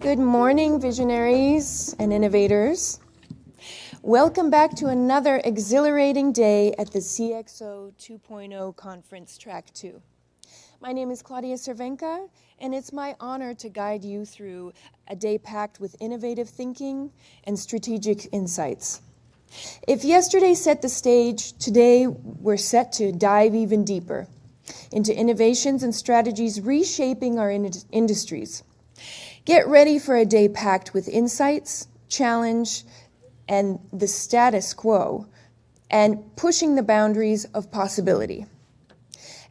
Good morning, visionaries and innovators. Welcome back to another exhilarating day at the CXO 2.0 Conference Track 2. My name is Claudia Cervenka, and it's my honor to guide you through a day packed with innovative thinking and strategic insights. If yesterday set the stage, today we're set to dive even deeper into innovations and strategies reshaping our industries. Get ready for a day packed with insights, challenge, and the status quo, and pushing the boundaries of possibility.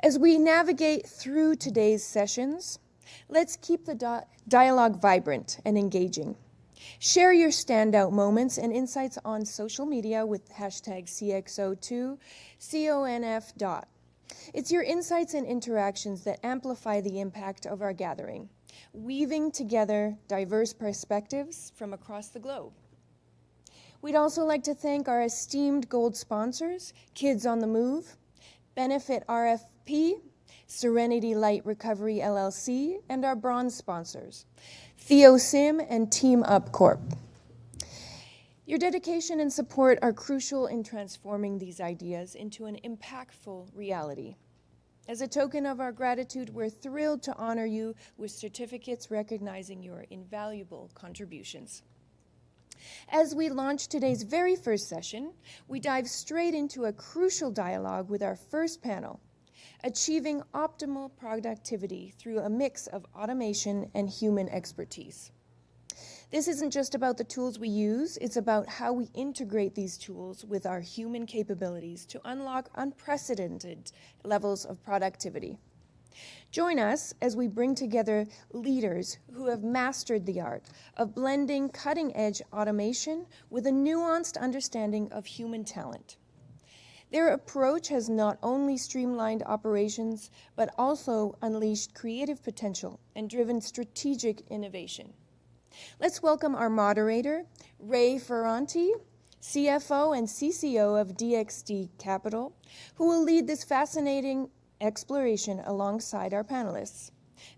As we navigate through today's sessions, let's keep the dialogue vibrant and engaging. Share your standout moments and insights on social media with hashtag CXO2CONF. It's your insights and interactions that amplify the impact of our gathering, weaving together diverse perspectives from across the globe. We'd also like to thank our esteemed gold sponsors, Kids on the Move, Benefit RFP, Serenity Light Recovery LLC, and our bronze sponsors, TheoSim and Team Up Corp. Your dedication and support are crucial in transforming these ideas into an impactful reality. As a token of our gratitude, we're thrilled to honor you with certificates recognizing your invaluable contributions. As we launch today's very first session, we dive straight into a crucial dialogue with our first panel, Achieving Optimal Productivity Through a Mix of Automation and Human Expertise. This isn't just about the tools we use, it's about how we integrate these tools with our human capabilities to unlock unprecedented levels of productivity. Join us as we bring together leaders who have mastered the art of blending cutting-edge automation with a nuanced understanding of human talent. Their approach has not only streamlined operations, but also unleashed creative potential and driven strategic innovation. Let's welcome our moderator, Ray Ferranti, CFO and CCO of DXD Capital, who will lead this fascinating exploration alongside our panelists.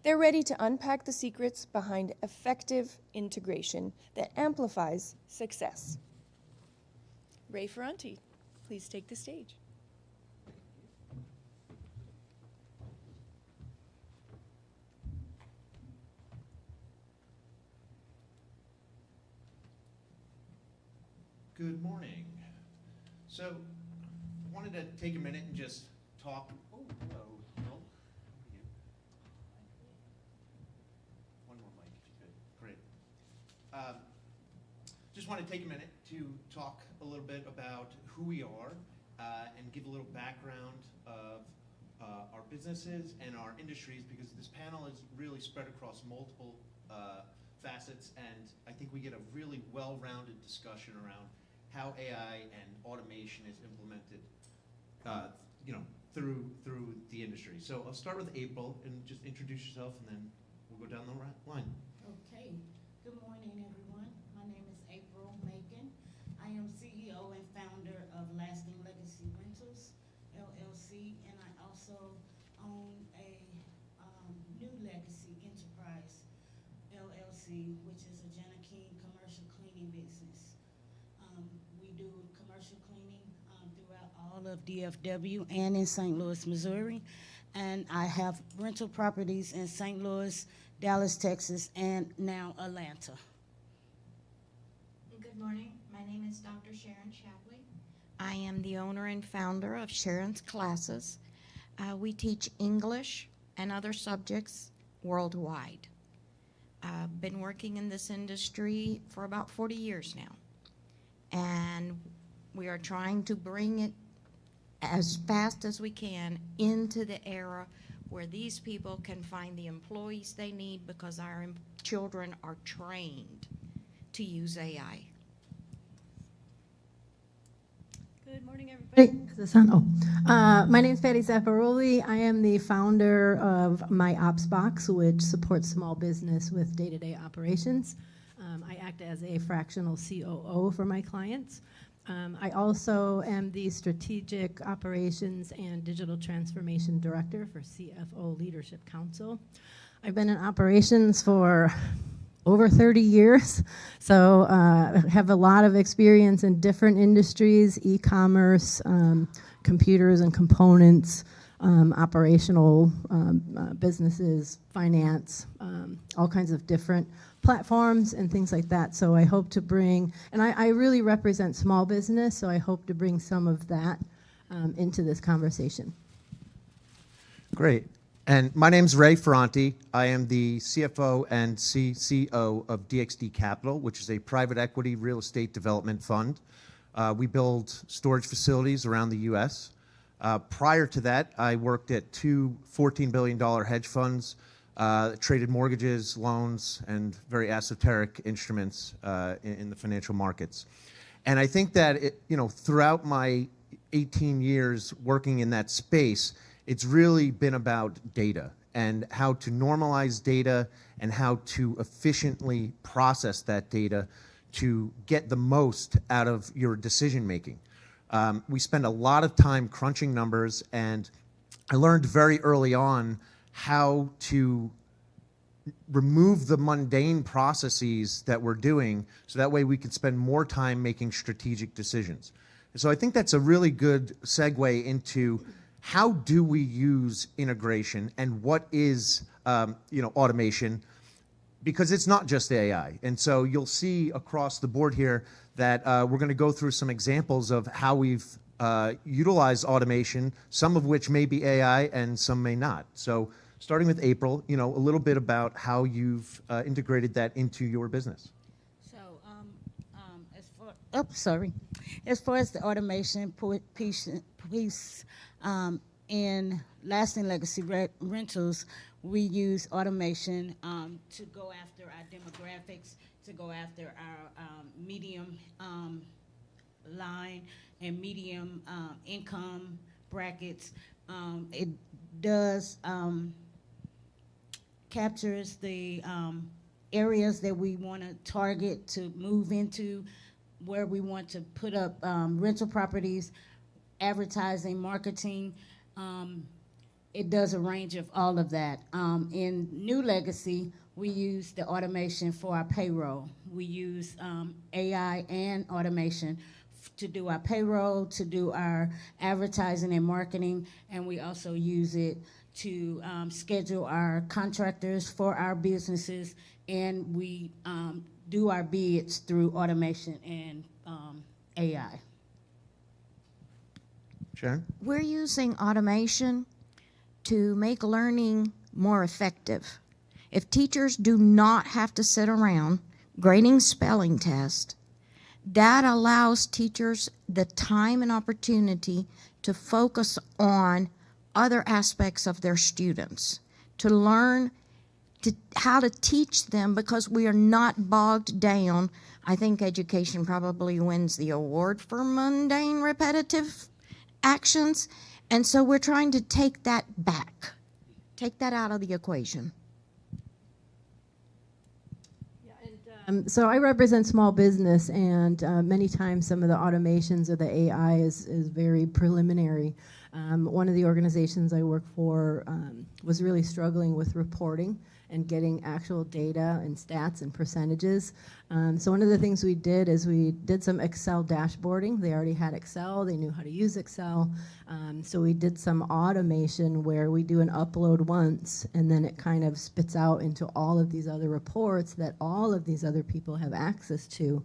They're ready to unpack the secrets behind effective integration that amplifies success. Ray Ferranti, please take the stage. Good morning. So, I wanted to take a minute and just talk. Oh, hello. Hello. One more mic, if you could. Great. Just want to take a minute to talk a little bit about who we are and give a little background of our businesses and our industries, because this panel is really spread across multiple facets, and I think we get a really well-rounded discussion around how AI and automation is implemented, through the industry. So I'll start with April and just introduce yourself, and then we'll go down the line. Okay. Good morning, everyone. My name is April Macon. I am CEO and founder of Lasting Legacy Rentals, LLC, and I also own a New Legacy Enterprise, LLC, which is a Jenna King commercial cleaning business. We do commercial cleaning throughout all of DFW and in St. Louis, Missouri. And I have rental properties in St. Louis, Dallas, Texas, and now Atlanta. Good morning. My name is Dr. Sharon Shapley. I am the owner and founder of Sharon's Classes. We teach English and other subjects worldwide. I've been working in this industry for about 40 years now. And we are trying to bring it as fast as we can into the era where these people can find the employees they need, because our children are trained to use AI. Good morning, everybody. Is this on? My name is Patty Zapparoli. I am the founder of My Ops Box, which supports small business with day-to-day operations. I act as a fractional COO for my clients. I also am the Strategic Operations and Digital Transformation Director for CFO Leadership Council. I've been in operations for over 30 years, so have a lot of experience in different industries, e-commerce, computers and components, operational businesses, finance, all kinds of different platforms and things like that. So I hope to bring, and I really represent small business, so I hope to bring some of that into this conversation. Great. And my name's Ray Ferranti. I am the CFO and CCO of DXD Capital, which is a private equity real estate development fund. We build storage facilities around the U.S. Prior to that, I worked at two $14 billion hedge funds, traded mortgages, loans, and very esoteric instruments in the financial markets. And I think that throughout my 18 years working in that space, it's really been about data and how to normalize data and how to efficiently process that data to get the most out of your decision making. We spend a lot of time crunching numbers, and I learned very early on how to remove the mundane processes that we're doing so that way we can spend more time making strategic decisions. And so I think that's a really good segue into how do we use integration and what is automation, because it's not just AI. And so you'll see across the board here that we're going to go through some examples of how we've utilized automation, some of which may be AI and some may not. So starting with April, a little bit about how you've integrated that into your business. So, as far as the automation piece, in lasting legacy rentals, we use automation to go after our demographics, to go after our medium line and medium income brackets. It does captures the areas that we want to target to move into, where we want to put up rental properties, advertising, marketing. It does a range of all of that. In New Legacy, we use the automation for our payroll. We use AI and automation to do our payroll, to do our advertising and marketing, and we also use it to schedule our contractors for our businesses, and we do our bids through automation and AI. Sharon? We're using automation to make learning more effective. If teachers do not have to sit around grading spelling tests, that allows teachers the time and opportunity to focus on other aspects of their students, to learn how to teach them, because we are not bogged down. I think education probably wins the award for mundane, repetitive actions, and so we're trying to take that back, take that out of the equation. So I represent small business, and many times some of the automations or the AI is very preliminary. One of the organizations I work for was really struggling with reporting and getting actual data and stats and percentages. So one of the things we did is we did some Excel dashboarding. They already had Excel. They knew how to use Excel. So we did some automation where we do an upload once, and then it kind of spits out into all of these other reports that all of these other people have access to.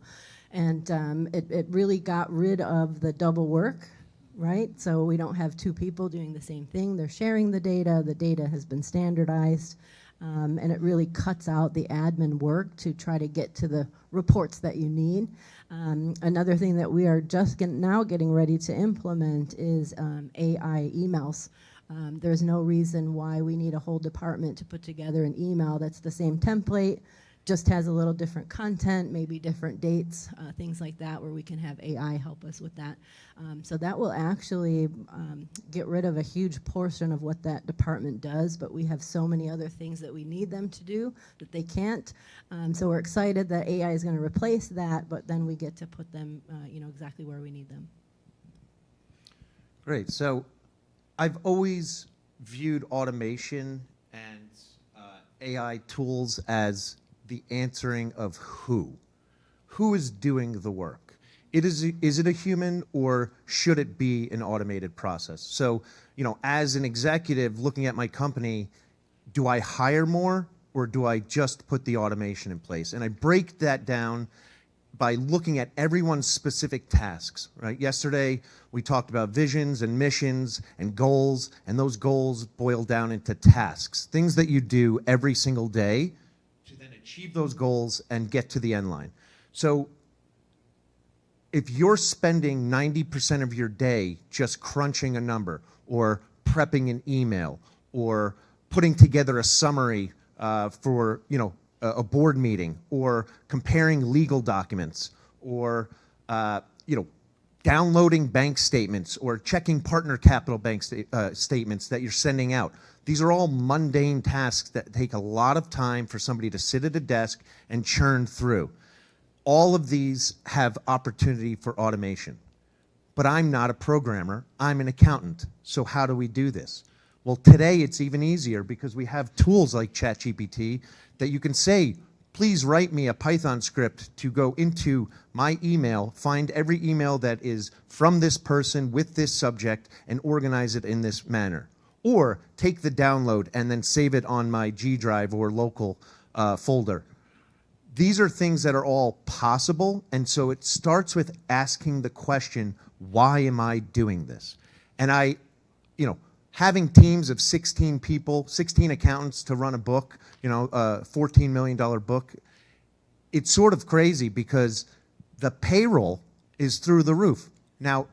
And it really got rid of the double work, right? So we don't have two people doing the same thing. They're sharing the data has been standardized, and it really cuts out the admin work to try to get to the reports that you need. Another thing that we are just now getting ready to implement is AI emails. There's no reason why we need a whole department to put together an email that's the same template, just has a little different content, maybe different dates, things like that, where we can have AI help us with that. So that will actually get rid of a huge portion of what that department does, but we have so many other things that we need them to do that they can't. So we're excited that AI is going to replace that, but then we get to put them exactly where we need them. Great. So I've always viewed automation and AI tools as the answering of who. Who is doing the work? Is it a human, or should it be an automated process? So, as an executive looking at my company, do I hire more, or do I just put the automation in place? And I break that down by looking at everyone's specific tasks, right? Yesterday, we talked about visions and missions and goals, and those goals boil down into tasks, things that you do every single day to then achieve those goals and get to the end line. So if you're spending 90% of your day just crunching a number or prepping an email or putting together a summary for a board meeting, or comparing legal documents, or downloading bank statements, or checking partner capital bank statements that you're sending out. These are all mundane tasks that take a lot of time for somebody to sit at a desk and churn through. All of these have opportunity for automation. but I'm not a programmer. I'm an accountant. So how do we do this? Well, today it's even easier because we have tools like ChatGPT that you can say, please write me a Python script to go into my email, find every email that is from this person with this subject, and organize it in this manner. Or take the download and then save it on my G Drive or local folder. These are things that are all possible, and so it starts with asking the question, why am I doing this? And having teams of 16 people, 16 accountants to run a book, a $14 million book, it's sort of crazy because the payroll is through the roof. Now,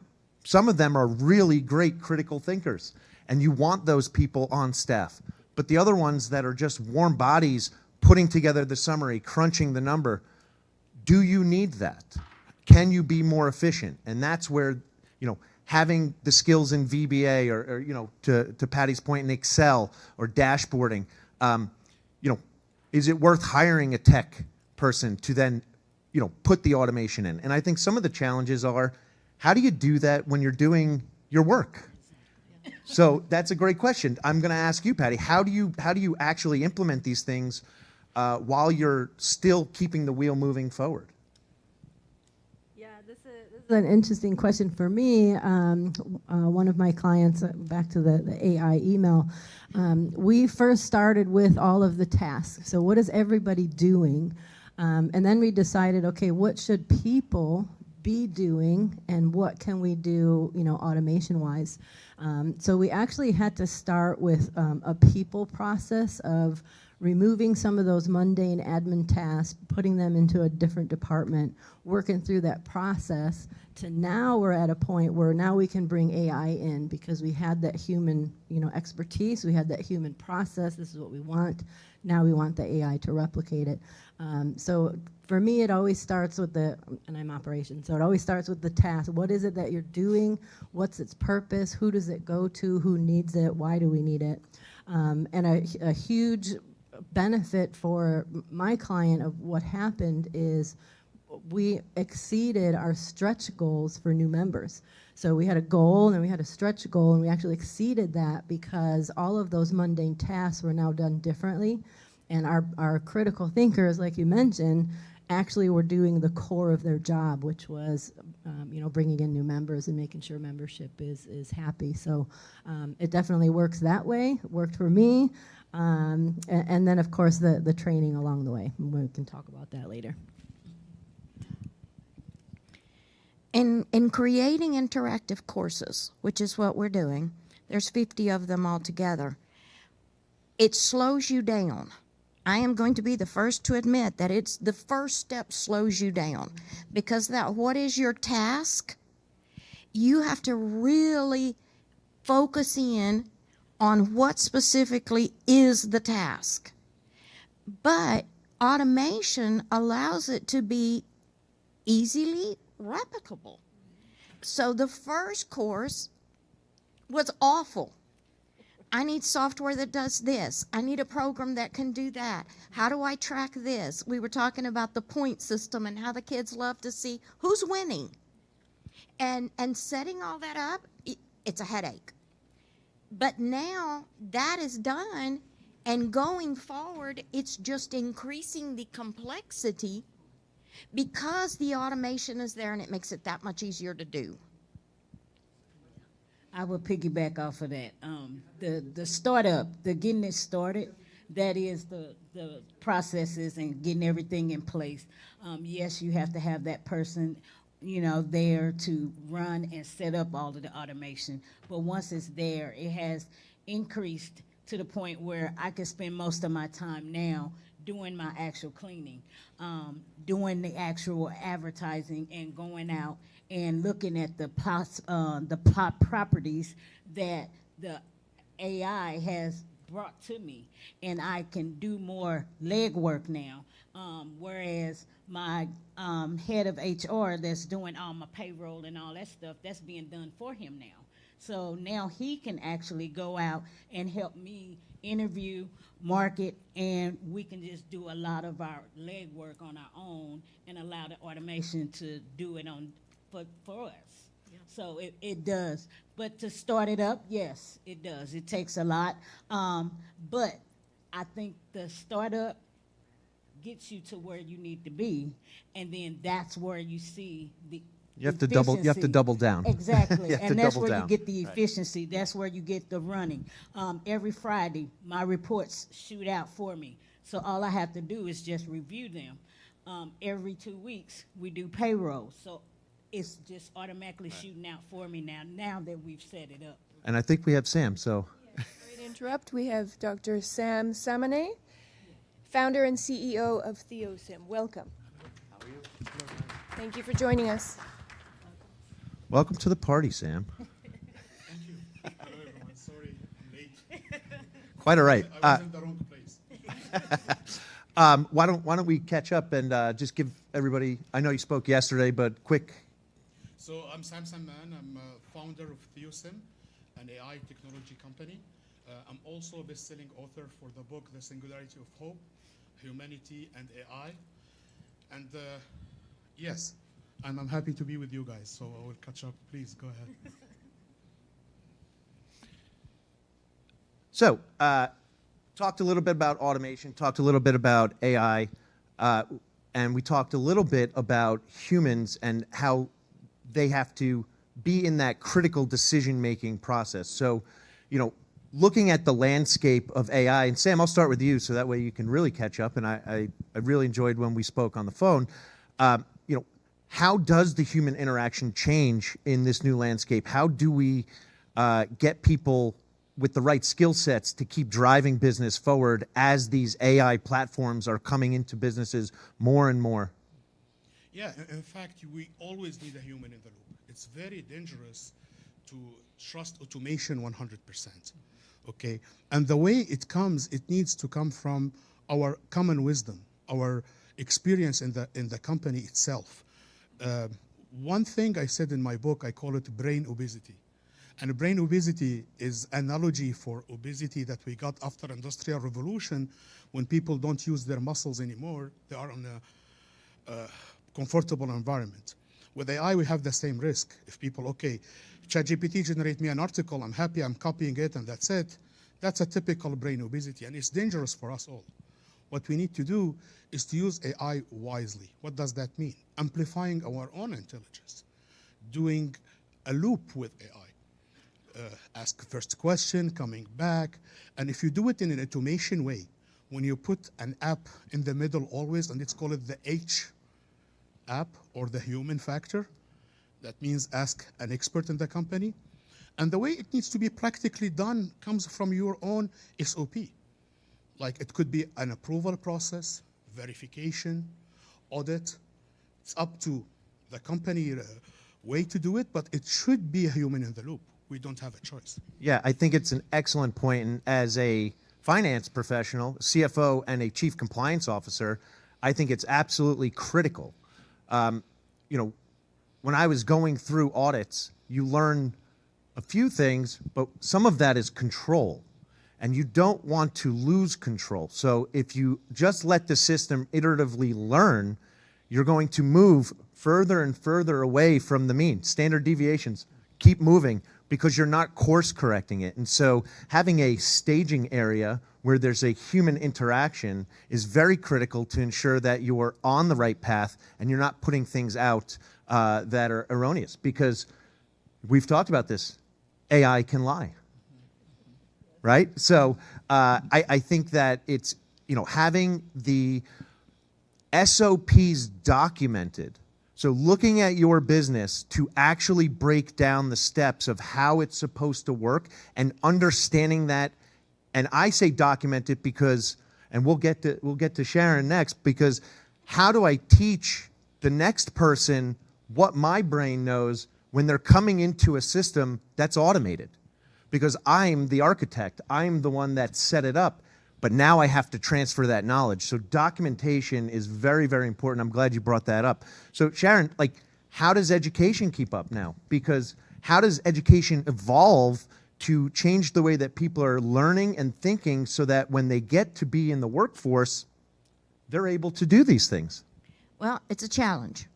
some of them are really great critical thinkers, and you want those people on staff. But the other ones that are just warm bodies putting together the summary, crunching the number, do you need that? Can you be more efficient? And that's where, having the skills in VBA or to Patty's point, in Excel or dashboarding, is it worth hiring a tech person to then, put the automation in? And I think some of the challenges are, how do you do that when you're doing your work? So that's a great question. I'm going to ask you, Patty, how do you actually implement these things while you're still keeping the wheel moving forward? Yeah, this is an interesting question for me. One of my clients, back to the AI email, we first started with all of the tasks. So what is everybody doing? And then we decided, okay, what should people be doing and what can we do, automation-wise? So we actually had to start with a people process of removing some of those mundane admin tasks, putting them into a different department, working through that process, to now we're at a point where now we can bring AI in because we had that human, expertise, we had that human process, this is what we want, now we want the AI to replicate it. So for me, it always starts with and I'm operations, so it always starts with the task. What is it that you're doing? What's its purpose? Who does it go to? Who needs it? Why do we need it? And a huge benefit for my client of what happened is we exceeded our stretch goals for new members. So we had a goal and we had a stretch goal, and we actually exceeded that because all of those mundane tasks were now done differently. And our critical thinkers, like you mentioned, actually were doing the core of their job, which was bringing in new members and making sure membership is happy. So it definitely works that way. It worked for me. And then, of course, the training along the way. We can talk about that later. In creating interactive courses, which is what we're doing, there's 50 of them altogether, it slows you down. I am going to be the first to admit that it's the first step slows you down, because what is your task? You have to really focus in on what specifically is the task. But automation allows it to be easily replicable. So the first course was awful. I need software that does this. I need a program that can do that. How do I track this? We were talking about the point system and how the kids love to see who's winning. And setting all that up, it's a headache. But now that is done, and going forward, it's just increasing the complexity because the automation is there and it makes it that much easier to do. I will piggyback off of that. The startup, the getting it started, that is the processes and getting everything in place. Yes, you have to have that person, there to run and set up all of the automation. But once it's there, it has increased to the point where I can spend most of my time now doing my actual cleaning, doing the actual advertising, and going out and looking at the properties that the AI has brought to me, and I can do more legwork now. Whereas my head of HR that's doing all my payroll and all that stuff, that's being done for him now. So now he can actually go out and help me interview, market, and we can just do a lot of our legwork on our own and allow the automation to do it for us. So it does. But to start it up, yes, it does. It takes a lot. But I think the startup gets you to where you need to be, and then that's where you see the You have to double down. Exactly. You have to And that's double where down. you get the efficiency. That's where you get the running. Every Friday, my reports shoot out for me. So all I have to do is just review them. Every 2 weeks, we do payroll. So it's just automatically shooting out for me now that we've set it up. And I think we have Sam, so. Sorry to interrupt. We have Dr. Sam Samane, founder and CEO of Theosim. Welcome. How are you? Thank you for joining us. Welcome to the party, Sam. Thank you. Hello, everyone. Sorry, I'm late. Quite all right. I was in the wrong place. Why don't we catch up and just give everybody, I know you spoke yesterday, but quick. So I'm Sam Samman. I'm founder of Theosim, an AI technology company. I'm also a best-selling author for the book, The Singularity of Hope, Humanity and AI. And yes, and I'm happy to be with you guys, so I will catch up. Please, go ahead. So, talked a little bit about automation, talked a little bit about AI, and we talked a little bit about humans and how they have to be in that critical decision-making process. So, you know, looking at the landscape of AI, and Sam, I'll start with you so that way you can really catch up, and I really enjoyed when we spoke on the phone. You know, how does the human interaction change in this new landscape? How do we get people with the right skill sets to keep driving business forward as these AI platforms are coming into businesses more and more? Yeah, in fact, we always need a human in the loop. It's very dangerous to trust automation 100%. Okay, and the way it comes, it needs to come from our common wisdom, our experience in the company itself. One thing I said in my book, I call it brain obesity. And brain obesity is analogy for obesity that we got after Industrial Revolution, when people don't use their muscles anymore. They are in a comfortable environment. With AI, we have the same risk. If people, okay, ChatGPT generate me an article, I'm happy, I'm copying it, and that's it. That's a typical brain obesity, and it's dangerous for us all. What we need to do is to use AI wisely. What does that mean? Amplifying our own intelligence, doing a loop with AI. Ask first question, coming back. And if you do it in an automation way, when you put an app in the middle always, and it's called the H app, or the human factor, that means ask an expert in the company. And the way it needs to be practically done comes from your own SOP. Like it could be an approval process, verification, audit. It's up to the company way to do it, but it should be a human in the loop. We don't have a choice. Yeah, I think it's an excellent point. And as a finance professional, CFO, and a chief compliance officer, I think it's absolutely critical. You know, when I was going through audits, you learn a few things, but some of that is control. And you don't want to lose control. So if you just let the system iteratively learn, you're going to move further and further away from the mean. Standard deviations keep moving because you're not course correcting it. And so having a staging area where there's a human interaction is very critical to ensure that you are on the right path and you're not putting things out that are erroneous. Because we've talked about this, AI can lie, right? So I think that it's, you know, having the SOPs documented. So looking at your business to actually break down the steps of how it's supposed to work and understanding that. And I say document it because, and we'll get to Sharon next, because how do I teach the next person what my brain knows when they're coming into a system that's automated? Because I'm the architect, I'm the one that set it up. But now I have to transfer that knowledge. So documentation is very, very important. I'm glad you brought that up. So Sharon, like, how does education keep up now? Because how does education evolve to change the way that people are learning and thinking so that when they get to be in the workforce, they're able to do these things? Well, it's a challenge.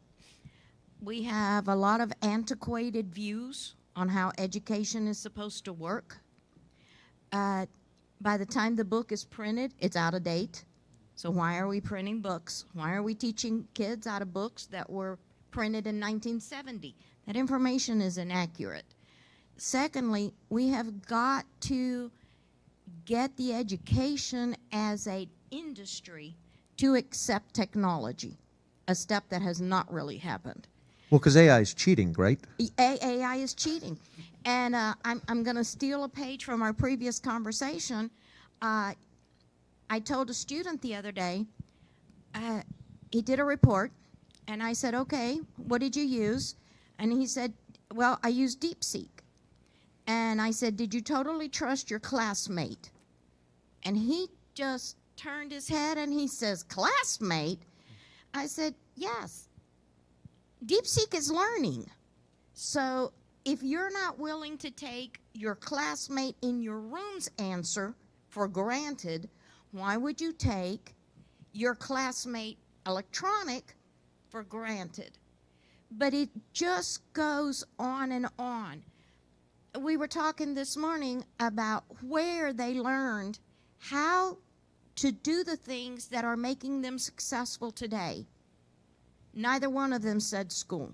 We have a lot of antiquated views on how education is supposed to work. By the time the book is printed, it's out of date. So why are we printing books? Why are we teaching kids out of books that were printed in 1970? That information is inaccurate. Secondly, we have got to get the education as an industry to accept technology, a step that has not really happened. Well, because AI is cheating, right? AI is cheating. And I'm going to steal a page from our previous conversation. I told a student the other day, he did a report, and I said, okay, what did you use? And he said, well, I used DeepSeek. And I said, did you totally trust your classmate? And he just turned his head and he says, classmate? I said, yes. DeepSeek is learning. So if you're not willing to take your classmate in your room's answer for granted, why would you take your classmate electronic for granted? But it just goes on and on. We were talking this morning about where they learned how to do the things that are making them successful today. Neither one of them said school.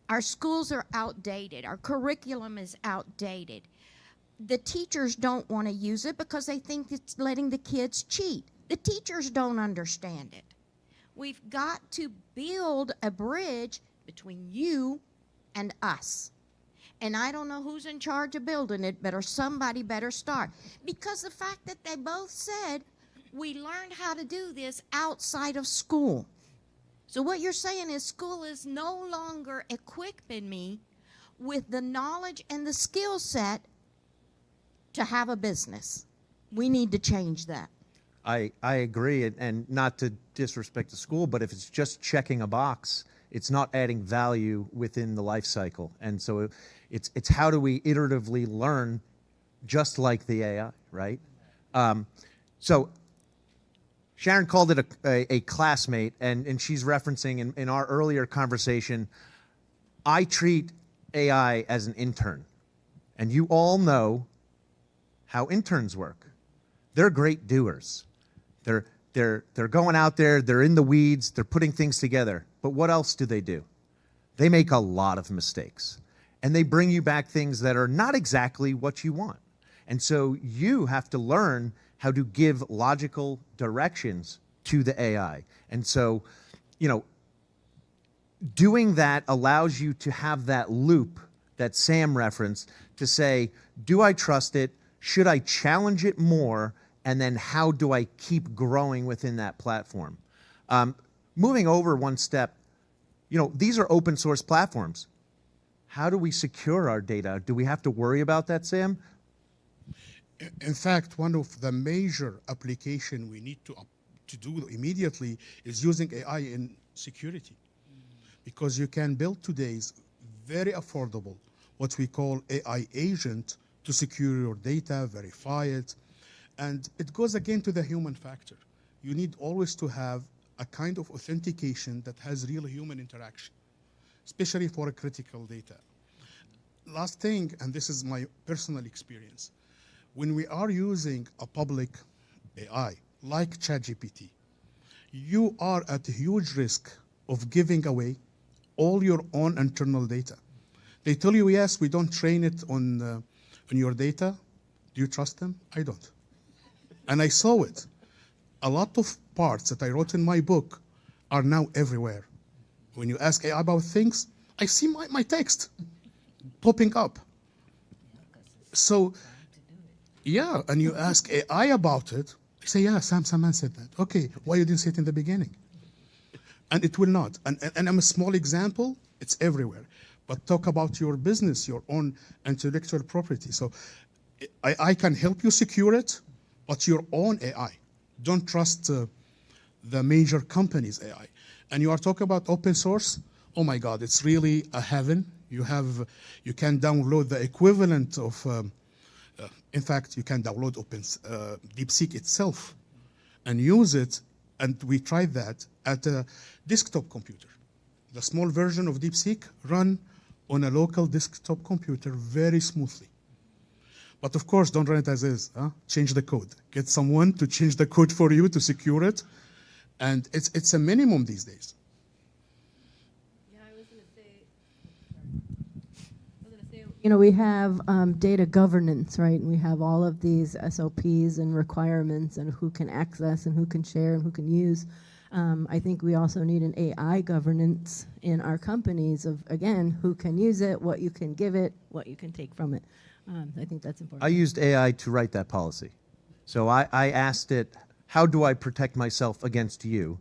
Our schools are outdated. Our curriculum is outdated. The teachers don't want to use it because they think it's letting the kids cheat. The teachers don't understand it. We've got to build a bridge between you and us. And I don't know who's in charge of building it, but somebody better start. Because the fact that they both said, we learned how to do this outside of school. So what you're saying is school is no longer equipping me with the knowledge and the skill set to have a business. We need to change that. I agree, and not to disrespect the school, but if it's just checking a box, it's not adding value within the life cycle. And so it's how do we iteratively learn just like the AI, right? So Sharon called it a classmate, and she's referencing in our earlier conversation, I treat AI as an intern. And you all know how interns work. They're great doers. They're going out there, they're in the weeds, they're putting things together. But what else do? They make a lot of mistakes. And they bring you back things that are not exactly what you want. And so you have to learn how to give logical directions to the AI. And so, doing that allows you to have that loop that Sam referenced to say, do I trust it? Should I challenge it more? And then how do I keep growing within that platform? Moving over one step, these are open source platforms. How do we secure our data? Do we have to worry about that, Sam? In fact, one of the major applications we need to do immediately is using AI in security. Because you can build today's very affordable, what we call AI agent to secure your data, verify it. And it goes again to the human factor. You need always to have a kind of authentication that has real human interaction, especially for critical data. Last thing, and this is my personal experience, when we are using a public AI like ChatGPT, you are at a huge risk of giving away all your own internal data. They tell you, yes, we don't train it on your data. Do you trust them? I don't. And I saw it. A lot of parts that I wrote in my book are now everywhere. When you ask AI about things, I see my text popping up. So, yeah, and you ask AI about it, I say, yeah, Sam said that. Okay, why you didn't say it in the beginning? And it will not. And I'm a small example, it's everywhere. But talk about your business, your own intellectual property. So I can help you secure it, but your own AI. Don't trust the major companies' AI. And you are talking about open source. Oh my God, it's really a heaven. You can download the equivalent of, in fact, you can download DeepSeek itself and use it. And we tried that at a desktop computer. the small version of DeepSeek, run on a local desktop computer very smoothly. But of course, don't run it as is. Change the code. Get someone to change the code for you to secure it. And it's a minimum these days. You know, we have data governance, right? And we have all of these SOPs and requirements and who can access and who can share and who can use. I think we also need an AI governance in our companies of, again, who can use it, what you can give it, what you can take from it. I think that's important. I used AI to write that policy. So I asked it, how do I protect myself against you?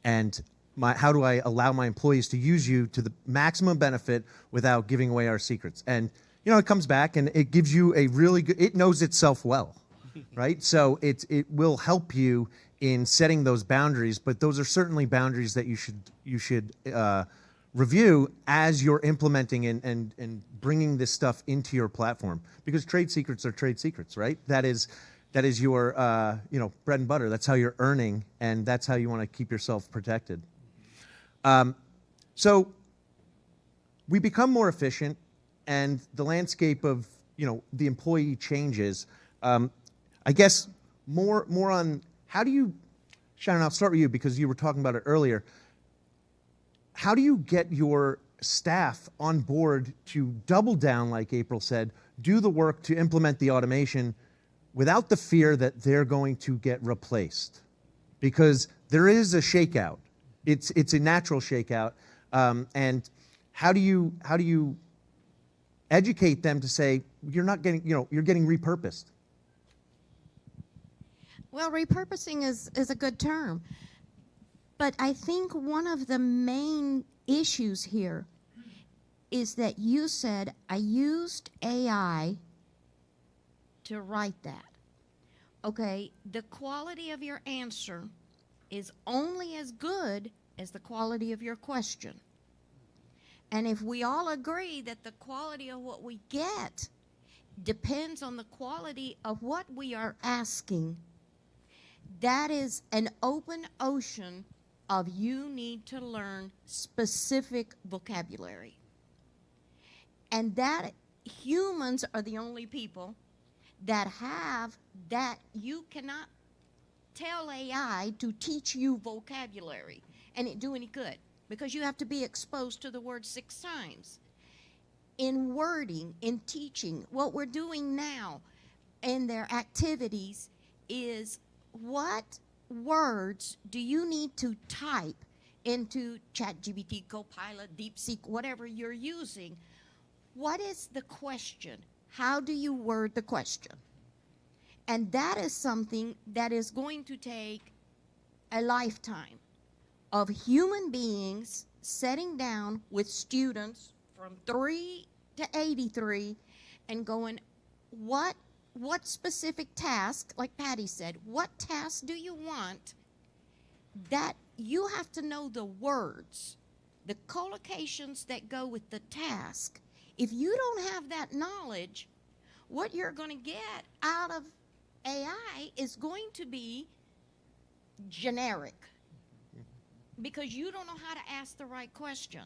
And how do I allow my employees to use you to the maximum benefit without giving away our secrets? And, you know, it comes back and it gives you a really good, it knows itself well, right? So it will help you in setting those boundaries, but those are certainly boundaries that you should review as you're implementing and bringing this stuff into your platform. Because trade secrets are trade secrets, right? That is your you know, bread and butter. That's how you're earning, and that's how you want to keep yourself protected. So we become more efficient, and the landscape of, you know, the employee changes. I guess more on how do you, Sharon, I'll start with you because you were talking about it earlier. How do you get your staff on board to double down, like April said, do the work to implement the automation without the fear that they're going to get replaced? Because there is a shakeout. It's a natural shakeout. And how do you educate them to say, you're not getting, you know, you're getting repurposed? Well, repurposing is a good term. But I think one of the main issues here is that you said, I used AI to write that. Okay, the quality of your answer is only as good as the quality of your question. And if we all agree that the quality of what we get depends on the quality of what we are asking, that is an open ocean of you need to learn specific vocabulary. And that humans are the only people that have that. You cannot tell AI to teach you vocabulary and it do any good because you have to be exposed to the word 6 times. In wording, in teaching, what we're doing now in their activities is what words do you need to type into ChatGPT, Copilot, DeepSeek, whatever you're using? What is the question? How do you word the question? And that is something that is going to take a lifetime of human beings sitting down with students from 3 to 83 and going, what specific task, like Patty said, what task do you want? That you have to know the words, the collocations that go with the task. If you don't have that knowledge, what you're going to get out of AI is going to be generic because you don't know how to ask the right question.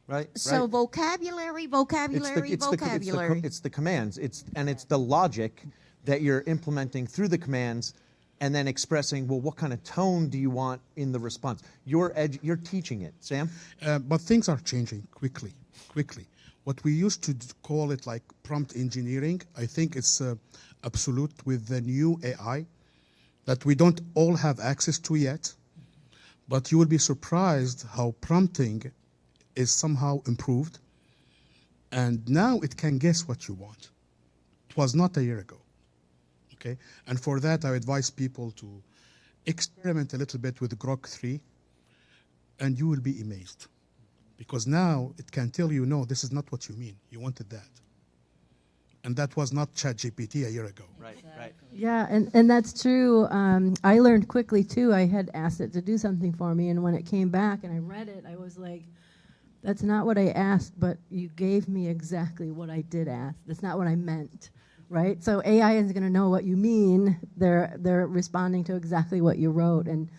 Right. So right. vocabulary. It's the commands. It's the logic that you're implementing through the commands, and then expressing, well, what kind of tone do you want in the response? You're teaching it, Sam. But things are changing quickly. What we used to call it like prompt engineering, I think it's absolute with the new AI that we don't all have access to yet. But you will be surprised how prompting is somehow improved. And now it can guess what you want. It was not a year ago. Okay? And for that, I advise people to experiment a little bit with Grok 3, and you will be amazed. Because now it can tell you, no, this is not what you mean. You wanted that. And that was not ChatGPT a year ago. Right, right. Yeah, and that's true. I learned quickly, too. I had asked it to do something for me, and when it came back and I read it, I was like, that's not what I asked, but you gave me exactly what I did ask. That's not what I meant, right? So AI is going to know what you mean. They're responding to exactly what you wrote, and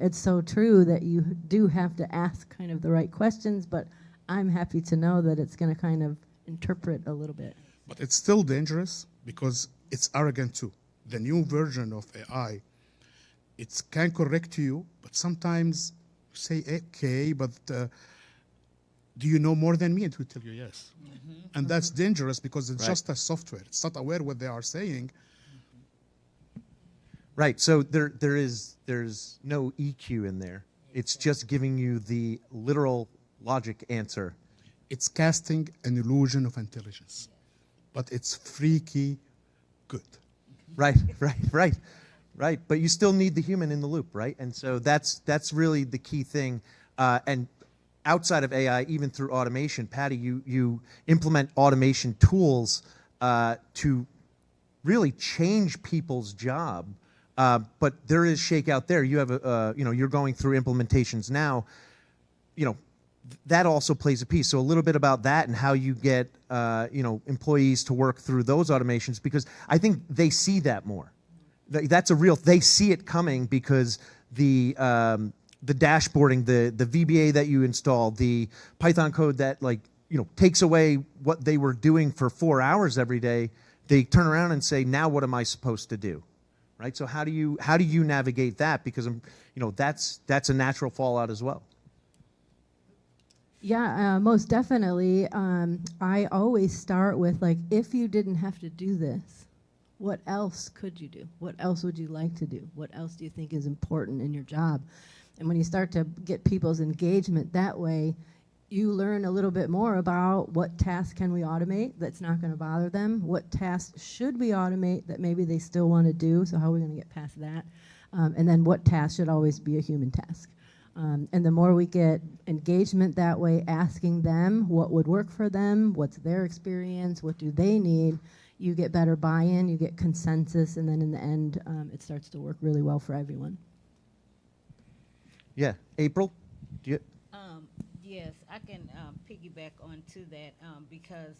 It's so true that you do have to ask kind of the right questions, but I'm happy to know that it's going to kind of interpret a little bit. But it's still dangerous because it's arrogant too. The new version of AI, it can correct you, but sometimes you say, okay, but do you know more than me? It will tell you yes. And that's dangerous because it's just a software. It's not aware what they are saying. Right. So there's no EQ in there. It's just giving you the literal logic answer. It's casting an illusion of intelligence, but it's freaky good. Right. But you still need the human in the loop, right? And so that's really the key thing. And outside of AI, even through automation, Patty, you implement automation tools to really change people's job. But there is shakeout there. You have you're going through implementations now. That also plays a piece. So a little bit about that and how you get employees to work through those automations, because I think they see that more. That's a real. They see it coming because the dashboarding, the VBA that you install, the Python code that takes away what they were doing for 4 hours every day. They turn around and say, now what am I supposed to do? Right. So how do you navigate that? Because that's a natural fallout as well. Yeah, most definitely. I always start with, if you didn't have to do this, what else could you do? What else would you like to do? What else do you think is important in your job? And when you start to get people's engagement that way, you learn a little bit more about what tasks can we automate that's not going to bother them, what tasks should we automate that maybe they still want to do, so how are we going to get past that, and then what task should always be a human task. And the more we get engagement that way, asking them what would work for them, what's their experience, what do they need, you get better buy-in, you get consensus, and then in the end, it starts to work really well for everyone. Yeah. April? Yes, I can piggyback onto that because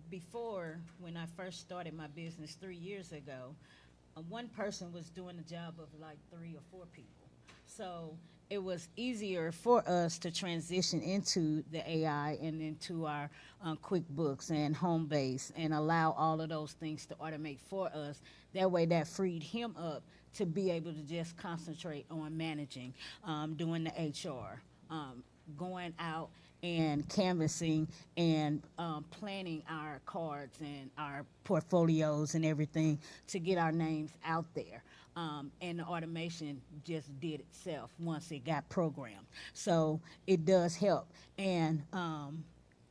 before, when I first started my business 3 years ago, one person was doing the job of like 3 or 4 people. So it was easier for us to transition into the AI and into our QuickBooks and Homebase and allow all of those things to automate for us. That way that freed him up to be able to just concentrate on managing, doing the HR, going out and canvassing and planning our cards and our portfolios and everything to get our names out there. And the automation just did itself once it got programmed. So it does help. And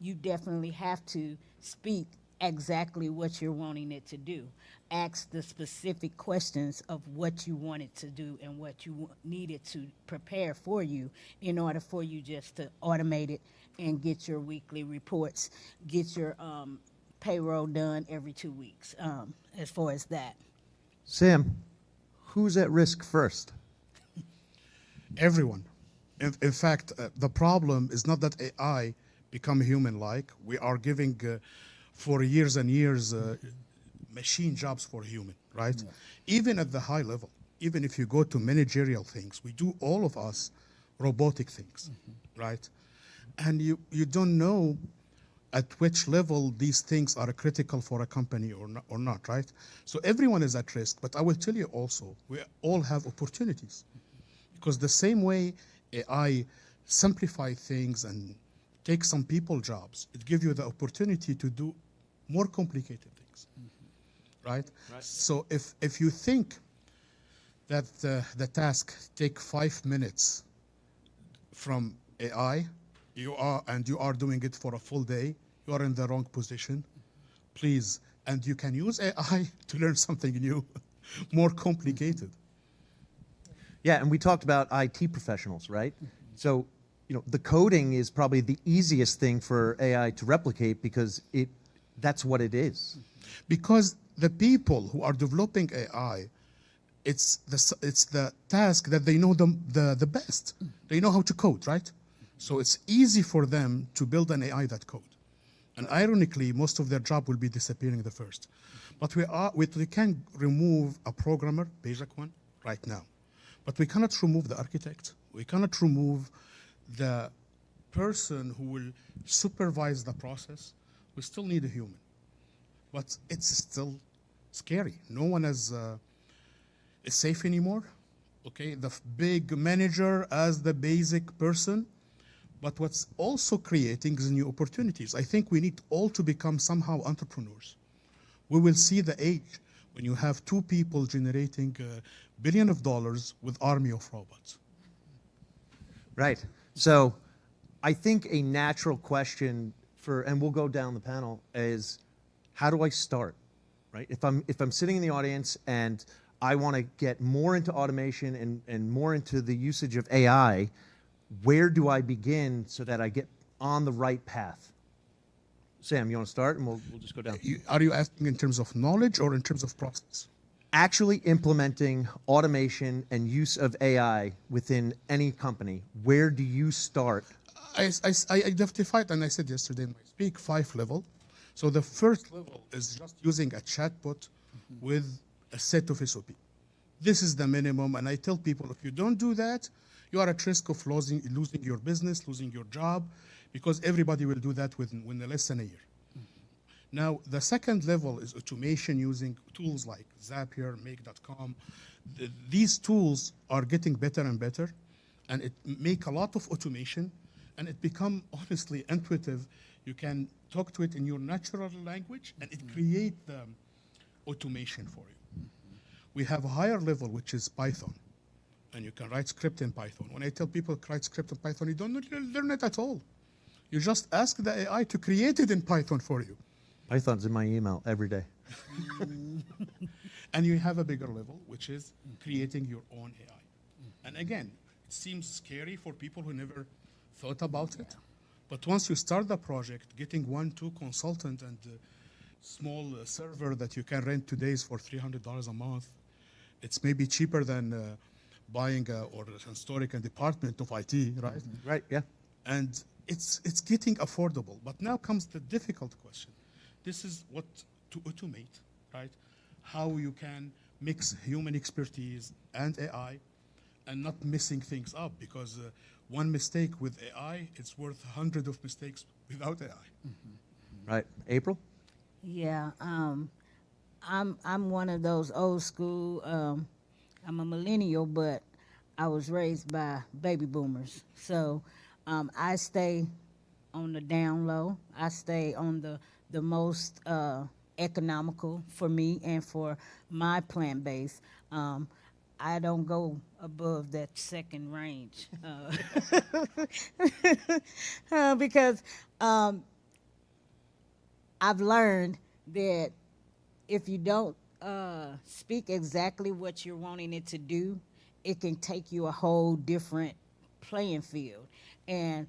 you definitely have to speak exactly what you're wanting it to do. Ask the specific questions of what you want it to do and what you needed to prepare for you in order for you just to automate it and get your weekly reports, get your payroll done every 2 weeks, as far as that. Sam, who's at risk first? Everyone. In fact, the problem is not that AI become human-like. We are giving, for years and years, machine jobs for human, right? Yeah. Even at the high level, even if you go to managerial things, we do all of us robotic things, right? And you don't know at which level these things are critical for a company or not, right? So everyone is at risk, but I will tell you also, we all have opportunities. Because the same way AI simplify things and take some people jobs, it gives you the opportunity to do more complicated things, right? So if you think that the task take 5 minutes from AI, you are doing it for a full day, you are in the wrong position, please. And you can use AI to learn something new, more complicated. Yeah, and we talked about IT professionals, right? So, the coding is probably the easiest thing for AI to replicate because that's what it is. Because the people who are developing AI, it's the task that they know the best. They know how to code, right? So it's easy for them to build an AI that code. And ironically, most of their job will be disappearing the first. But we can remove a programmer, basic one, right now. But we cannot remove the architect. We cannot remove the person who will supervise the process. We still need a human. But it's still scary. No one is safe anymore. Okay, the big manager as the basic person. But what's also creating is new opportunities. I think we need all to become somehow entrepreneurs. We will see the age when you have two people generating $1 billion with army of robots. Right. So I think a natural question for, and we'll go down the panel, is how do I start? Right? If I'm sitting in the audience and I want to get more into automation and more into the usage of AI, where do I begin so that I get on the right path? Sam, you want to start, and we'll just go down. Are you asking in terms of knowledge or in terms of process? Actually implementing automation and use of AI within any company, where do you start? I identified, and I said yesterday in my speak, 5 level. So the first level is just using a chatbot with a set of SOP. This is the minimum, and I tell people if you don't do that, you are at risk of losing your business, losing your job, because everybody will do that within less than a year. Now, the second level is automation using tools like Zapier, Make.com. These tools are getting better and better, and it make a lot of automation, and it become honestly intuitive. You can talk to it in your natural language, and it create the automation for you. We have a higher level, which is Python, and you can write script in Python. When I tell people write script in Python, you don't learn it at all. You just ask the AI to create it in Python for you. Python's in my email every day. And you have a bigger level, which is creating your own AI. And again, it seems scary for people who never thought about it. But once you start the project, getting 1-2 consultant and small server that you can rent today is for $300 a month. It's maybe cheaper than buying or installing a department of IT, right? Right, yeah. And it's getting affordable. But now comes the difficult question. This is what to automate, right? How you can mix human expertise and AI and not messing things up, because one mistake with AI, it's worth 100 of mistakes without AI. Right. April? Yeah, I'm one of those old school. I'm a millennial, but I was raised by baby boomers. So I stay on the down low. I stay on the most economical for me and for my plant base. I don't go above that second range because I've learned that if you don't speak exactly what you're wanting it to do, it can take you a whole different playing field. And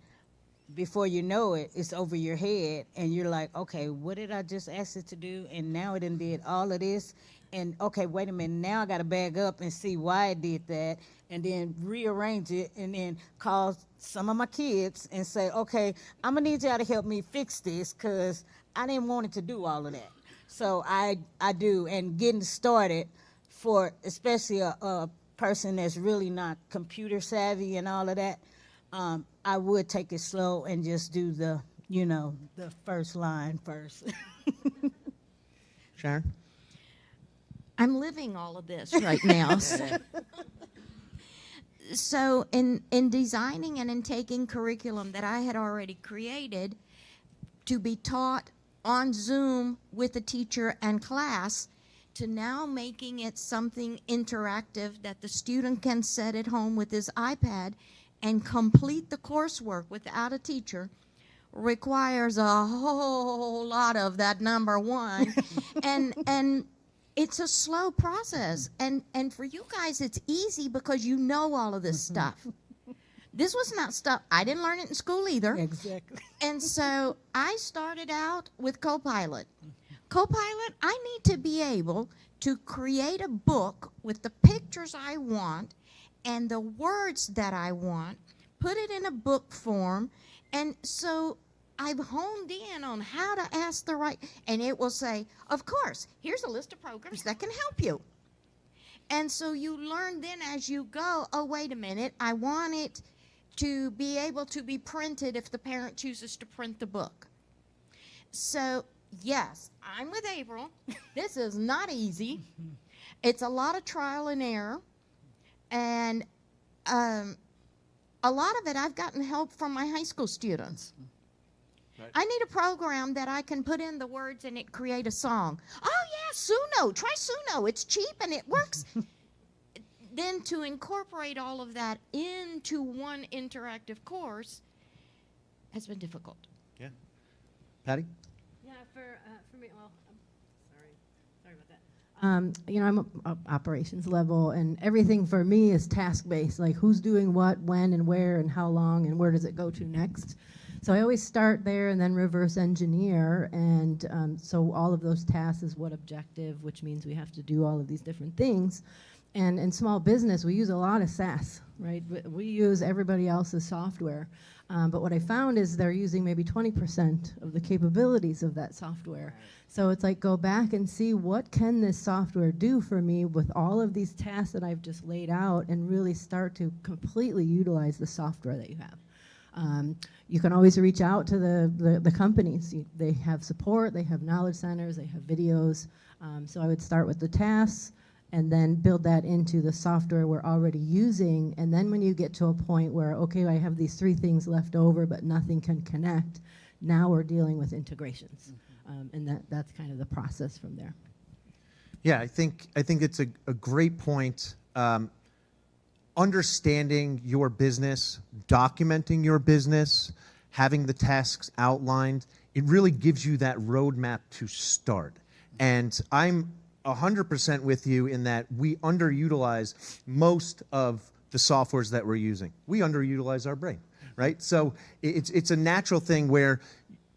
before you know it, it's over your head, and you're like, okay, what did I just ask it to do? And now it done did all of this. And okay, wait a minute, now I got to back up and see why it did that, and then rearrange it, and then call some of my kids and say, okay, I'm going to need y'all to help me fix this because I didn't want it to do all of that. So I do, and getting started for especially a person that's really not computer savvy and all of that, I would take it slow and just do the first line first. Sharon? I'm living all of this right now. So in designing and in taking curriculum that I had already created to be taught on Zoom with a teacher and class, to now making it something interactive that the student can sit at home with his iPad and complete the coursework without a teacher, requires a whole lot of that number one. and it's a slow process. And for you guys, it's easy because you know all of this stuff. This was not stuff, I didn't learn it in school either. Exactly. And so I started out with Copilot. Copilot, I need to be able to create a book with the pictures I want and the words that I want, put it in a book form, and so I've honed in on how to ask the right, and it will say, of course, here's a list of programs that can help you. And so you learn then as you go, oh, wait a minute, I want it to be able to be printed if the parent chooses to print the book. So, yes, I'm with April. This is not easy. It's a lot of trial and error. And a lot of it, I've gotten help from my high school students. Right. I need a program that I can put in the words and it create a song. Oh, yeah, Suno. Try Suno. It's cheap and it works. Then to incorporate all of that into one interactive course has been difficult. Yeah. Patty? Yeah, for me, well, sorry about that. You know, I'm operations level, and everything for me is task-based, like who's doing what, when, and where, and how long, and where does it go to next. So I always start there and then reverse engineer, and so all of those tasks is what objective, which means we have to do all of these different things. And in small business, we use a lot of SaaS, right? We use everybody else's software. But what I found is they're using maybe 20% of the capabilities of that software. So it's like, go back and see what can this software do for me with all of these tasks that I've just laid out, and really start to completely utilize the software that you have. You can always reach out to the companies. They have support, they have knowledge centers, they have videos. So I would start with the tasks, and then build that into the software we're already using. And then when you get to a point where, okay, I have these 3 things left over, but nothing can connect, now we're dealing with integrations. And that's kind of the process from there. Yeah, I think it's a great point. Understanding your business, documenting your business, having the tasks outlined, it really gives you that roadmap to start. And I'm 100% with you in that we underutilize most of the softwares that we're using. We underutilize our brain, right? So it's a natural thing where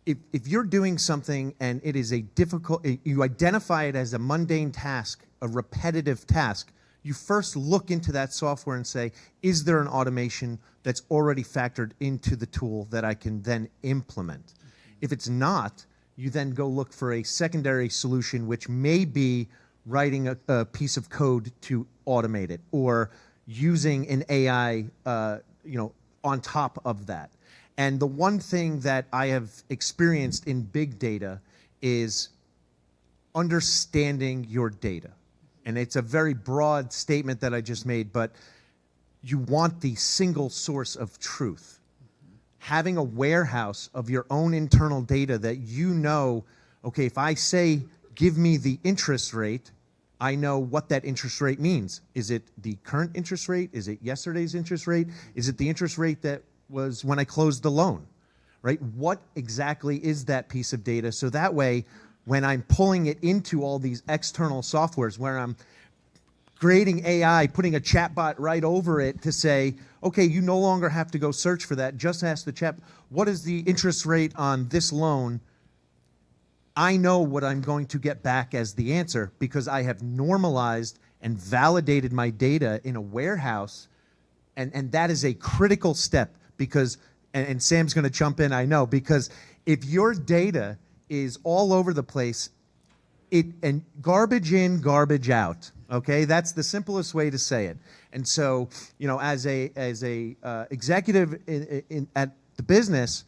if you're doing something and it is a difficult, you identify it as a mundane task, a repetitive task, you first look into that software and say, is there an automation that's already factored into the tool that I can then implement? If it's not, you then go look for a secondary solution, which may be writing a piece of code to automate it, or using an AI on top of that. And the one thing that I have experienced in big data is understanding your data. And it's a very broad statement that I just made, but you want the single source of truth. Having a warehouse of your own internal data that you know, okay, if I say, give me the interest rate, I know what that interest rate means. Is it the current interest rate? Is it yesterday's interest rate? Is it the interest rate that was when I closed the loan, right? What exactly is that piece of data? So that way, when I'm pulling it into all these external softwares where I'm creating AI, putting a chatbot right over it to say, okay, you no longer have to go search for that. Just ask the chat, what is the interest rate on this loan? I know what I'm going to get back as the answer because I have normalized and validated my data in a warehouse. And that is a critical step because, and Sam's going to jump in, I know, because if your data is all over the place, and garbage in, garbage out. Okay, that's the simplest way to say it. And so, you know, as a executive at the business,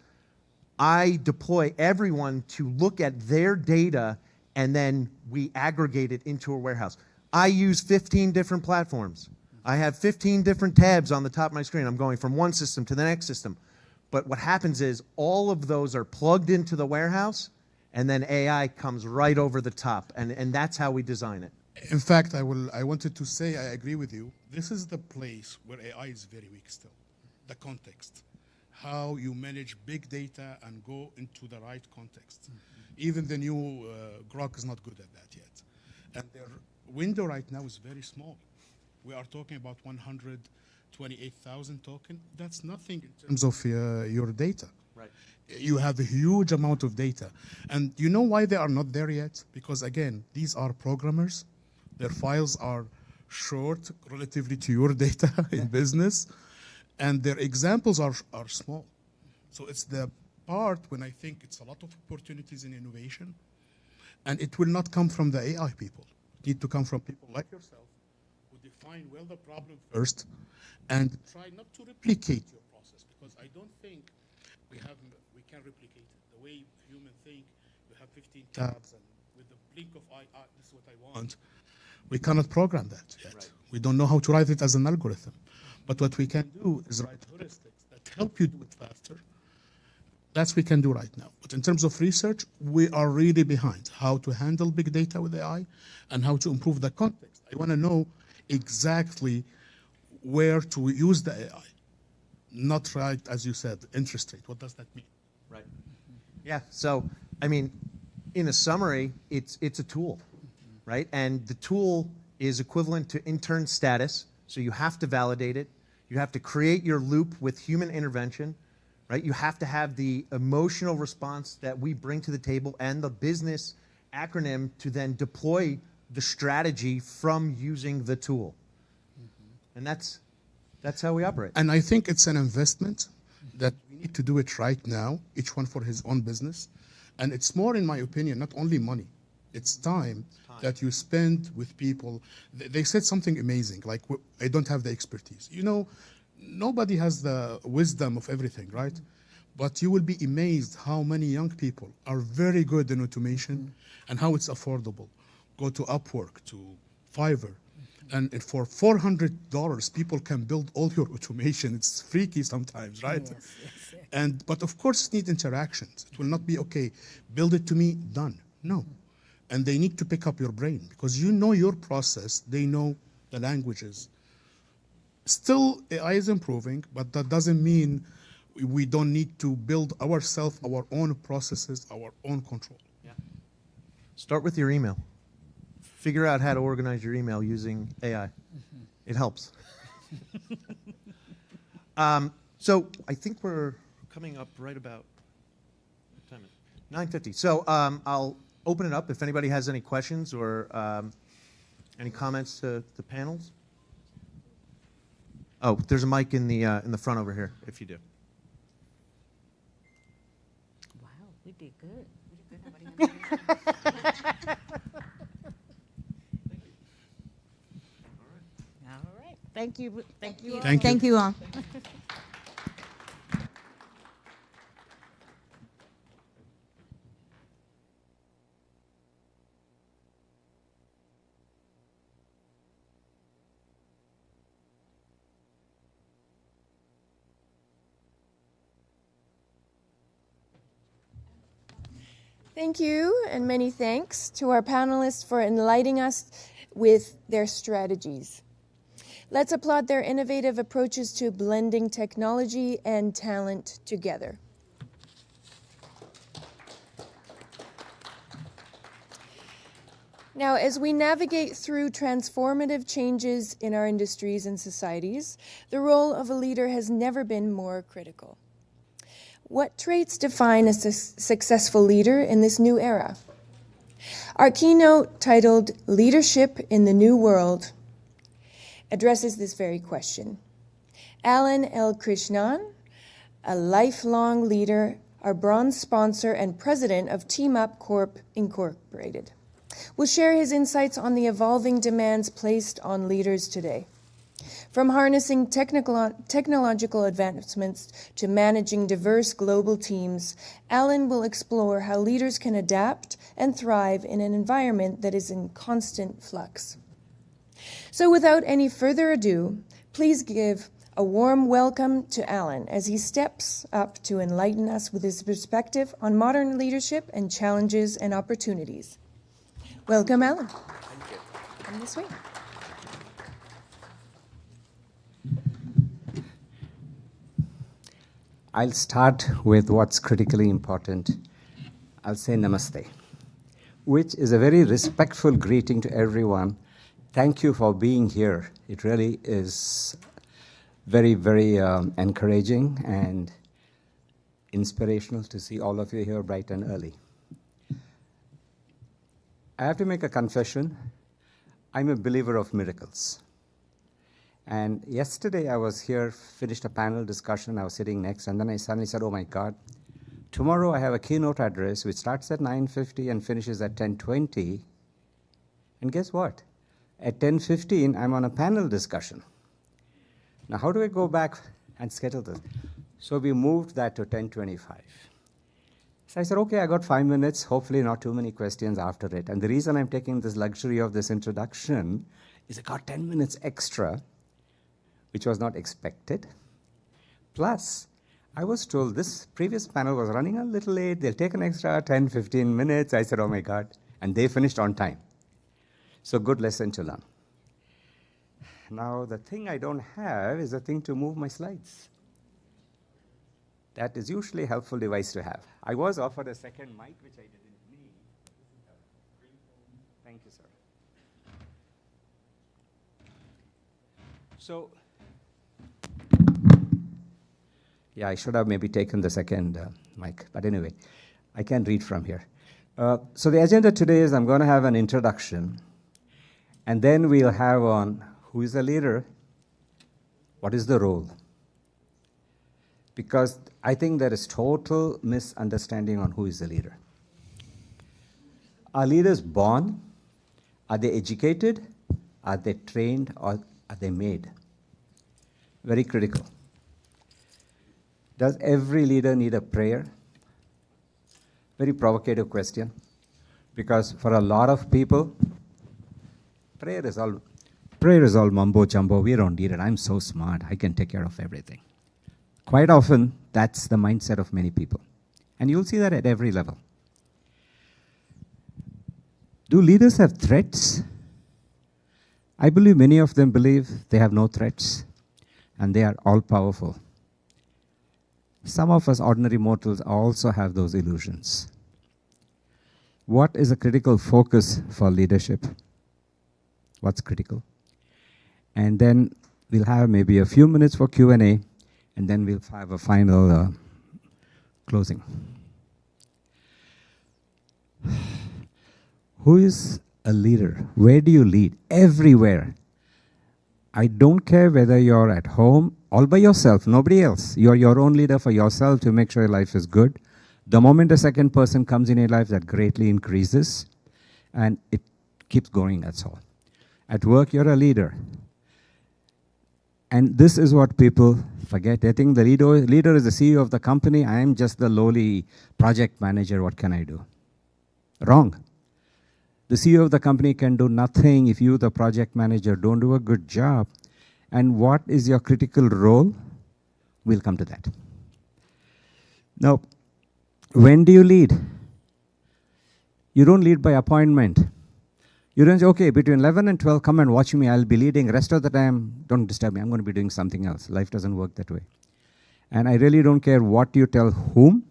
I deploy everyone to look at their data, and then we aggregate it into a warehouse. I use 15 different platforms. I have 15 different tabs on the top of my screen. I'm going from one system to the next system. But what happens is all of those are plugged into the warehouse, and then AI comes right over the top, and that's how we design it. In fact, I wanted to say I agree with you. This is the place where AI is very weak still, the context. How you manage big data and go into the right context. Even the new Grok is not good at that yet. And their window right now is very small. We are talking about 128,000 tokens. That's nothing in terms of your data. Right. You have a huge amount of data. And you know why they are not there yet? Because again, these are programmers. Their files are short relatively to your data in business. And their examples are small. So it's the part when I think it's a lot of opportunities in innovation. And it will not come from the AI people. It needs to come from people like yourself who define well the problem first and try not to replicate your process, because I don't think we can replicate it. The way humans think, you have 15 tabs and with the blink of eye, this is what I want. We cannot program that yet. Right. We don't know how to write it as an algorithm. But what we can do is write heuristics that help you do it faster. That's what we can do right now. But in terms of research, we are really behind how to handle big data with AI and how to improve the context. I want to know exactly where to use the AI. Not right, as you said, interest rate. What does that mean? Right. Yeah, so, I mean, in a summary, it's a tool, right? And the tool is equivalent to intern status, so you have to validate it. You have to create your loop with human intervention, right? You have to have the emotional response that we bring to the table and the business acronym to then deploy the strategy from using the tool. And that's how we operate. And I think it's an investment that we need to do it right now, each one for his own business. And it's more, in my opinion, not only money. It's time that you spend with people. They said something amazing, like, I don't have the expertise. You know, nobody has the wisdom of everything, right? But you will be amazed how many young people are very good in automation and how it's affordable. Go to Upwork, to Fiverr, and for $400, people can build all your automation. It's freaky sometimes, right? Yes. But of course, it needs interactions. It will not be, okay, build it to me, done. No. And they need to pick up your brain because you know your process, they know the languages. Still, AI is improving, but that doesn't mean we don't need to build ourselves, our own processes, our own control. Yeah. Start with your email. Figure out how to organize your email using AI. It helps. So I think we're coming up right about, what time is it? 9:50. So I'll open it up if anybody has any questions or any comments to the panels. Oh, there's a mic in the front over here, if you do. Wow, we did good. We did good. All right. Thank you. Thank you. Thank you. Thank you all. Thank you, and many thanks to our panelists for enlightening us with their strategies. Let's applaud their innovative approaches to blending technology and talent together. Now, as we navigate through transformative changes in our industries and societies, the role of a leader has never been more critical. What traits define a successful leader in this new era? Our keynote, titled Leadership in the New World, addresses this very question. Alan L. Krishnan, a lifelong leader, our bronze sponsor and president of Team Up Corp. Incorporated, will share his insights on the evolving demands placed on leaders today. From harnessing technological advancements to managing diverse global teams, Alan will explore how leaders can adapt and thrive in an environment that is in constant flux. So without any further ado, please give a warm welcome to Alan as he steps up to enlighten us with his perspective on modern leadership and challenges and opportunities. Welcome, Alan. Thank you. Come this way. I'll start with what's critically important. I'll say namaste, which is a very respectful greeting to everyone. Thank you for being here. It really is very, very encouraging and inspirational to see all of you here bright and early. I have to make a confession. I'm a believer of miracles. And yesterday I was here, finished a panel discussion, I was sitting next, and then I suddenly said, oh my God, tomorrow I have a keynote address which starts at 9:50 and finishes at 10:20. And guess what? At 10:15, I'm on a panel discussion. Now, how do I go back and schedule this? So we moved that to 10:25. So I said, okay, I got 5 minutes, hopefully not too many questions after it. And the reason I'm taking this luxury of this introduction is I got 10 minutes extra, which was not expected. Plus, I was told this previous panel was running a little late. They'll take an extra 10, 15 minutes. I said, oh my God. And they finished on time. So good lesson to learn. Now, the thing I don't have is a thing to move my slides. That is usually a helpful device to have. I was offered a second mic, which I didn't need. Thank you, sir. So, yeah, I should have maybe taken the second mic. But anyway, I can read from here. So the agenda today is I'm going to have an introduction. And then we'll have on who is the leader, what is the role. Because I think there is total misunderstanding on who is the leader. Are leaders born? Are they educated? Are they trained? Or are they made? Very critical. Does every leader need a prayer? Very provocative question. Because for a lot of people, prayer is all mumbo jumbo. We don't need it. I'm so smart. I can take care of everything. Quite often, that's the mindset of many people. And you'll see that at every level. Do leaders have threats? I believe many of them believe they have no threats, and they are all-powerful. Some of us ordinary mortals also have those illusions. What is a critical focus for leadership? What's critical? And then we'll have maybe a few minutes for Q&A, and then we'll have a final closing. Who is a leader? Where do you lead? Everywhere. I don't care whether you're at home, all by yourself, nobody else. You're your own leader for yourself to make sure your life is good. The moment a second person comes in your life, that greatly increases, and it keeps going, that's all. At work, you're a leader. And this is what people forget. They think the leader is the CEO of the company. I am just the lowly project manager. What can I do? Wrong. The CEO of the company can do nothing if you, the project manager, don't do a good job. And what is your critical role? We'll come to that. Now, when do you lead? You don't lead by appointment. You don't say, okay, between 11 and 12, come and watch me. I'll be leading. Rest of the time, don't disturb me. I'm going to be doing something else. Life doesn't work that way. And I really don't care what you tell whom,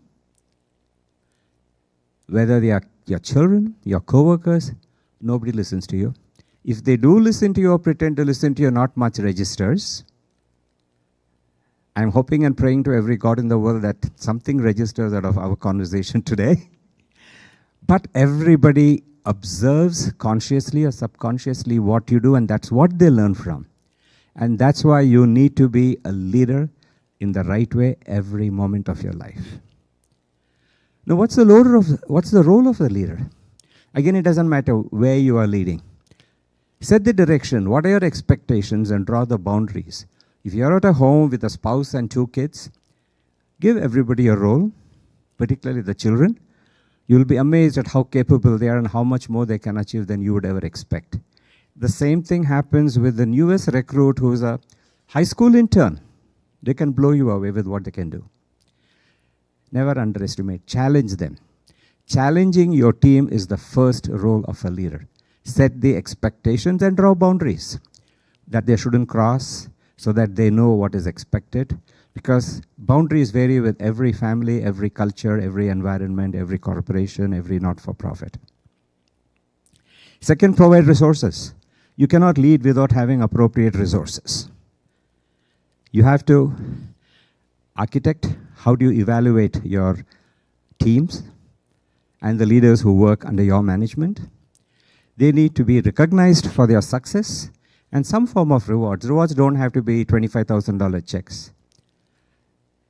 whether they are your children, your co-workers, nobody listens to you. If they do listen to you or pretend to listen to you, not much registers. I'm hoping and praying to every God in the world that something registers out of our conversation today. But everybody observes consciously or subconsciously what you do, and that's what they learn from. And that's why you need to be a leader in the right way every moment of your life. Now, what's the role of the leader? Again, it doesn't matter where you are leading. Set the direction. What are your expectations and draw the boundaries. If you're at a home with a spouse and 2 kids, give everybody a role, particularly the children. You'll be amazed at how capable they are and how much more they can achieve than you would ever expect. The same thing happens with the newest recruit who's a high school intern. They can blow you away with what they can do. Never underestimate. Challenge them. Challenging your team is the first role of a leader. Set the expectations and draw boundaries that they shouldn't cross so that they know what is expected. Because boundaries vary with every family, every culture, every environment, every corporation, every not-for-profit. Second, provide resources. You cannot lead without having appropriate resources. You have to architect how do you evaluate your teams and the leaders who work under your management. They need to be recognized for their success and some form of rewards. Rewards don't have to be $25,000 checks.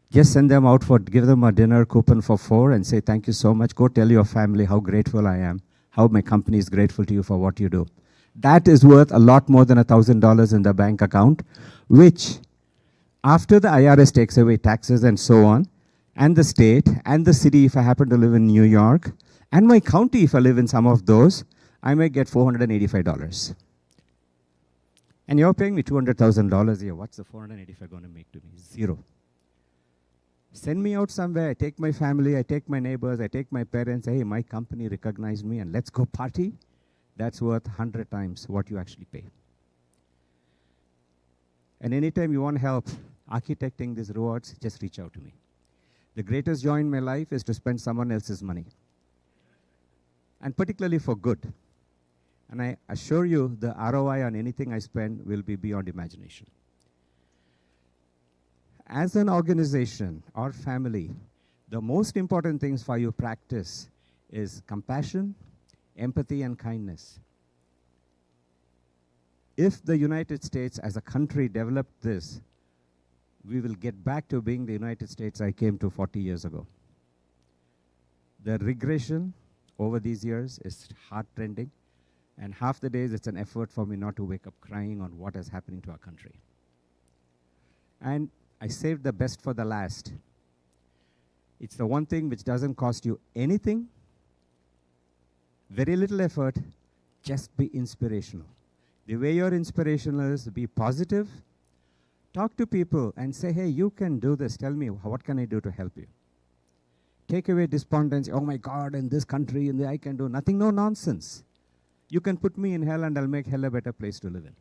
Just send them out give them a dinner coupon for 4 and say, thank you so much. Go tell your family how grateful I am, how my company is grateful to you for what you do. That is worth a lot more than $1,000 in the bank account, which after the IRS takes away taxes and so on, and the state, and the city if I happen to live in New York, and my county if I live in some of those, I may get $485. And you're paying me $200,000 a year. What's the $485 going to make to me? Zero. Send me out somewhere. I take my family, I take my neighbors, I take my parents. Hey, my company recognized me and let's go party. That's worth 100 times what you actually pay. And anytime you want help architecting these rewards, just reach out to me. The greatest joy in my life is to spend someone else's money. And particularly for good. And I assure you, the ROI on anything I spend will be beyond imagination. As an organization or family, the most important things for you practice is compassion, empathy, and kindness. If the United States as a country developed this, we will get back to being the United States I came to 40 years ago. The regression over these years is heart-rending. And half the days, it's an effort for me not to wake up crying on what is happening to our country. And I saved the best for the last. It's the one thing which doesn't cost you anything, very little effort, just be inspirational. The way you're inspirational is be positive, talk to people and say, hey, you can do this. Tell me, what can I do to help you? Take away despondency. Oh my God, in this country, I can do nothing. No nonsense. You can put me in hell and I'll make hell a better place to live in.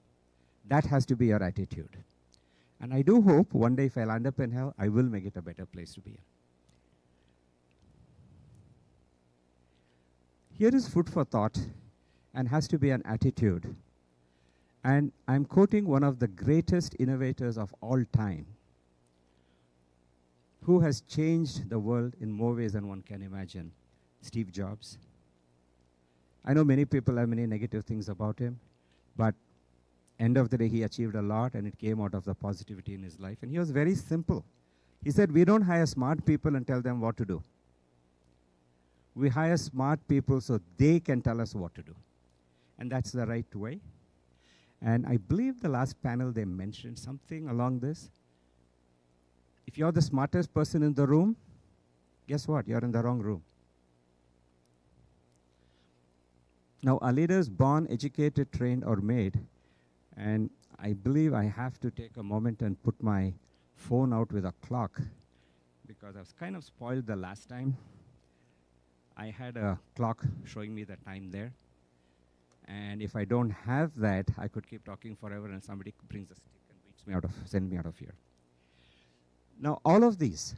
That has to be your attitude. And I do hope one day if I land up in hell, I will make it a better place to be in. Here is food for thought and has to be an attitude. And I'm quoting one of the greatest innovators of all time, who has changed the world in more ways than one can imagine, Steve Jobs. I know many people have many negative things about him, but end of the day, he achieved a lot, and it came out of the positivity in his life. And he was very simple. He said, we don't hire smart people and tell them what to do. We hire smart people so they can tell us what to do. And that's the right way. And I believe the last panel, they mentioned something along this. If you're the smartest person in the room, guess what? You're in the wrong room. Now, our leaders born, educated, trained, or made, and I believe I have to take a moment and put my phone out with a clock because I was kind of spoiled the last time. I had a clock showing me the time there. And if I don't have that, I could keep talking forever and somebody brings a stick and beats me out of, send me out of here. Now, all of these.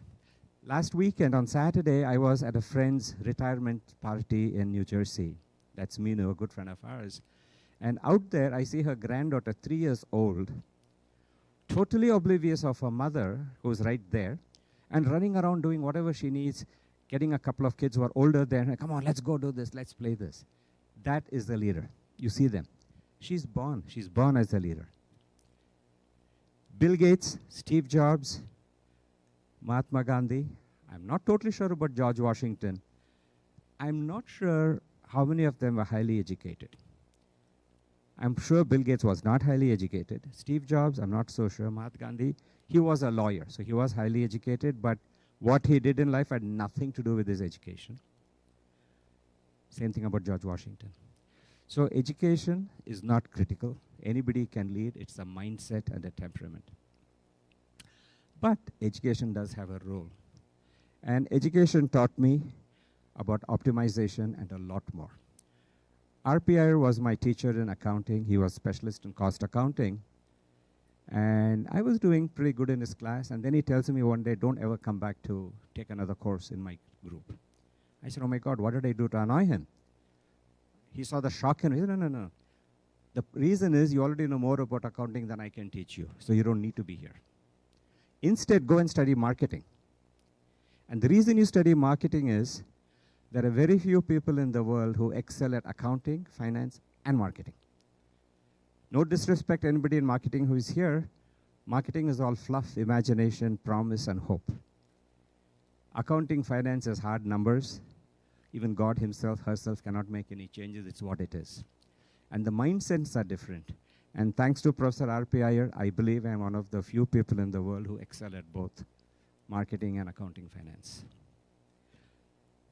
Last weekend on Saturday, I was at a friend's retirement party in New Jersey. That's Minu, a good friend of ours. And out there, I see her granddaughter, 3 years old, totally oblivious of her mother, who's right there, and running around doing whatever she needs, getting a couple of kids who are older there, come on, let's go do this, let's play this. That is the leader. You see them. She's born as a leader. Bill Gates, Steve Jobs, Mahatma Gandhi. I'm not totally sure about George Washington. I'm not sure how many of them were highly educated. I'm sure Bill Gates was not highly educated. Steve Jobs, I'm not so sure. Mahatma Gandhi, he was a lawyer, so he was highly educated, but what he did in life had nothing to do with his education. Same thing about George Washington. So education is not critical. Anybody can lead. It's a mindset and a temperament. But education does have a role. And education taught me about optimization and a lot more. RPI was my teacher in accounting. He was specialist in cost accounting. And I was doing pretty good in his class. And then he tells me one day, don't ever come back to take another course in my group. I said, oh my God, what did I do to annoy him? He saw the shock in me. He said, no. The reason is you already know more about accounting than I can teach you. So you don't need to be here. Instead, go and study marketing. And the reason you study marketing is there are very few people in the world who excel at accounting, finance, and marketing. No disrespect to anybody in marketing who is here. Marketing is all fluff, imagination, promise, and hope. Accounting, finance is hard numbers. Even God himself, herself cannot make any changes. It's what it is. And the mindsets are different. And thanks to Professor R.P. Iyer, I believe I'm one of the few people in the world who excel at both marketing and accounting finance.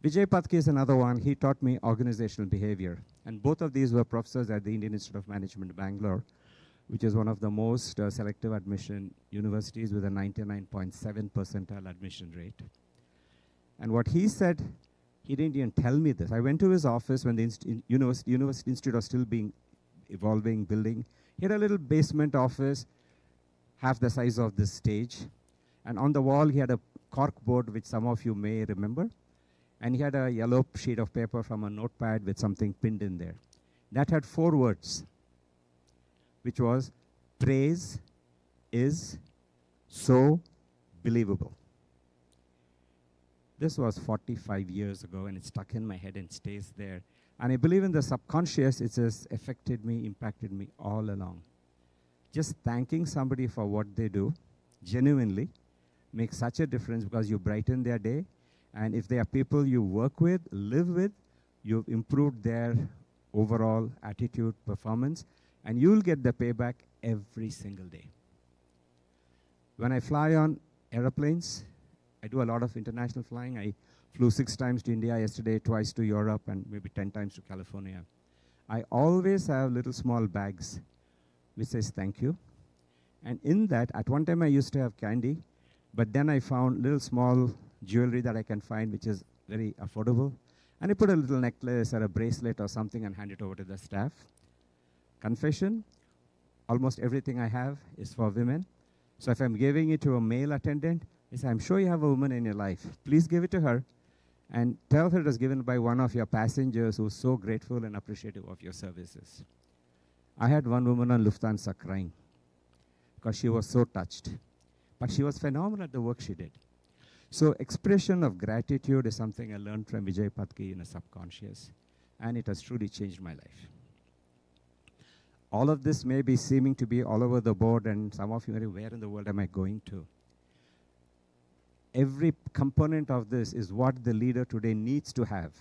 Vijay Patki is another one. He taught me organizational behavior. And both of these were professors at the Indian Institute of Management, Bangalore, which is one of the most selective admission universities with a 99.7 percentile admission rate. And what he said, he didn't even tell me this. I went to his office when the University Institute was still being evolving, building. He had a little basement office, half the size of this stage. And on the wall, he had a cork board, which some of you may remember. And he had a yellow sheet of paper from a notepad with something pinned in there. That had 4 words, which was, praise is so believable. This was 45 years ago, and it stuck in my head and stays there. And I believe in the subconscious, it has affected me, impacted me all along. Just thanking somebody for what they do, genuinely, makes such a difference because you brighten their day. And if they are people you work with, live with, you've improved their overall attitude, performance, and you'll get the payback every single day. When I fly on airplanes, I do a lot of international flying. I flew 6 times to India yesterday, twice to Europe, and maybe 10 times to California. I always have little small bags which says thank you. And in that, at one time I used to have candy, but then I found little small jewelry that I can find which is very affordable. And I put a little necklace or a bracelet or something and hand it over to the staff. Confession, almost everything I have is for women. So if I'm giving it to a male attendant, I say, I'm sure you have a woman in your life. Please give it to her and tell her it was given by one of your passengers who's so grateful and appreciative of your services. I had one woman on Lufthansa crying because she was so touched. But she was phenomenal at the work she did. So expression of gratitude is something I learned from Vijay Patki in a subconscious, and it has truly changed my life. All of this may be seeming to be all over the board, and some of you are, where in the world am I going to? Every component of this is what the leader today needs to have.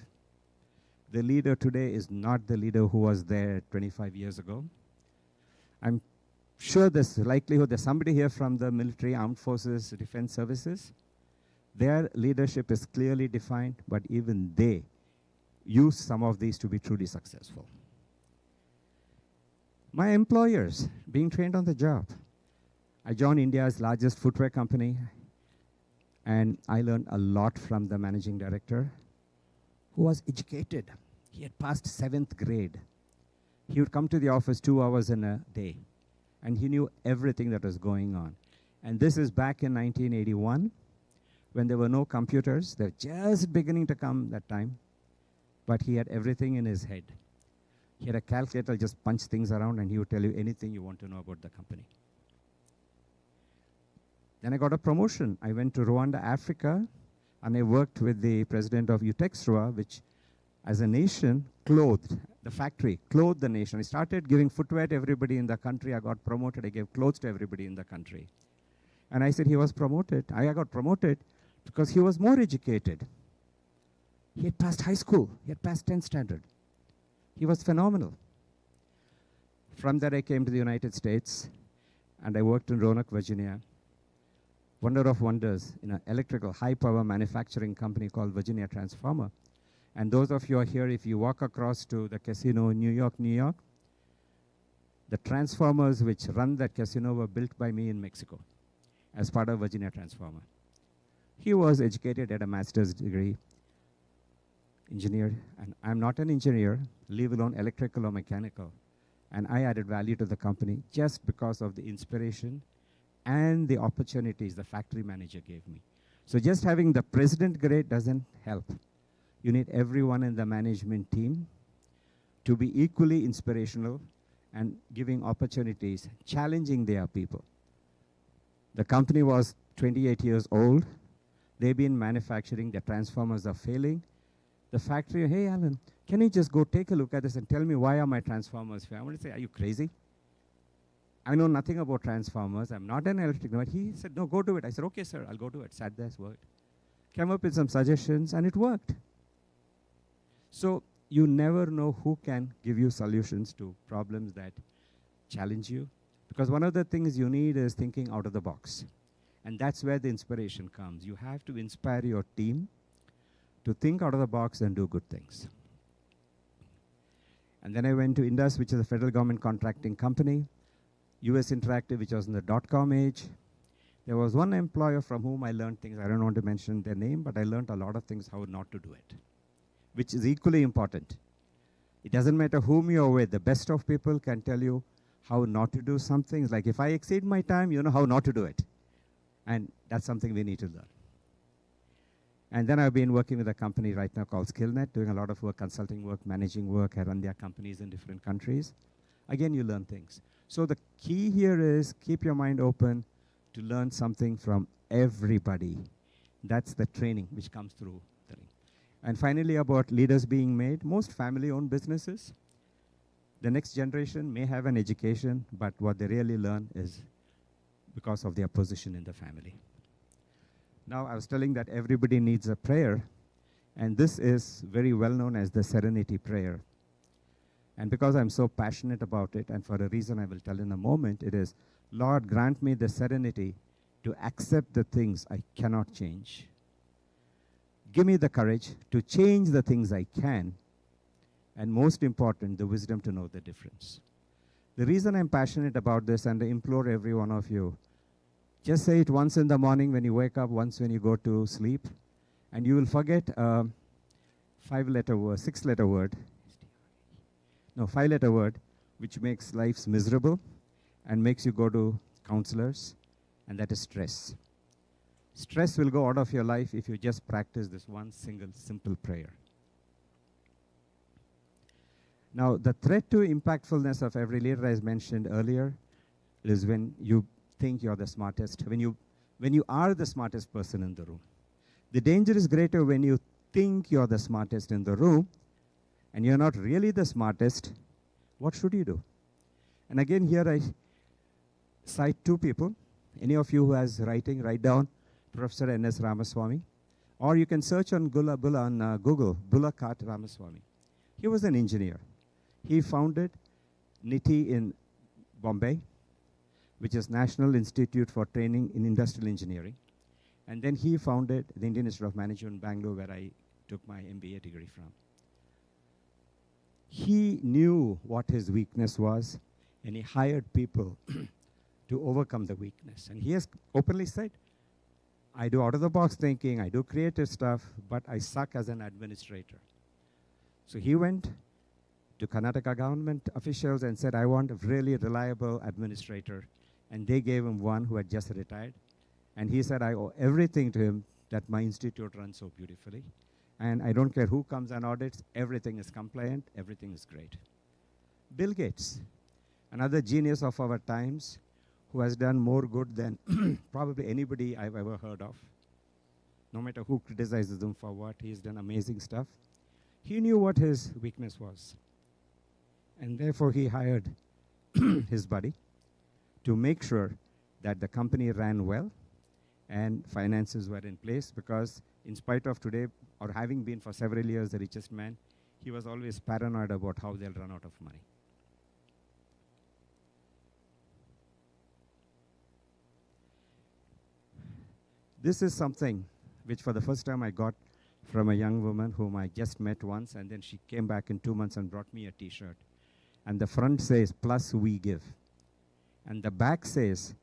The leader today is not the leader who was there 25 years ago. I'm sure there's likelihood there's somebody here from the military, armed forces, defense services. Their leadership is clearly defined, but even they use some of these to be truly successful. My employers, being trained on the job. I joined India's largest footwear company, and I learned a lot from the managing director, who was educated. He had passed 7th grade. He would come to the office 2 hours in a day, and he knew everything that was going on. And this is back in 1981, when there were no computers. They were just beginning to come that time, but he had everything in his head. He had a calculator, just punch things around, and he would tell you anything you want to know about the company. Then I got a promotion. I went to Rwanda, Africa, and I worked with the president of Utexrua, which, as a nation, clothed the factory, clothed the nation. I started giving footwear to everybody in the country. I got promoted. I gave clothes to everybody in the country. And I said he was promoted. I got promoted because he was more educated. He had passed high school. He had passed 10th standard. He was phenomenal. From there, I came to the United States, and I worked in Roanoke, Virginia. Wonder of wonders, in an electrical high-power manufacturing company called Virginia Transformer. And those of you who are here, if you walk across to the casino in New York, the transformers which run that casino were built by me in Mexico as part of Virginia Transformer. He was educated at a master's degree, engineer, and I'm not an engineer, leave alone electrical or mechanical. And I added value to the company just because of the inspiration and the opportunities the factory manager gave me. So just having the president grade doesn't help. You need everyone in the management team to be equally inspirational and giving opportunities, challenging their people. The company was 28 years old. They've been manufacturing, their transformers are failing. The factory, hey Alan, can you just go take a look at this and tell me why are my transformers failing? I want to say, are you crazy? I know nothing about transformers. I'm not an electrician. But he said, no, go do it. I said, okay, sir, I'll go do it. Sat there, worked. Came up with some suggestions, and it worked. So you never know who can give you solutions to problems that challenge you. Because one of the things you need is thinking out of the box. And that's where the inspiration comes. You have to inspire your team to think out of the box and do good things. And then I went to Indus, which is a federal government contracting company, US Interactive, which was in the dot-com age. There was one employer from whom I learned things. I don't want to mention their name, but I learned a lot of things how not to do it, which is equally important. It doesn't matter whom you're with. The best of people can tell you how not to do something. It's like if I exceed my time, you know how not to do it. And that's something we need to learn. And then I've been working with a company right now called SkillNet, doing a lot of work, consulting work, managing work. I run their companies in different countries. Again, you learn things. So the key here is keep your mind open to learn something from everybody. That's the training which comes through. And finally, about leaders being made, most family-owned businesses, the next generation may have an education, but what they really learn is because of their position in the family. Now, I was telling that everybody needs a prayer, and this is very well known as the Serenity Prayer. And because I'm so passionate about it, and for a reason I will tell in a moment, it is, Lord, grant me the serenity to accept the things I cannot change. Give me the courage to change the things I can, and most important, the wisdom to know the difference. The reason I'm passionate about this, and I implore every one of you, just say it once in the morning when you wake up, once when you go to sleep, and you will forget a five-letter word, six-letter word, no, five-letter word, which makes lives miserable and makes you go to counselors, and that is stress. Stress will go out of your life if you just practice this one single simple prayer. Now, the threat to impactfulness of every leader, as mentioned earlier, is when you think you're the smartest, when you are the smartest person in the room. The danger is greater when you think you're the smartest in the room and you're not really the smartest. What should you do? And again, here I cite two people. Any of you who has writing, write down Professor N.S. Ramaswamy. Or you can search on Google, Bulakart Ramaswamy. He was an engineer. He founded NITI in Bombay, which is National Institute for Training in Industrial Engineering. And then he founded the Indian Institute of Management in Bangalore, where I took my MBA degree from. He knew what his weakness was, and he hired people to overcome the weakness. And he has openly said, I do out-of-the-box thinking, I do creative stuff, but I suck as an administrator. So he went to Karnataka government officials and said, I want a really reliable administrator. And they gave him one who had just retired. And he said, I owe everything to him that my institute runs so beautifully. And I don't care who comes and audits, everything is compliant, everything is great. Bill Gates, another genius of our times, who has done more good than probably anybody I've ever heard of. No matter who criticizes him for what, he's done amazing stuff. He knew what his weakness was. And therefore, he hired his buddy to make sure that the company ran well and finances were in place, because in spite of today, or having been for several years the richest man, he was always paranoid about how they'll run out of money. This is something which for the first time I got from a young woman whom I just met once, and then she came back in 2 months and brought me a t-shirt. And the front says, plus we give. And the back says,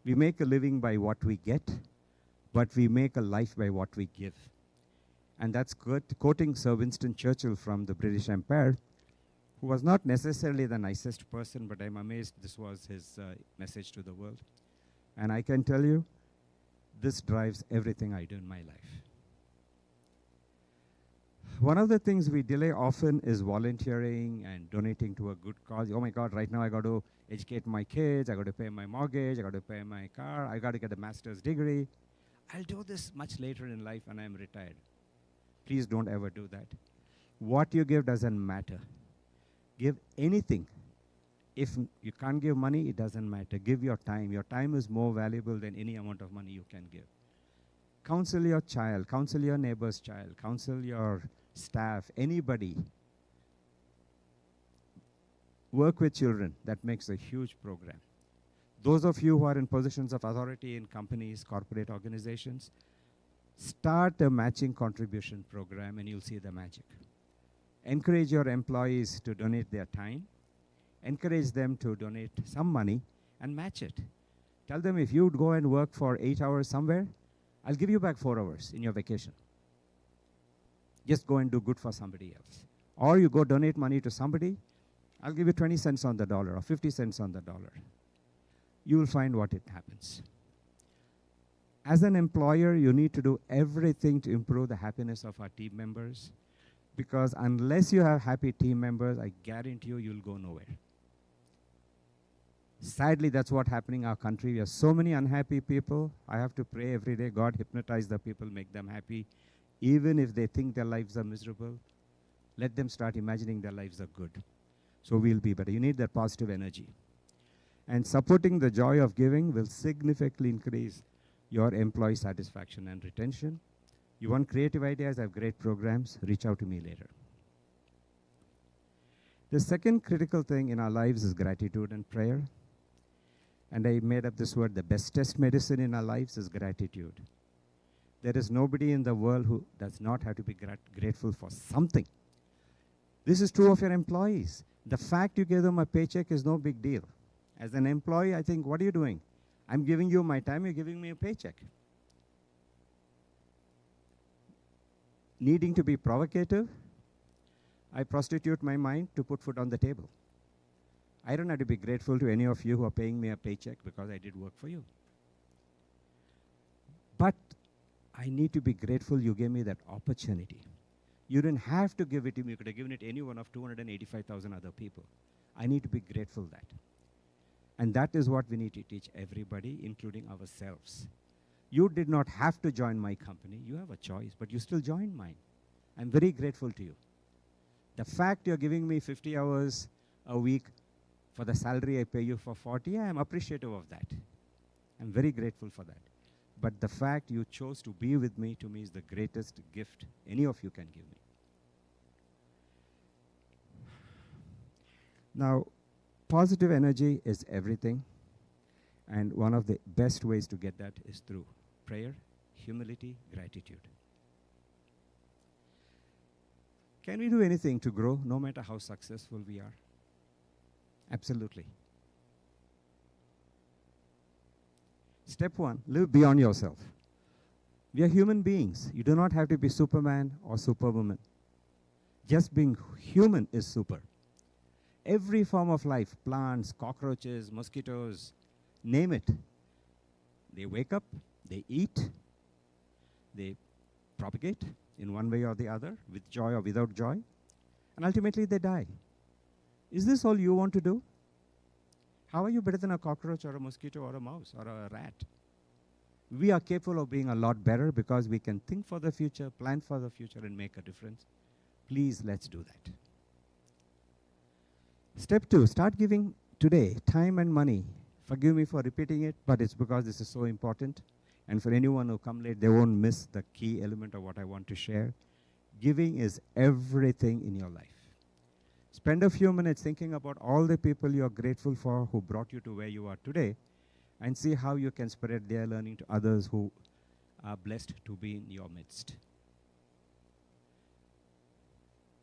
we make a living by what we get, but we make a life by what we give. And that's quoting Sir Winston Churchill from the British Empire, who was not necessarily the nicest person, but I'm amazed this was his message to the world. And I can tell you, this drives everything I do in my life. One of the things we delay often is volunteering and donating to a good cause. Oh my God, right now I got to educate my kids, I got to pay my mortgage, I got to pay my car, I got to get a master's degree. I'll do this much later in life when I'm retired. Please don't ever do that. What you give doesn't matter. Give anything. If you can't give money, it doesn't matter. Give your time. Your time is more valuable than any amount of money you can give. Counsel your child, counsel your neighbor's child, counsel your staff, anybody. Work with children. That makes a huge program. Those of you who are in positions of authority in companies, corporate organizations, start a matching contribution program and you'll see the magic. Encourage your employees to donate their time. Encourage them to donate some money and match it. Tell them if you go and work for 8 hours somewhere, I'll give you back 4 hours in your vacation. Just go and do good for somebody else. Or you go donate money to somebody, I'll give you 20 cents on the dollar or 50 cents on the dollar. You will find what it happens. As an employer, you need to do everything to improve the happiness of our team members, because unless you have happy team members, I guarantee you, you'll go nowhere. Sadly, that's what's happening in our country. We have so many unhappy people. I have to pray every day, God, hypnotize the people, make them happy. Even if they think their lives are miserable, let them start imagining their lives are good. So we'll be better. You need that positive energy. And supporting the joy of giving will significantly increase your employee satisfaction and retention. You want creative ideas? I have great programs. Reach out to me later. The second critical thing in our lives is gratitude and prayer. And I made up this word, the bestest medicine in our lives is gratitude. There is nobody in the world who does not have to be grateful for something. This is true of your employees. The fact you give them a paycheck is no big deal. As an employee, I think, what are you doing? I'm giving you my time, you're giving me a paycheck. Needing to be provocative, I prostitute my mind to put food on the table. I don't have to be grateful to any of you who are paying me a paycheck because I did work for you. But I need to be grateful you gave me that opportunity. You didn't have to give it to me. You could have given it to any one of 285,000 other people. I need to be grateful that. And that is what we need to teach everybody, including ourselves. You did not have to join my company. You have a choice, but you still joined mine. I'm very grateful to you. The fact you're giving me 50 hours a week for the salary I pay you for 40, I am appreciative of that. I'm very grateful for that. But the fact you chose to be with me, to me, is the greatest gift any of you can give me. Now, positive energy is everything. And one of the best ways to get that is through prayer, humility, gratitude. Can we do anything to grow, no matter how successful we are? Absolutely. Step one, live beyond yourself. We are human beings. You do not have to be Superman or Superwoman. Just being human is super. Every form of life, plants, cockroaches, mosquitoes, name it. They wake up, they eat, they propagate in one way or the other, with joy or without joy, and ultimately they die. Is this all you want to do? How are you better than a cockroach or a mosquito or a mouse or a rat? We are capable of being a lot better because we can think for the future, plan for the future, and make a difference. Please, let's do that. Step two, start giving today time and money. Forgive me for repeating it, but it's because this is so important. And for anyone who come late, they won't miss the key element of what I want to share. Giving is everything in your life. Spend a few minutes thinking about all the people you're grateful for who brought you to where you are today, and see how you can spread their learning to others who are blessed to be in your midst.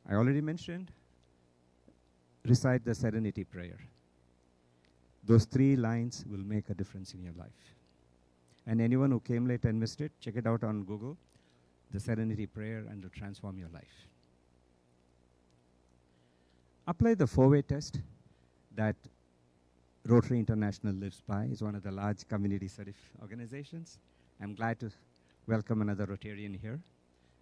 I already mentioned, recite the Serenity Prayer. Those 3 lines will make a difference in your life. And anyone who came late and missed it, check it out on Google, the Serenity Prayer, and it'll transform your life. Apply the 4-way test that Rotary International lives by. It's one of the large community service organizations. I'm glad to welcome another Rotarian here.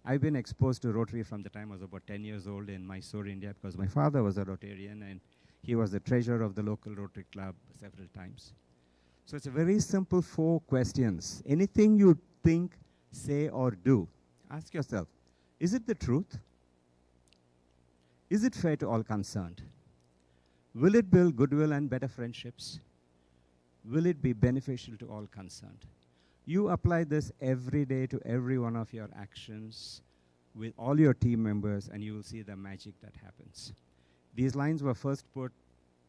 I've been exposed to Rotary from the time I was about 10 years old in Mysore, India, because my father was a Rotarian and he was the treasurer of the local Rotary Club several times. So it's a very simple 4 questions. Anything you think, say, or do, ask yourself, is it the truth? Is it fair to all concerned? Will it build goodwill and better friendships? Will it be beneficial to all concerned? You apply this every day to every one of your actions with all your team members, and you will see the magic that happens. These lines were first put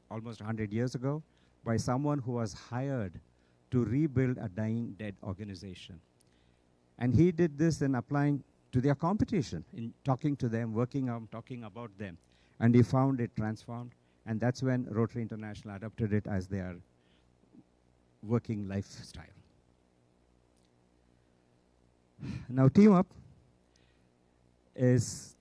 almost 100 years ago by someone who was hired to rebuild a dying, dead organization. And he did this in applying to their competition, in talking to them, working on talking about them. And he found it transformed. And that's when Rotary International adopted it as their working lifestyle. Now, Team Up is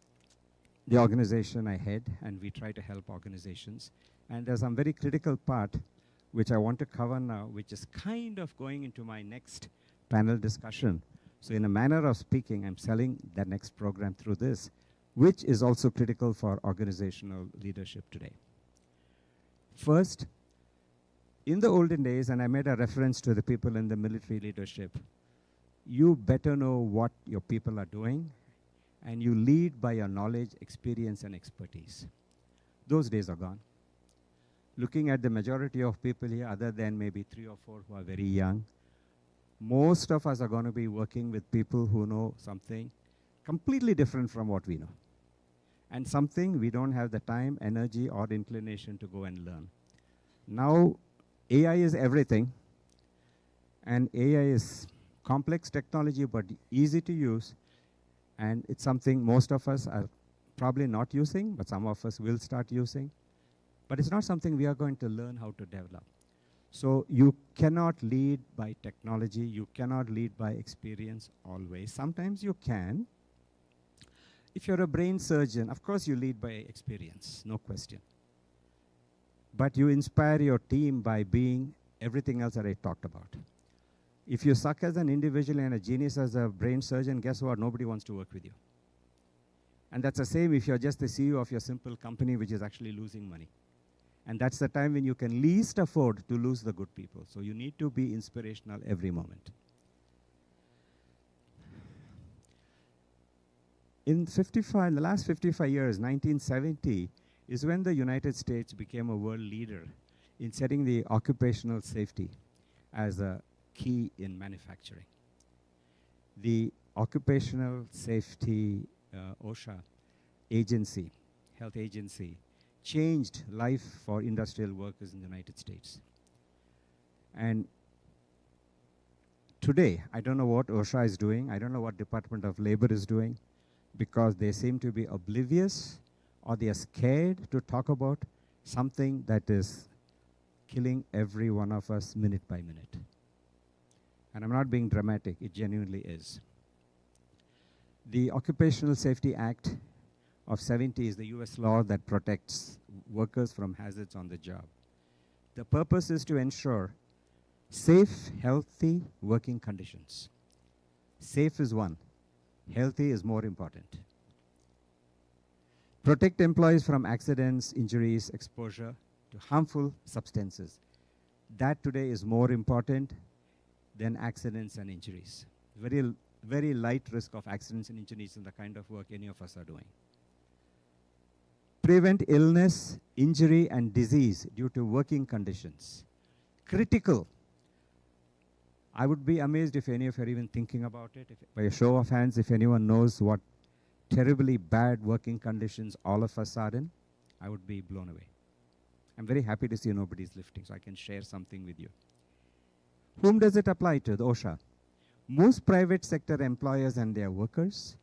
the organization I head, and we try to help organizations. And there's some very critical part which I want to cover now, which is kind of going into my next panel discussion. So in a manner of speaking, I'm selling the next program through this, which is also critical for organizational leadership today. First, in the olden days, and I made a reference to the people in the military leadership, you better know what your people are doing, and you lead by your knowledge, experience, and expertise. Those days are gone. Looking at the majority of people here, other than maybe 3 or 4 who are very young, most of us are going to be working with people who know something completely different from what we know, and something we don't have the time, energy, or inclination to go and learn. Now, AI is everything, and AI is complex technology but easy to use, and it's something most of us are probably not using, but some of us will start using. But it's not something we are going to learn how to develop. So you cannot lead by technology, you cannot lead by experience always. Sometimes you can. If you're a brain surgeon, of course you lead by experience, no question. But you inspire your team by being everything else that I talked about. If you suck as an individual and a genius as a brain surgeon, guess what? Nobody wants to work with you. And that's the same if you're just the CEO of your simple company which is actually losing money. And that's the time when you can least afford to lose the good people. So you need to be inspirational every moment. In the last 55 years, 1970, is when the United States became a world leader in setting the occupational safety as a key in manufacturing. The Occupational Safety OSHA agency, health agency, changed life for industrial workers in the United States. And today, I don't know what OSHA is doing, I don't know what Department of Labor is doing, because they seem to be oblivious or they are scared to talk about something that is killing every one of us minute by minute. And I'm not being dramatic, it genuinely is. The Occupational Safety Act of 70 is the US law that protects workers from hazards on the job. The purpose is to ensure safe, healthy working conditions. Safe is one, healthy is more important. Protect employees from accidents, injuries, exposure to harmful substances. That today is more important than accidents and injuries. Very, very light risk of accidents and injuries in the kind of work any of us are doing. Prevent illness, injury, and disease due to working conditions. Critical. I would be amazed if any of you are even thinking about it. By a show of hands, if anyone knows what terribly bad working conditions all of us are in, I would be blown away. I'm very happy to see nobody's lifting, so I can share something with you. Whom does it apply to, the OSHA? Most private sector employers and their workers,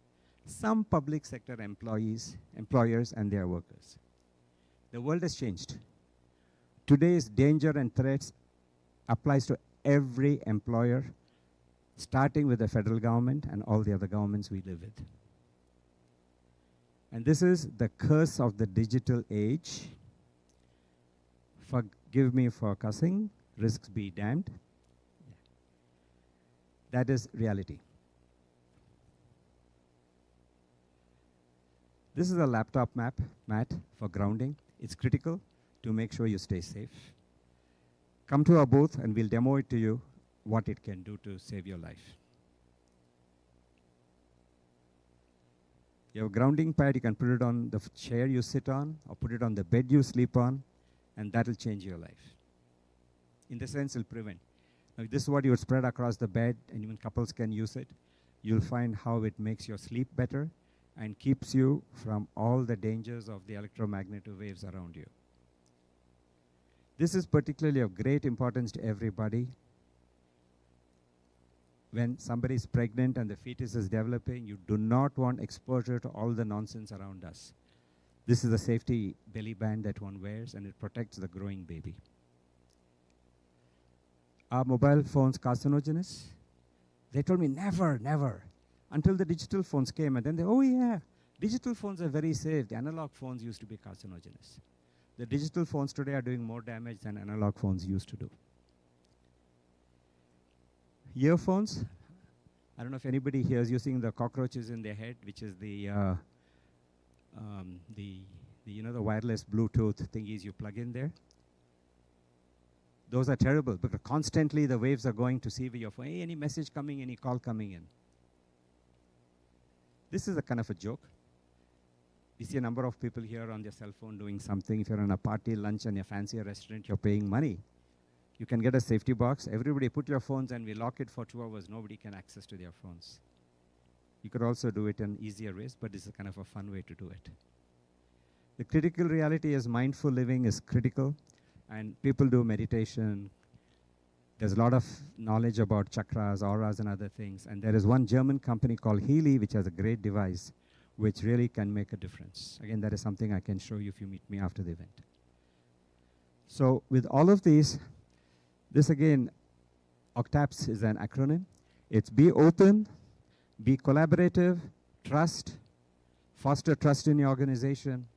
some public sector employers and their workers. The world has changed. Today's danger and threats applies to every employer, starting with the federal government and all the other governments we live with. And this is the curse of the digital age. Forgive me for cussing, risks be damned. That is reality. This is a laptop mat for grounding. It's critical to make sure you stay safe. Come to our booth and we'll demo it to you, what it can do to save your life. You have a grounding pad, you can put it on the chair you sit on, or put it on the bed you sleep on, and that'll change your life. In the sense, it'll prevent. Now, this is what you would spread across the bed, and even couples can use it. You'll find how it makes your sleep better and keeps you from all the dangers of the electromagnetic waves around you. This is particularly of great importance to everybody. When somebody is pregnant and the fetus is developing, you do not want exposure to all the nonsense around us. This is a safety belly band that one wears, and it protects the growing baby. Are mobile phones carcinogenous? They told me never, never, until the digital phones came, and then they, oh yeah, digital phones are very safe. The analog phones used to be carcinogenous. The digital phones today are doing more damage than analog phones used to do. Earphones, I don't know if anybody here is using the cockroaches in their head, which is the wireless Bluetooth thingies you plug in there. Those are terrible because constantly the waves are going to see your phone. Hey, any message coming, any call coming in. This is a kind of a joke. We see a number of people here on their cell phone doing something. If you're on a party, lunch, and a fancier restaurant, you're paying money. You can get a safety box. Everybody put your phones and we lock it for 2 hours. Nobody can access to their phones. You could also do it in easier ways, but this is kind of a fun way to do it. The critical reality is mindful living is critical, and people do meditation. There's a lot of knowledge about chakras, auras, and other things. And there is one German company called Healy, which has a great device, which really can make a difference. Again, that is something I can show you if you meet me after the event. So with all of these, this again, OCTAPS is an acronym. It's be open, be collaborative, trust, foster trust in your organization,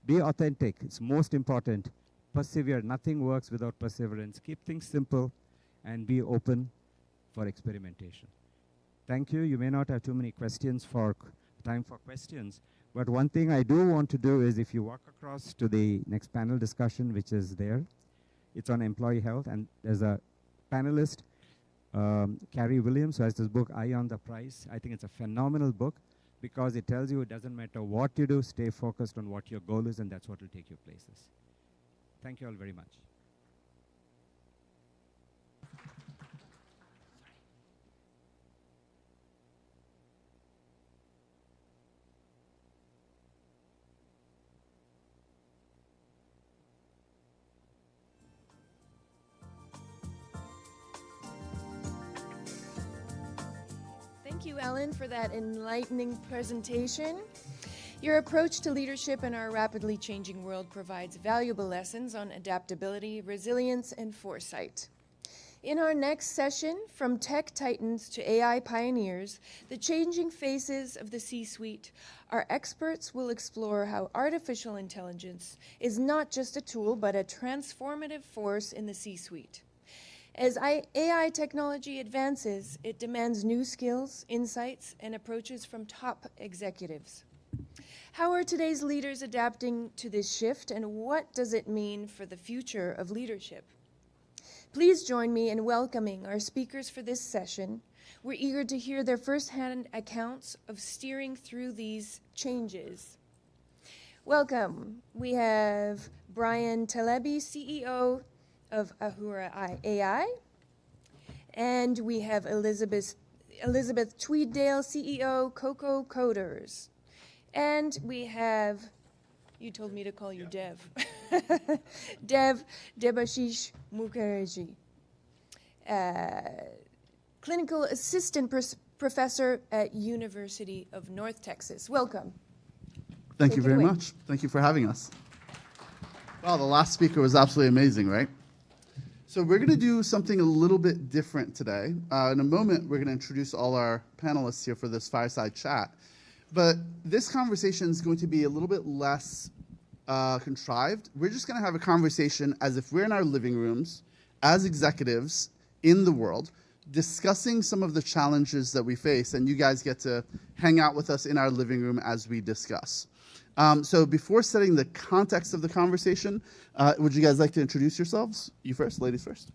be authentic. It's most important. Persevere. Nothing works without perseverance. Keep things simple and be open for experimentation. Thank you. You may not have too many questions for time for questions, but one thing I do want to do is if you walk across to the next panel discussion, which is there, it's on employee health, and there's a panelist, Carrie Williams, who has this book, Eye on the Prize. I think it's a phenomenal book because it tells you it doesn't matter what you do, stay focused on what your goal is, and that's what will take you places. Thank you all very much. Thank you, Ellen, for that enlightening presentation. Your approach to leadership in our rapidly changing world provides valuable lessons on adaptability, resilience, and foresight. In our next session, From Tech Titans to AI Pioneers, the changing faces of the C-suite, our experts will explore how artificial intelligence is not just a tool, but a transformative force in the C-suite. As AI technology advances, it demands new skills, insights, and approaches from top executives. How are today's leaders adapting to this shift, and what does it mean for the future of leadership? Please join me in welcoming our speakers for this session. We're eager to hear their firsthand accounts of steering through these changes. Welcome. We have Brian Telebi, CEO of Ahura AI, and we have Elizabeth Tweeddale, CEO, Coco Coders. And we have, you told me to call you Dev, Debashish Mukherjee, clinical assistant professor at University of North Texas. Welcome. Thank you very much. Thank you for having us. Wow, the last speaker was absolutely amazing, right? So we're going to do something a little bit different today. In a moment, we're going to introduce all our panelists here for this fireside chat. But this conversation is going to be a little bit less contrived. We're just going to have a conversation as if we're in our living rooms as executives in the world, discussing some of the challenges that we face, and you guys get to hang out with us in our living room as we discuss. So before setting the context of the conversation, would you guys like to introduce yourselves? You first, ladies first.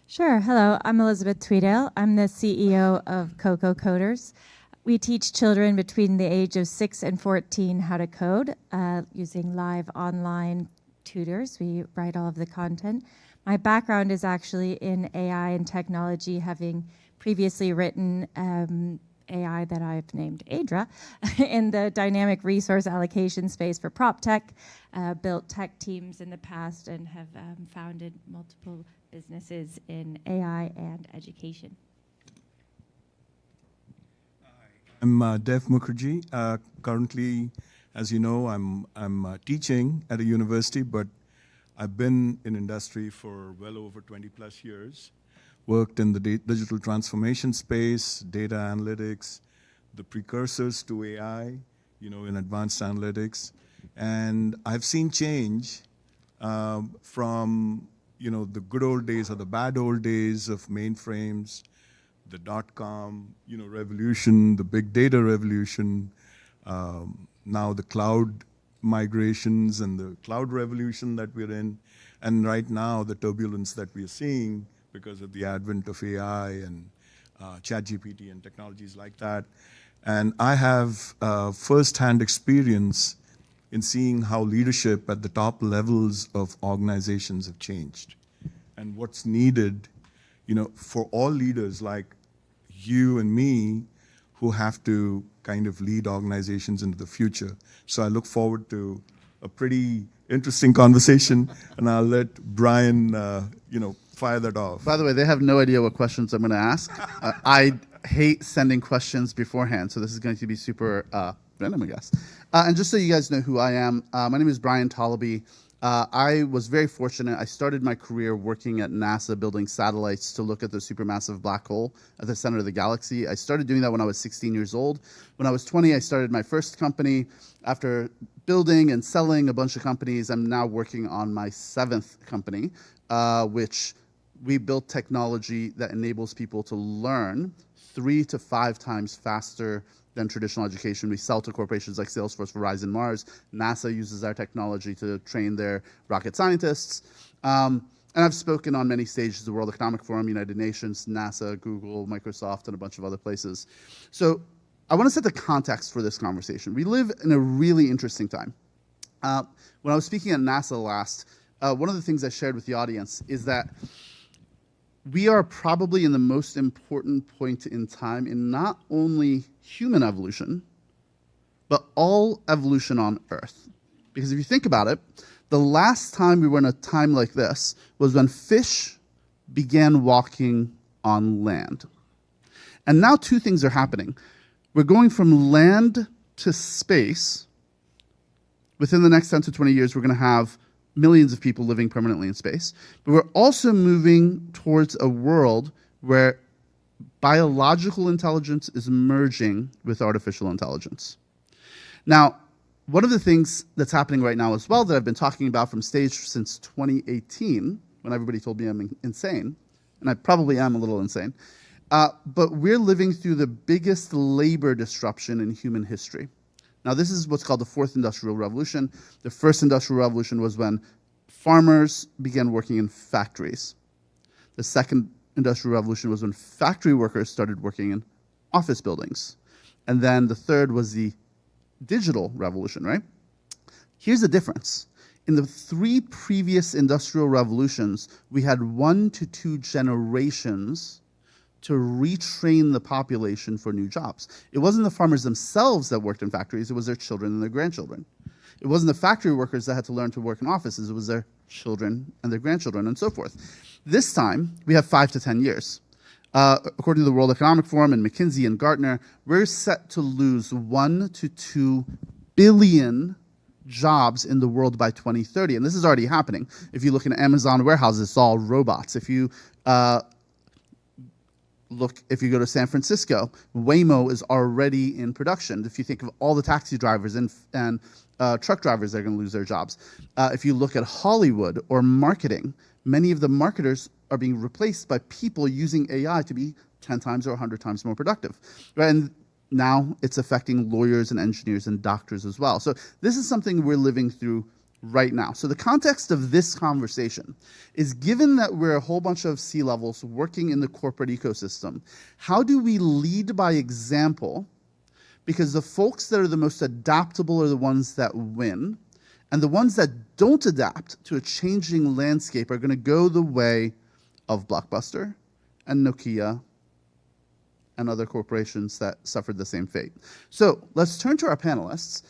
Sure. Hello, I'm Elizabeth Tweeddale. I'm the CEO of Coco Coders. We teach children between the age of 6 and 14 how to code using live online tutors. We write all of the content. My background is actually in AI and technology, having previously written AI that I've named ADRA in the dynamic resource allocation space for prop tech, built tech teams in the past, and have founded multiple businesses in AI and education. I'm Dev Mukherjee. Currently, as you know, I'm teaching at a university, but I've been in industry for well over 20 plus years. Worked in the digital transformation space, data analytics, the precursors to AI, in advanced analytics. And I've seen change from, the good old days or the bad old days of mainframes, the dot-com, revolution, the big data revolution, now the cloud migrations and the cloud revolution that we're in, and right now the turbulence that we're seeing because of the advent of AI and ChatGPT and technologies like that. And I have first-hand experience in seeing how leadership at the top levels of organizations have changed and what's needed, for all leaders like you and me who have to kind of lead organizations into the future. So I look forward to a pretty interesting conversation, and I'll let Brian, fire that off. By the way, they have no idea what questions I'm going to ask. I hate sending questions beforehand, so this is going to be super random, I guess. And just so you guys know who I am, my name is Brian Tolaby. I was very fortunate. I started my career working at NASA building satellites to look at the supermassive black hole at the center of the galaxy. I started doing that when I was 16 years old. When I was 20, I started my first company. After building and selling a bunch of companies, I'm now working on my 7th company, which we built technology that enables people to learn 3 to 5 times faster than traditional education. We sell to corporations like Salesforce, Verizon, Mars. NASA uses our technology to train their rocket scientists. And I've spoken on many stages, the World Economic Forum, United Nations, NASA, Google, Microsoft, and a bunch of other places. So I want to set the context for this conversation. We live in a really interesting time. When I was speaking at NASA last, one of the things I shared with the audience is that we are probably in the most important point in time in not only human evolution, but all evolution on Earth. Because if you think about it, the last time we were in a time like this was when fish began walking on land. And now 2 things are happening. We're going from land to space. Within the next 10 to 20 years, we're going to have millions of people living permanently in space. But we're also moving towards a world where biological intelligence is merging with artificial intelligence. Now, one of the things that's happening right now as well that I've been talking about from stage since 2018, when everybody told me I'm insane, and I probably am a little insane, but we're living through the biggest labor disruption in human history. Now, this is what's called the 4th Industrial Revolution. The 1st Industrial Revolution was when farmers began working in factories. The 2nd Industrial Revolution was when factory workers started working in office buildings. And then the 3rd was the digital revolution, right? Here's the difference. In the 3 previous industrial revolutions, we had 1 to 2 generations to retrain the population for new jobs. It wasn't the farmers themselves that worked in factories, it was their children and their grandchildren. It wasn't the factory workers that had to learn to work in offices, it was their children and their grandchildren and so forth. This time, we have 5 to 10 years. According to the World Economic Forum and McKinsey and Gartner, we're set to lose 1 to 2 billion jobs in the world by 2030, and this is already happening. If you look in Amazon warehouses, it's all robots. If you go to San Francisco, Waymo is already in production. If you think of all the taxi drivers and truck drivers that are going to lose their jobs. If you look at Hollywood or marketing, many of the marketers are being replaced by people using AI to be 10 times or 100 times more productive. Right? And now it's affecting lawyers and engineers and doctors as well. So this is something we're living through right now. So the context of this conversation is, given that we're a whole bunch of C-levels working in the corporate ecosystem, how do we lead by example? Because the folks that are the most adaptable are the ones that win, and the ones that don't adapt to a changing landscape are going to go the way of Blockbuster and Nokia and other corporations that suffered the same fate. So let's turn to our panelists.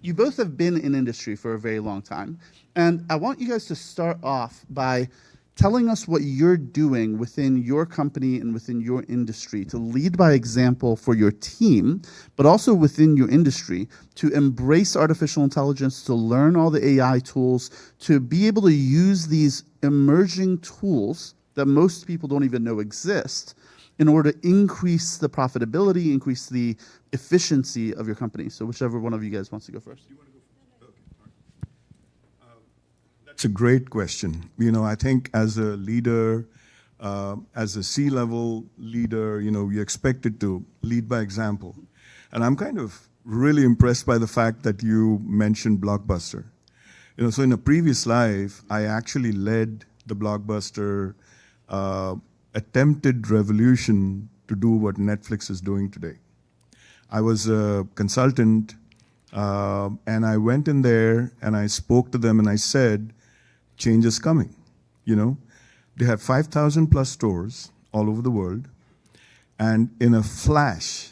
You both have been in industry for a very long time, and I want you guys to start off by telling us what you're doing within your company and within your industry to lead by example for your team, but also within your industry to embrace artificial intelligence, to learn all the AI tools, to be able to use these emerging tools that most people don't even know exist in order to increase the profitability, increase the efficiency of your company. So whichever one of you guys wants to go first. That's a great question. I think as a leader, as a C-level leader, you're expected to lead by example. And I'm kind of really impressed by the fact that you mentioned Blockbuster. So in a previous life, I actually led the Blockbuster attempted revolution to do what Netflix is doing today. I was a consultant, and I went in there and I spoke to them and I said, change is coming. They have 5,000 plus stores all over the world, and in a flash,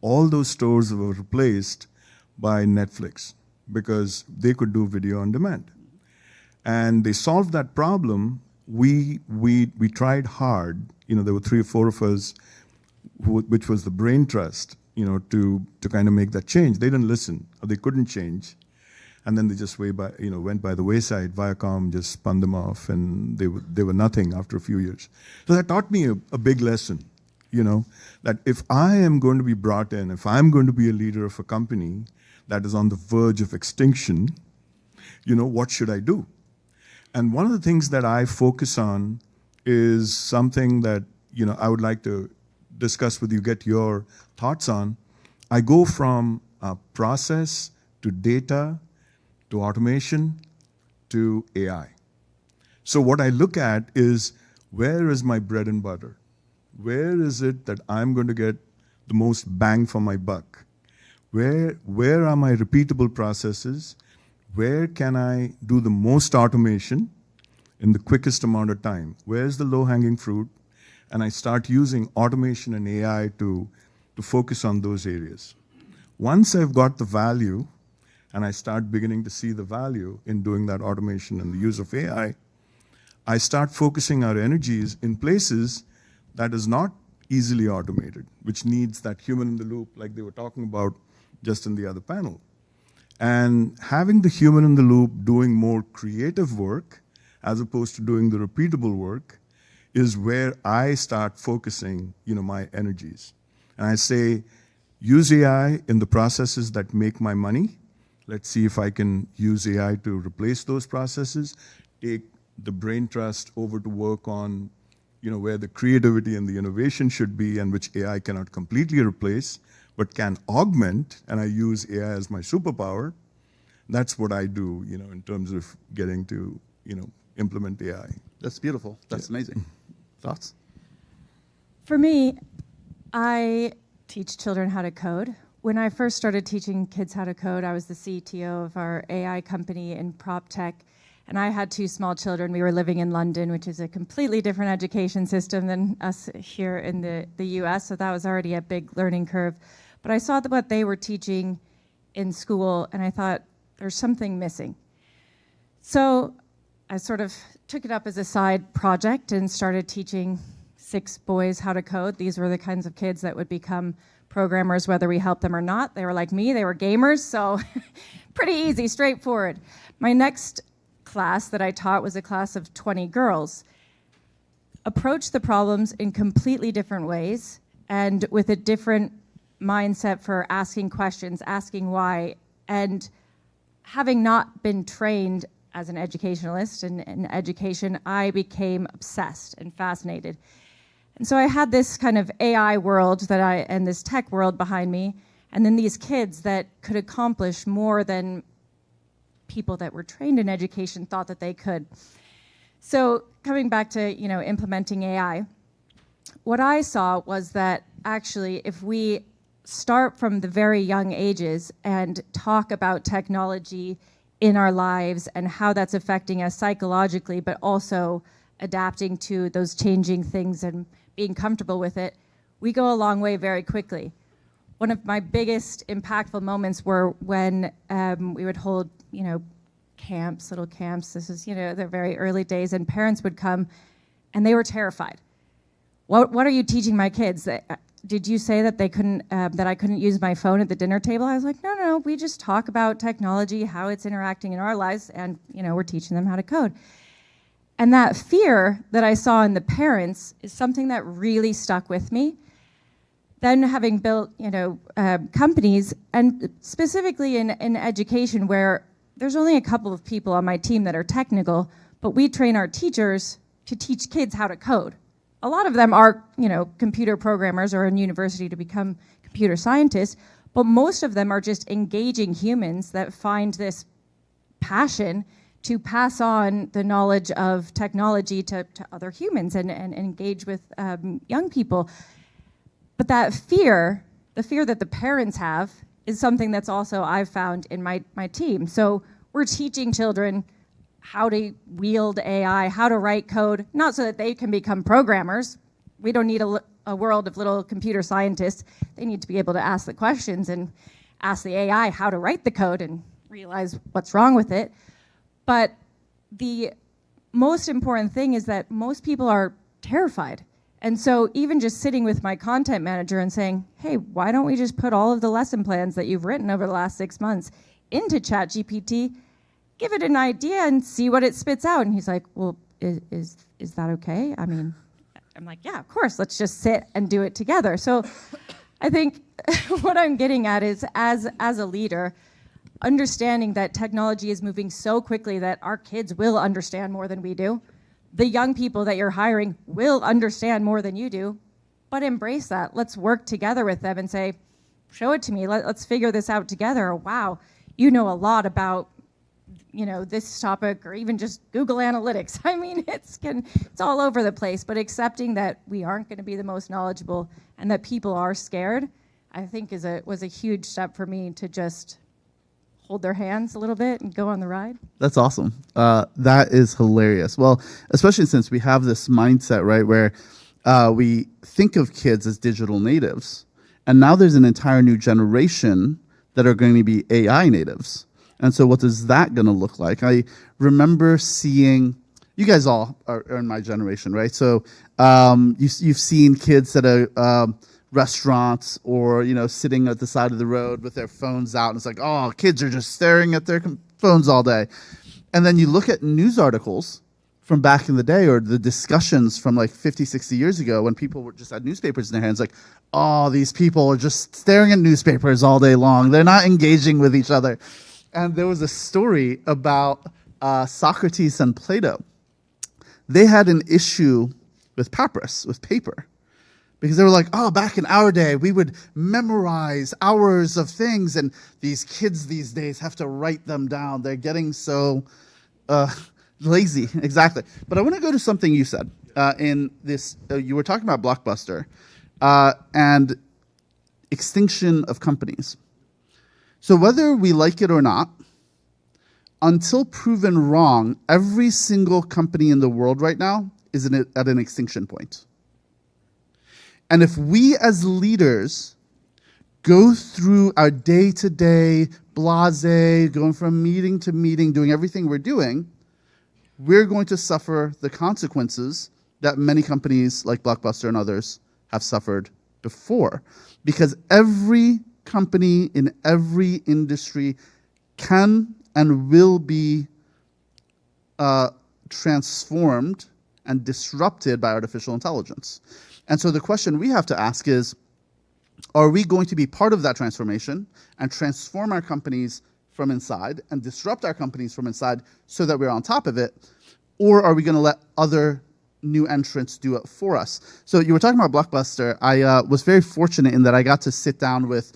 all those stores were replaced by Netflix because they could do video on demand. And they solved that problem. We tried hard. There were 3 or 4 of us, which was the brain trust, to kind of make that change. They didn't listen, or they couldn't change. And then they just went by the wayside. Viacom just spun them off, and they were nothing after a few years. So that taught me a big lesson, that if I am going to be brought in, if I'm going to be a leader of a company that is on the verge of extinction, what should I do? And one of the things that I focus on is something that, I would like to discuss with you, get your thoughts on. I go from process to data to automation to AI. So what I look at is, where is my bread and butter? Where is it that I'm going to get the most bang for my buck? Where are my repeatable processes? Where can I do the most automation in the quickest amount of time? Where's the low-hanging fruit? And I start using automation and AI to focus on those areas. Once I've got the value, and I start beginning to see the value in doing that automation and the use of AI, I start focusing our energies in places that is not easily automated, which needs that human in the loop, like they were talking about just in the other panel. And having the human in the loop doing more creative work as opposed to doing the repeatable work is where I start focusing, my energies. And I say, use AI in the processes that make my money. Let's see if I can use AI to replace those processes. Take the brain trust over to work on, where the creativity and the innovation should be, and which AI cannot completely replace, but can augment, and I use AI as my superpower. That's what I do, in terms of getting to, implement AI. That's beautiful. That's amazing. Thoughts? For me, I teach children how to code. When I first started teaching kids how to code, I was the CTO of our AI company in prop tech, and I had 2 small children. We were living in London, which is a completely different education system than us here in the US, so that was already a big learning curve. But I saw what they were teaching in school, and I thought, there's something missing. So I sort of took it up as a side project and started teaching 6 boys how to code. These were the kinds of kids that would become programmers whether we helped them or not. They were like me, they were gamers, so pretty easy, straightforward. My next class that I taught was a class of 20 girls. Approached the problems in completely different ways and with a different mindset for asking questions, asking why, and having not been trained as an educationalist in education, I became obsessed and fascinated. And so I had this kind of AI world and this tech world behind me, and then these kids that could accomplish more than people that were trained in education thought that they could. So coming back to, implementing AI, what I saw was that actually if we start from the very young ages and talk about technology in our lives and how that's affecting us psychologically, but also adapting to those changing things and being comfortable with it, we go a long way very quickly. One of my biggest impactful moments were when we would hold, camps, little camps. This is, the very early days, and parents would come, and they were terrified. What are you teaching my kids? Did you say that they couldn't, that I couldn't use my phone at the dinner table? I was like, no, we just talk about technology, how it's interacting in our lives, and we're teaching them how to code. And that fear that I saw in the parents is something that really stuck with me. Then having built, companies, and specifically in education, where there's only a couple of people on my team that are technical, but we train our teachers to teach kids how to code. A lot of them are, computer programmers or in university to become computer scientists, but most of them are just engaging humans that find this passion to pass on the knowledge of technology to other humans and engage with young people. But that fear, the fear that the parents have, is something that's also I've found in my team. So we're teaching children how to wield AI, how to write code, not so that they can become programmers. We don't need a world of little computer scientists. They need to be able to ask the questions and ask the AI how to write the code and realize what's wrong with it. But the most important thing is that most people are terrified. And so even just sitting with my content manager and saying, hey, why don't we just put all of the lesson plans that you've written over the last 6 months into ChatGPT, give it an idea and see what it spits out? And he's like, well, is that okay? I mean, I'm like, yeah, of course, let's just sit and do it together. So I think what I'm getting at is as a leader, understanding that technology is moving so quickly that our kids will understand more than we do. The young people that you're hiring will understand more than you do, but embrace that. Let's work together with them and say, show it to me. Let's figure this out together. Or, wow, you know a lot about, this topic, or even just Google Analytics. I mean, it's all over the place, but accepting that we aren't going to be the most knowledgeable and that people are scared, I think was a huge step for me to just hold their hands a little bit and go on the ride. That's awesome. That is hilarious. Well, especially since we have this mindset, right, where we think of kids as digital natives, and now there's an entire new generation that are going to be AI natives. And so what is that going to look like? I remember seeing, you guys all are in my generation, right? So you've seen kids at a restaurants or, sitting at the side of the road with their phones out. And it's like, oh, kids are just staring at their phones all day. And then you look at news articles from back in the day, or the discussions from like 50, 60 years ago when people just had newspapers in their hands, like, oh, these people are just staring at newspapers all day long. They're not engaging with each other. And there was a story about Socrates and Plato. They had an issue with papyrus, with paper. Because they were like, oh, back in our day, we would memorize hours of things, and these kids these days have to write them down. They're getting so lazy. Exactly. But I want to go to something you said in this. You were talking about Blockbuster and extinction of companies. So whether we like it or not, until proven wrong, every single company in the world right now is at an extinction point. And if we as leaders go through our day-to-day blasé, going from meeting to meeting, doing everything we're doing, we're going to suffer the consequences that many companies like Blockbuster and others have suffered before. Because every company in every industry can and will be transformed and disrupted by artificial intelligence. And so the question we have to ask is, are we going to be part of that transformation and transform our companies from inside and disrupt our companies from inside so that we're on top of it? Or are we going to let other new entrants do it for us? So you were talking about Blockbuster. I was very fortunate in that I got to sit down with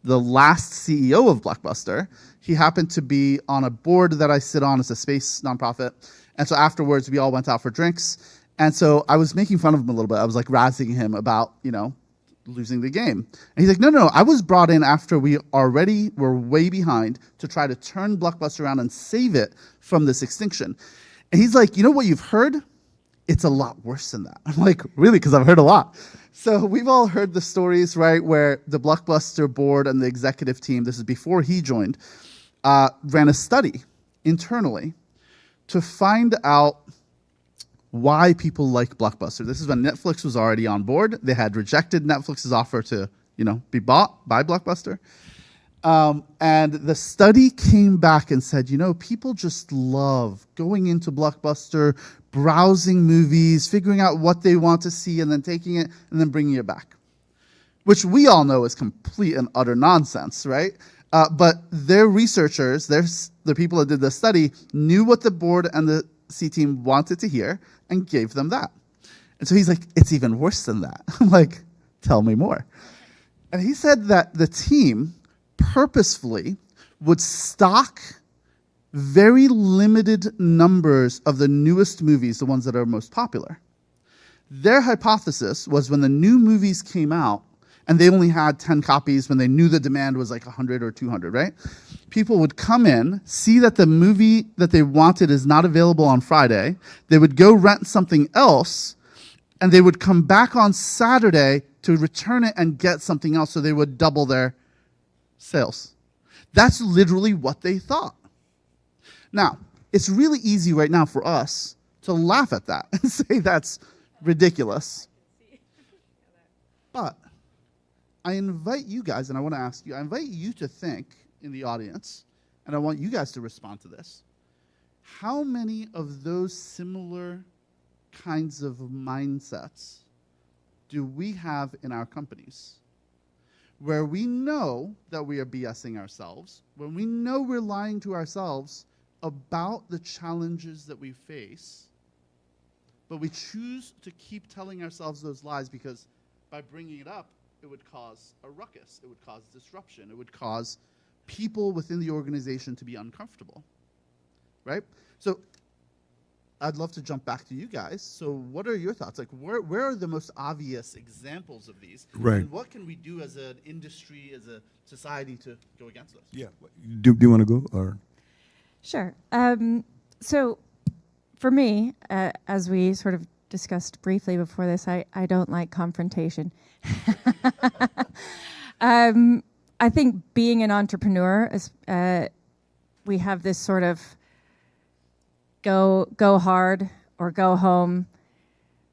the last CEO of Blockbuster. He happened to be on a board that I sit on as a space nonprofit. And so afterwards, we all went out for drinks. And so I was making fun of him a little bit. I was like razzing him about, losing the game. And he's like, no, I was brought in after we already were way behind to try to turn Blockbuster around and save it from this extinction. And he's like, you know what you've heard? it's a lot worse than that. I'm like, really? Because I've heard a lot. So we've all heard the stories, right, where the Blockbuster board and the executive team, this is before he joined, ran a study internally to find out why people like Blockbuster. This is when Netflix was already on board. They had rejected Netflix's offer to, be bought by Blockbuster. And the study came back and said, people just love going into Blockbuster, browsing movies, figuring out what they want to see, and then taking it and then bringing it back, which we all know is complete and utter nonsense, right? But their researchers, the people that did the study, knew what the board and the C team wanted to hear and gave them that. And so he's like, it's even worse than that. I'm like, tell me more. And he said that the team purposefully would stock very limited numbers of the newest movies, the ones that are most popular. Their hypothesis was when the new movies came out, and they only had 10 copies when they knew the demand was like 100 or 200, right? People would come in, see that the movie that they wanted is not available on Friday. They would go rent something else, and they would come back on Saturday to return it and get something else, so they would double their sales. That's literally what they thought. Now, it's really easy right now for us to laugh at that and say that's ridiculous. But I invite you guys, and I want to ask you, I invite you to think in the audience, and I want you guys to respond to this. How many of those similar kinds of mindsets do we have in our companies? Where we know that we are BSing ourselves, when we know we're lying to ourselves about the challenges that we face, but we choose to keep telling ourselves those lies because by bringing it up, it would cause a ruckus, it would cause disruption, it would cause people within the organization to be uncomfortable, right? So I'd love to jump back to you guys. So what are your thoughts? Like, where are the most obvious examples of these? Right. And what can we do as an industry, as a society to go against those? Yeah. Do you want to go or? Sure. So for me, as we sort of discussed briefly before this, I don't like confrontation. I think being an entrepreneur is, we have this sort of go hard or go home,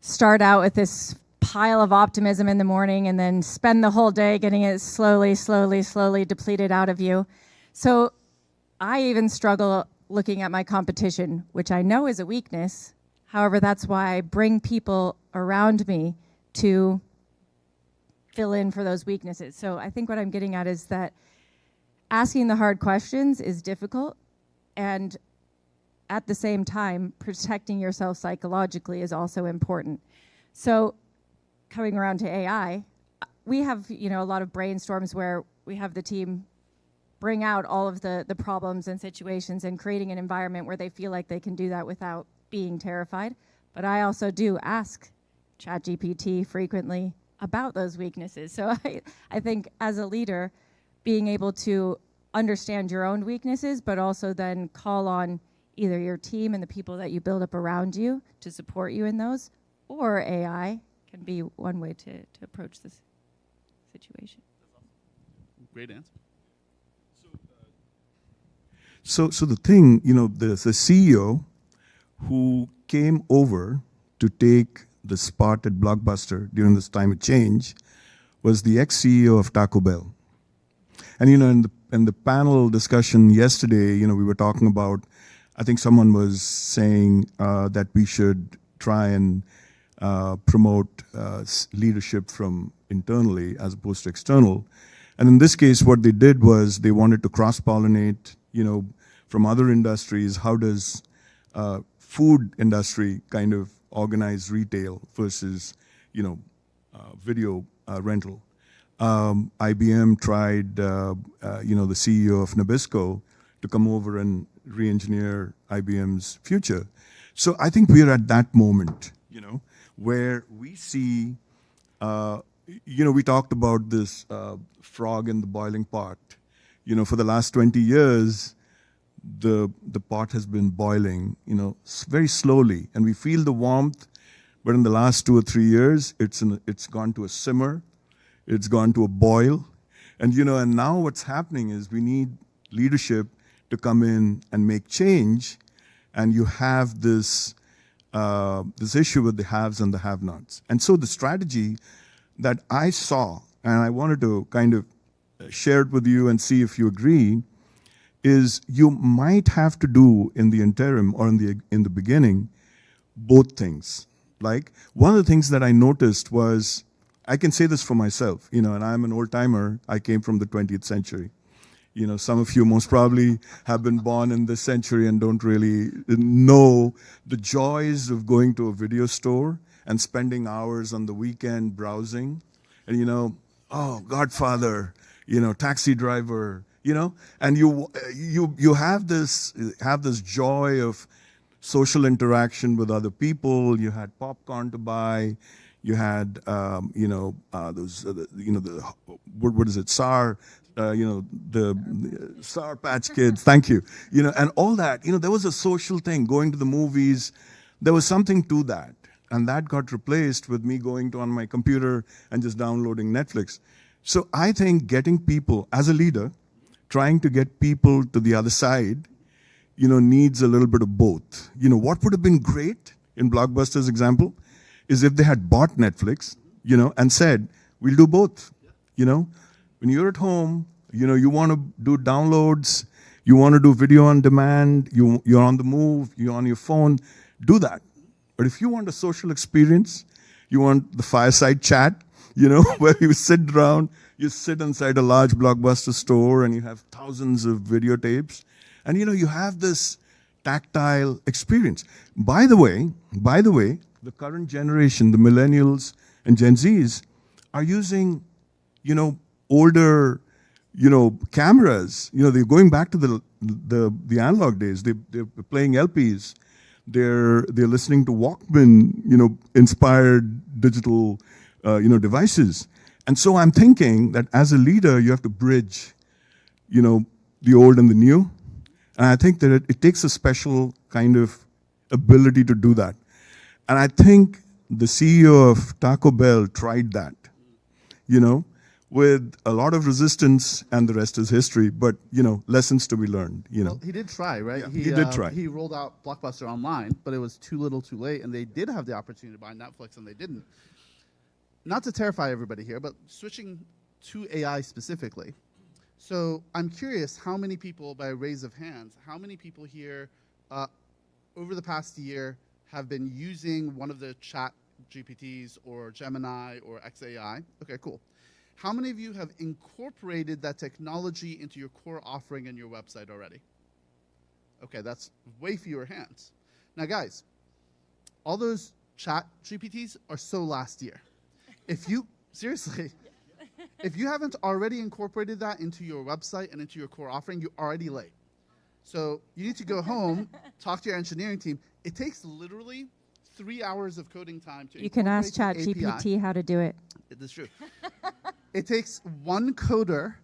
start out with this pile of optimism in the morning and then spend the whole day getting it slowly depleted out of you. So I even struggle looking at my competition, which I know is a weakness. However, that's why I bring people around me to fill in for those weaknesses. So I think what I'm getting at is that asking the hard questions is difficult, and at the same time, protecting yourself psychologically is also important. So coming around to AI, we have a lot of brainstorms where we have the team bring out all of the problems and situations and creating an environment where they feel like they can do that without being terrified. But I also do ask ChatGPT frequently about those weaknesses. So I think as a leader, being able to understand your own weaknesses, but also then call on either your team and the people that you build up around you to support you in those, or AI can be one way to approach this situation. Great answer. So the thing, the CEO who came over to take the spot at Blockbuster during this time of change was the ex-CEO of Taco Bell. And in the panel discussion yesterday, we were talking about, I think someone was saying that we should try and promote leadership from internally as opposed to external. And in this case, what they did was they wanted to cross-pollinate, from other industries. How does food industry kind of organize retail versus, video rental? IBM tried, the CEO of Nabisco to come over and re-engineer IBM's future. So I think we're at that moment, where we see, we talked about this frog in the boiling pot. For the last 20 years, the pot has been boiling, very slowly, and we feel the warmth, but in the last 2 or 3 years, it's gone to a simmer, it's gone to a boil, and and now what's happening is we need leadership to come in and make change, and you have this issue with the haves and the have-nots. And so the strategy that I saw, and I wanted to kind of share it with you and see if you agree, is you might have to do in the interim or in the beginning both things. Like, one of the things that I noticed was, I can say this for myself, and I'm an old timer. I came from the 20th century. Some of you most probably have been born in this century and don't really know the joys of going to a video store and spending hours on the weekend browsing. And, oh, Godfather, Taxi Driver, and you have this joy of social interaction with other people. You had popcorn to buy. You had, those, what is it, SAR, the Sour Patch Kids, thank you. And all that, there was a social thing, going to the movies. There was something to that. And that got replaced with me going on my computer and just downloading Netflix. So I think getting people, as a leader, trying to get people to the other side, needs a little bit of both. What would have been great in Blockbuster's example is if they had bought Netflix, and said, we'll do both. When you're at home, you want to do downloads, you want to do video on demand, you're on the move, you're on your phone, do that. But if you want a social experience, you want the fireside chat, where you sit around, you sit inside a large Blockbuster store and you have thousands of videotapes, and you have this tactile experience. By the way, the current generation, the millennials and Gen Zs, are using, older, cameras. They're going back to the analog days. They're playing LPs. They're listening to Walkman, inspired digital, devices. And so I'm thinking that as a leader, you have to bridge, the old and the new. And I think that it takes a special kind of ability to do that. And I think the CEO of Taco Bell tried that, with a lot of resistance, and the rest is history. But, lessons to be learned, Well, he did try, right? Yeah, he did try. He rolled out Blockbuster online, but it was too little too late, and they did have the opportunity to buy Netflix, and they didn't. Not to terrify everybody here, but switching to AI specifically. So I'm curious, how many people, by a raise of hands, how many people here over the past year have been using one of the chat GPTs or Gemini or XAI? Okay, cool. How many of you have incorporated that technology into your core offering and your website already? Okay, that's way fewer hands. Now, guys, all those chat GPTs are so last year. If you, seriously, if you haven't already incorporated that into your website and into your core offering, you're already late. So you need to go home, talk to your engineering team. It takes literally 3 hours of coding time to You can ask incorporate the API. ChatGPT how to do it. That's true. It takes one coder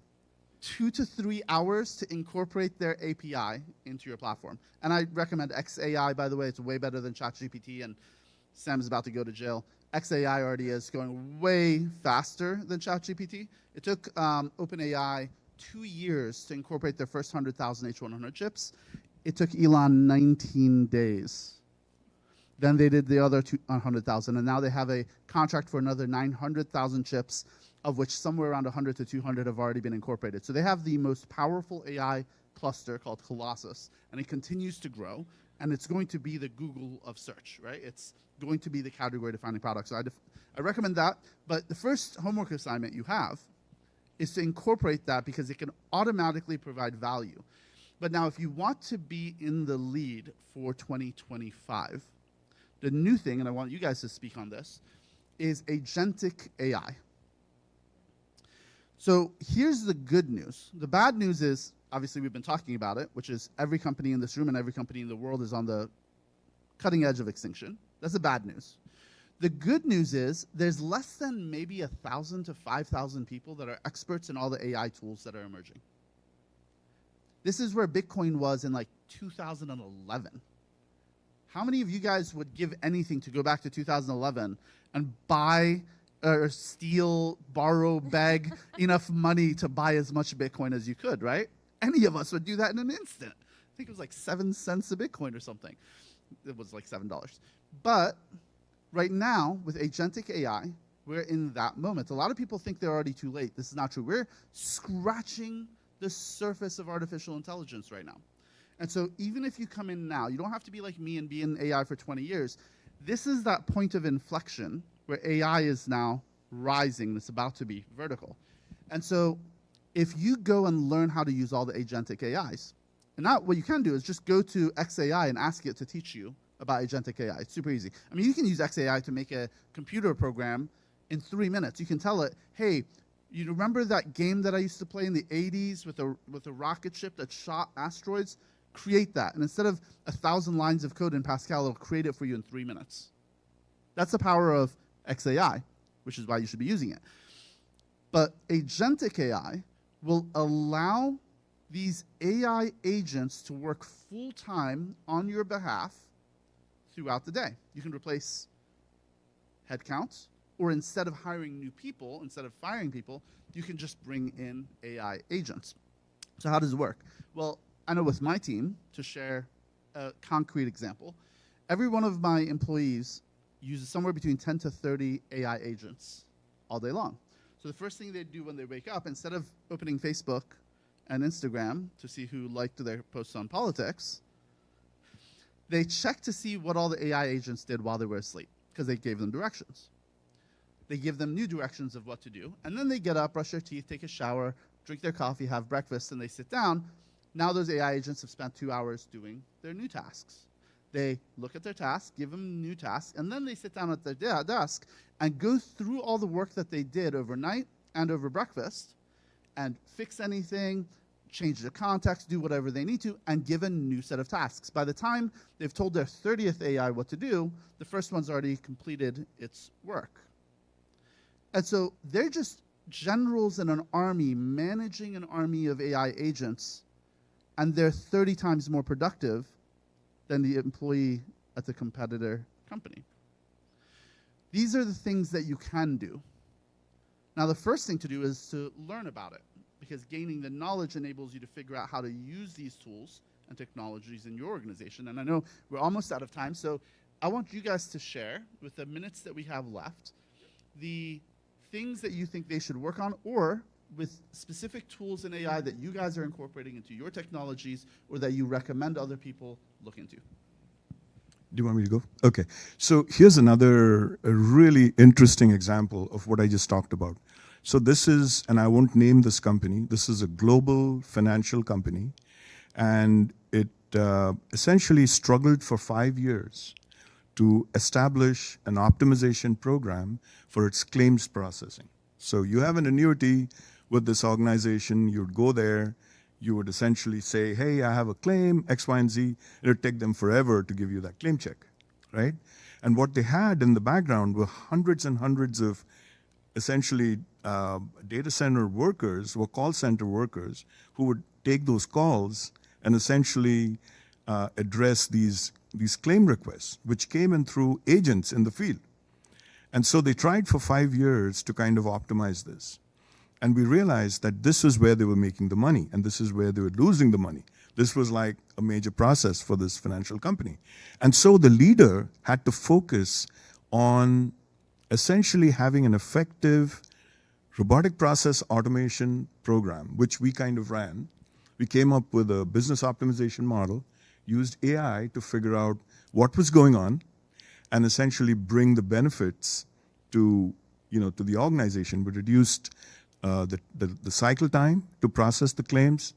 2 to 3 hours to incorporate their API into your platform. And I recommend XAI, by the way. It's way better than ChatGPT, and Sam's about to go to jail. XAI already is going way faster than ChatGPT. It took OpenAI 2 years to incorporate their first 100,000 H100 chips. It took Elon 19 days. Then they did the other 100,000, and now they have a contract for another 900,000 chips, of which somewhere around 100 to 200 have already been incorporated. So they have the most powerful AI cluster called Colossus, and it continues to grow, and it's going to be the Google of search, right? It's going to be the category-defining product. So I recommend that, but the first homework assignment you have is to incorporate that because it can automatically provide value. But now if you want to be in the lead for 2025, the new thing, and I want you guys to speak on this, is agentic AI. So here's the good news. The bad news is, obviously we've been talking about it, which is every company in this room and every company in the world is on the cutting edge of extinction. That's the bad news. The good news is there's less than maybe 1,000 to 5,000 people that are experts in all the AI tools that are emerging. This is where Bitcoin was in like 2011. How many of you guys would give anything to go back to 2011 and buy or steal, borrow, beg enough money to buy as much Bitcoin as you could, right? Any of us would do that in an instant. I think it was like 7 cents a Bitcoin or something. It was like $7. But right now, with agentic AI, we're in that moment. A lot of people think they're already too late. This is not true. We're scratching the surface of artificial intelligence right now. And so even if you come in now, you don't have to be like me and be in AI for 20 years. This is that point of inflection where AI is now rising. It's about to be vertical. And so if you go and learn how to use all the agentic AIs, and now what you can do is just go to XAI and ask it to teach you about agentic AI. It's super easy. I mean, you can use XAI to make a computer program in 3 minutes. You can tell it, hey, you remember that game that I used to play in the 80s with a rocket ship that shot asteroids? Create that. And instead of 1,000 lines of code in Pascal, it'll create it for you in 3 minutes. That's the power of XAI, which is why you should be using it. But agentic AI will allow these AI agents to work full-time on your behalf throughout the day. You can replace headcounts, or instead of hiring new people, instead of firing people, you can just bring in AI agents. So how does it work? Well, I know with my team, to share a concrete example, every one of my employees uses somewhere between 10 to 30 AI agents all day long. So the first thing they do when they wake up, instead of opening Facebook and Instagram to see who liked their posts on politics, they check to see what all the AI agents did while they were asleep, because they gave them directions. They give them new directions of what to do, and then they get up, brush their teeth, take a shower, drink their coffee, have breakfast, and they sit down. Now those AI agents have spent 2 hours doing their new tasks. They look at their tasks, give them new tasks, and then they sit down at their desk and go through all the work that they did overnight and over breakfast and fix anything, change the context, do whatever they need to, and give a new set of tasks. By the time they've told their 30th AI what to do, the first one's already completed its work. And so they're just generals in an army managing an army of AI agents, and they're 30 times more productive than the employee at the competitor company. These are the things that you can do. Now, the first thing to do is to learn about it, because gaining the knowledge enables you to figure out how to use these tools and technologies in your organization. And I know we're almost out of time, so I want you guys to share, with the minutes that we have left, the things that you think they should work on, or with specific tools in AI that you guys are incorporating into your technologies, or that you recommend other people look into. Do you want me to go? Okay. So here's another really interesting example of what I just talked about. So this is, and I won't name this company, this is a global financial company, and it essentially struggled for 5 years to establish an optimization program for its claims processing. So you have an annuity with this organization, you'd go there, you would essentially say, hey, I have a claim, X, Y, and Z. It would take them forever to give you that claim check, right? And what they had in the background were hundreds and hundreds of essentially data center workers or call center workers who would take those calls and essentially address these claim requests, which came in through agents in the field. And so they tried for 5 years to kind of optimize this. And we realized that this is where they were making the money, and this is where they were losing the money. This was like a major process for this financial company. And so the leader had to focus on essentially having an effective robotic process automation program, which we kind of ran. We came up with a business optimization model, used AI to figure out what was going on, and essentially bring the benefits to the organization. We reduced the cycle time to process the claims.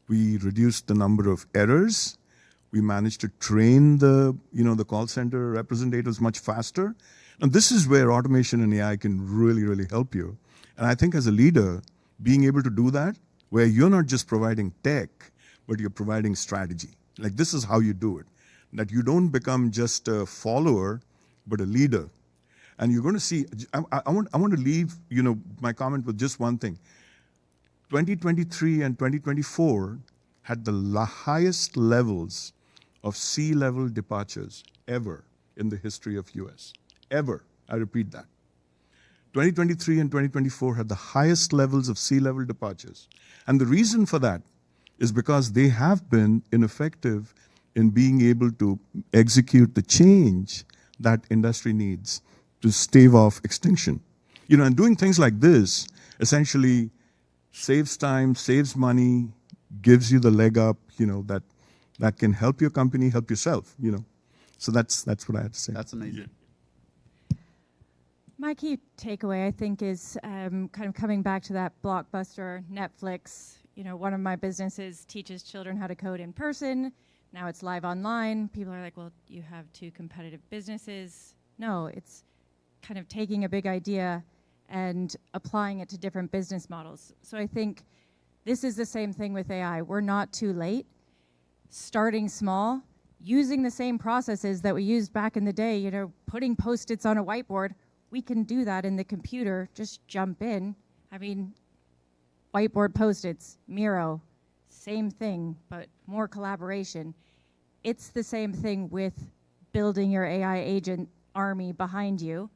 We reduced the number of errors. We managed to train the call center representatives much faster. And this is where automation and AI can really, really help you. And I think as a leader, being able to do that, where you're not just providing tech, but you're providing strategy. Like, this is how you do it. That you don't become just a follower, but a leader. And you're going to see, I want to leave my comment with just one thing. 2023 and 2024 had the highest levels of C-level departures ever in the history of US. Ever. I repeat that. 2023 and 2024 had the highest levels of C-level departures. And the reason for that is because they have been ineffective in being able to execute the change that industry needs to stave off extinction. You know, and doing things like this essentially saves time, saves money, gives you the leg up, you know, that can help your company, help yourself, you know. So that's what I had to say. That's amazing. My key takeaway, I think, is kind of coming back to that Blockbuster, Netflix. You know, one of my businesses teaches children how to code in person. Now it's live online. People are like, well, you have two competitive businesses. No, it's kind of taking a big idea and applying it to different business models. So I think this is the same thing with AI. We're not too late. Starting small, using the same processes that we used back in the day, you know, putting Post-its on a whiteboard, we can do that in the computer. Just jump in. I mean, whiteboard Post-its, Miro, same thing, but more collaboration. It's the same thing with building your AI agent army behind you.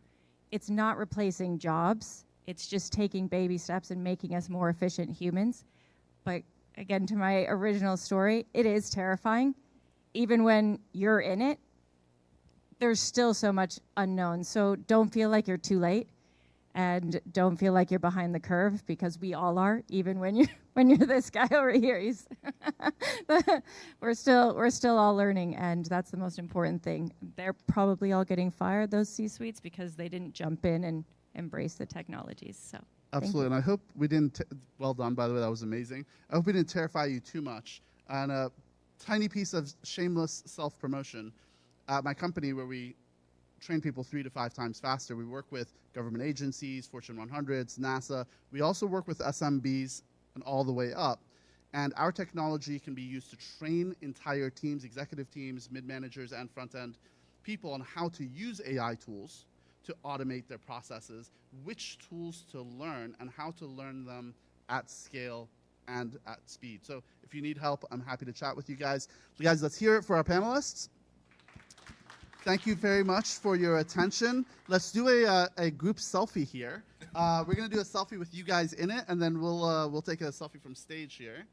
It's not replacing jobs. It's just taking baby steps and making us more efficient humans. But again, to my original story, it is terrifying. Even when you're in it, there's still so much unknown. So don't feel like you're too late, and don't feel like you're behind the curve, because we all are. Even when you're this guy over here, we're still all learning, and that's the most important thing. They're probably all getting fired, those C-suites, because they didn't jump in and embrace the technologies. So Absolutely, and I hope we didn't, well done, by the way, that was amazing. I hope we didn't terrify you too much. And a tiny piece of shameless self-promotion. At my company, where we train people 3 to 5 times faster, we work with government agencies, Fortune 100s, NASA. We also work with SMBs and all the way up. And our technology can be used to train entire teams, executive teams, mid-managers, and front-end people on how to use AI tools to automate their processes, which tools to learn, and how to learn them at scale and at speed. So if you need help, I'm happy to chat with you guys. So guys, let's hear it for our panelists. Thank you very much for your attention. Let's do a group selfie here. We're gonna do a selfie with you guys in it, and then we'll take a selfie from stage here.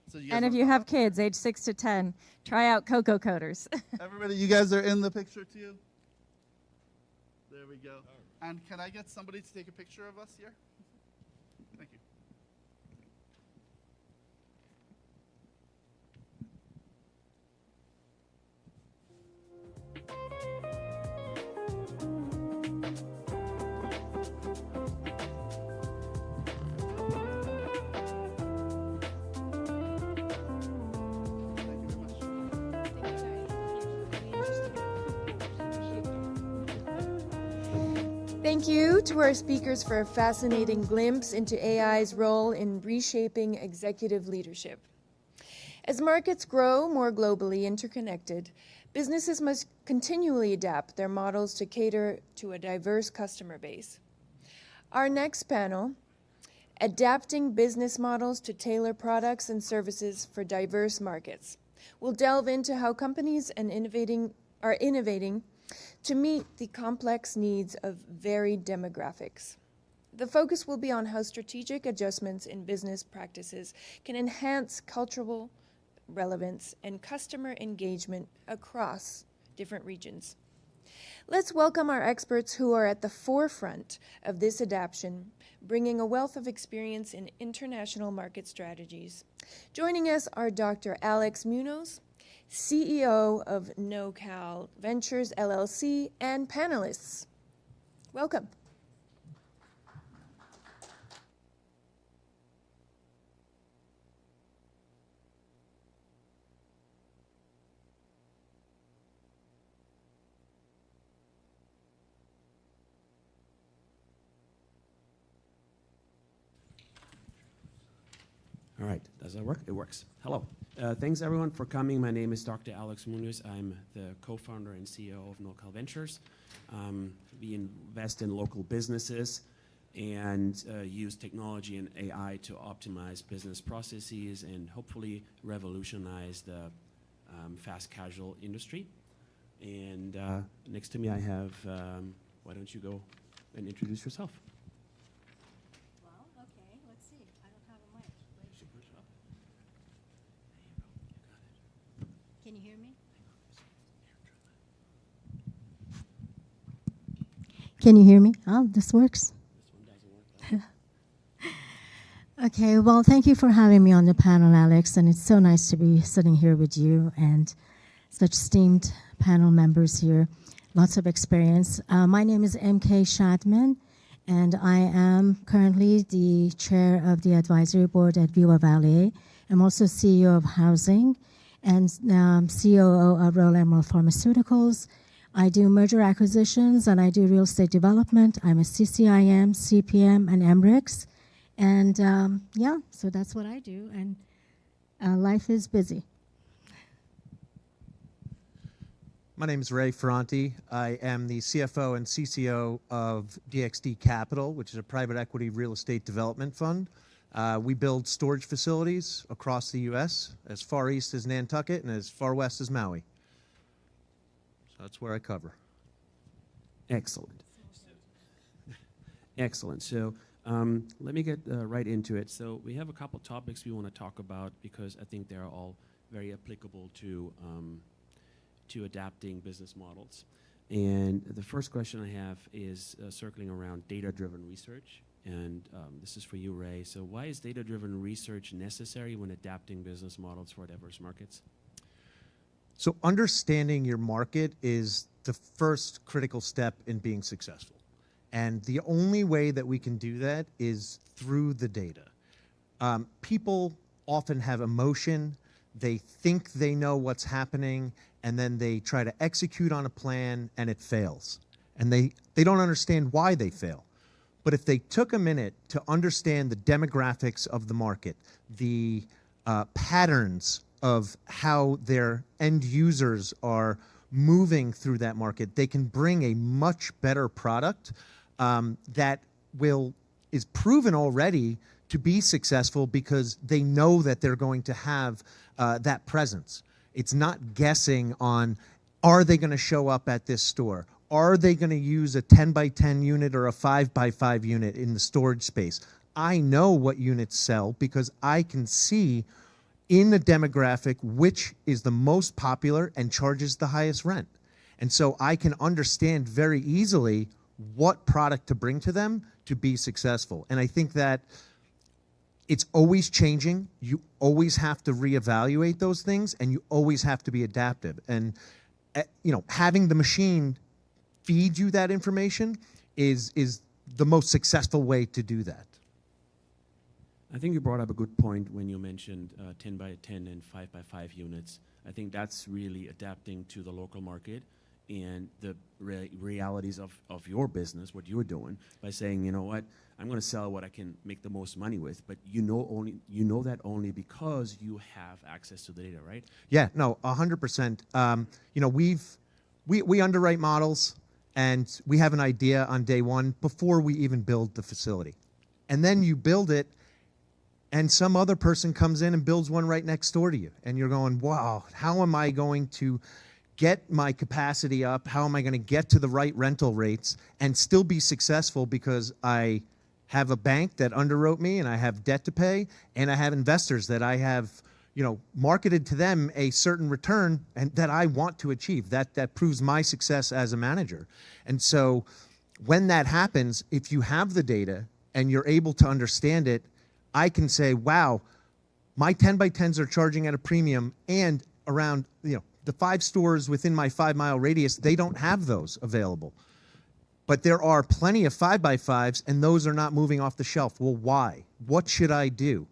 So you guys and if you have kids, age 6 to 10, try out Cocoa Coders. Everybody, you guys are in the picture too? There we go. And can I get somebody to take a picture of us here? Thank you. Thank you to our speakers for a fascinating glimpse into AI's role in reshaping executive leadership. As markets grow more globally interconnected, businesses must continually adapt their models to cater to a diverse customer base. Our next panel, Adapting Business Models to Tailor Products and Services for Diverse Markets, will delve into how companies are innovating to meet the complex needs of varied demographics. The focus will be on how strategic adjustments in business practices can enhance cultural relevance and customer engagement across different regions. Let's welcome our experts who are at the forefront of this adaptation, bringing a wealth of experience in international market strategies. Joining us are Dr. Alex Munoz, CEO of NoCal Ventures LLC, and panelists. Welcome. All right, does that work? It works. Hello. Thanks everyone for coming. My name is Dr. Alex Munoz. I'm the co-founder and CEO of NoCal Ventures. We invest in local businesses and use technology and AI to optimize business processes and hopefully revolutionize the fast casual industry. And next to me I have, why don't you go and introduce yourself? Well, okay, let's see. I don't have a mic. You should push it up. There you go, you got it. Can you hear me? Can you hear me? Oh, this works. This one doesn't work. Okay, well, thank you for having me on the panel, Alex, and it's so nice to be sitting here with you and such esteemed panel members here. Lots of experience. My name is M.K. Shadman, and I am currently the chair of the advisory board at Viva Valley. I'm also CEO of Housing and COO of Royal Emerald Pharmaceuticals. I do merger acquisitions and I do real estate development. I'm a CCIM, CPM, and MRICS. And yeah, so that's what I do. And life is busy. My name is Ray Ferranti. I am the CFO and CCO of DXD Capital, which is a private equity real estate development fund. We build storage facilities across the U.S., as far east as Nantucket and as far west as Maui. So that's where I cover. Excellent. Excellent. So let me get right into it. So we have a couple topics we want to talk about because I think they're all very applicable to adapting business models. And the first question I have is circling around data-driven research. And this is for you, Ray. So why is data-driven research necessary when adapting business models for diverse markets? So understanding your market is the first critical step in being successful. And the only way that we can do that is through the data. People often have emotion. They think they know what's happening, and then they try to execute on a plan, and it fails. And they don't understand why they fail. But if they took a minute to understand the demographics of the market, the patterns of how their end users are moving through that market, they can bring a much better product that is proven already to be successful because they know that they're going to have that presence. It's not guessing on, are they going to show up at this store? Are they going to use a 10 by 10 unit or a 5 by 5 unit in the storage space? I know what units sell because I can see in the demographic which is the most popular and charges the highest rent. And so I can understand very easily what product to bring to them to be successful. And I think that it's always changing. You always have to reevaluate those things, and you always have to be adaptive. And having the machine feed you that information is the most successful way to do that. I think you brought up a good point when you mentioned 10 by 10 and 5 by 5 units. I think that's really adapting to the local market and the realities of your business, what you're doing, by saying, you know what, I'm going to sell what I can make the most money with, but you know that only because you have access to the data, right? Yeah, no, 100%. We underwrite models, and we have an idea on day one before we even build the facility. And then you build it, and some other person comes in and builds one right next door to you. And you're going, wow, how am I going to get my capacity up? How am I going to get to the right rental rates and still be successful because I have a bank that underwrote me and I have debt to pay and I have investors that I have marketed to them a certain return and that I want to achieve. That proves my success as a manager. And so when that happens, if you have the data and you're able to understand it, I can say, wow, my 10 by 10s are charging at a premium, and around the 5 stores within my 5-mile radius, they don't have those available. But there are plenty of 5 by 5s, and those are not moving off the shelf. Well, why? What should I do?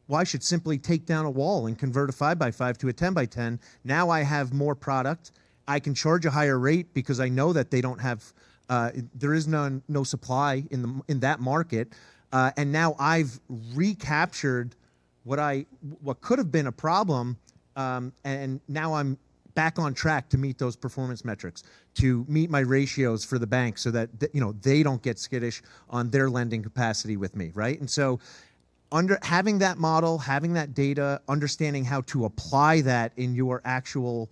Well, I should simply take down a wall and convert a 5 by 5 to a 10 by 10. Now I have more product. I can charge a higher rate because I know that they don't have, there is no supply in that market. And now I've recaptured what could have been a problem, and now I'm back on track to meet those performance metrics, to meet my ratios for the bank, so that they don't get skittish on their lending capacity with me, right? And so having that model, having that data, understanding how to apply that in your actual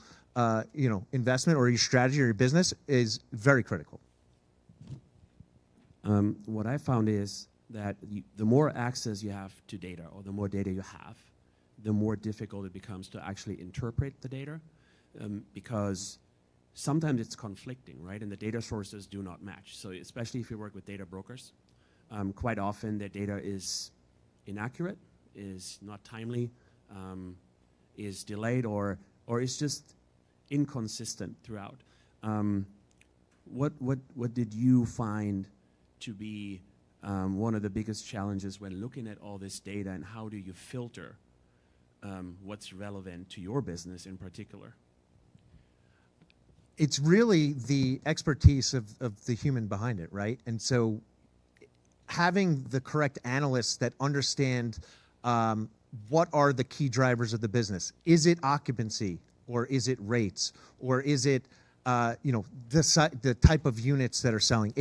investment or your strategy or your business is very critical. What I found is that the more access you have to data, or the more data you have, the more difficult it becomes to actually interpret the data, because sometimes it's conflicting, right? And the data sources do not match. So especially if you work with data brokers, quite often the data is inaccurate, is not timely, is delayed, or is just inconsistent throughout. What did you find to be one of the biggest challenges when looking at all this data, and how do you filter what's relevant to your business in particular? It's really the expertise of the human behind it, right? And so having the correct analysts that understand what are the key drivers of the business. Is it occupancy, or is it rates, or is it the type of units that are selling?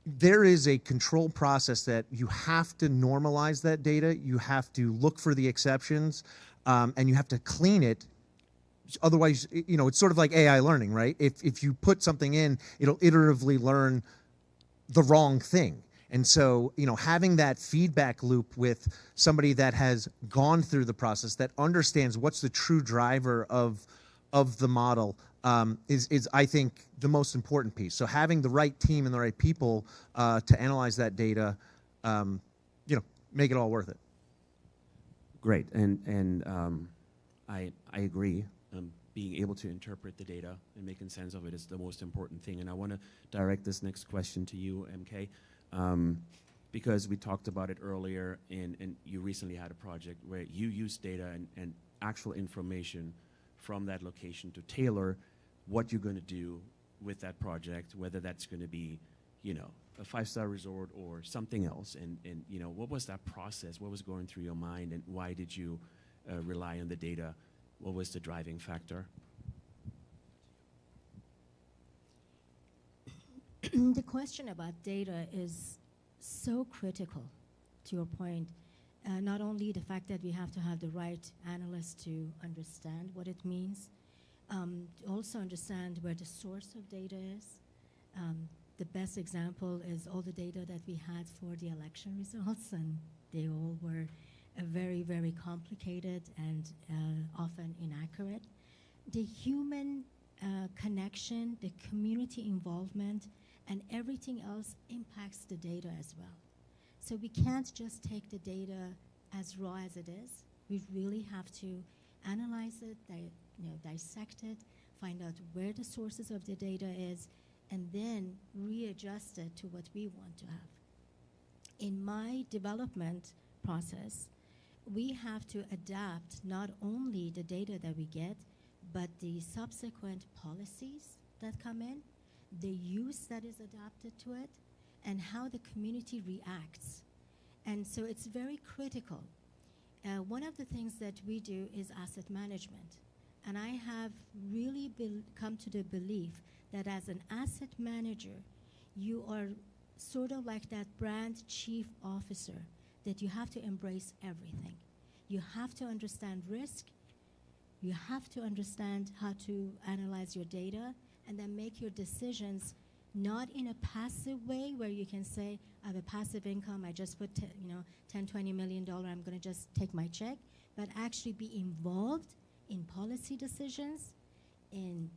There is a control process that you have to normalize that data. You have to look for the exceptions, and you have to clean it. Otherwise, it's sort of like AI learning, right? If you put something in, it'll iteratively learn the wrong thing. And so, having that feedback loop with somebody that has gone through the process, that understands what's the true driver of the model, is I think the most important piece. So having the right team and the right people to analyze that data, make it all worth it. Great, and I agree. Being able to interpret the data and making sense of it is the most important thing. And I want to direct this next question to you, MK, because we talked about it earlier, and you recently had a project where you used data and actual information from that location to tailor what you're going to do with that project, whether that's going to be, a 5-star resort or something else. And what was that process? What was going through your mind, and why did you rely on the data? What was the driving factor? The question about data is so critical, to your point. Not only the fact that we have to have the right analysts to understand what it means, also understand where the source of data is. The best example is all the data that we had for the election results, and they all were very, very complicated and often inaccurate. The human connection, the community involvement, and everything else impacts the data as well. So we can't just take the data as raw as it is. We really have to analyze it, dissect it, find out where the sources of the data is, and then readjust it to what we want to have. In my development process, we have to adapt not only the data that we get, but the subsequent policies that come in, the use that is adapted to it, and how the community reacts. And so it's very critical. One of the things that we do is asset management. And I have really come to the belief that as an asset manager, you are sort of like that brand chief officer, that you have to embrace everything. You have to understand risk. You have to understand how to analyze your data, and then make your decisions not in a passive way where you can say, I have a passive income, I just put $10-20 million, I'm going to just take my check, but actually be involved in policy decisions, in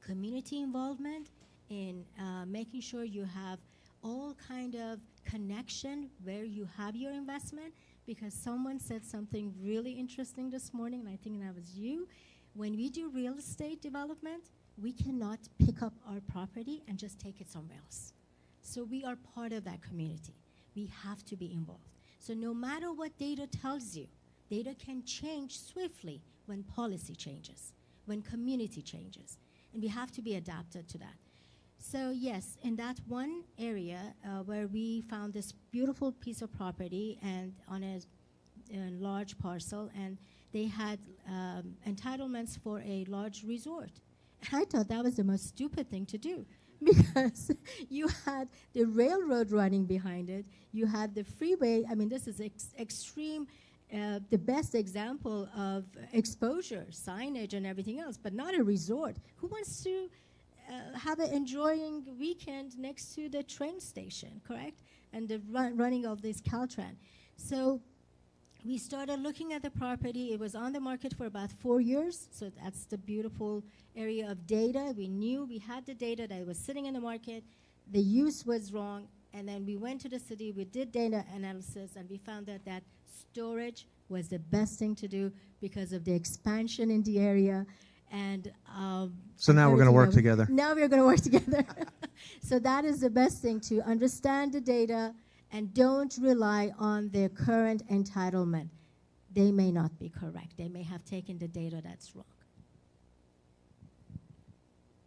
community involvement, in making sure you have all kind of connection where you have your investment, because someone said something really interesting this morning, and I think that was you. When we do real estate development, we cannot pick up our property and just take it somewhere else. So we are part of that community. We have to be involved. So no matter what data tells you, data can change swiftly when policy changes, when community changes, and we have to be adapted to that. So yes, in that one area where we found this beautiful piece of property and on a large parcel, and they had entitlements for a large resort. And I thought that was the most stupid thing to do because you had the railroad running behind it. You had the freeway. I mean, this is extreme, the best example of exposure, signage and everything else, but not a resort. Who wants to have an enjoying weekend next to the train station, correct? And the running of this Caltran. So we started looking at the property. It was on the market for about 4 years. So that's the beautiful area of data. We knew we had the data that was sitting in the market. The use was wrong. And then we went to the city. We did data analysis. And we found that storage was the best thing to do because of the expansion in the area. And so now we're going to work together. Now we're going to work together. So that is the best thing, to understand the data and don't rely on their current entitlement. They may not be correct. They may have taken the data that's wrong.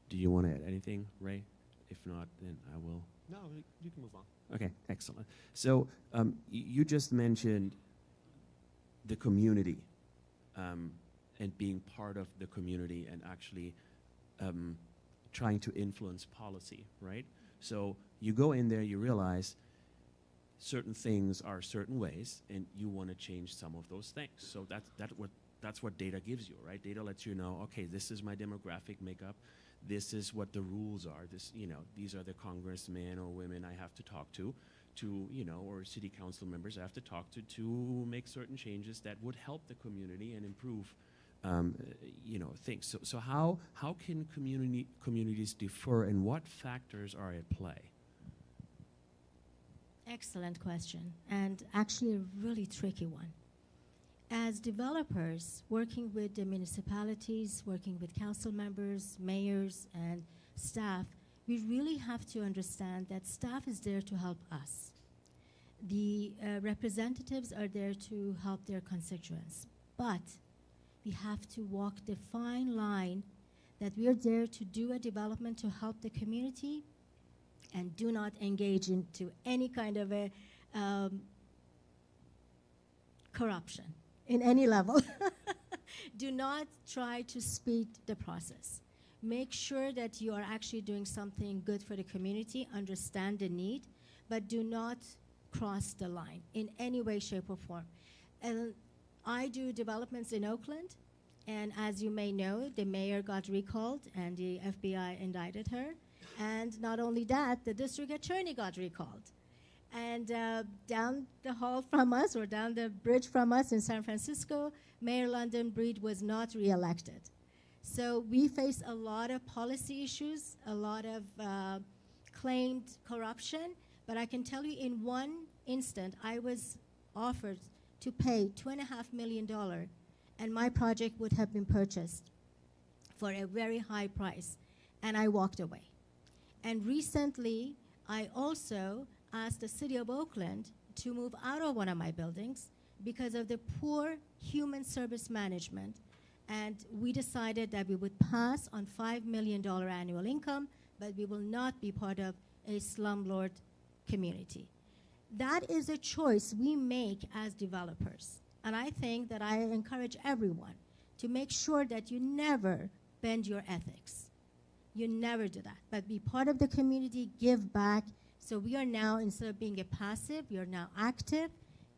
Do you want to add anything, Ray? If not, then I will. No, you can move on. Okay, excellent. So you just mentioned the community and being part of the community and actually trying to influence policy, right? So you go in there, you realize certain things are certain ways, and you want to change some of those things. So that's what data gives you, right? Data lets you know, okay, this is my demographic makeup. This is what the rules are. These are the congressmen or women I have to talk to, or city council members I have to talk to make certain changes that would help the community and improve, things. So how can communities differ, and what factors are at play? Excellent question, and actually a really tricky one. As developers, working with the municipalities, working with council members, mayors, and staff, we really have to understand that staff is there to help us. The representatives are there to help their constituents, but we have to walk the fine line that we are there to do a development to help the community and do not engage into any kind of a corruption in any level. Do not try to speed the process. Make sure that you are actually doing something good for the community, understand the need, but do not cross the line in any way, shape, or form. And I do developments in Oakland, and as you may know, the mayor got recalled and the FBI indicted her. And not only that, the district attorney got recalled. And down the hall from us, or down the bridge from us in San Francisco, Mayor London Breed was not reelected. So we face a lot of policy issues, a lot of claimed corruption. But I can tell you, in one instant, I was offered to pay $2.5 million, and my project would have been purchased for a very high price, and I walked away. And recently, I also asked the city of Oakland to move out of one of my buildings because of the poor human service management. And we decided that we would pass on $5 million annual income, but we will not be part of a slumlord community. That is a choice we make as developers. And I think that I encourage everyone to make sure that you never bend your ethics. You never do that, but be part of the community, give back. So we are now, instead of being a passive, we are now active.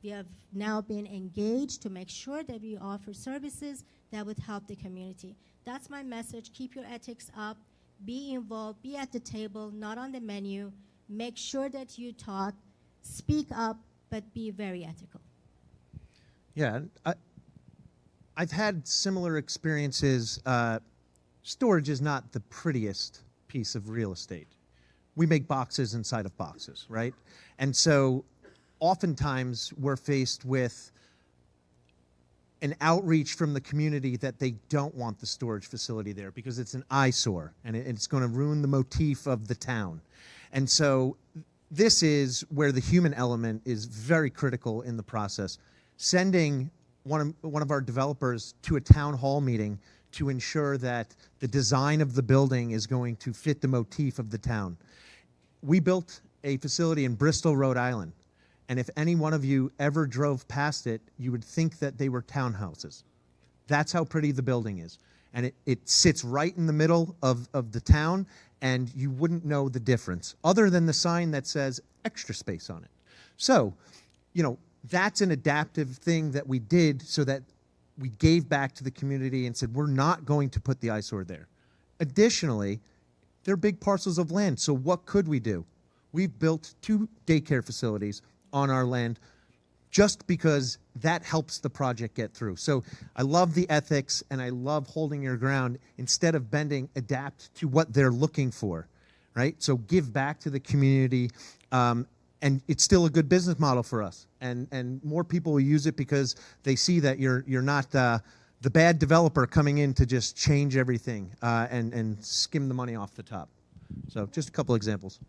We have now been engaged to make sure that we offer services that would help the community. That's my message. Keep your ethics up. Be involved. Be at the table, not on the menu. Make sure that you talk. Speak up, but be very ethical. Yeah, I've had similar experiences. Storage is not the prettiest piece of real estate. We make boxes inside of boxes, right? And so oftentimes we're faced with an outreach from the community that they don't want the storage facility there because it's an eyesore and it's going to ruin the motif of the town. And so this is where the human element is very critical in the process. Sending one of our developers to a town hall meeting to ensure that the design of the building is going to fit the motif of the town. We built a facility in Bristol, Rhode Island, and if any one of you ever drove past it, you would think that they were townhouses. That's how pretty the building is. and it sits right in the middle of the town, and you wouldn't know the difference, other than the sign that says extra space on it. So, you know, that's an adaptive thing that we did so that we gave back to the community and said, we're not going to put the eyesore there. Additionally, they're big parcels of land, so what could we do? We've built 2 daycare facilities on our land just because that helps the project get through. So I love the ethics, and I love holding your ground. Instead of bending, adapt to what they're looking for, right? So give back to the community, and it's still a good business model for us. And more people will use it because they see that you're not the bad developer coming in to just change everything and skim the money off the top. So just a couple examples.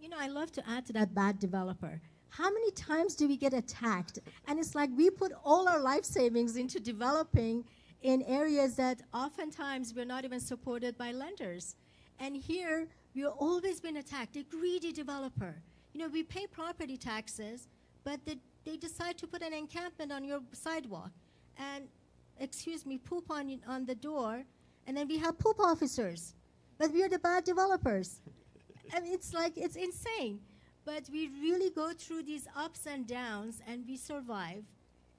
You know, I love to add to that bad developer. How many times do we get attacked? And it's like we put all our life savings into developing in areas that oftentimes we're not even supported by lenders. And here, we've always been attacked, a greedy developer. You know, we pay property taxes, but they decide to put an encampment on your sidewalk and, excuse me, poop on the door, and then we have poop officers. But we are the bad developers. I mean, it's like, it's insane. But we really go through these ups and downs, and we survive,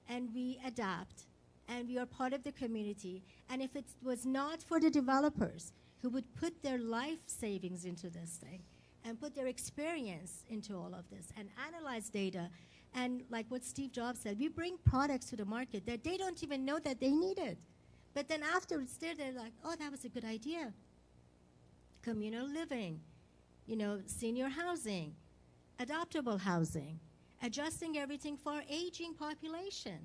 and we adapt, and we are part of the community. And if it was not for the developers who would put their life savings into this thing and put their experience into all of this and analyze data, and like what Steve Jobs said, we bring products to the market that they don't even know that they need it. But then after it's there, they're like, oh, that was a good idea. Communal living, you know, senior housing, adaptable housing, adjusting everything for our aging population.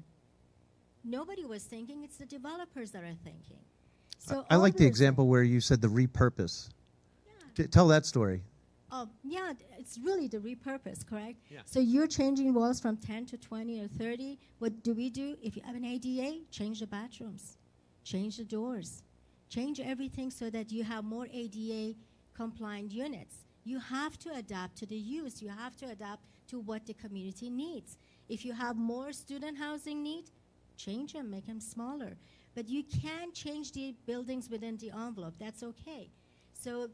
Nobody was thinking, it's the developers that are thinking. So I like the example where you said the repurpose. Yeah. Tell that story. Yeah, it's really the repurpose, correct? Yeah. So you're changing walls from 10 to 20 or 30. What do? If you have an ADA, change the bathrooms, change the doors, change everything so that you have more ADA compliant units. You have to adapt to the use. You have to adapt to what the community needs. If you have more student housing need, change them, make them smaller. But you can change the buildings within the envelope. That's okay. So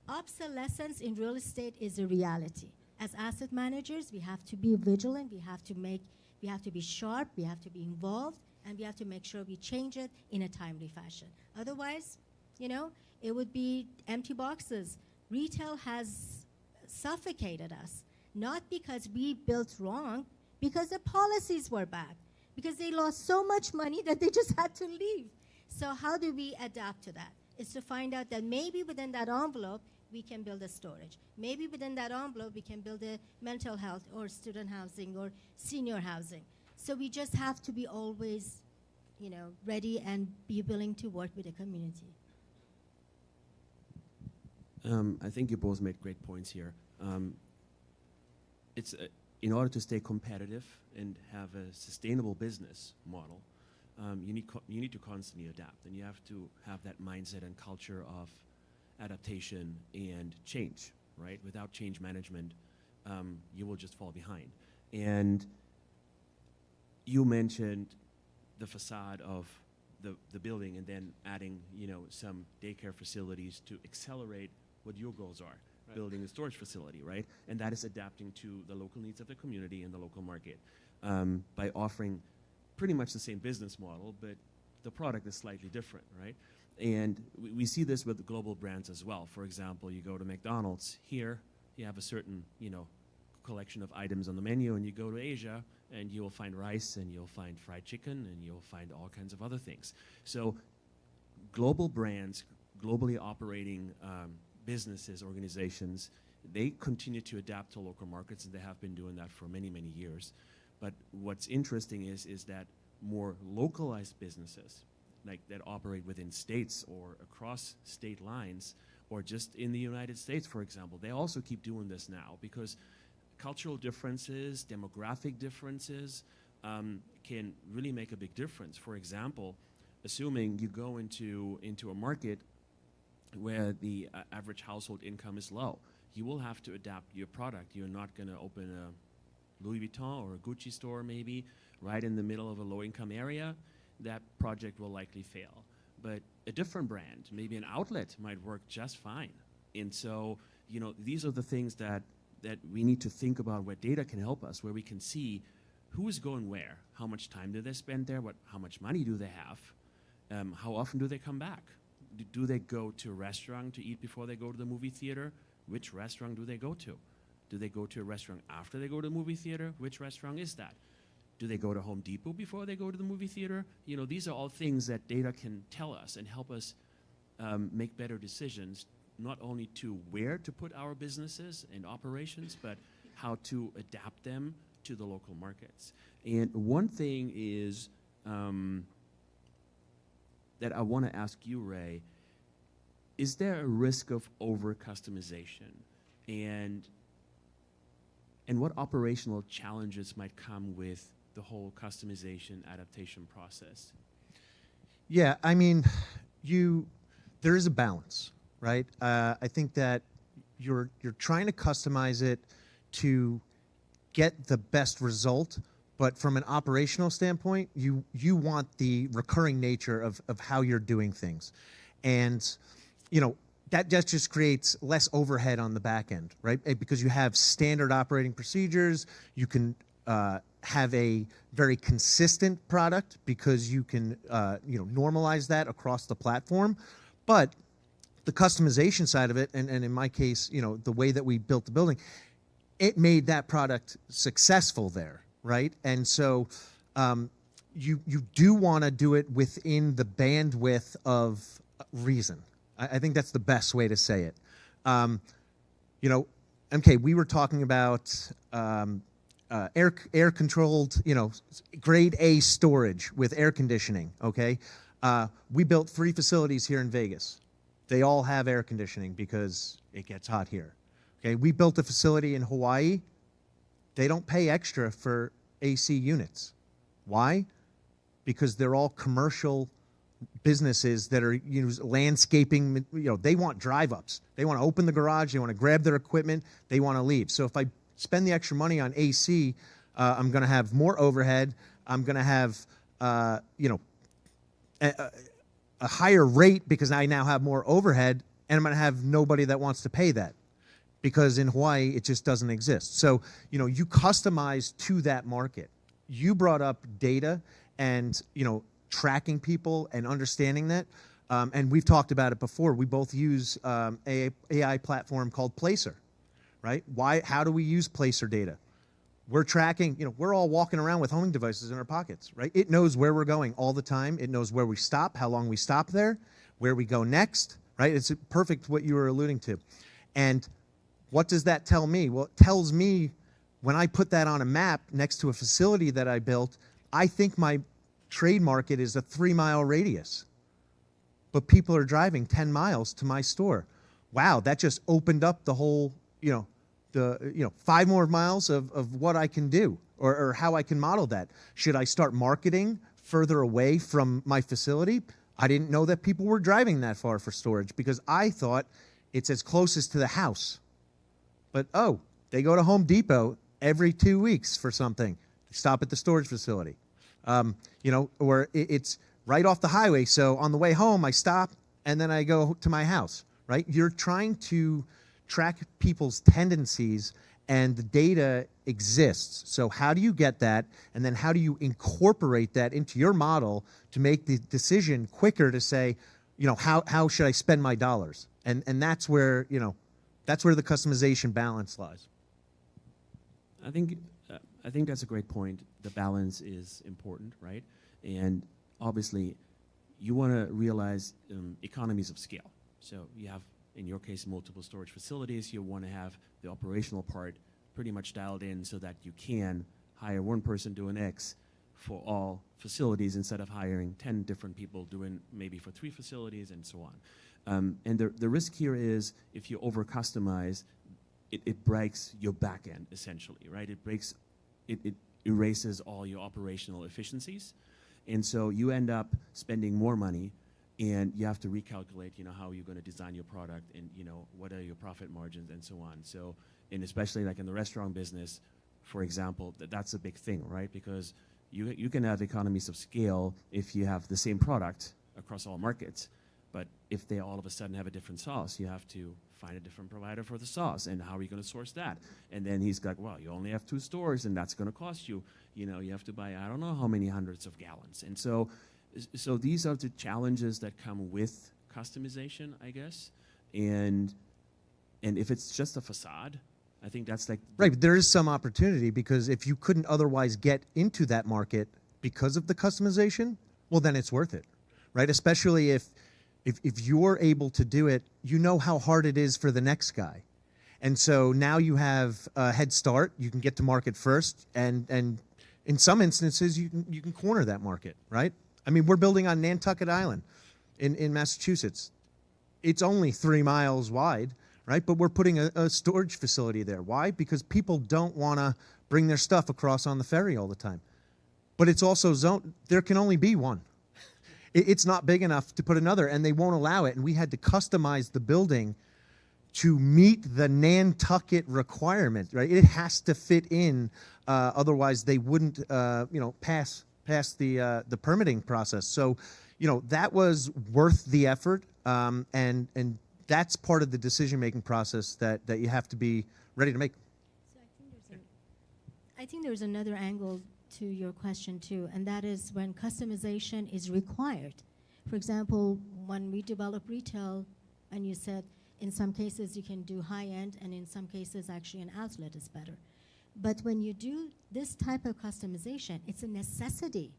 obsolescence in real estate is a reality. As asset managers, we have to be vigilant. We have to be sharp. We have to be involved, and we have to make sure we change it in a timely fashion. Otherwise, you know, it would be empty boxes. Retail has suffocated us, not because we built wrong, because the policies were bad, because they lost so much money that they just had to leave. So how do we adapt to that? It's to find out that maybe within that envelope, we can build a storage. Maybe within that envelope, we can build a mental health or student housing or senior housing. So we just have to be always, you know, ready and be willing to work with the community. I think you both made great points here. In order to stay competitive and have a sustainable business model, you need to constantly adapt, and you have to have that mindset and culture of adaptation and change, right? Without change management, you will just fall behind. And you mentioned the facade of the building and then adding, you know, some daycare facilities to accelerate what your goals are, right. Building a storage facility, right? And that is adapting to the local needs of the community and the local market by offering pretty much the same business model, but the product is slightly different, right? And we see this with global brands as well. For example, you go to McDonald's here, you have a certain, you know, collection of items on the menu, and you go to Asia, and you will find rice, and you'll find fried chicken, and you'll find all kinds of other things. So global brands, globally operating businesses, organizations, they continue to adapt to local markets, and they have been doing that for many, many years. But what's interesting is that more localized businesses, like that operate within states or across state lines, or just in the United States, for example, they also keep doing this now because cultural differences, demographic differences can really make a big difference. For example, assuming you go into a market where the average household income is low, you will have to adapt your product. You're not going to open a Louis Vuitton or a Gucci store maybe right in the middle of a low-income area. That project will likely fail. but a different brand, maybe an outlet, might work just fine. And so, you know, these are the things that we need to think about where data can help us, where we can see who is going where, how much time do they spend there, how much money do they have, how often do they come back? Do they go to a restaurant to eat before they go to the movie theater? Which restaurant do they go to? Do they go to a restaurant after they go to the movie theater? Which restaurant is that? Do they go to Home Depot before they go to the movie theater? You know, these are all things that data can tell us and help us make better decisions, not only to where to put our businesses and operations, but how to adapt them to the local markets. And one thing is that I want to ask you, Ray, is there a risk of over-customization? And what operational challenges might come with the whole customization adaptation process? Yeah, I mean, there is a balance, right? I think that you're trying to customize it to get the best result, but from an operational standpoint, you want the recurring nature of how you're doing things. And, you know, that just creates less overhead on the back end, right? Because you have standard operating procedures, you can have a very consistent product because you can normalize that across the platform. But the customization side of it, and in my case, you know, the way that we built the building, it made that product successful there, right? And so you do want to do it within the bandwidth of reason. I think that's the best way to say it. You know, MK, we were talking about air controlled, you know, grade A storage with air conditioning. Okay, we built 3 facilities here in Vegas. They all have air conditioning because it gets hot here. Okay, we built a facility in Hawaii. They don't pay extra for AC units. Why? Because they're all commercial businesses that are landscaping. You know, they want drive-ups. They want to open the garage. They want to grab their equipment. They want to leave. So if I spend the extra money on AC, I'm going to have more overhead. I'm going to have a higher rate because I now have more overhead, and I'm going to have nobody that wants to pay that because in Hawaii it just doesn't exist. So, you know, you customize to that market. You brought up data and, you know, tracking people and understanding that. And we've talked about it before. We both use a AI platform called Placer, right? How do we use Placer data? We're tracking, you know, we're all walking around with homing devices in our pockets, right? It knows where we're going all the time. It knows where we stop, how long we stop there, where we go next, right? It's perfect what you were alluding to. And what does that tell me? Well, it tells me when I put that on a map next to a facility that I built, I think my trade market is a 3-mile radius. But people are driving 10 miles to my store. Wow, that just opened up the whole, 5 more miles of what I can do or how I can model that. Should I start marketing further away from my facility? I didn't know that people were driving that far for storage because I thought it's as closest to the house. But, oh, they go to Home Depot every 2 weeks for something. Stop at the storage facility. Or it's right off the highway. So on the way home, I stop and then I go to my house, right? You're trying to track people's tendencies and the data exists. So how do you get that? And then how do you incorporate that into your model to make the decision quicker to say, you know, how should I spend my dollars? And that's where, that's where the customization balance lies. I think that's a great point. The balance is important, right? And obviously, you want to realize economies of scale. So you have, in your case, multiple storage facilities. You want to have the operational part pretty much dialed in so that you can hire one person doing X for all facilities instead of hiring 10 different people doing maybe for 3 facilities and so on. And the risk here is if you over-customize, it breaks your back end, essentially, right? It erases all your operational efficiencies. And so you end up spending more money, and you have to recalculate, how you're going to design your product and, what are your profit margins and so on. So, and especially like in the restaurant business, for example, that's a big thing, right? Because you can have economies of scale if you have the same product across all markets. But if they all of a sudden have a different sauce, you have to find a different provider for the sauce. And how are you going to source that? And then he's like, well, you only have 2 stores, and that's going to cost you, you know, you have to buy I don't know how many hundreds of gallons. And so these are the challenges that come with customization, I guess. And if it's just a facade, I think that's like... Right, but there is some opportunity, because if you couldn't otherwise get into that market because of the customization, well, then it's worth it, right? Especially if you're able to do it, you know how hard it is for the next guy. And so now you have a head start. You can get to market first, and in some instances, you can corner that market, right? I mean, we're building on Nantucket Island in Massachusetts. It's only 3 miles wide, right? But we're putting a storage facility there. Why? Because people don't want to bring their stuff across on the ferry all the time. But it's also zoned. There can only be one. It's not big enough to put another, and they won't allow it. And we had to customize the building to meet the Nantucket requirement, right? It has to fit in, otherwise they wouldn't, pass the permitting process. So, that was worth the effort, and that's part of the decision-making process that you have to be ready to make. So I think there's another angle to your question too, and that is when customization is required. For example, when we develop retail, and you said in some cases you can do high-end, and in some cases actually an outlet is better. But when you do this type of customization, it's a necessity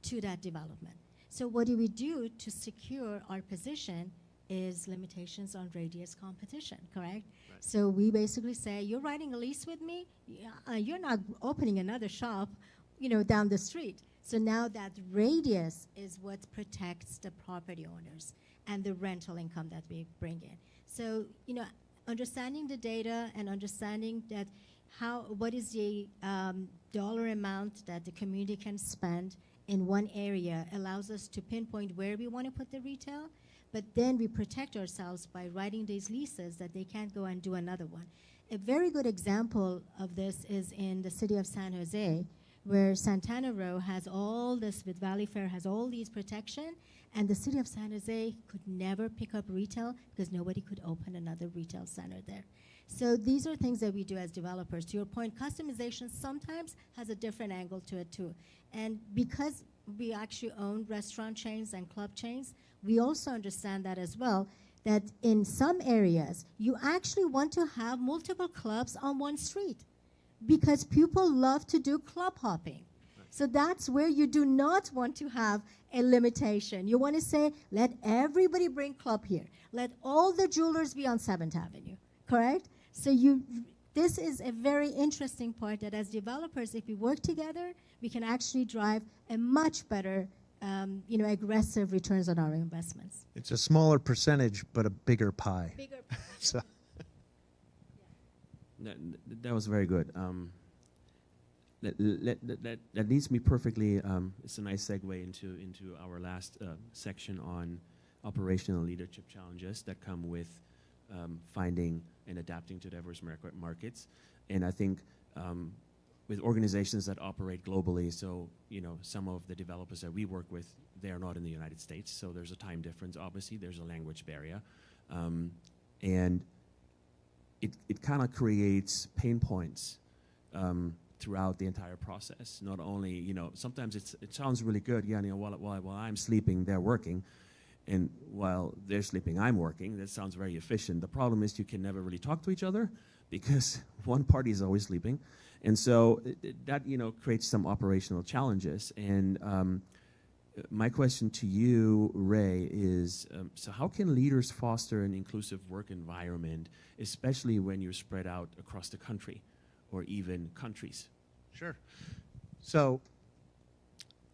to that development. So what do we do to secure our position is limitations on radius competition, correct? Right. So we basically say, you're writing a lease with me, you're not opening another shop, down the street. So now that radius is what protects the property owners and the rental income that we bring in. So, understanding the data and understanding that what is the dollar amount that the community can spend in one area allows us to pinpoint where we want to put the retail, but then we protect ourselves by writing these leases that they can't go and do another one. A very good example of this is in the city of San Jose, where Santana Row has all this, with Valley Fair, has all these protection, and the city of San Jose could never pick up retail because nobody could open another retail center there. So these are things that we do as developers. To your point, customization sometimes has a different angle to it too. And because we actually own restaurant chains and club chains, we also understand that as well, that in some areas, you actually want to have multiple clubs on one street because people love to do club hopping. So that's where you do not want to have a limitation. You want to say, let everybody bring club here. Let all the jewelers be on 7th Avenue, correct? So this is a very interesting part that as developers, if we work together, we can actually drive a much better, aggressive returns on our investments. It's a smaller percentage, but a bigger pie. Bigger pie. So. That was very good. That leads me perfectly. It's a nice segue into our last section on operational leadership challenges that come with finding and adapting to diverse markets. And I think with organizations that operate globally, so some of the developers that we work with, they are not in the United States, so there's a time difference. Obviously, there's a language barrier, and it kind of creates pain points throughout the entire process. Not only, sometimes it sounds really good. Yeah, while I'm sleeping, they're working. And while they're sleeping, I'm working. That sounds very efficient. The problem is you can never really talk to each other because one party is always sleeping. And so that, creates some operational challenges. And my question to you, Ray, is so how can leaders foster an inclusive work environment, especially when you're spread out across the country or even countries? Sure. So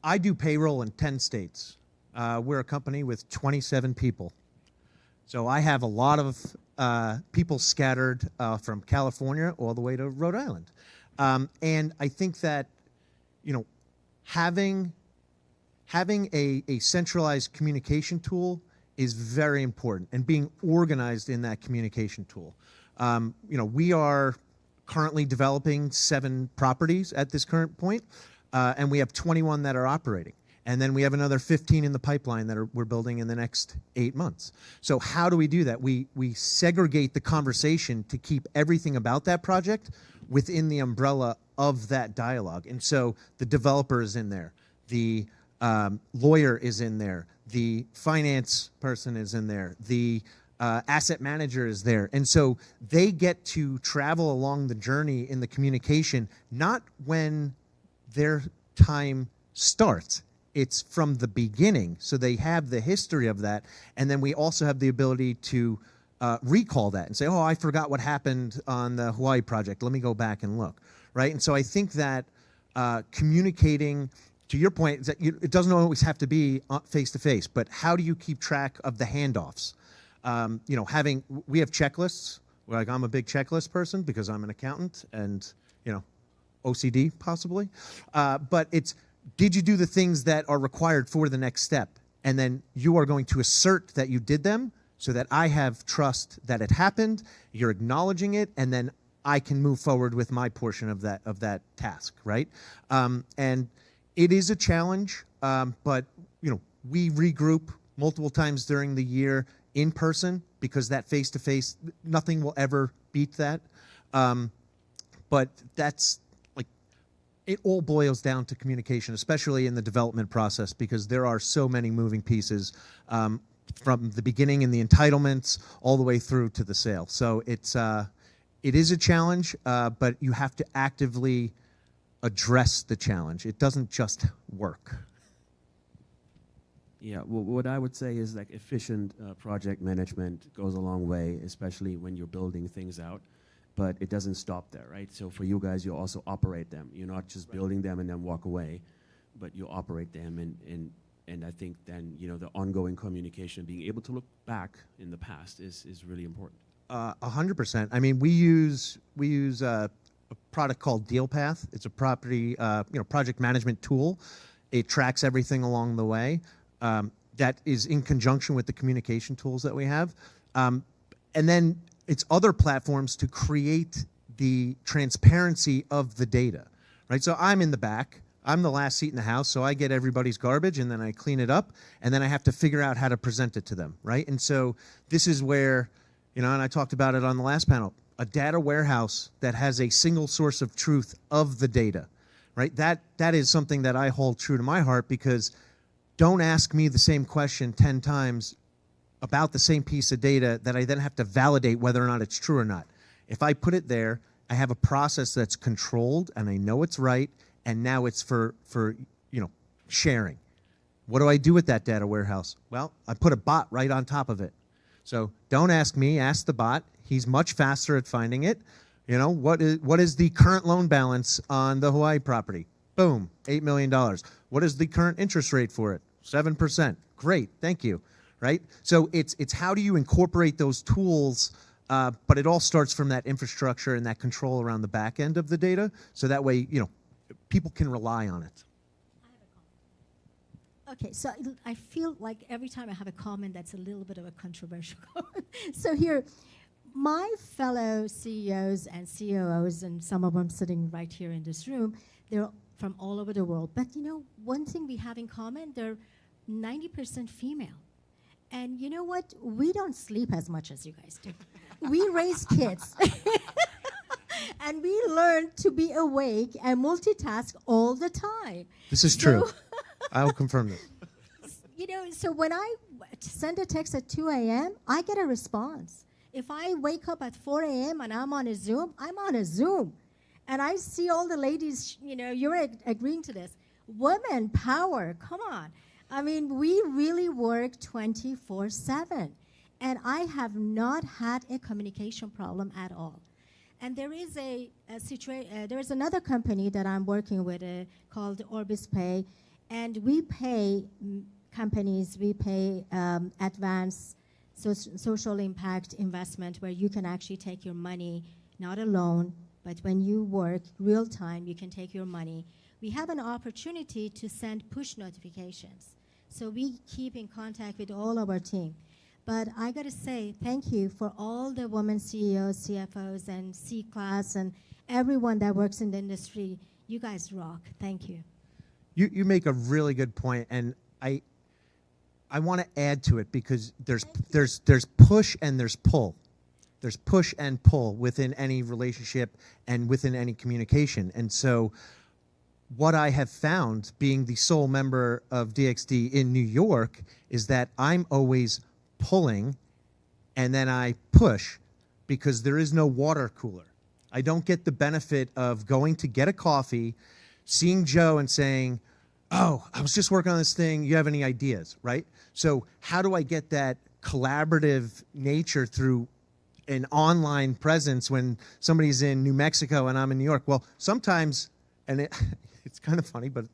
I do payroll in 10 states. We're a company with 27 people. So I have a lot of people scattered from California all the way to Rhode Island. And I think that, having a centralized communication tool is very important, and being organized in that communication tool. We are currently developing 7 properties at this current point, and we have 21 that are operating. And then we have another 15 in the pipeline that we're building in the next 8 months. So how do we do that? We segregate the conversation to keep everything about that project within the umbrella of that dialogue. And so the developer is in there, the lawyer is in there, the finance person is in there, the asset manager is there. And so they get to travel along the journey in the communication, not when their time starts. It's from the beginning. So they have the history of that. And then we also have the ability to recall that and say, oh, I forgot what happened on the Hawaii project. Let me go back and look, right? And so I think that communicating, to your point, is that it doesn't always have to be face-to-face, but how do you keep track of the handoffs? You know, we have checklists. Like, I'm a big checklist person because I'm an accountant and, you know, OCD possibly. But it's, did you do the things that are required for the next step? And then you are going to assert that you did them so that I have trust that it happened, you're acknowledging it, and then I can move forward with my portion of that task, right? And it is a challenge, but you know, we regroup multiple times during the year in person because that face-to-face, nothing will ever beat that. But that's, it all boils down to communication, especially in the development process, because there are so many moving pieces from the beginning and the entitlements all the way through to the sale. So it is a challenge, but you have to actively address the challenge. It doesn't just work. Yeah, well, what I would say is like efficient project management goes a long way, especially when you're building things out. But it doesn't stop there, right? So for you guys, you also operate them. You're not just building them and then walk away, but you operate them. And I think then, you know, the ongoing communication, being able to look back in the past is really important. 100%. I mean, we use a product called DealPath. It's a project management tool. It tracks everything along the way. That is in conjunction with the communication tools that we have. And then it's other platforms to create the transparency of the data, right? So I'm in the back. I'm the last seat in the house, so I get everybody's garbage, and then I clean it up, and then I have to figure out how to present it to them, right? And so this is where, you know, and I talked about it on the last panel, a data warehouse that has a single source of truth of the data, right? That is something that I hold true to my heart, because don't ask me the same question 10 times about the same piece of data that I then have to validate whether or not it's true or not. If I put it there, I have a process that's controlled and I know it's right, and now it's for you know, sharing. What do I do with that data warehouse? Well, I put a bot right on top of it. So don't ask me, ask the bot. He's much faster at finding it. You know, what is the current loan balance on the Hawaii property? Boom, $8 million. What is the current interest rate for it? 7%. Great, thank you. Right? So it's how do you incorporate those tools, but it all starts from that infrastructure and that control around the back end of the data, so that way, you know, people can rely on it. I have a comment. Okay, so I feel like every time I have a comment that's a little bit of a controversial comment. So here, my fellow CEOs and COOs, and some of them sitting right here in this room, they're from all over the world. But you know, one thing we have in common, they're 90% female. And you know what? We don't sleep as much as you guys do. We raise kids. And we learn to be awake and multitask all the time. This is true. I will confirm this. You know, so when I send a text at 2 a.m., I get a response. If I wake up at 4 a.m. and I'm on a Zoom, I'm on a Zoom. And I see all the ladies, you know, you're agreeing to this. Women power, come on. I mean, we really work 24/7, and I have not had a communication problem at all. And there is there is another company that I'm working with called Orbis Pay, and we pay companies, we pay advanced social impact investment, where you can actually take your money, not a loan, but when you work real time, you can take your money. We have an opportunity to send push notifications. So we keep in contact with all of our team. But I got to say thank you for all the women CEOs, CFOs, and C-class, and everyone that works in the industry. You guys rock. Thank you. You make a really good point, and I want to add to it because there's push and there's pull. There's push and pull within any relationship and within any communication. And so what I have found being the sole member of DXD in New York is that I'm always pulling and then I push because there is no water cooler. I don't get the benefit of going to get a coffee, seeing Joe and saying, oh, I was just working on this thing. You have any ideas, right? So how do I get that collaborative nature through an online presence when somebody's in New Mexico and I'm in New York? Well, sometimes, and it's kind of funny, but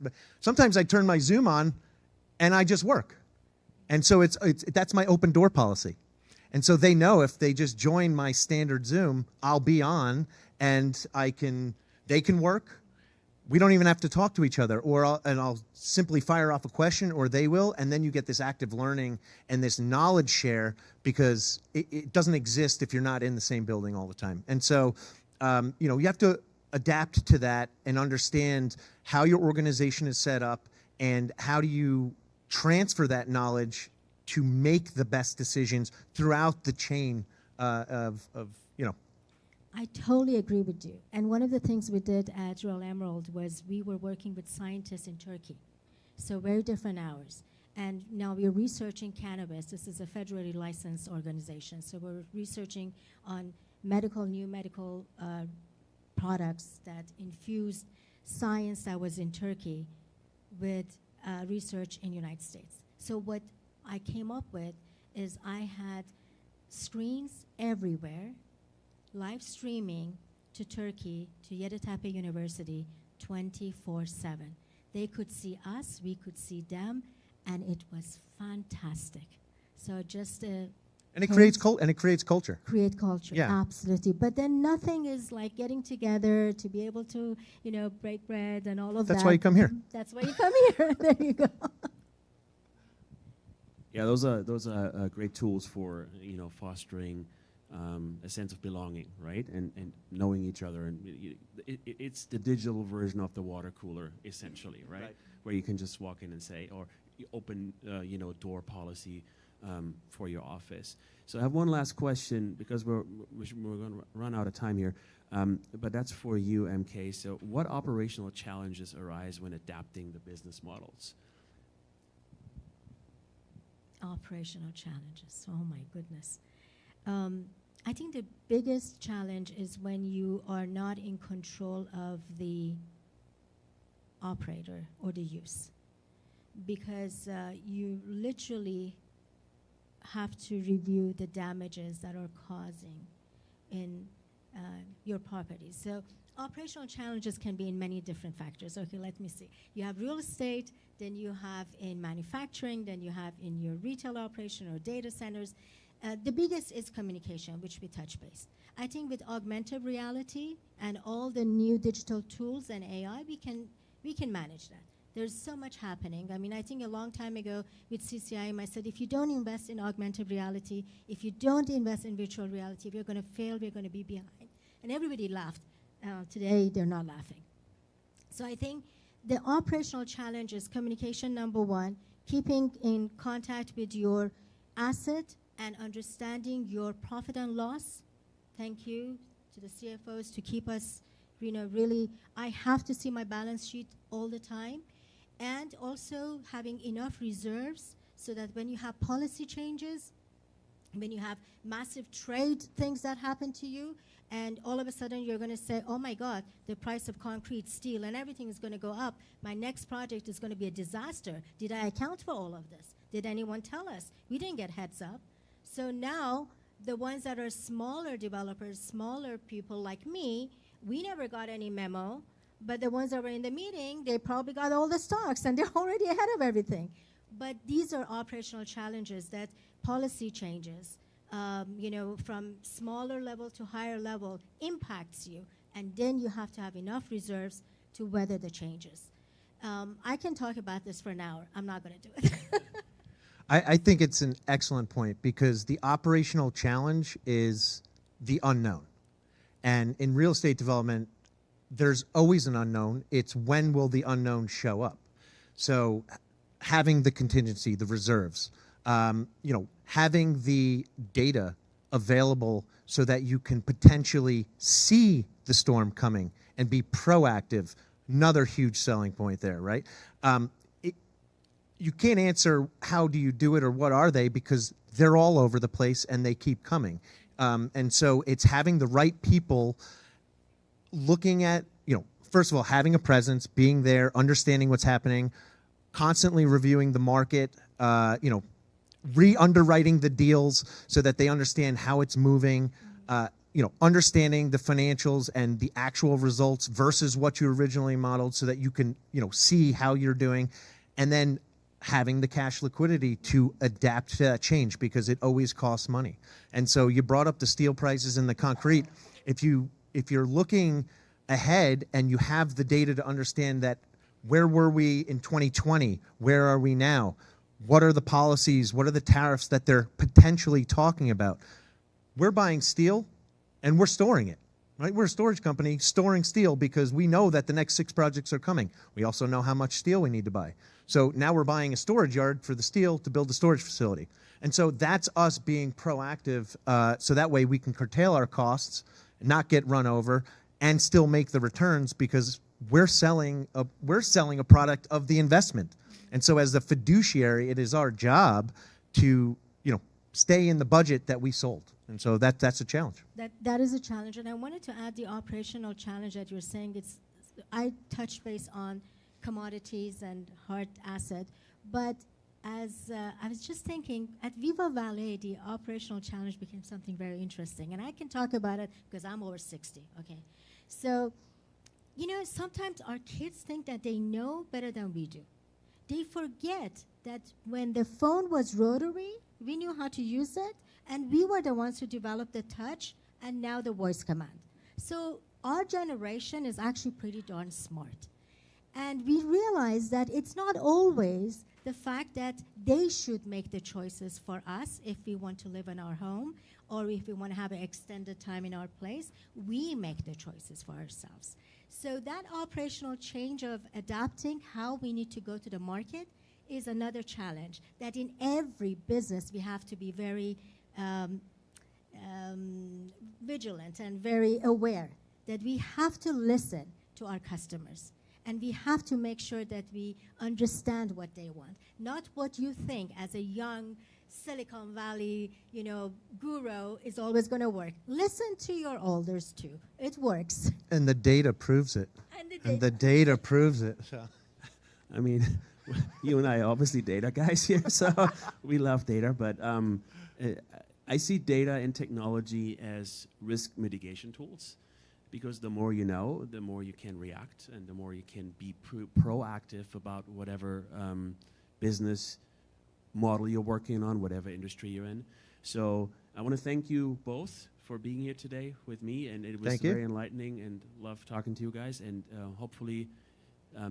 sometimes I turn my Zoom on and I just work. And so that's my open door policy. And so they know if they just join my standard Zoom, I'll be on and they can work. We don't even have to talk to each other, I'll simply fire off a question, or they will, and then you get this active learning and this knowledge share because it doesn't exist if you're not in the same building all the time. And so, you have to adapt to that and understand how your organization is set up and how do you transfer that knowledge to make the best decisions throughout the chain of. I totally agree with you. And one of the things we did at Royal Emerald was we were working with scientists in Turkey. So very different hours. And now we're researching cannabis. This is a federally licensed organization. So we're researching on new medical products that infused science that was in Turkey with research in the United States. So what I came up with is I had screens everywhere, live streaming to Turkey, to Yeditepe University, 24/7. They could see us, we could see them, and it was fantastic. So just and it creates culture. Create culture, yeah. Absolutely. But then nothing is like getting together to be able to, break bread and all of that. That's why you come here. That's why you come here. There you go. Yeah, those are great tools for fostering a sense of belonging, right, and knowing each other, and it's the digital version of the water cooler, essentially, right? Where you can just walk in and say, or you open, door policy for your office. So I have one last question because we're going to run out of time here, but that's for you, MK. So what operational challenges arise when adapting the business models? Operational challenges. Oh my goodness. I think the biggest challenge is when you are not in control of the operator or the use, because you literally have to review the damages that are causing in your property. So operational challenges can be in many different factors. Okay, let me see. You have real estate, then you have in manufacturing, then you have in your retail operation or data centers. The biggest is communication, which we touch base. I think with augmented reality and all the new digital tools and AI, we can manage that. There's so much happening. I mean, I think a long time ago with CCIM, I said, if you don't invest in augmented reality, if you don't invest in virtual reality, we're going to fail, we're going to be behind. And everybody laughed. Today, they're not laughing. So I think the operational challenge is communication, number one, keeping in contact with your asset and understanding your profit and loss. Thank you to the CFOs to keep us, really, I have to see my balance sheet all the time. And also having enough reserves so that when you have policy changes, when you have massive trade things that happen to you, and all of a sudden you're going to say, oh my God, the price of concrete, steel, and everything is going to go up. My next project is going to be a disaster. Did I account for all of this? Did anyone tell us? We didn't get heads up. So now the ones that are smaller developers, smaller people like me, we never got any memo. But the ones that were in the meeting, they probably got all the stocks, and they're already ahead of everything. But these are operational challenges that policy changes, from smaller level to higher level impacts you. And then you have to have enough reserves to weather the changes. I can talk about this for an hour. I'm not going to do it. I think it's an excellent point because the operational challenge is the unknown. And in real estate development, there's always an unknown. It's when will the unknown show up? So having the contingency, the reserves, having the data available so that you can potentially see the storm coming and be proactive, another huge selling point there, right? You can't answer how do you do it or what are they, because they're all over the place and they keep coming. And so it's having the right people looking at, first of all, having a presence, being there, understanding what's happening, constantly reviewing the market, re-underwriting the deals so that they understand how it's moving, understanding the financials and the actual results versus what you originally modeled so that you can, see how you're doing, and then having the cash liquidity to adapt to that change because it always costs money. And so you brought up the steel prices and the concrete. If you're looking ahead and you have the data to understand that where were we in 2020, where are we now, what are the policies, what are the tariffs that they're potentially talking about, we're buying steel and we're storing it. Right? We're a storage company storing steel because we know that the next 6 projects are coming. We also know how much steel we need to buy. So now we're buying a storage yard for the steel to build a storage facility. And so that's us being proactive so that way we can curtail our costs, not get run over, and still make the returns because we're selling a product of the investment. And so as the fiduciary, it is our job to stay in the budget that we sold. And so that's a challenge. That is a challenge. And I wanted to add the operational challenge that you're saying. I touched base on commodities and hard asset. But as I was just thinking, at Viva Valley, the operational challenge became something very interesting. And I can talk about it because I'm over 60, okay? So, sometimes our kids think that they know better than we do. They forget that when the phone was rotary, we knew how to use it, and we were the ones who developed the touch and now the voice command. So our generation is actually pretty darn smart. And we realize that it's not always the fact that they should make the choices for us if we want to live in our home or if we want to have an extended time in our place. We make the choices for ourselves. So that operational change of adapting how we need to go to the market is another challenge, that in every business we have to be very vigilant and very aware that we have to listen to our customers. And we have to make sure that we understand what they want, not what you think as a young Silicon Valley, guru is always going to work. Listen to your elders too. It works. And the data proves it. And the data proves it. So. I mean, you and I are obviously data guys here, so we love data. But I see data and technology as risk mitigation tools. Because the more you know, the more you can react, and the more you can be proactive about whatever business model you're working on, whatever industry you're in. So I want to thank you both for being here today with me, and it was very enlightening, and love talking to you guys, and hopefully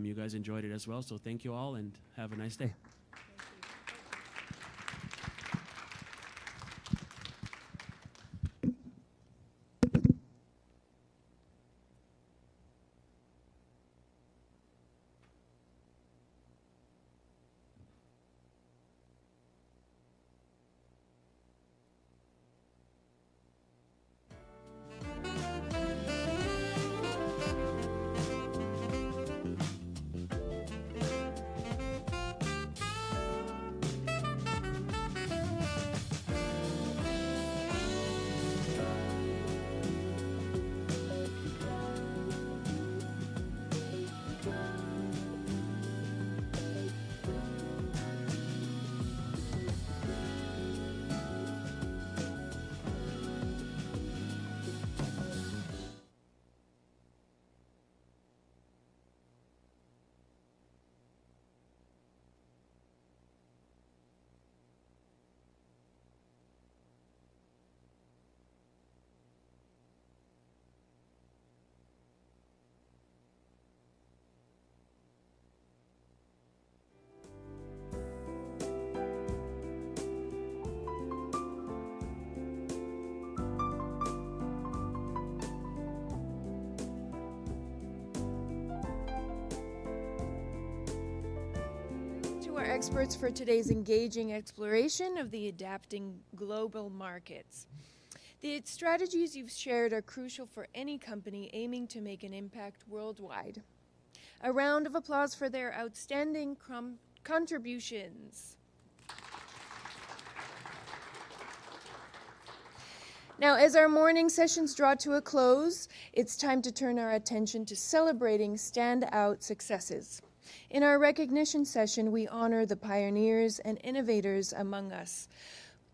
you guys enjoyed it as well. So thank you all, and have a nice day. our experts for today's engaging exploration of the adapting global markets. The strategies you've shared are crucial for any company aiming to make an impact worldwide. A round of applause for their outstanding contributions. Now, as our morning sessions draw to a close, it's time to turn our attention to celebrating standout successes. In our recognition session, we honor the pioneers and innovators among us,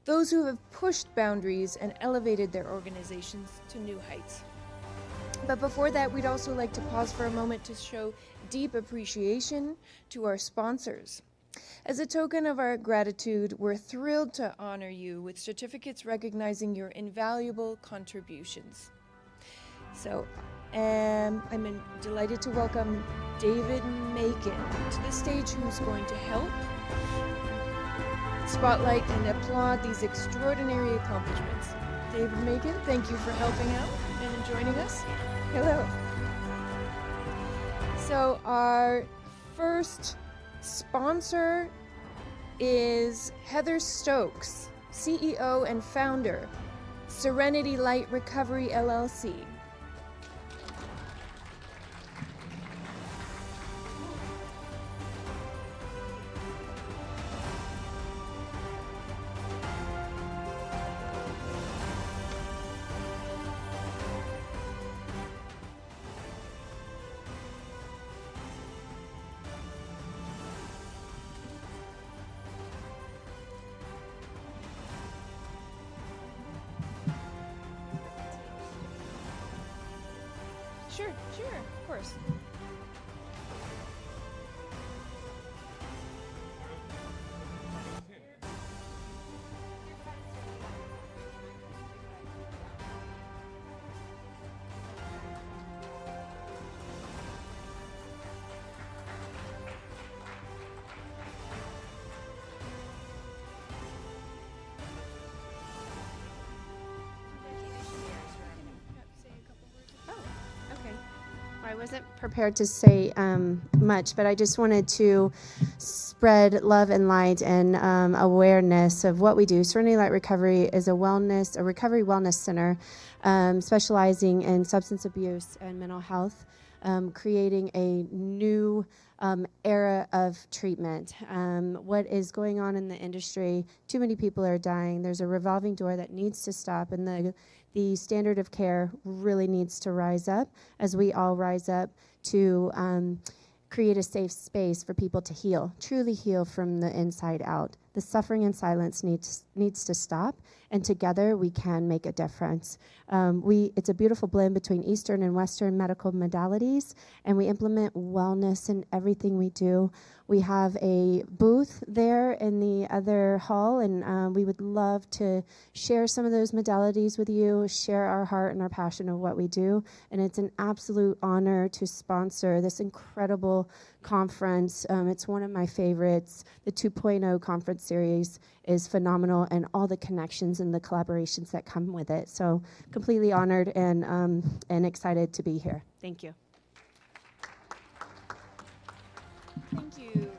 those who have pushed boundaries and elevated their organizations to new heights. But before that, we'd also like to pause for a moment to show deep appreciation to our sponsors. As a token of our gratitude, we're thrilled to honor you with certificates recognizing your invaluable contributions. So, I'm delighted to welcome David Macon to the stage, who's going to help spotlight and applaud these extraordinary accomplishments. David Macon, thank you for helping out and joining us. Hello. So our first sponsor is Heather Stokes, CEO and founder, Serenity Light Recovery LLC. Sure, of course. I wasn't prepared to say much, but I just wanted to spread love and light and awareness of what we do. Serenity Light Recovery is a recovery wellness center specializing in substance abuse and mental health, creating a new era of treatment. What is going on in the industry, too many people are dying. There's a revolving door that needs to stop, and the standard of care really needs to rise up as we all rise up to create a safe space for people to heal, truly heal from the inside out. The suffering and silence needs to stop, and together we can make a difference. It's a beautiful blend between Eastern and Western medical modalities, and we implement wellness in everything we do. We have a booth there in the other hall, and we would love to share some of those modalities with you, share our heart and our passion of what we do. And it's an absolute honor to sponsor this incredible conference. It's one of my favorites. The 2.0 conference series is phenomenal, and all the connections and the collaborations that come with it. So completely honored and excited to be here. Thank you. Thank you.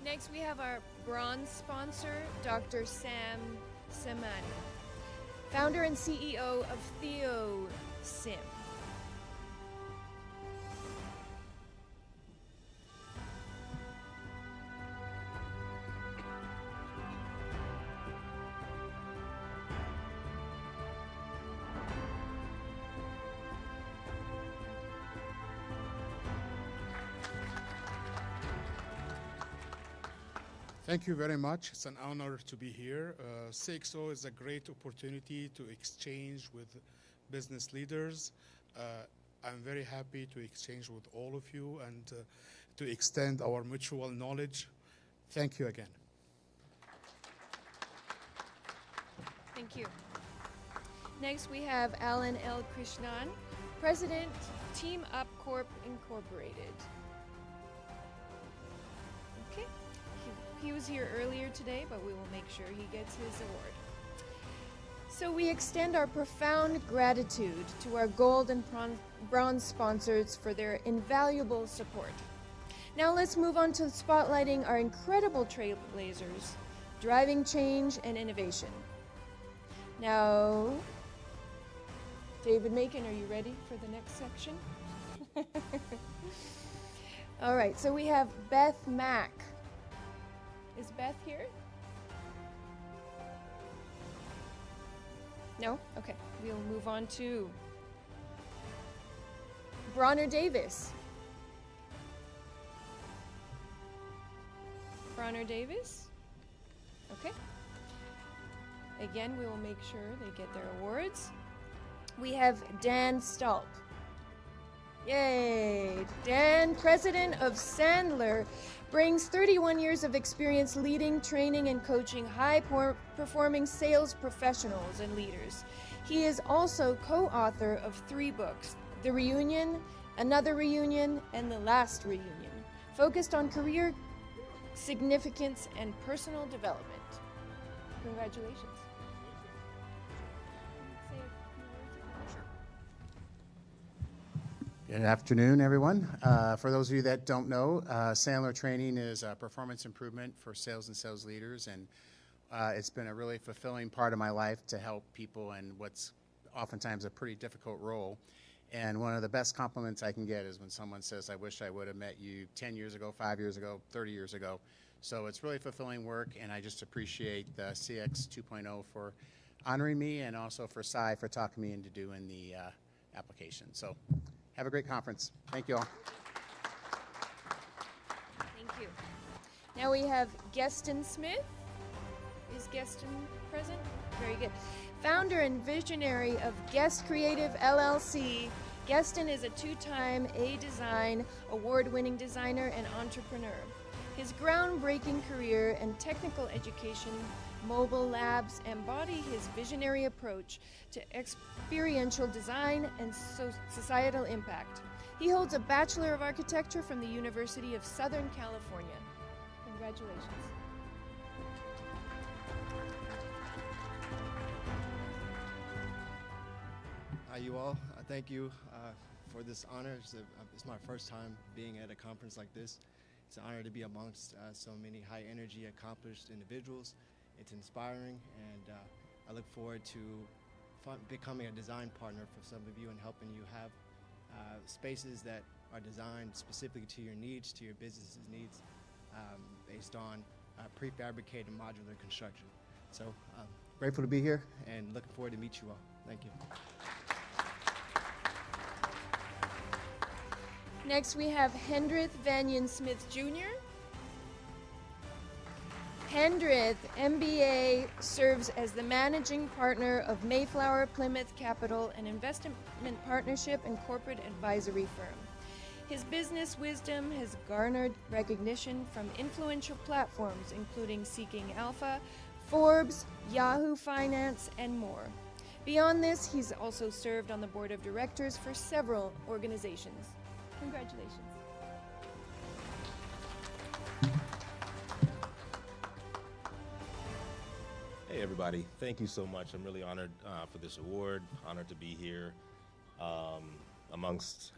Next, we have our bronze sponsor, Dr. Sam Semani, founder and CEO of TheoSim. Thank you very much. It's an honor to be here. CXO is a great opportunity to exchange with business leaders. I'm very happy to exchange with all of you and to extend our mutual knowledge. Thank you again. Thank you. Next, we have Alan L. Krishnan, President, Team Up Corp. Incorporated. Okay. He was here earlier today, but we will make sure he gets his award. So we extend our profound gratitude to our gold and bronze sponsors for their invaluable support. Now let's move on to spotlighting our incredible trailblazers, driving change and innovation. Now, David Macon, are you ready for the next section? All right, so we have Beth Mack. Is Beth here? No? Okay, we'll move on to Bronner Davis. Bronner Davis? Okay. Again, we will make sure they get their awards. We have Dan Stolp. Yay! Dan, president of Sandler, brings 31 years of experience leading, training, and coaching high-performing sales professionals and leaders. He is also co-author of 3 books, The Reunion, Another Reunion, and The Last Reunion, focused on career significance and personal development. Congratulations. Good afternoon, everyone. For those of you that don't know, Sandler Training is a performance improvement for sales and sales leaders, and it's been a really fulfilling part of my life to help people in what's oftentimes a pretty difficult role. And one of the best compliments I can get is when someone says, I wish I would have met you 10 years ago, 5 years ago, 30 years ago. So it's really fulfilling work, and I just appreciate the CX 2.0 for honoring me, and also for Cy for talking me into doing the application. So have a great conference. Thank you all. Thank you. Now we have Geston Smith. Is Geston present? Very good. Founder and visionary of Guest Creative LLC. Geston is a 2-time A-Design award-winning designer and entrepreneur. His groundbreaking career and technical education mobile labs embody his visionary approach to experiential design and societal impact. He holds a Bachelor of Architecture from the University of Southern California. Congratulations. Hi, you all. Thank you for this honor. It's my first time being at a conference like this. It's an honor to be amongst so many high energy, accomplished individuals. It's inspiring, and I look forward to becoming a design partner for some of you and helping you have spaces that are designed specifically to your needs, to your business's needs, based on prefabricated modular construction. So grateful to be here and looking forward to meet you all. Thank you. Next we have Hendrith Vanyon Smith Jr. Hendrith, MBA, serves as the managing partner of Mayflower Plymouth Capital, an investment partnership and corporate advisory firm. His business wisdom has garnered recognition from influential platforms including Seeking Alpha, Forbes, Yahoo Finance, and more. Beyond this, he's also served on the board of directors for several organizations. Congratulations. Hey everybody, thank you so much. I'm really honored for this award, honored to be here amongst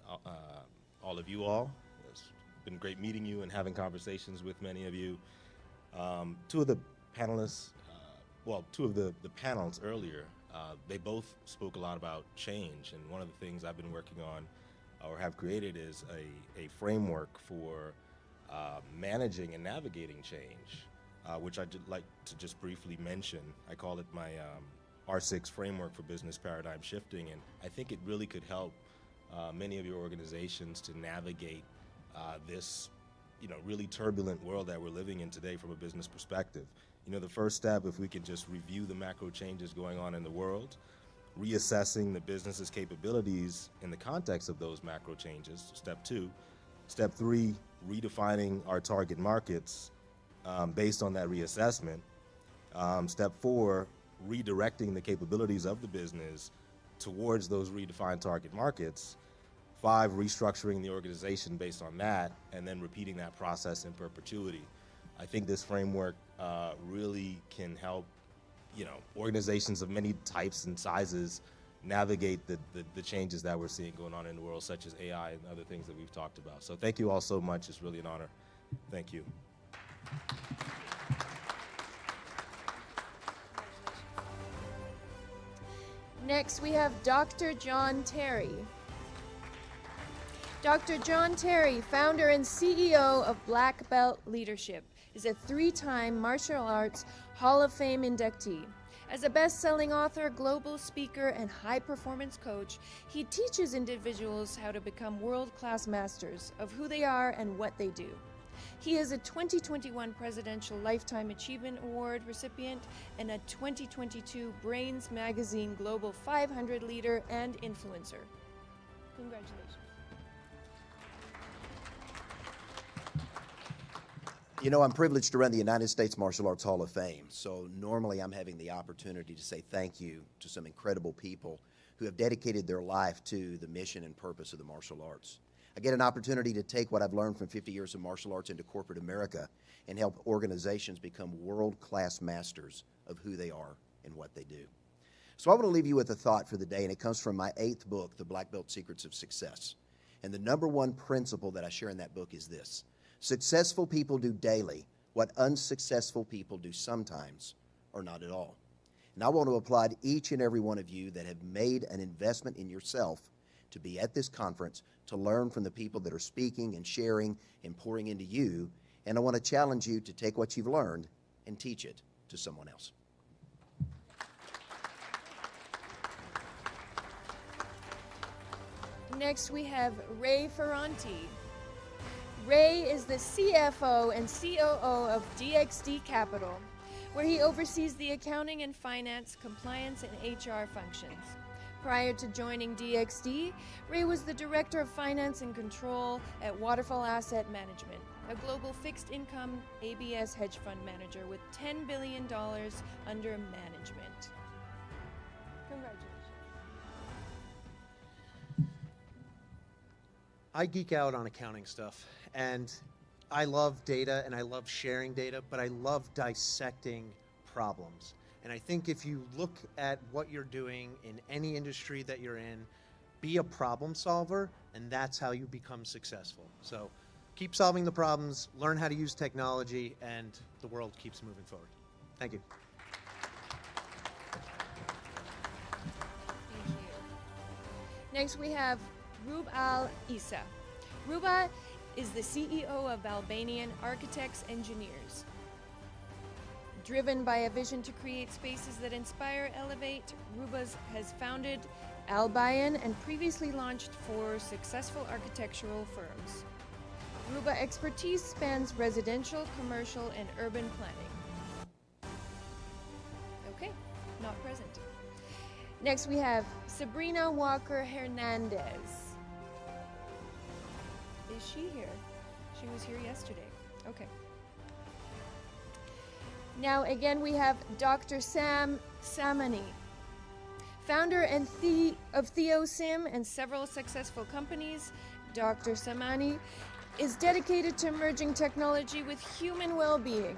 all of you all. It's been great meeting you and having conversations with many of you. Two of the panelists, two of the panels earlier, they both spoke a lot about change, and one of the things I've been working on or have created is a framework for managing and navigating change. Which I'd like to just briefly mention. I call it my R6 framework for business paradigm shifting, and I think it really could help many of your organizations to navigate this, really turbulent world that we're living in today from a business perspective. The first step, if we can just review the macro changes going on in the world, reassessing the business's capabilities in the context of those macro changes, step 2. Step 3, redefining our target markets based on that reassessment. Step 4, redirecting the capabilities of the business towards those redefined target markets. 5, restructuring the organization based on that, and then repeating that process in perpetuity. I think this framework really can help organizations of many types and sizes navigate the changes that we're seeing going on in the world, such as AI and other things that we've talked about. So thank you all so much. It's really an honor. Thank you. Next, we have Dr. John Terry. Dr. John Terry, founder and CEO of Black Belt Leadership, is a 3-time martial arts Hall of Fame inductee. As a best-selling author, global speaker, and high-performance coach, he teaches individuals how to become world-class masters of who they are and what they do. He is a 2021 Presidential Lifetime Achievement Award recipient and a 2022 Brains Magazine Global 500 leader and influencer. Congratulations. You know, I'm privileged to run the United States Martial Arts Hall of Fame, so normally I'm having the opportunity to say thank you to some incredible people who have dedicated their life to the mission and purpose of the martial arts. I get an opportunity to take what I've learned from 50 years of martial arts into corporate America and help organizations become world-class masters of who they are and what they do. So I want to leave you with a thought for the day, and it comes from my 8th book, The Black Belt Secrets of Success. And the #1 principle that I share in that book is this: successful people do daily what unsuccessful people do sometimes or not at all. And I want to applaud each and every one of you that have made an investment in yourself to be at this conference, to learn from the people that are speaking and sharing and pouring into you. And I want to challenge you to take what you've learned and teach it to someone else. Next, we have Ray Ferranti. Ray is the CFO and COO of DXD Capital, where he oversees the accounting and finance, compliance, and HR functions. Prior to joining DXD, Ray was the Director of Finance and Control at Waterfall Asset Management, a global fixed income ABS hedge fund manager with $10 billion under management. Congratulations. I geek out on accounting stuff, and I love data and I love sharing data, but I love dissecting problems. And I think if you look at what you're doing in any industry that you're in, be a problem solver, and that's how you become successful. So keep solving the problems, learn how to use technology, and the world keeps moving forward. Thank you. Thank you. Next, we have Rub Al Isa. Ruba is the CEO of Albanian Architects Engineers. Driven by a vision to create spaces that inspire, elevate, Rubas has founded Albayan and previously launched 4 successful architectural firms. Ruba expertise spans residential, commercial, and urban planning. Okay, not present. Next we have Sabrina Walker Hernandez. Is she here? She was here yesterday. Okay. Now again we have Dr. Sam Samani, founder and of TheoSim and several successful companies. Dr. Samani is dedicated to merging technology with human well-being.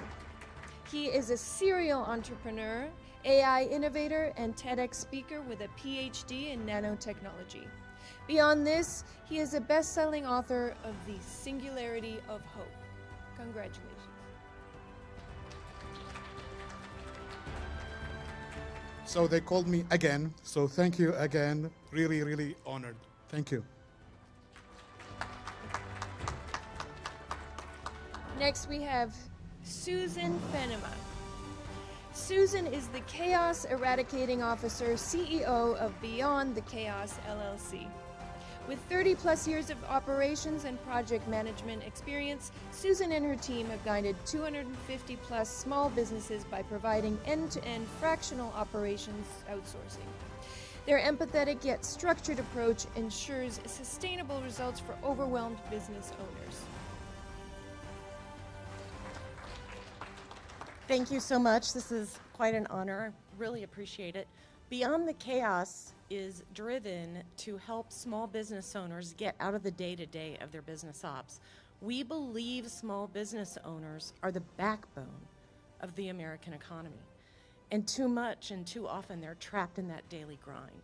He is a serial entrepreneur, AI innovator, and TEDx speaker with a PhD in nanotechnology. Beyond this, he is a best-selling author of The Singularity of Hope. Congratulations. So they called me again, so thank you again. Really, really honored. Thank you. Next we have Susan Fenema. Susan is the Chaos Eradicating Officer, CEO of Beyond the Chaos LLC. With 30-plus years of operations and project management experience, Susan and her team have guided 250-plus small businesses by providing end-to-end fractional operations outsourcing. Their empathetic yet structured approach ensures sustainable results for overwhelmed business owners. Thank you so much. This is quite an honor. I really appreciate it. Beyond the Chaos is driven to help small business owners get out of the day-to-day of their business ops. We believe small business owners are the backbone of the American economy. And too much and too often they're trapped in that daily grind.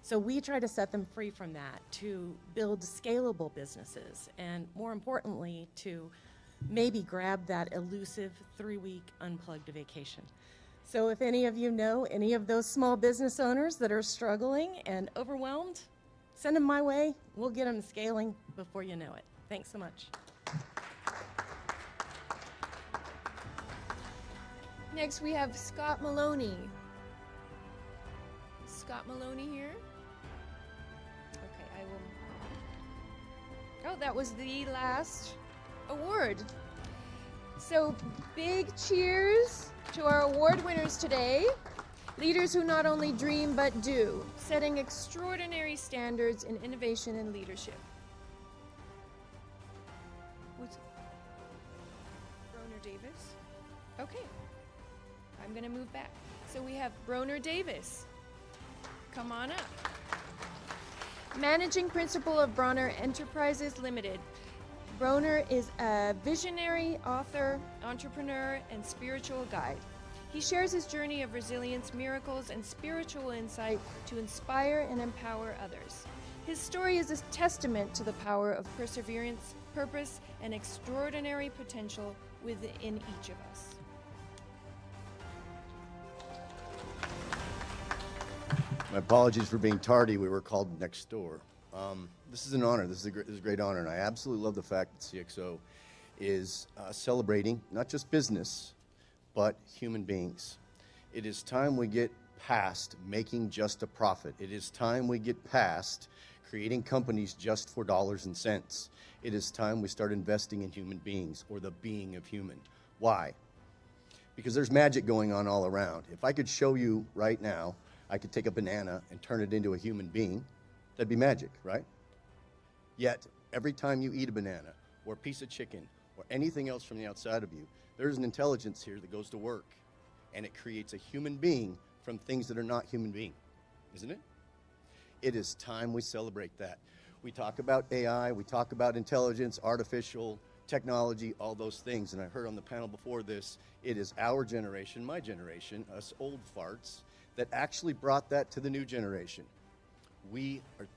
So we try to set them free from that to build scalable businesses and, more importantly, to maybe grab that elusive 3-week unplugged vacation. So if any of you know any of those small business owners that are struggling and overwhelmed, send them my way. We'll get them scaling before you know it. Thanks so much. Next, we have Scott Maloney. Scott Maloney here. Okay, I will. Oh, that was the last award. So, big cheers to our award winners today. Leaders who not only dream but do, setting extraordinary standards in innovation and leadership. What's Broner Davis? Okay. I'm going to move back. So we have Broner Davis. Come on up. Managing Principal of Bronner Enterprises Limited. Broner is a visionary, author, entrepreneur, and spiritual guide. He shares his journey of resilience, miracles, and spiritual insight to inspire and empower others. His story is a testament to the power of perseverance, purpose, and extraordinary potential within each of us. My apologies for being tardy. We were called next door. This is an honor. This is a great honor, and I absolutely love the fact that CXO is celebrating not just business, but human beings. It is time we get past making just a profit. It is time we get past creating companies just for dollars and cents. It is time we start investing in human beings, or the being of human. Why? Because there's magic going on all around. If I could show you right now, I could take a banana and turn it into a human being, that'd be magic, right? Yet, every time you eat a banana, or a piece of chicken, or anything else from the outside of you, there's an intelligence here that goes to work, and it creates a human being from things that are not human being, isn't it? It is time we celebrate that. We talk about AI, we talk about intelligence, artificial technology, all those things, and I heard on the panel before this, it is our generation, my generation, us old farts, that actually brought that to the new generation.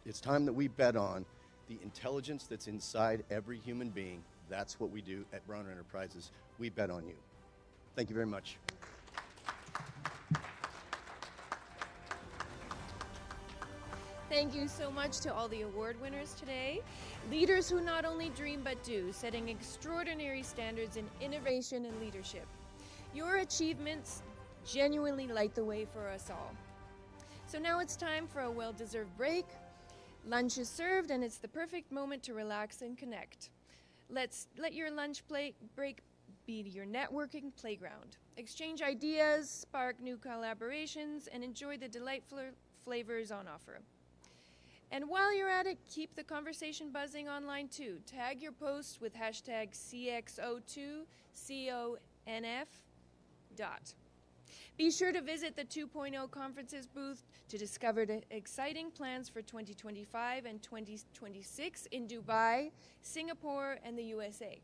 It's time that we bet on the intelligence that's inside every human being. That's what we do at Bronner Enterprises. We bet on you. Thank you very much. Thank you so much to all the award winners today. Leaders who not only dream but do, setting extraordinary standards in innovation and leadership. Your achievements genuinely light the way for us all. So now it's time for a well-deserved break. Lunch is served, and it's the perfect moment to relax and connect. Let your lunch break be your networking playground. Exchange ideas, spark new collaborations, and enjoy the delightful flavors on offer. And while you're at it, keep the conversation buzzing online too. Tag your posts with hashtag CXO2.0. Be sure to visit the 2.0 conferences booth to discover the exciting plans for 2025 and 2026 in Dubai, Singapore, and the USA.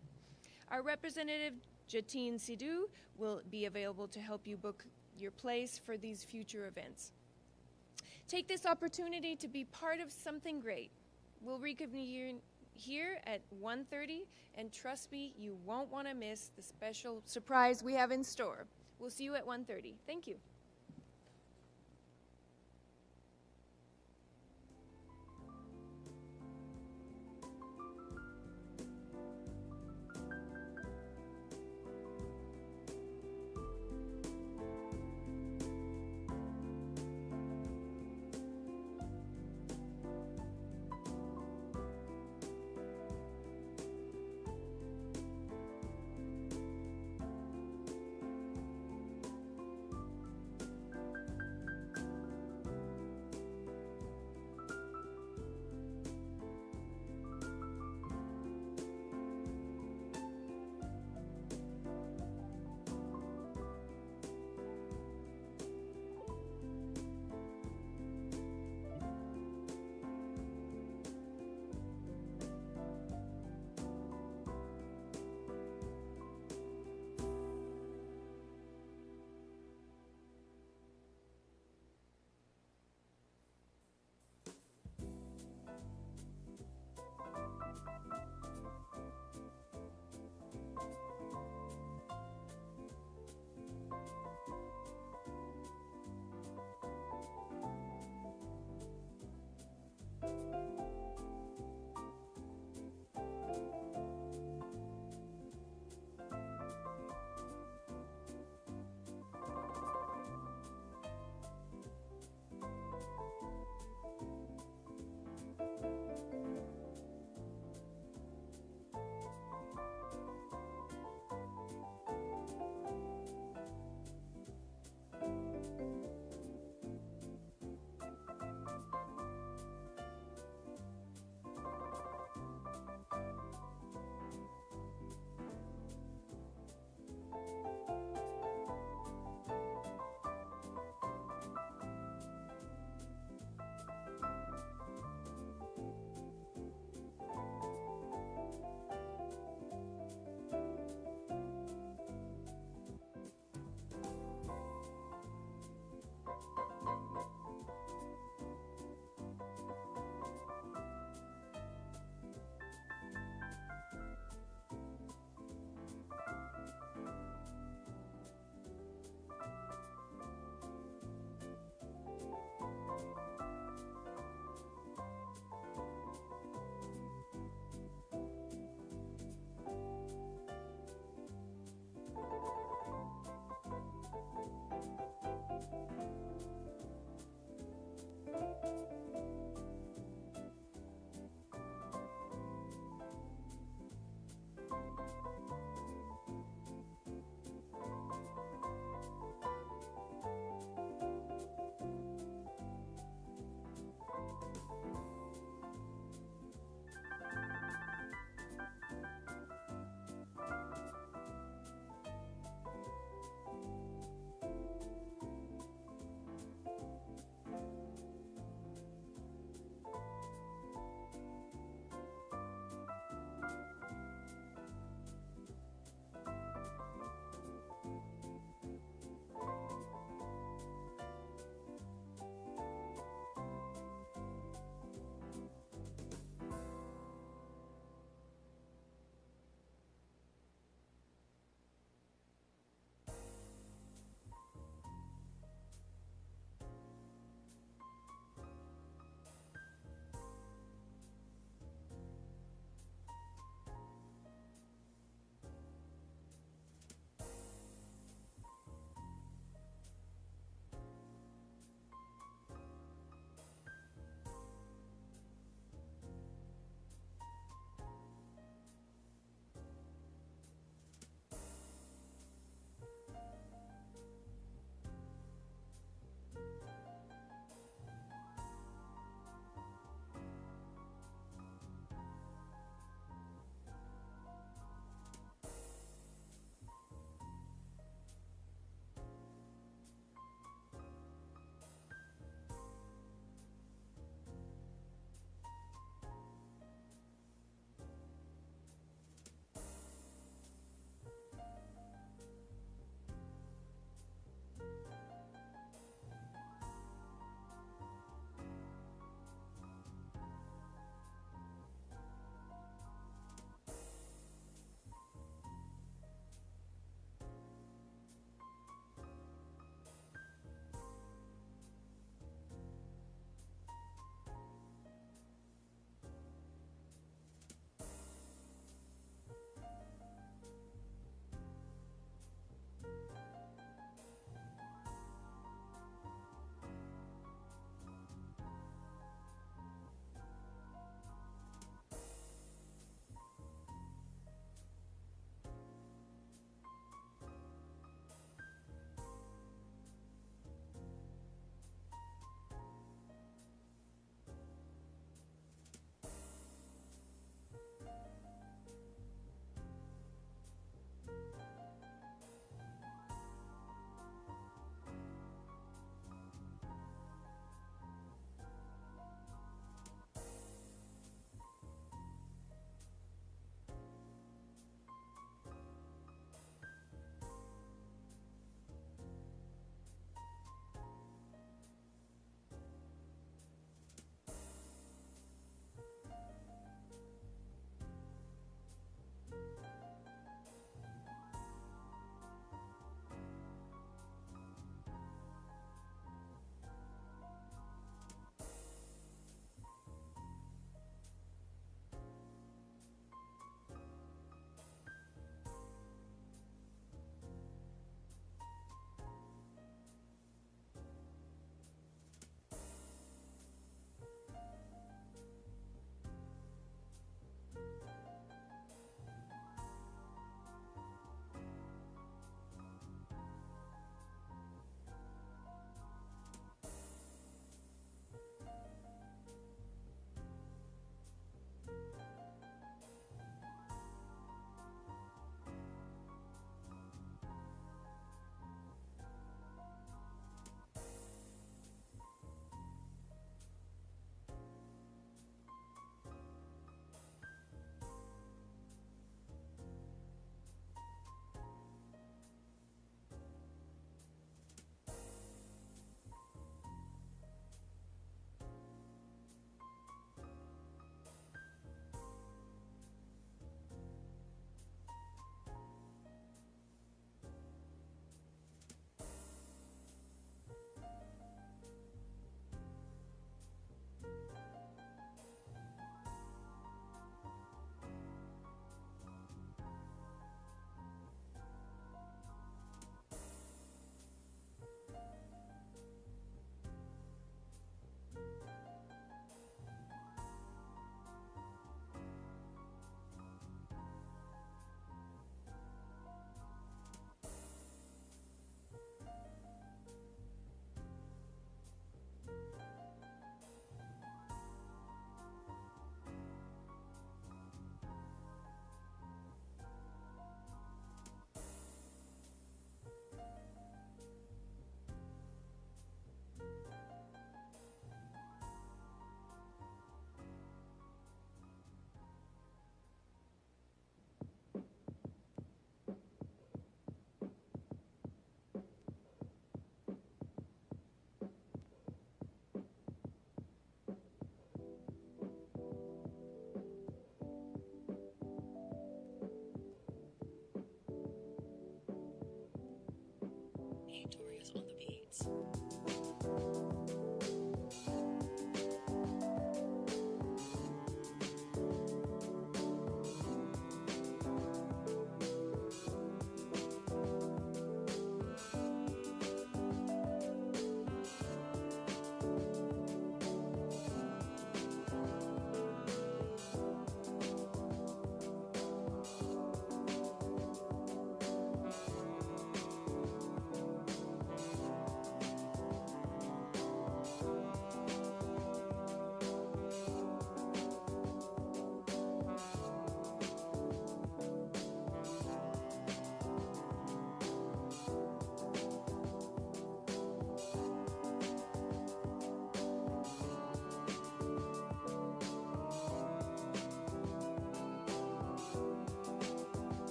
Our representative, Jatine Sidhu, will be available to help you book your place for these future events. Take this opportunity to be part of something great. We'll reconvene here at 1:30, and trust me, you won't want to miss the special surprise we have in store. We'll see you at 1:30. Thank you.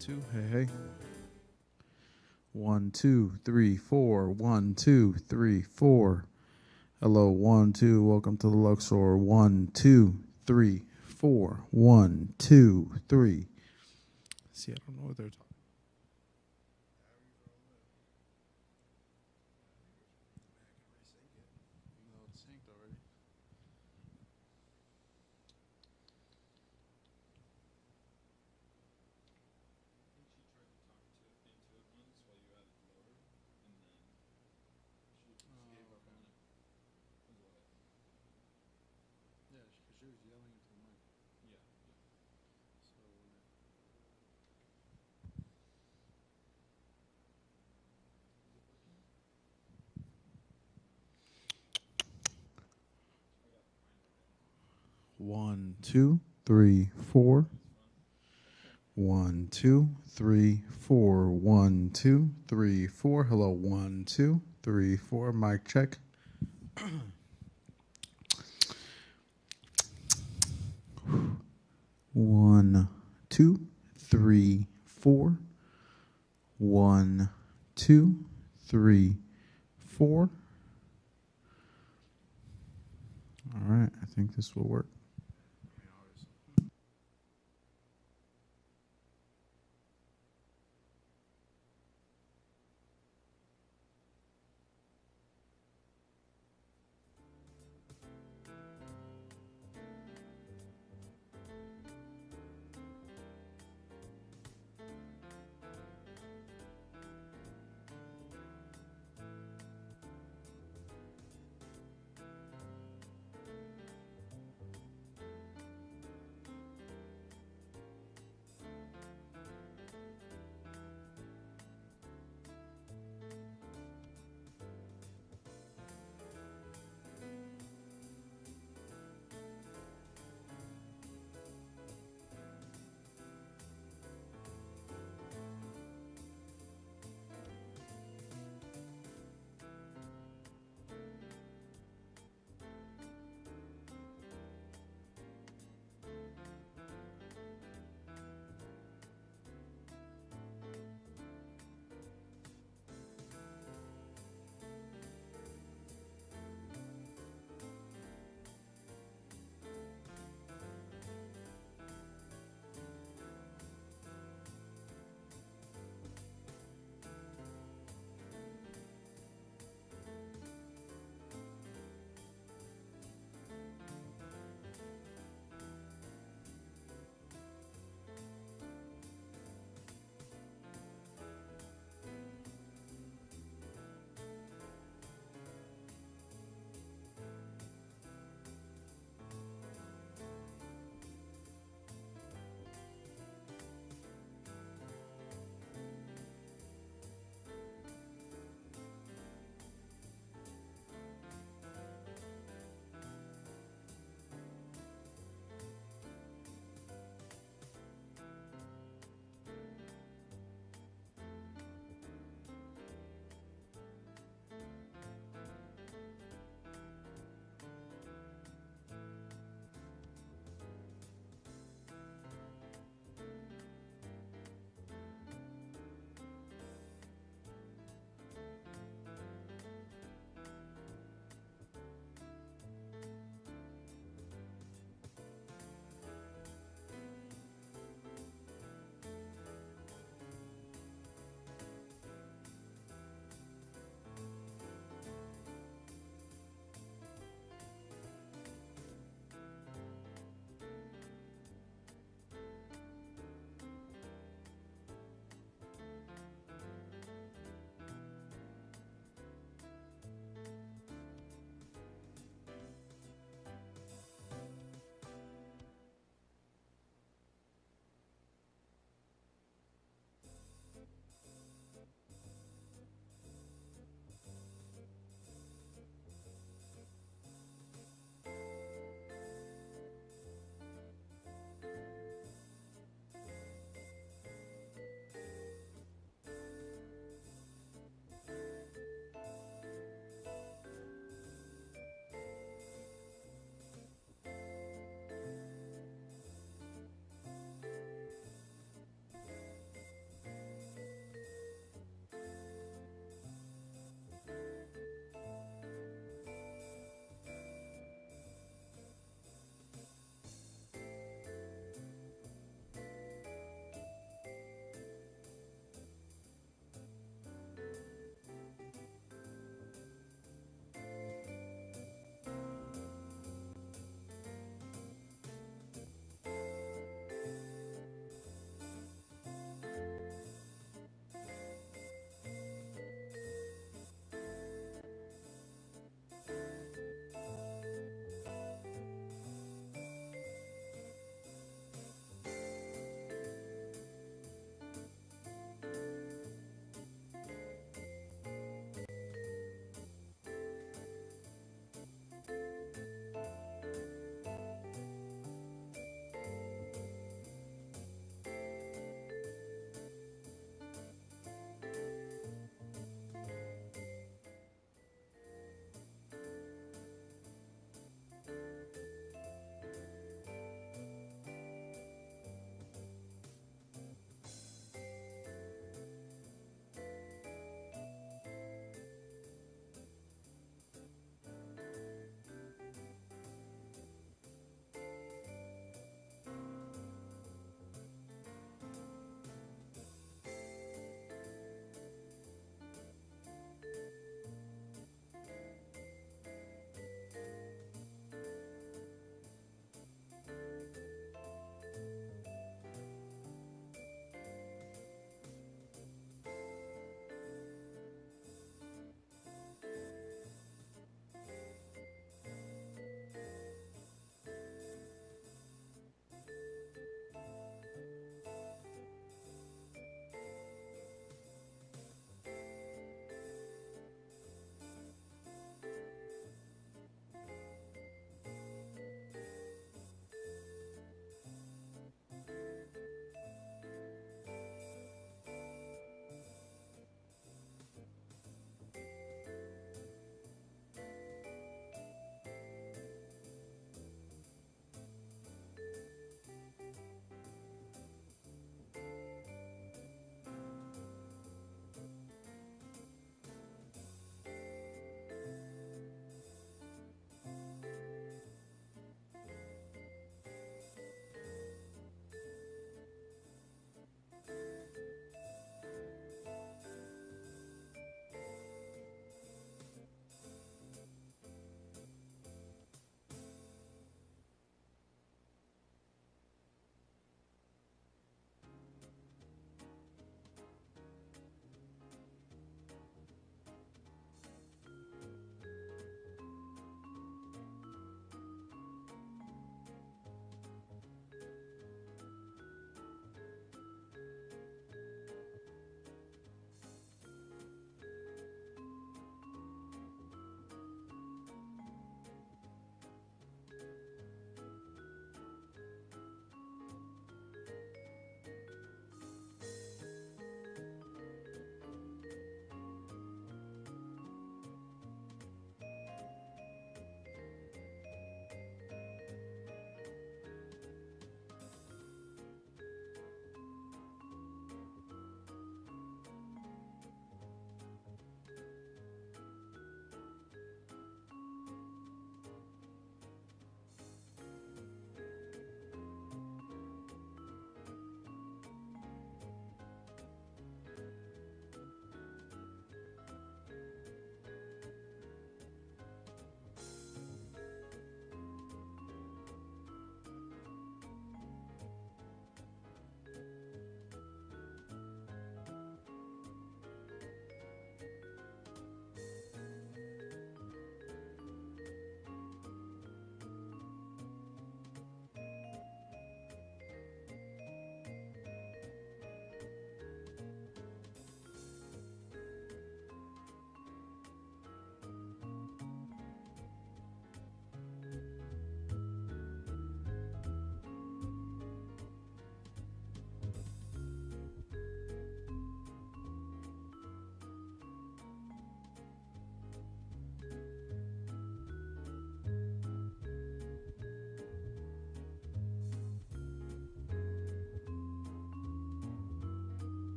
2. Hey, hey. 1, 2, 3, 4. 1, 2, 3, 4. Hello, 1, 2. Welcome to the Luxor. 1, 2, 3, 4. 1, 2, 3. See, I don't know what they're talking. One, two, three, 4. 1, 2, 3, 4. 1, 2, 3, 4. Hello, 1, 2, 3, 4. Mic check. 1, 2, 3, 4. 1, 2, 3, 4. All right, I think this will work.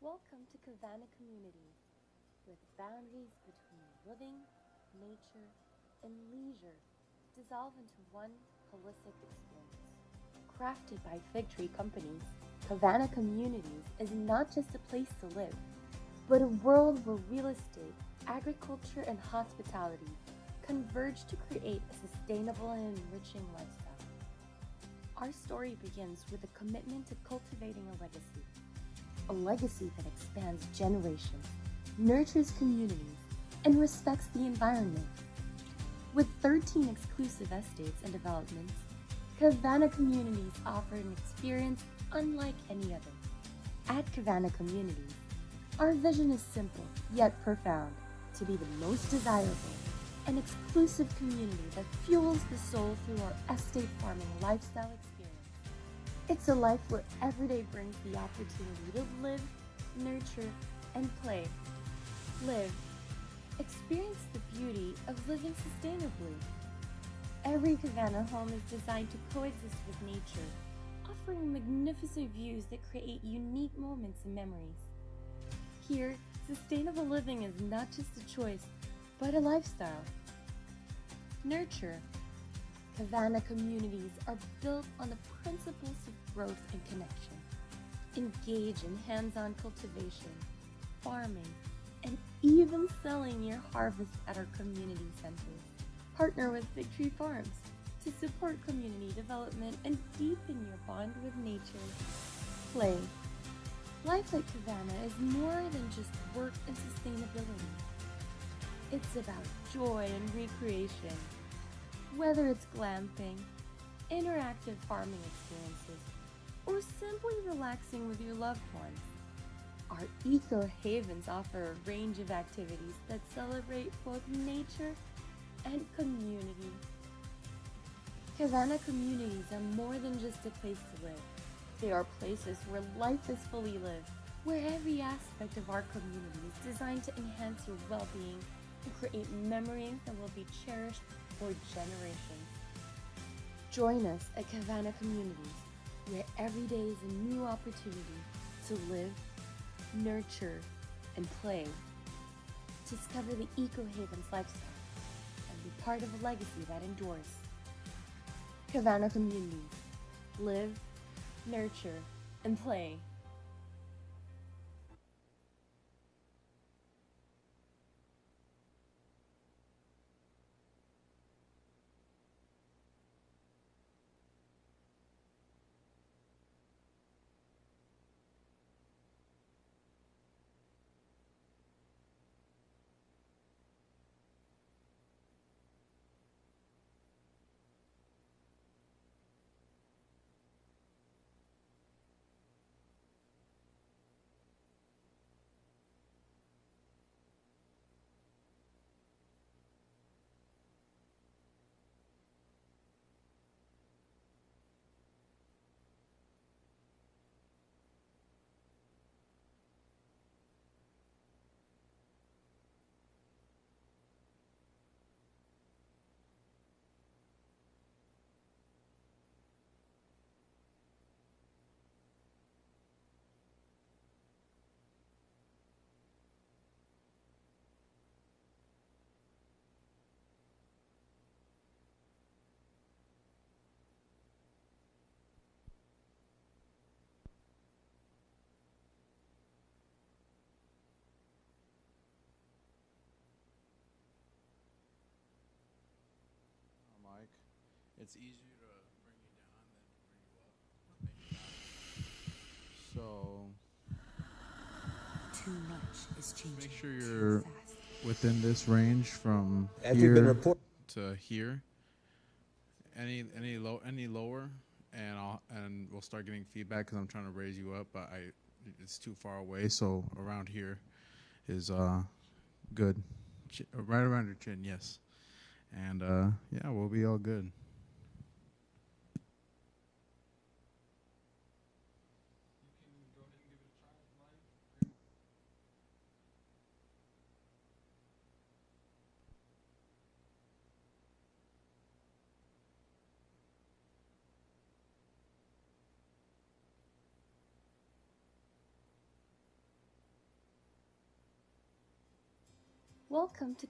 Welcome to Kavana Communities, where the boundaries between living, nature, and leisure dissolve into one holistic experience. Crafted by Fig Tree Companies, Kavana Communities is not just a place to live, but a world where real estate, agriculture, and hospitality converge to create a sustainable and enriching lifestyle. Our story begins with a commitment to cultivating a legacy that expands generations, nurtures communities, and respects the environment. With 13 exclusive estates and developments, Kavana Communities offer an experience unlike any other. At Kavana Communities, our vision is simple yet profound: to be the most desirable and exclusive community that fuels the soul through our estate farming lifestyle experience. It's a life where every day brings the opportunity to live, nurture, and play. Live. Experience the beauty of living sustainably. Every Kavana home is designed to coexist with nature, offering magnificent views that create unique moments and memories. Here, sustainable living is not just a choice, but a lifestyle. Nurture. Kavana communities are built on the principles of growth and connection. Engage in hands-on cultivation, farming, and even selling your harvest at our community centers. Partner with Fig Tree Farms to support community development and deepen your bond with nature. Play. Life at Kavana is more than just work and sustainability. It's about joy and recreation. Whether it's glamping, interactive farming experiences, or simply relaxing with your loved ones, our eco havens offer a range of activities that celebrate both nature and community. Kavana communities are more than just a place to live. They are places where life is fully lived, where every aspect of our community is designed to enhance your well-being and create memories that will be cherished for generations. Join us at Kavana Communities, where every day is a new opportunity to live, nurture, and play. Discover the Eco Havens lifestyle and be part of a legacy that endures. Kavana Communities. Live, nurture, and play. Mike, it's easier to bring you down than to bring you up. Maybe faster. So Too much is changing. make sure you're within this range from As you've been here report- to here. Any lower, and we'll start getting feedback because I'm trying to raise you up, but it's too far away. So around here is good, right around your chin, yes. And yeah, we'll be all good. Welcome to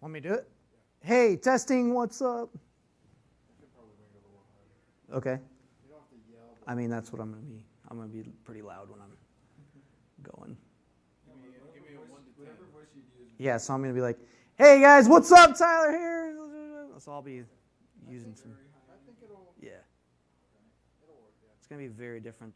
Want me to do it? Hey, testing, what's up? Okay. I mean, that's what I'm going to be. I'm going to be pretty loud when I'm going. Yeah, so I'm going to be like, hey guys, what's up? Tyler here. So I'll be using some. Yeah. It's going to be very different.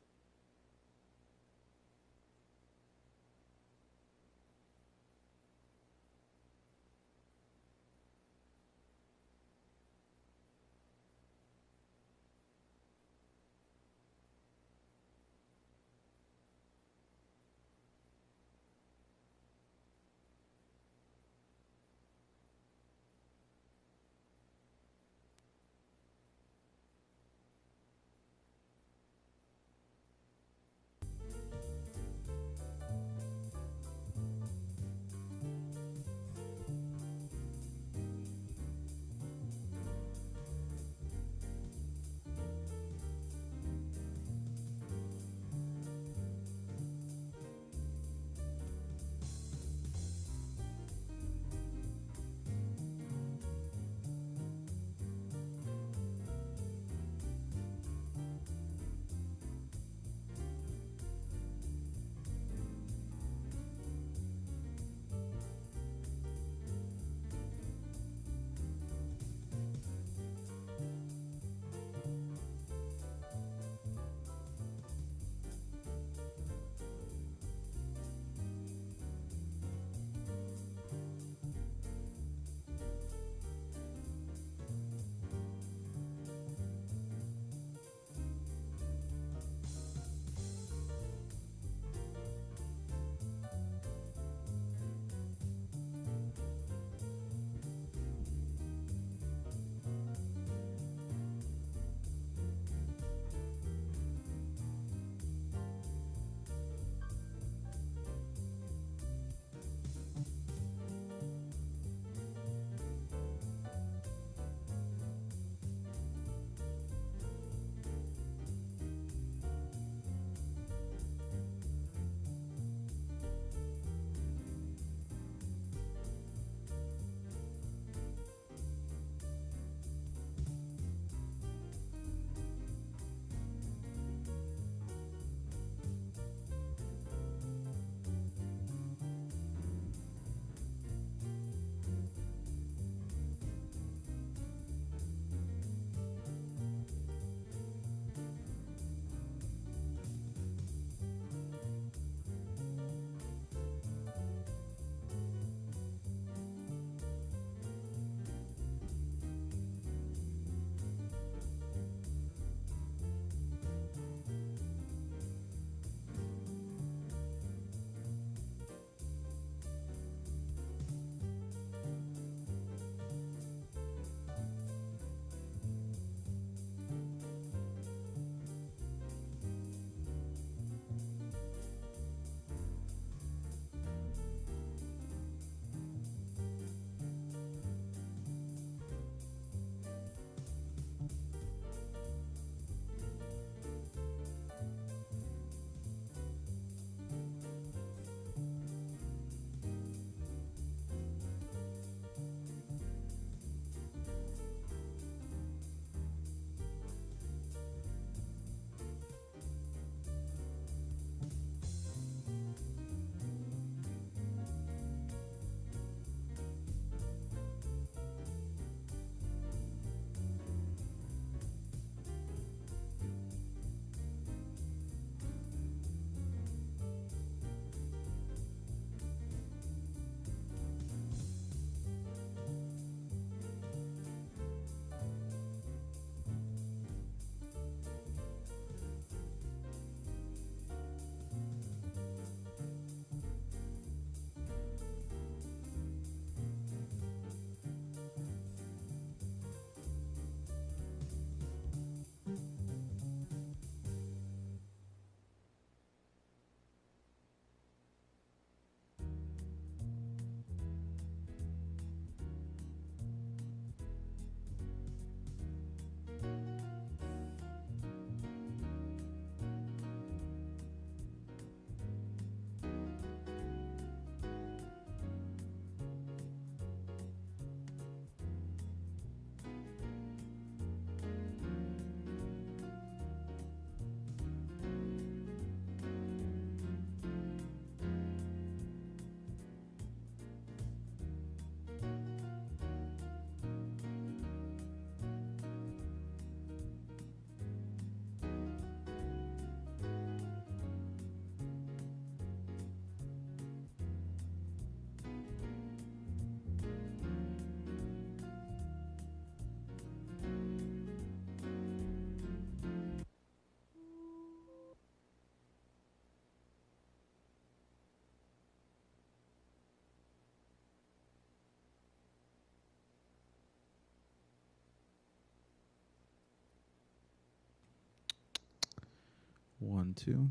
1, 2.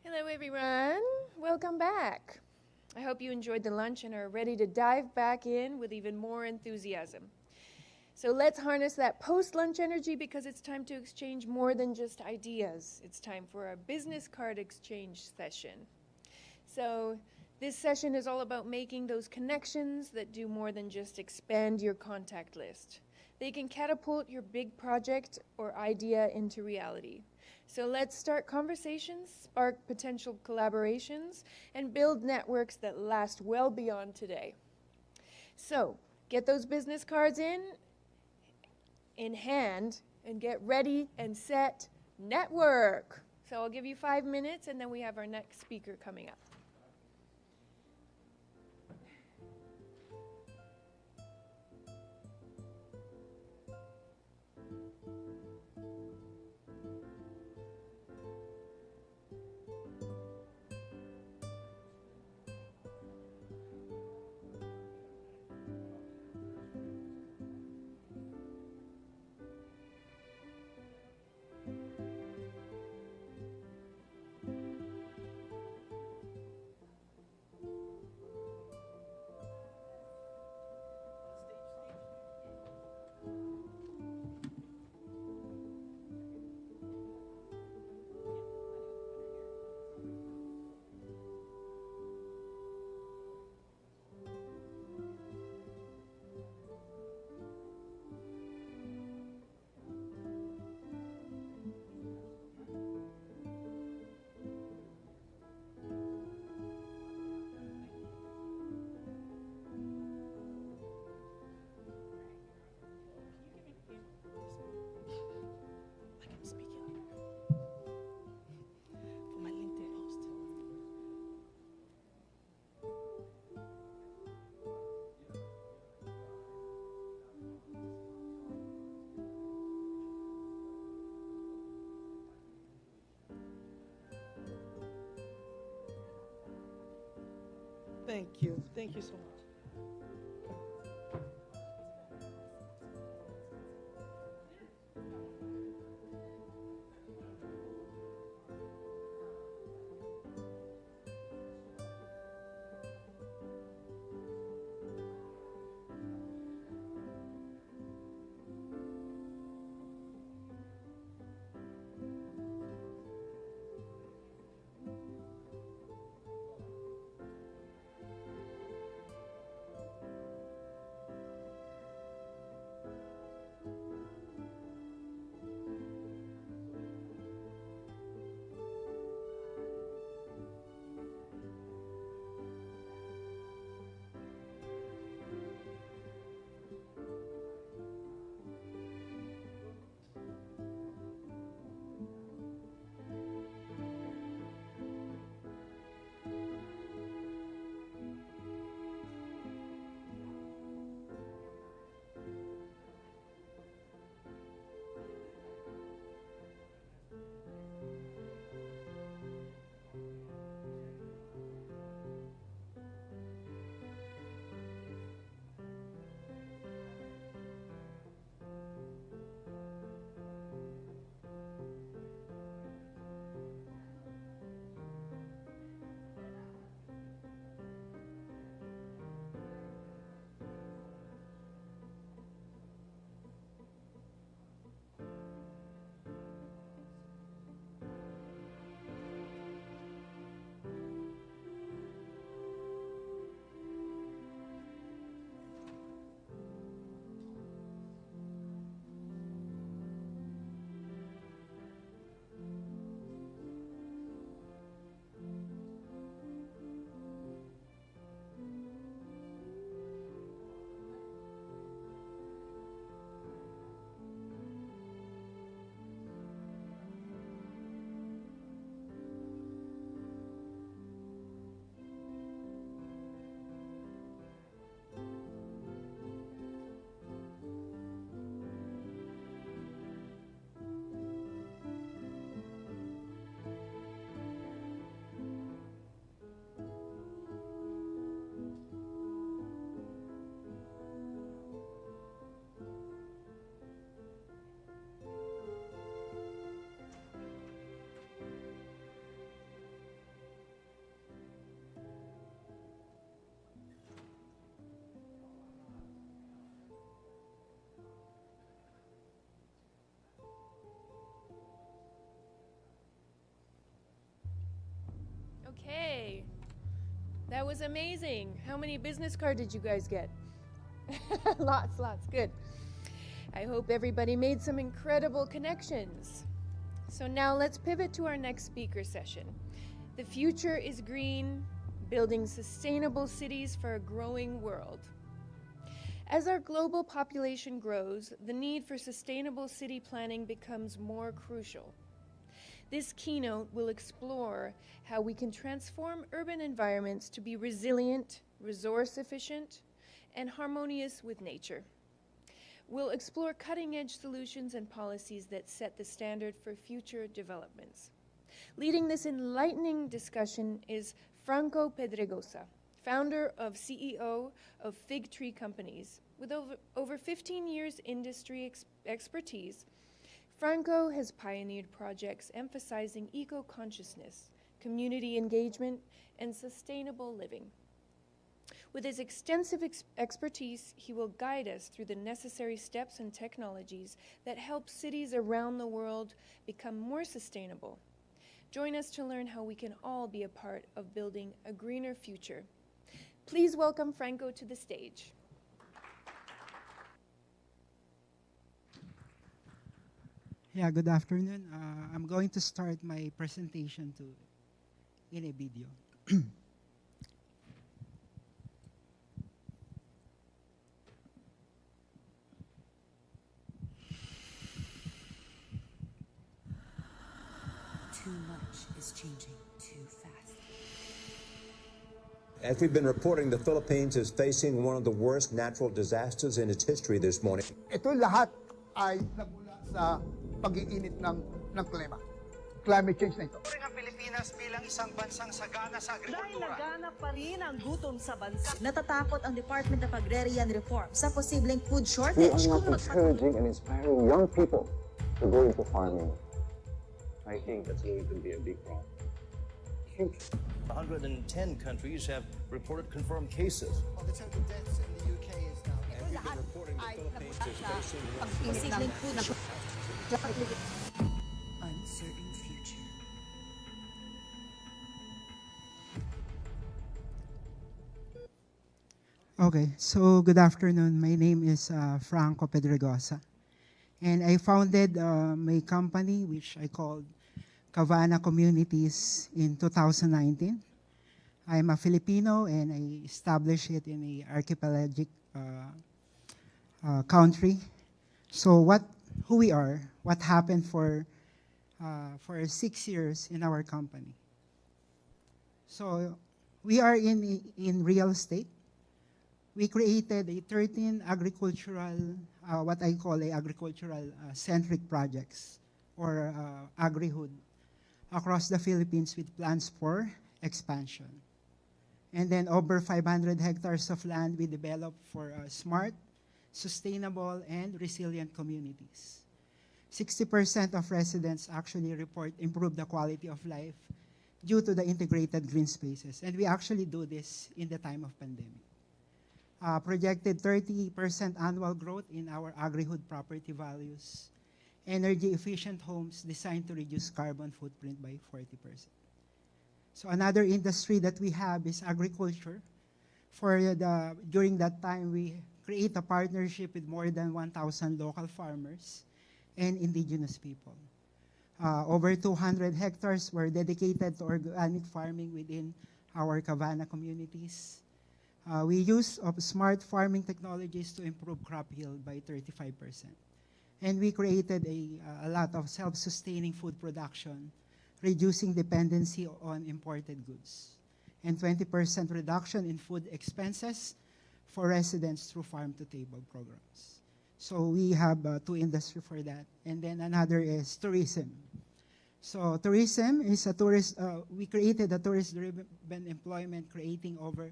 Hello, everyone. Welcome back. I hope you enjoyed the lunch and are ready to dive back in with even more enthusiasm. So let's harness that post-lunch energy because it's time to exchange more than just ideas. It's time for our business card exchange session. So this session is all about making those connections that do more than just expand your contact list. They can catapult your big project or idea into reality. So let's start conversations, spark potential collaborations, and build networks that last well beyond today. So get those business cards in hand, and get ready and set, network. So I'll give you 5 minutes, and then we have our next speaker coming up. Thank you. Thank you so much. That was amazing. How many business cards did you guys get? Lots, good. I hope everybody made some incredible connections. So now let's pivot to our next speaker session. The future is green, building sustainable cities for a growing world. As our global population grows, the need for sustainable city planning becomes more crucial. This keynote will explore how we can transform urban environments to be resilient, resource efficient, and harmonious with nature. We'll explore cutting-edge solutions and policies that set the standard for future developments. Leading this enlightening discussion is Franco Pedregosa, founder of CEO of Fig Tree Companies. With over 15 years industry expertise, Franco has pioneered projects emphasizing eco-consciousness, community engagement, and sustainable living. With his extensive expertise, he will guide us through the necessary steps and technologies that help cities around the world become more sustainable. Join us to learn how we can all be a part of building a greener future. Please welcome Franco to the stage. Yeah, good afternoon. I'm going to start my presentation in a video. Too much is changing too fast. As we've been reporting, the Philippines is facing one of the worst natural disasters in its history this morning. Ito lahat ay nagmula sa pag-iinit ng klima. Climate change na ito. Ang Pilipinas bilang isang bansang sagana sa agrikultura. Dahil laganap pa rin ang gutom sa bansa. Natatakot ang Department of Agrarian Reform sa posibleng food shortage. We are not encouraging and inspiring young people to go into farming. I think that's going to be a big problem. 110 countries have reported confirmed cases. Well, the total deaths in the UK is now. And we've been reporting the Philippines is facing one of the Posibleng food shortage. Uncertain future. Okay, so good afternoon. My name is Franco Pedregosa. And I founded my company, which I called Cavana Communities in 2019. I'm a Filipino and I established it in an archipelagic country. So who we are, what happened for 6 years in our company. So we are in real estate. We created a 13 agricultural, what I call agricultural centric projects or agri-hood across the Philippines with plans for expansion. And then over 500 hectares of land we developed for smart, sustainable, and resilient communities. 60% of residents actually report improved the quality of life due to the integrated green spaces. And we actually do this in the time of pandemic. Projected 30% annual growth in our agri-hood property values. Energy efficient homes designed to reduce carbon footprint by 40%. So another industry that we have is agriculture. During that time, we create a partnership with more than 1,000 local farmers and indigenous people. Over 200 hectares were dedicated to organic farming within our Cavana communities. We use smart farming technologies to improve crop yield by 35%. And we created a lot of self-sustaining food production, reducing dependency on imported goods, and 20% reduction in food expenses for residents through farm-to-table programs. So we have two industries for that. And then another is tourism. So tourism is we created a tourist-driven employment, creating over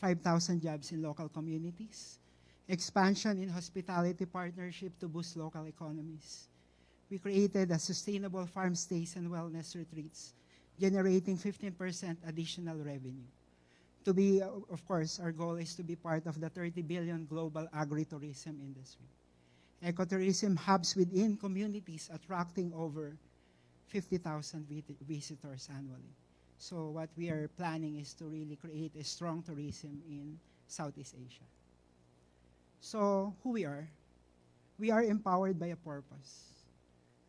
5,000 jobs in local communities. Expansion in hospitality partnership to boost local economies. We created a sustainable farm stays and wellness retreats, generating 15% additional revenue. To be, of course, our goal is to be part of the 30 billion global agritourism industry. Ecotourism hubs within communities attracting over 50,000 visitors annually. So what we are planning is to really create a strong tourism in Southeast Asia. So who we are empowered by a purpose.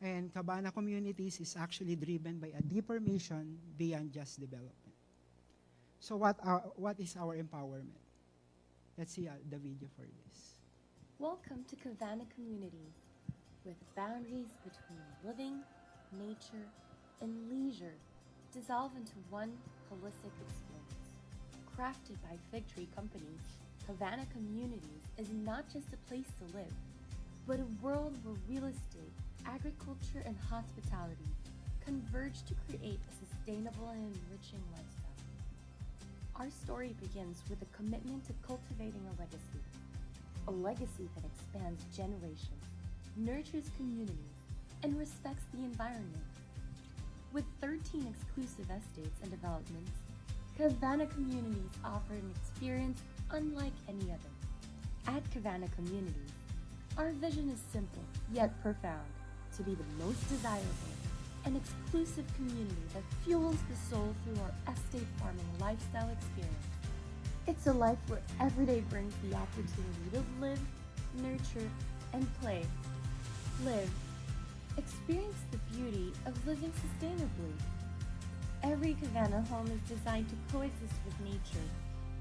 And Cabana Communities is actually driven by a deeper mission beyond just development. So what is our empowerment? Let's see the video for this. Welcome to Cabana Communities, with boundaries between living, nature, and leisure dissolve into one holistic experience. Crafted by Fig Tree Company, Cabana Communities is not just a place to live, but a world where real estate, agriculture, and hospitality converge to create a sustainable and enriching lifestyle. Our story begins with a commitment to cultivating a legacy that expands generations, nurtures communities, and respects the environment. With 13 exclusive estates and developments, Cabana Communities offer an experience unlike any other. At Cabana Communities, our vision is simple yet profound: to be the most desirable and exclusive community that fuels the soul through our estate farming lifestyle experience. It's a life where every day brings the opportunity to live, nurture, and play. Live. Experience the beauty of living sustainably. Every Cabana home is designed to coexist with nature,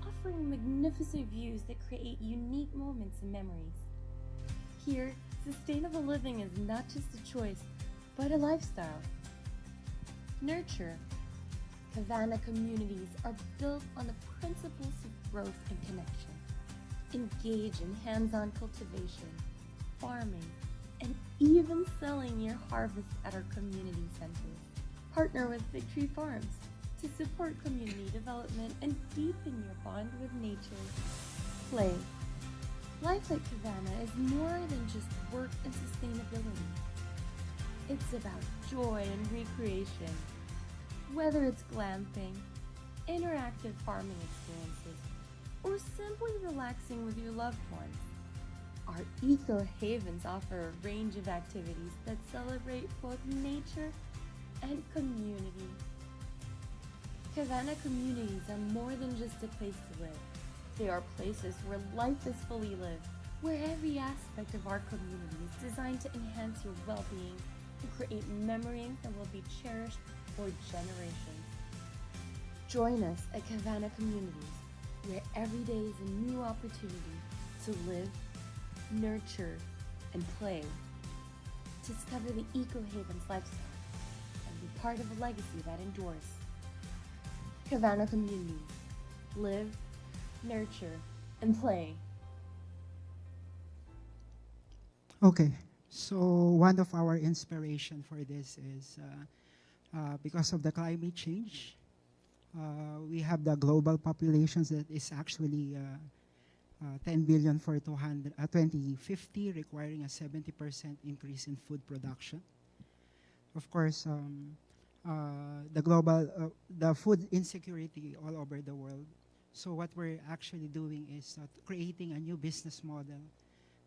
offering magnificent views that create unique moments and memories. Here, sustainable living is not just a choice, but a lifestyle. Nurture. Cabana Communities are built on the principles of growth and connection. Engage in hands-on cultivation, farming, and even selling your harvest at our community centers. Partner with Fig Tree Farms to support community development and deepen your bond with nature. Play. Life at Cabana is more than just work and sustainability. It's about joy and recreation. Whether it's glamping, interactive farming experiences, or simply relaxing with your loved ones, our eco-havens offer a range of activities that celebrate both nature and community. Cabana Communities are more than just a place to live. They are places where life is fully lived, where every aspect of our community is designed to enhance your well-being and create memories that will be cherished for generations. Join us at Cabana Communities, where every day is a new opportunity to live, nurture, and play. Discover the Eco-Havens lifestyle and be part of a legacy that endures. Cabana Communities. Live, nurture, and play. Okay, so one of our inspiration for this is because of the climate change, we have the global populations that is actually 10 billion for 2050, requiring a 70% increase in food production. Of course, the food insecurity all over the world. So what we're actually doing is creating a new business model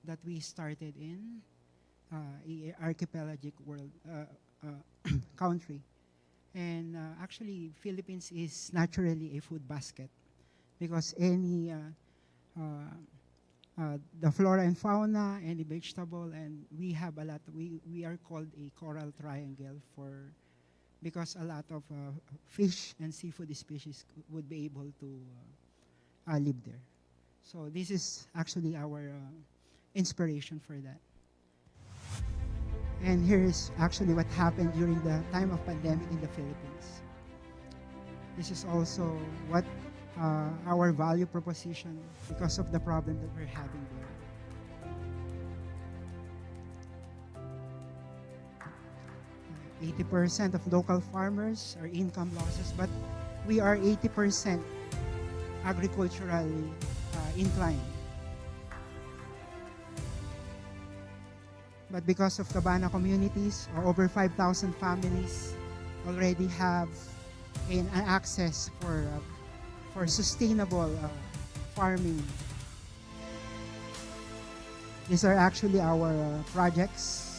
that we started in archipelagic world country. And actually, Philippines is naturally a food basket because any the flora and fauna, any vegetable, and we have a lot. We are called a coral triangle because a lot of fish and seafood species would be able to live there. So this is actually our inspiration for that. And here is actually what happened during the time of pandemic in the Philippines. This is also what our value proposition because of the problem that we're having there. 80% of local farmers are income losses, but we are 80% agriculturally inclined. But because of Cabana Communities, over 5,000 families already have an access for sustainable farming. These are actually our projects.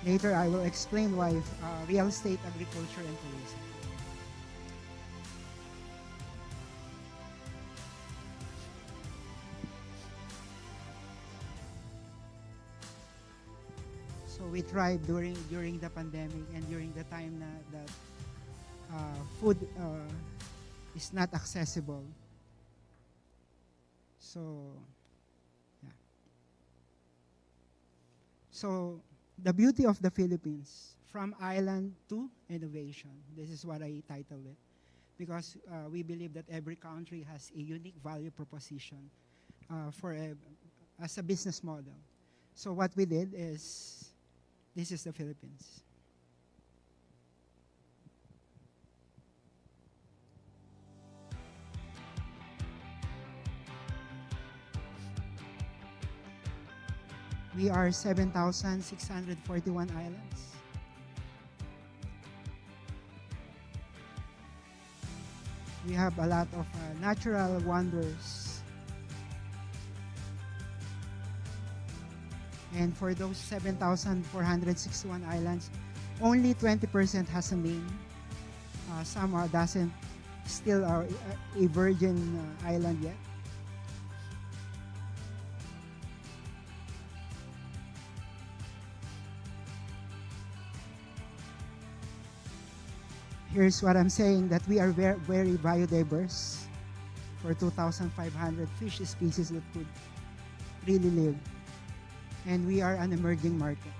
Later, I will explain why real estate, agriculture, and tourism. So we thrived during the pandemic and during the time that food is not accessible. So, yeah. So the beauty of the Philippines, from island to innovation. This is what I titled it, because we believe that every country has a unique value proposition as a business model. So what we did is, this is the Philippines. We are 7,641 islands. We have a lot of natural wonders. And for those 7,461 islands, only 20% has a name. Some doesn't, still are a virgin island yet. Here's what I'm saying, that we are very, very biodiverse for 2,500 fish species that could really live. And we are an emerging market.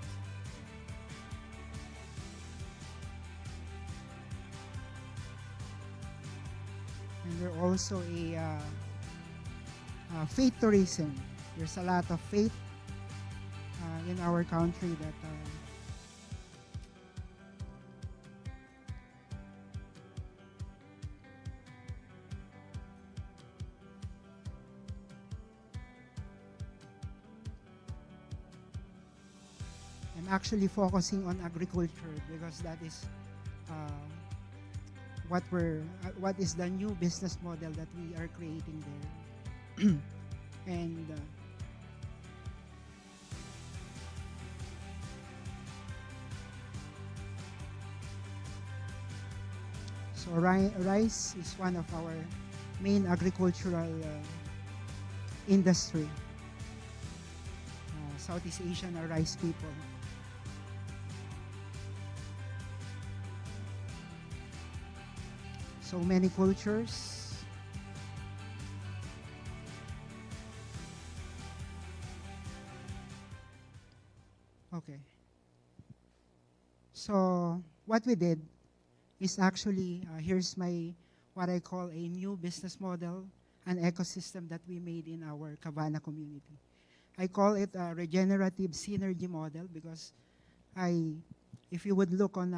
And we're also a faith tourism. There's a lot of faith in our country that I'm actually focusing on agriculture because that is what is the new business model that we are creating there. And so rice is one of our main agricultural industry. Southeast Asian are rice people. So many cultures. Okay. So what we did is actually, here's what I call a new business model, an ecosystem that we made in our Cabana community. I call it a regenerative synergy model because if you would look on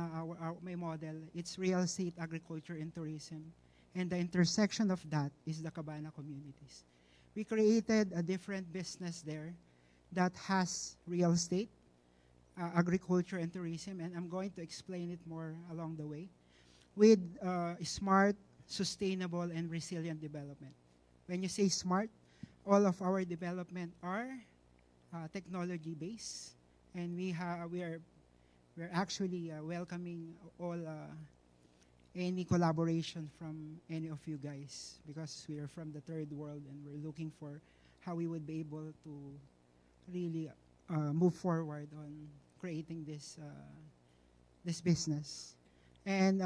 my model, it's real estate, agriculture, and tourism. And the intersection of that is the Cabana communities. We created a different business there that has real estate, agriculture, and tourism, and I'm going to explain it more along the way, with smart, sustainable, and resilient development. When you say smart, all of our development are technology-based, and we're actually welcoming all any collaboration from any of you guys, because we are from the third world and we're looking for how we would be able to really move forward on creating this business. And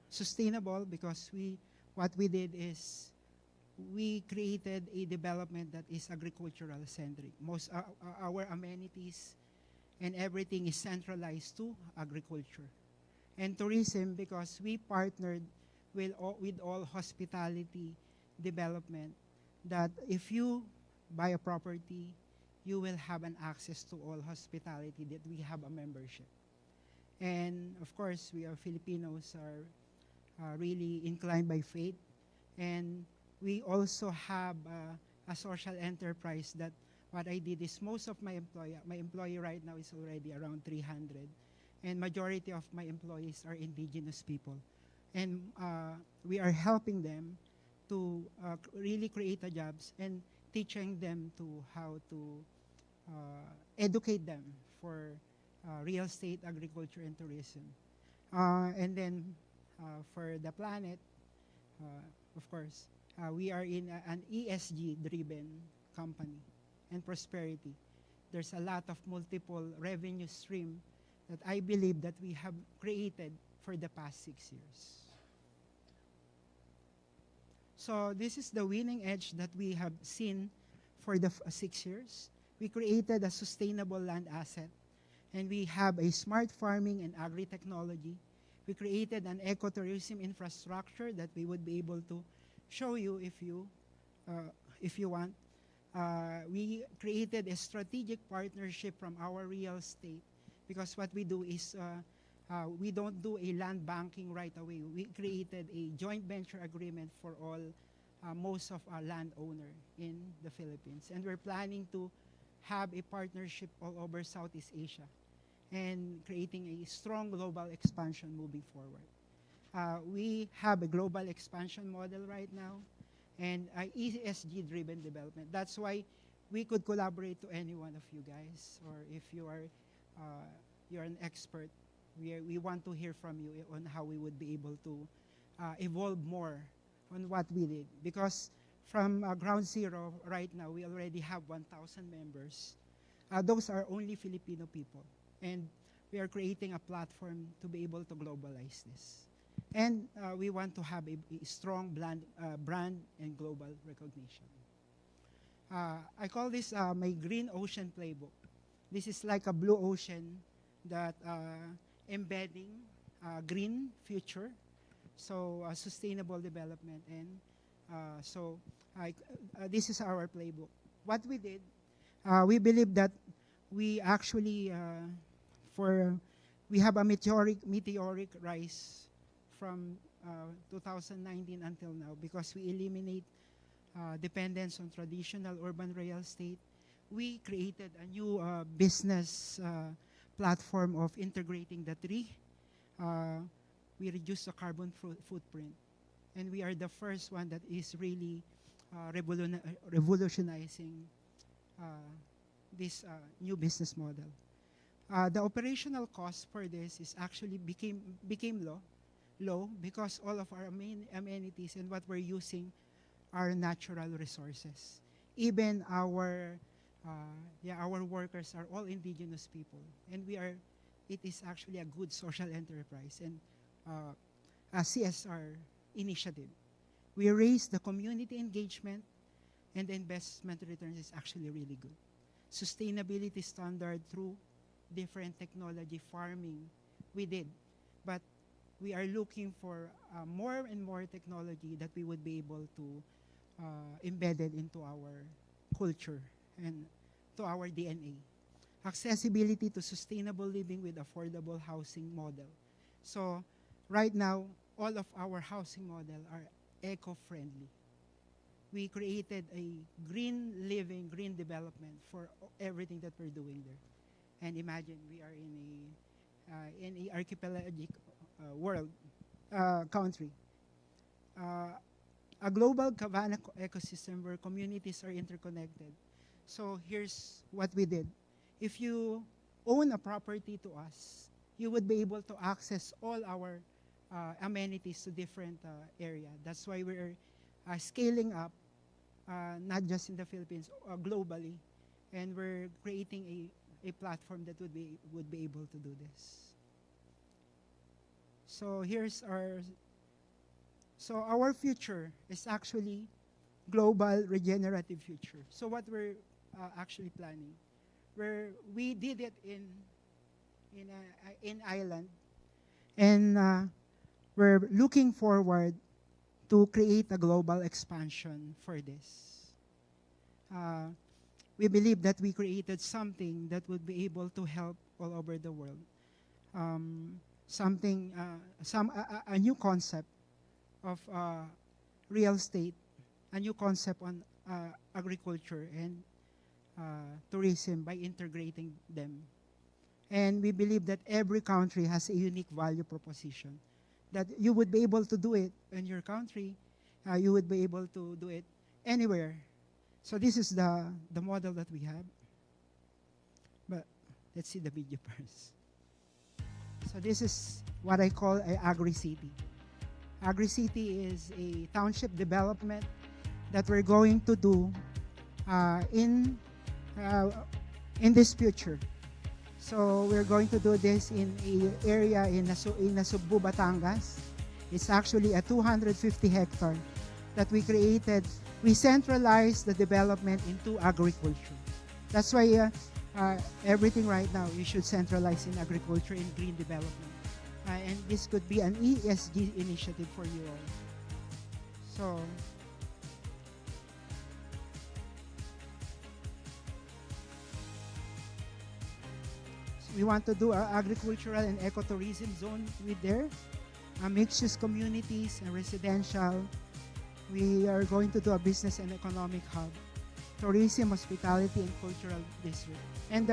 sustainable, because what we did is we created a development that is agricultural centric. Most our amenities and everything is centralized to agriculture. And tourism, because we partnered with all hospitality development, that if you buy a property, you will have an access to all hospitality, that we have a membership. And of course, we are Filipinos are really inclined by faith. And we also have a social enterprise that what I did is most of my employee right now is already around 300. And majority of my employees are indigenous people. And we are helping them to really create the jobs and teaching them to how to educate them for real estate, agriculture, and tourism. And then for the planet, of course, we are in an ESG-driven company and prosperity. There's a lot of multiple revenue stream that I believe that we have created for the past 6 years. So this is the winning edge that we have seen for the 6 years. We created a sustainable land asset, and we have a smart farming and agri-technology. We created an ecotourism infrastructure that we would be able to show you if you want. We created a strategic partnership from our real estate, because what we do is we don't do a land banking right away. We created a joint venture agreement for all most of our landowner in the Philippines, and we're planning to have a partnership all over Southeast Asia and creating a strong global expansion moving forward. We have a global expansion model right now and ESG-driven development. That's why we could collaborate to any one of you guys, or if you are you're an expert, we want to hear from you on how we would be able to evolve more on what we did. Because from ground zero right now, we already have 1,000 members. Those are only Filipino people. And we are creating a platform to be able to globalize this. And we want to have a strong brand and global recognition. I call this my Green Ocean Playbook. This is like a blue ocean that embedding green future, so sustainable development. And this is our playbook. What we did, we believe that we actually, we have a meteoric rise from 2019 until now, because we eliminate dependence on traditional urban real estate. We created a new business platform of integrating the three. We reduce the carbon footprint. And we are the first one that is really revolutionizing this new business model. The operational cost for this is actually became low because all of our amenities and what we're using are natural resources. Even our workers are all indigenous people, and it is actually a good social enterprise and a CSR initiative. We raise the community engagement, and the investment returns is actually really good. Sustainability standard through different technology farming we did, but we are looking for more and more technology that we would be able to embed it into our culture and to our DNA. Accessibility to sustainable living with affordable housing model. So right now, all of our housing model are eco-friendly. We created a green living, green development for everything that we're doing there. And imagine we are in a archipelagic world, country. A global Havana ecosystem where communities are interconnected. So here's what we did. If you own a property to us, you would be able to access all our amenities to different area. That's why we're scaling up, not just in the Philippines, globally, and we're creating a platform that would be able to do this. So here's our future is actually global regenerative future. So what we're actually planning, we did it in Ireland, and we're looking forward to create a global expansion for this. We believe that we created something that would be able to help all over the world. A new concept of real estate, a new concept on agriculture and tourism by integrating them. And we believe that every country has a unique value proposition, that you would be able to do it in your country, you would be able to do it anywhere. So this is the model that we have. But Let's see the video first. So this is what I call a agri-city. Agri-city is a township development that we're going to do in this future. So we're going to do this in an area in Nasugbu, Batangas. It's actually a 250 hectare that we created. We centralized the development into agriculture. That's why everything right now we should centralize in agriculture and green development. And this could be an ESG initiative for you all. So we want to do an agricultural and ecotourism zone with there, mixed-use communities and residential. We are going to do a business and economic hub, tourism, hospitality, and cultural district. And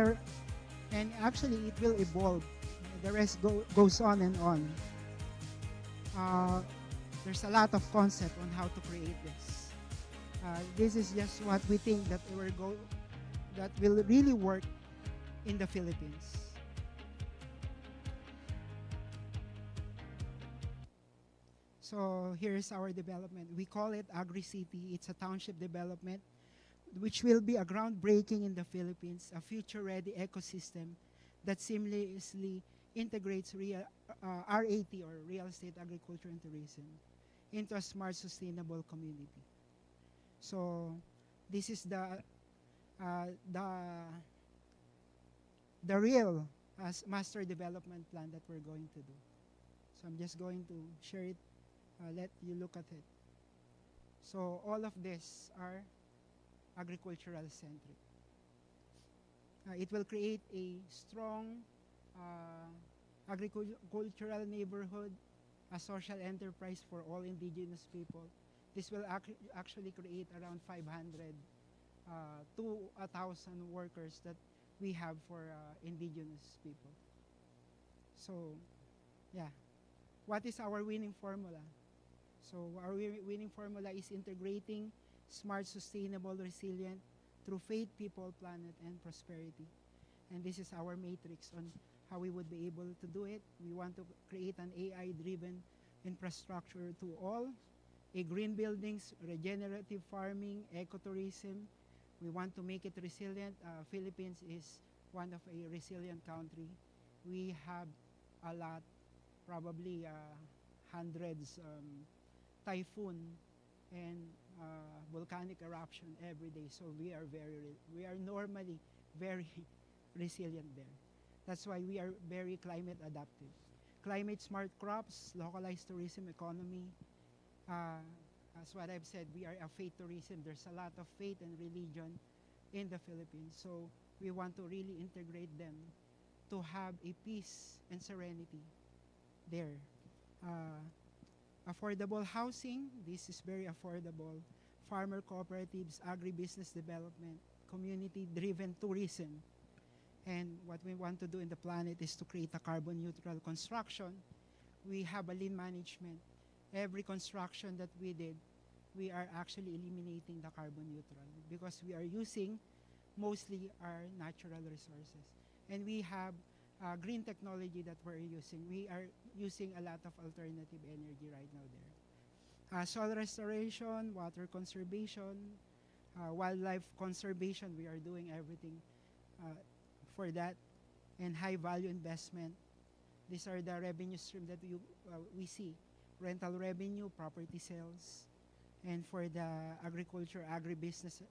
actually, it will evolve. The rest goes on and on. There's a lot of concept on how to create this. This is just what we think that that will really work in the Philippines. So here's our development. We call it Agri-City. It's a township development which will be a groundbreaking in the Philippines, a future-ready ecosystem that seamlessly integrates RAT, or real estate, agriculture, and tourism, into a smart, sustainable community. So this is the real master development plan that we're going to do. So I'm just going to share it. Let you look at it. So all of this are agricultural centric. It will create a strong agricultural neighborhood, a social enterprise for all indigenous people. This will actually create around 500 to 1,000 workers that we have for indigenous people. So, yeah. What is our winning formula? So our winning formula is integrating smart, sustainable, resilient through faith, people, planet, and prosperity. And this is our matrix on how we would be able to do it. We want to create an AI-driven infrastructure to all, green buildings, regenerative farming, ecotourism. We want to make it resilient. Philippines is one of a resilient country. We have a lot, probably hundreds typhoon and volcanic eruption every day. So we are normally very resilient there. That's why we are very climate adaptive. Climate smart crops, localized tourism economy. As what I've said, we are a faith tourism. There's a lot of faith and religion in the Philippines. So we want to really integrate them to have a peace and serenity there. Affordable housing, this is very affordable. Farmer cooperatives, agribusiness development, community-driven tourism. And what we want to do in the planet is to create a carbon neutral construction. We have a lean management. Every construction that we did, we are actually eliminating the carbon neutral because we are using mostly our natural resources. And we have green technology that we're using. We are using a lot of alternative energy right now there. Soil restoration, water conservation, wildlife conservation, we are doing everything for that. And high value investment. These are the revenue stream that we see. Rental revenue, property sales, and for the agriculture, agribusiness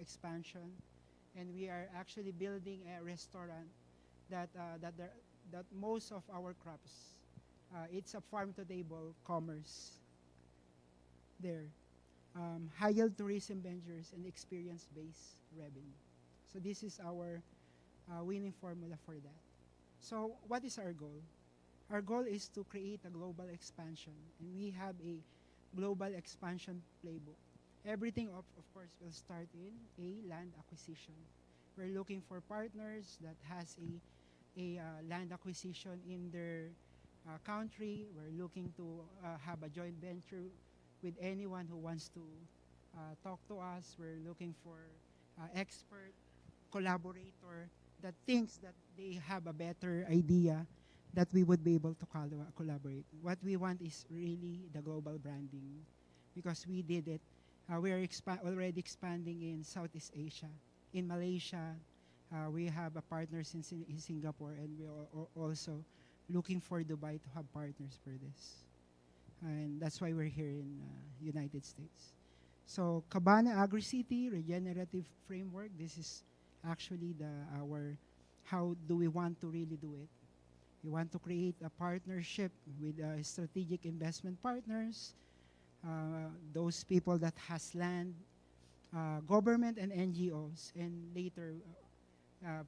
expansion. And we are actually building a restaurant that most of our crops, it's a farm-to-table commerce there. High-yield tourism ventures and experience-based revenue. So this is our winning formula for that. So what is our goal? Our goal is to create a global expansion, and we have a global expansion playbook. Everything, of course, will start in a land acquisition. We're looking for partners that has a land acquisition in their country. We're looking to have a joint venture with anyone who wants to talk to us. We're looking for expert, collaborator that thinks that they have a better idea, that we would be able to collaborate. What we want is really the global branding, because we did it. We are already expanding in Southeast Asia, in Malaysia. We have a partners in Singapore, and we are also looking for Dubai to have partners for this. And that's why we're here in United States. So Cabana Agri-City Regenerative Framework, this is actually our how do we want to really do it. We want to create a partnership with strategic investment partners, those people that has land, government and NGOs, and later,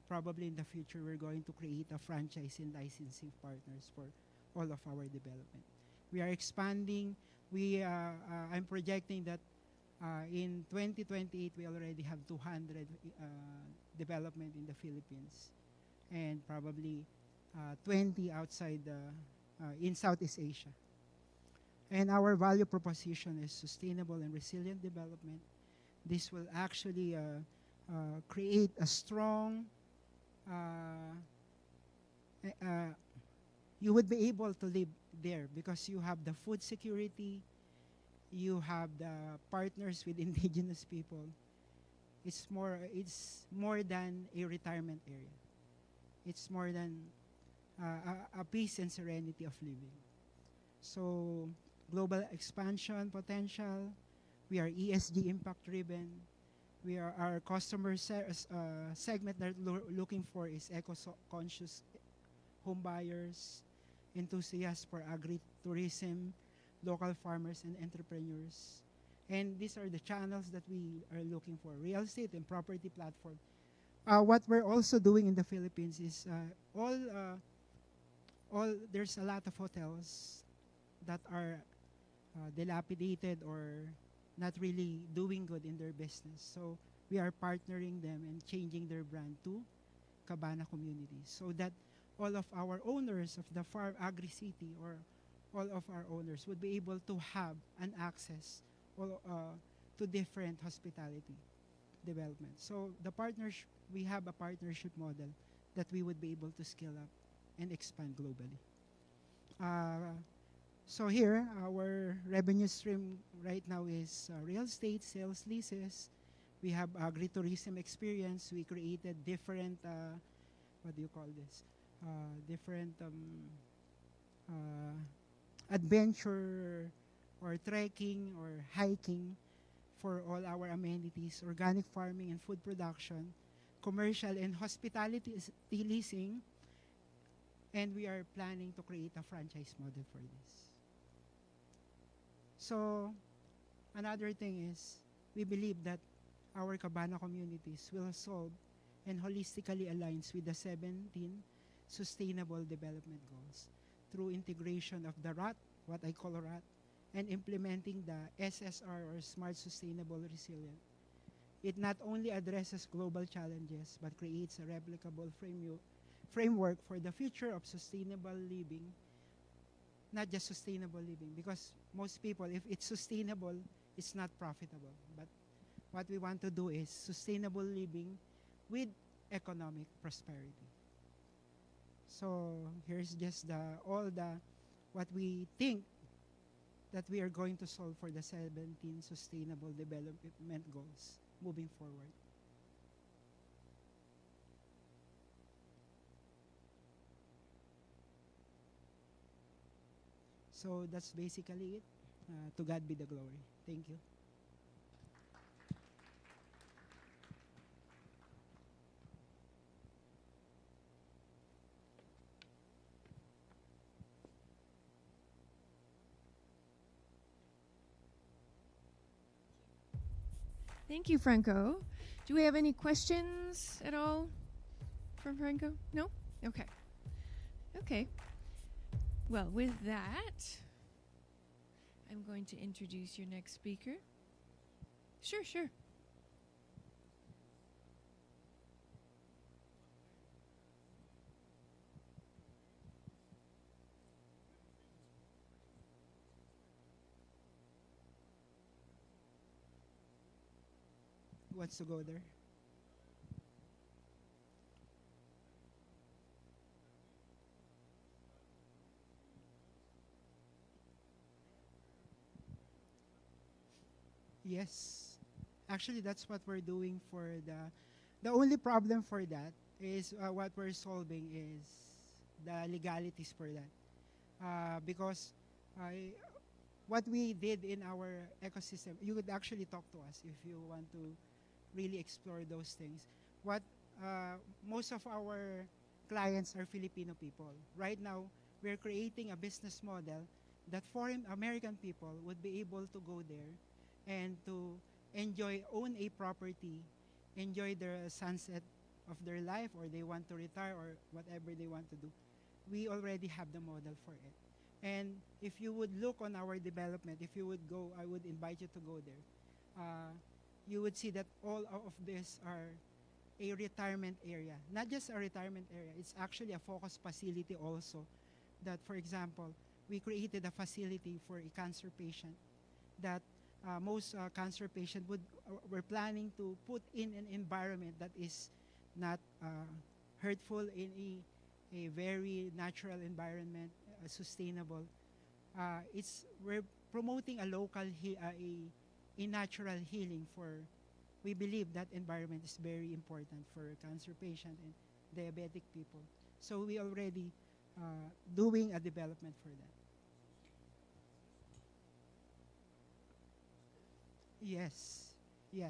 probably in the future, we're going to create a franchise and licensing partners for all of our development. We are expanding. I'm projecting that in 2028, we already have 200 development in the Philippines, and probably 20 outside in Southeast Asia. And our value proposition is sustainable and resilient development. This will actually create a strong, you would be able to live there because you have the food security, you have the partners with indigenous people. It's more than a retirement area. It's more than a peace and serenity of living. So global expansion potential, we are ESG impact driven. We are our customer segment that looking for is eco-conscious home buyers, enthusiasts for agri-tourism, local farmers and entrepreneurs. And these are the channels that we are looking for, real estate and property platform. What we're also doing in the Philippines is there's a lot of hotels that are dilapidated or not really doing good in their business. So we are partnering them and changing their brand to Cabana Communities so that all of our owners of the farm agri-city or all of our owners would be able to have an access to different hospitality development. So we have a partnership model that we would be able to scale up and expand globally. So here, our revenue stream right now is real estate, sales leases. We have agri-tourism experience. We created different, what do you call this? Different adventure or trekking or hiking for all our amenities, organic farming and food production, commercial and hospitality leasing, and we are planning to create a franchise model for this. So another thing is we believe that our Cabana Communities will solve and holistically aligns with the 17 Sustainable Development Goals through integration of the RAT, what I call RAT, and implementing the SSR or Smart Sustainable Resilient. It not only addresses global challenges but creates a replicable framework for the future of sustainable living. Not just sustainable living, because most people, if it's sustainable, it's not profitable. But what we want to do is sustainable living with economic prosperity. So here's just what we think that we are going to solve for the 17 Sustainable Development Goals moving forward. So that's basically it. To God be the glory. Thank you. Thank you, Franco. Do we have any questions at all from Franco? No? Okay. Okay. Well, with that, I'm going to introduce your next speaker. Sure, sure. Who wants to go there? Yes. Actually, that's what we're doing for the only problem for that is what we're solving is the legalities for that. Because what we did in our ecosystem, you could actually talk to us if you want to really explore those things. What most of our clients are Filipino people. Right now, we're creating a business model that foreign American people would be able to go there and to own a property, enjoy the sunset of their life, or they want to retire or whatever they want to do. We already have the model for it. And if you would look on our development, if you would go, I would invite you to go there. You would see that all of this are a retirement area. Not just a retirement area, it's actually a focus facility also. That, for example, we created a facility for a cancer patient that most cancer patients were planning to put in an environment that is not hurtful, in a very natural environment, sustainable. We're promoting a local, a natural healing for. We believe that environment is very important for cancer patient and diabetic people. So we already doing a development for that. Yes, yeah,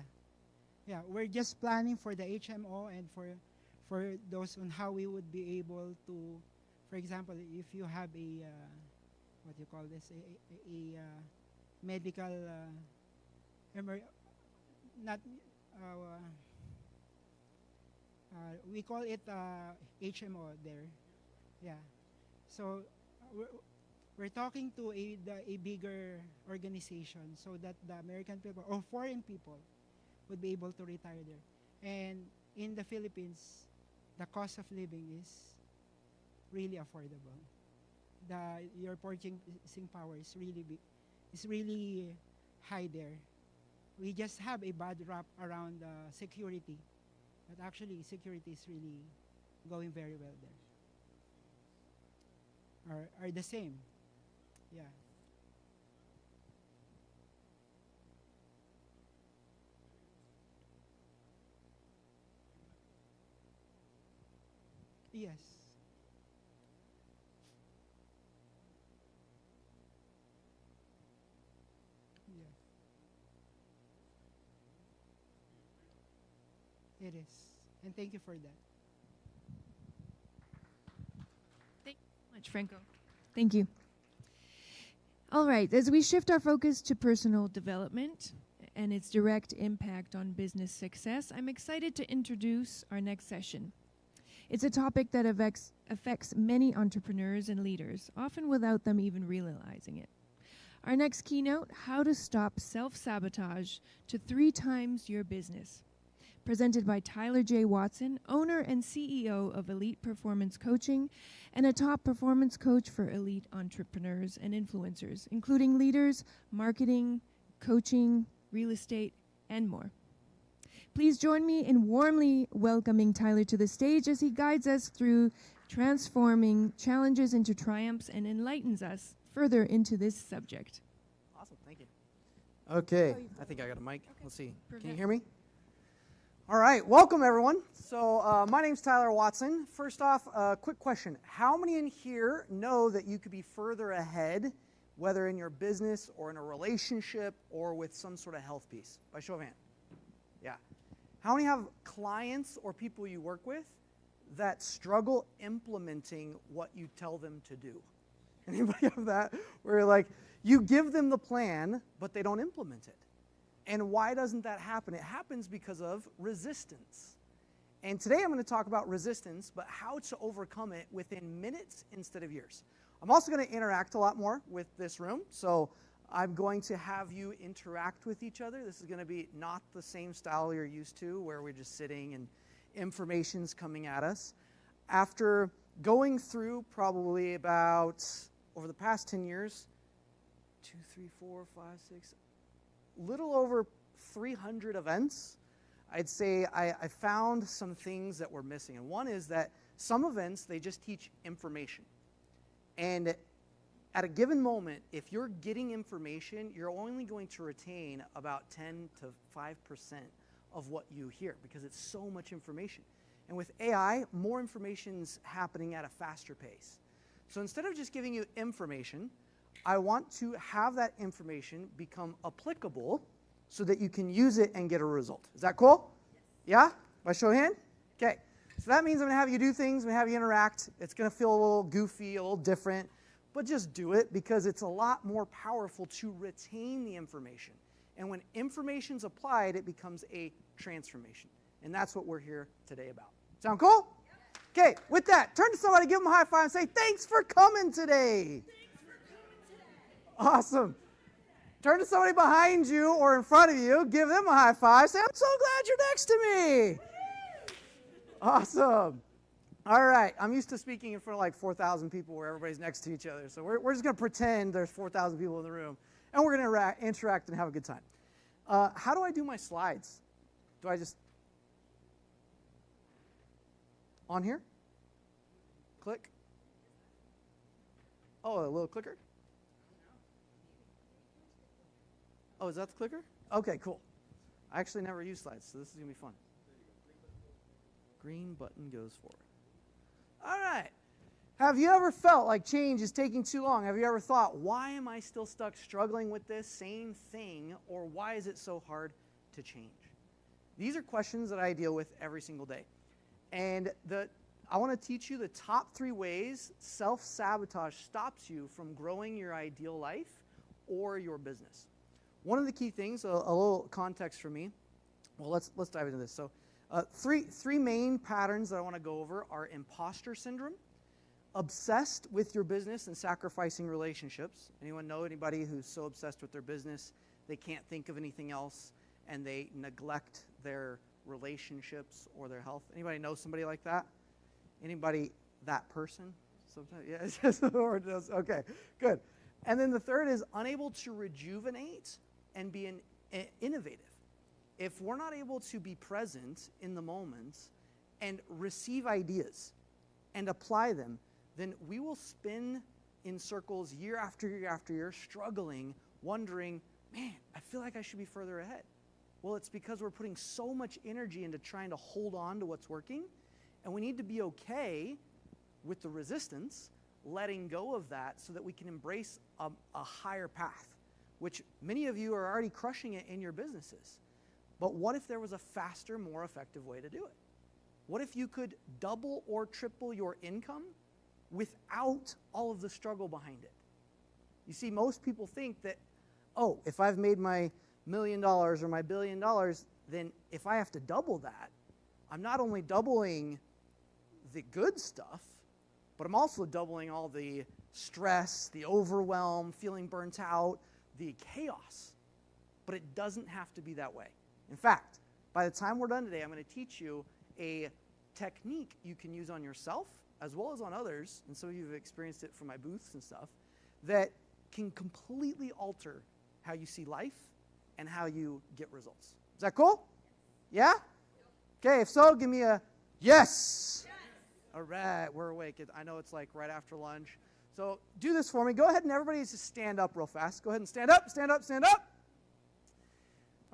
yeah. We're just planning for the HMO and for those on how we would be able to, for example, if you have a what you call this, a medical not we call it HMO there, yeah. So we're talking to a bigger organization so that the American people or foreign people would be able to retire there. And in the Philippines, the cost of living is really affordable. Your purchasing power is really high there. We just have a bad rap around security, but actually security is really going very well there. Are the same. Yeah. Yes. Yeah. It is. And thank you for that. Thank you so much, Franco. Thank you. All right, as we shift our focus to personal development and its direct impact on business success, I'm excited to introduce our next session. It's a topic that affects many entrepreneurs and leaders, often without them even realizing it. Our next keynote, How to Stop Self-Sabotage to 3 Times Your Business, presented by Tyler J. Watson, owner and CEO of Elite Performance Coaching and a top performance coach for elite entrepreneurs and influencers, including leaders, marketing, coaching, real estate, and more. Please join me in warmly welcoming Tyler to the stage as he guides us through transforming challenges into triumphs and enlightens us further into this subject. Awesome, thank you. Okay, I think I got a mic. Okay. Let's see. Perfect. Can you hear me? All right, welcome everyone. So my name's Tyler Watson. First off, a quick question. How many in here know that you could be further ahead, whether in your business or in a relationship or with some sort of health piece? By show of hand. Yeah. How many have clients or people you work with that struggle implementing what you tell them to do? Anybody have that? Where like you give them the plan, but they don't implement it. And why doesn't that happen? It happens because of resistance. And today I'm going to talk about resistance, but how to overcome it within minutes instead of years. I'm also going to interact a lot more with this room. So I'm going to have you interact with each other. This is going to be not the same style you're used to, where we're just sitting and information's coming at us. After going through probably about, over the past 10 years, 2, 3, 4, 5, 6, little over 300 events, I'd say I found some things that were missing. And one is that some events, they just teach information. And at a given moment, if you're getting information, you're only going to retain about 10 to 5% of what you hear because it's so much information. And with AI, more information's happening at a faster pace. So instead of just giving you information, I want to have that information become applicable so that you can use it and get a result. Is that cool? Yes. Yeah? By show of hand? Okay. So that means I'm going to have you do things, I'm going to have you interact. It's going to feel a little goofy, a little different, but just do it because it's a lot more powerful to retain the information. And when information's applied, it becomes a transformation. And that's what we're here today about. Sound cool? Okay, with that, turn to somebody, give them a high five, and say, thanks for coming today. Awesome. Turn to somebody behind you or in front of you, give them a high five, say, I'm so glad you're next to me. Awesome. All right, I'm used to speaking in front of like 4,000 people where everybody's next to each other. So we're just going to pretend there's 4,000 people in the room, and we're going to interact and have a good time. How do I do my slides? Do I just... On here? Click? Oh, a little clicker? Oh, is that the clicker? Okay, cool. I actually never use slides, so this is going to be fun. Green button goes forward. All right. Have you ever felt like change is taking too long? Have you ever thought, why am I still stuck struggling with this same thing, or why is it so hard to change? These are questions that I deal with every single day. And I want to teach you the top 3 ways self-sabotage stops you from growing your ideal life or your business. One of the key things, a little context for me, well, let's dive into this. So three main patterns that I want to go over are imposter syndrome, obsessed with your business and sacrificing relationships. Anyone know anybody who's so obsessed with their business they can't think of anything else and they neglect their relationships or their health? Anybody know somebody like that? Anybody that person? Sometimes, yeah, it's just the word does. Okay, good. And then the third is unable to rejuvenate and be innovative. If we're not able to be present in the moment and receive ideas and apply them, then we will spin in circles year after year after year, struggling, wondering, man, I feel like I should be further ahead. Well, it's because we're putting so much energy into trying to hold on to what's working, and we need to be okay with the resistance, letting go of that so that we can embrace a higher path, which many of you are already crushing it in your businesses. But what if there was a faster, more effective way to do it? What if you could double or triple your income without all of the struggle behind it? You see, most people think that, oh, if I've made my $1 million or my $1 billion, then if I have to double that, I'm not only doubling the good stuff, but I'm also doubling all the stress, the overwhelm, feeling burnt out, the chaos. But it doesn't have to be that way. In fact, by the time we're done today, I'm going to teach you a technique you can use on yourself as well as on others, and some of you have experienced it from my booths and stuff, that can completely alter how you see life and how you get results. Is that cool? Yeah? Okay, if so, give me a yes. All right, we're awake. I know it's like right after lunch. So do this for me. Go ahead and everybody just stand up real fast. Go ahead and stand up, stand up, stand up.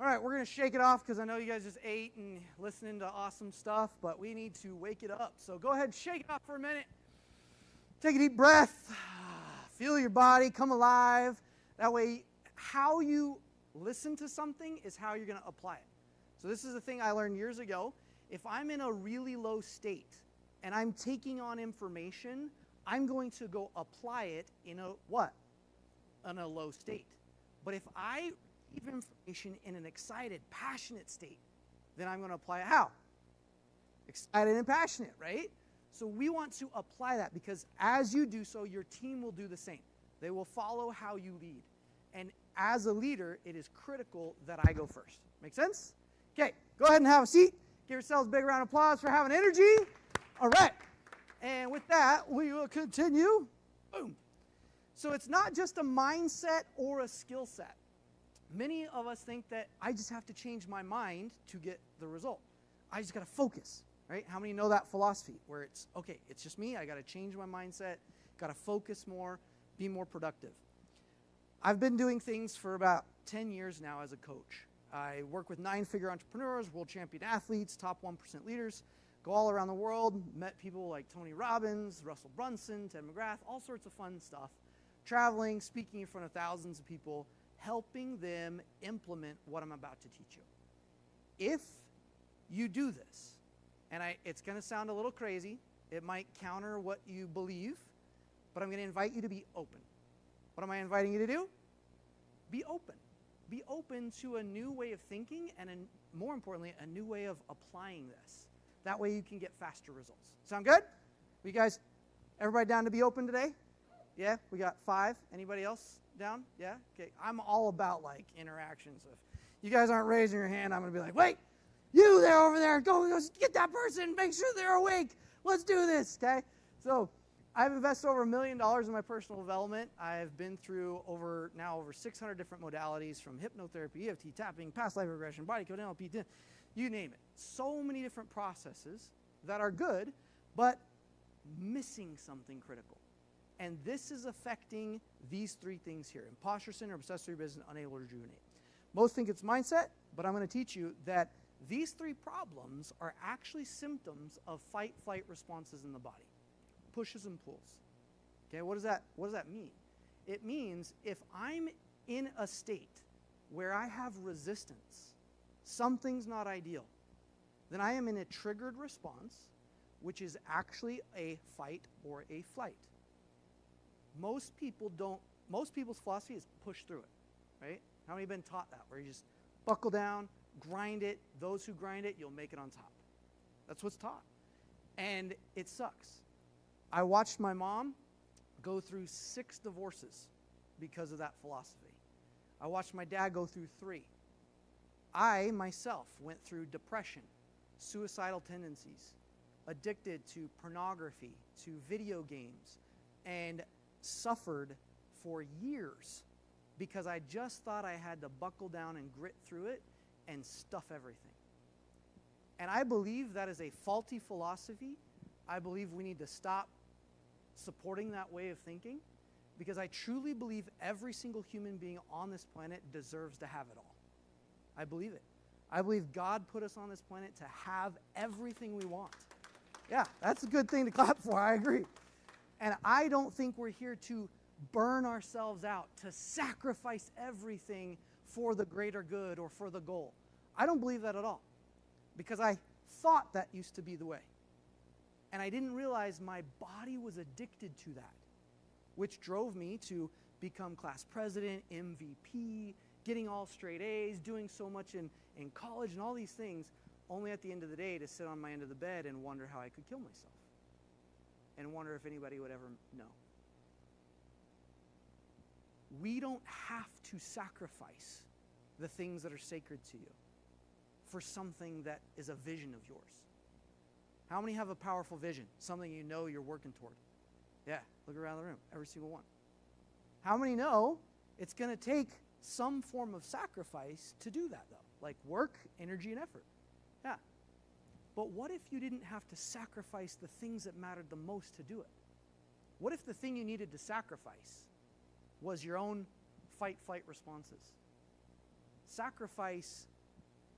All right, we're going to shake it off because I know you guys just ate and listening to awesome stuff, but we need to wake it up. So go ahead and shake it off for a minute. Take a deep breath. Feel your body come alive. That way, how you listen to something is how you're going to apply it. So this is a thing I learned years ago. If I'm in a really low state and I'm taking on information, I'm going to go apply it in a what? In a low state. But if I receive information in an excited, passionate state, then I'm going to apply it how? Excited and passionate, right? So we want to apply that because as you do so, your team will do the same. They will follow how you lead. And as a leader, it is critical that I go first. Make sense? Okay, go ahead and have a seat. Give yourselves a big round of applause for having energy. All right. And with that, we will continue. Boom. So it's not just a mindset or a skill set. Many of us think that I just have to change my mind to get the result. I just got to focus, right? How many know that philosophy where it's, okay, it's just me. I got to change my mindset, got to focus more. be more productive. I've been doing things for about 10 years now as a coach. I work with 9-figure entrepreneurs, world champion athletes, top 1% leaders, go all around the world, met people like Tony Robbins, Russell Brunson, Ted McGrath, all sorts of fun stuff, traveling, speaking in front of thousands of people, helping them implement what I'm about to teach you. If you do this, and it's going to sound a little crazy, it might counter what you believe, but I'm going to invite you to be open. What am I inviting you to do? Be open. Be open to a new way of thinking and, more importantly, a new way of applying this. That way you can get faster results. Sound good? You guys, everybody down to be open today? Yeah, we got 5. Anybody else down? Yeah? Okay, I'm all about like interactions. If you guys aren't raising your hand, I'm going to be like, wait, you there over there, go get that person, make sure they're awake. Let's do this, okay? So I've invested over $1 million in my personal development. I've been through over 600 different modalities, from hypnotherapy, EFT, tapping, past life regression, body code, NLP, you name it. So many different processes that are good, but missing something critical. And this is affecting these 3 things here: imposter syndrome, obsessive business, unable to rejuvenate. Most think it's mindset, but I'm going to teach you that these 3 problems are actually symptoms of fight-flight responses in the body. Pushes and pulls. Okay, what does that mean? It means if I'm in a state where I have resistance, something's not ideal, then I am in a triggered response, which is actually a fight or a flight. Most people's philosophy is push through it, right? How many have been taught that, where you just buckle down, grind it, those who grind it, you'll make it on top. That's what's taught. And it sucks. I watched my mom go through 6 divorces because of that philosophy. I watched my dad go through 3. I, myself, went through depression, suicidal tendencies, addicted to pornography, to video games, and suffered for years because I just thought I had to buckle down and grit through it and stuff everything. And I believe that is a faulty philosophy. I believe we need to stop supporting that way of thinking, because I truly believe every single human being on this planet deserves to have it all. I believe it. I believe God put us on this planet to have everything we want. Yeah, that's a good thing to clap for. I agree. And I don't think we're here to burn ourselves out, to sacrifice everything for the greater good or for the goal. I don't believe that at all, because I thought that used to be the way. And I didn't realize my body was addicted to that, which drove me to become class president, MVP, getting all straight A's, doing so much in college and all these things, only at the end of the day to sit on my end of the bed and wonder how I could kill myself and wonder if anybody would ever know. We don't have to sacrifice the things that are sacred to you for something that is a vision of yours. How many have a powerful vision, something you know you're working toward? Yeah, look around the room, every single one. How many know it's going to take some form of sacrifice to do that, though? Like work, energy, and effort. Yeah. But what if you didn't have to sacrifice the things that mattered the most to do it? What if the thing you needed to sacrifice was your own fight-flight responses? Sacrifice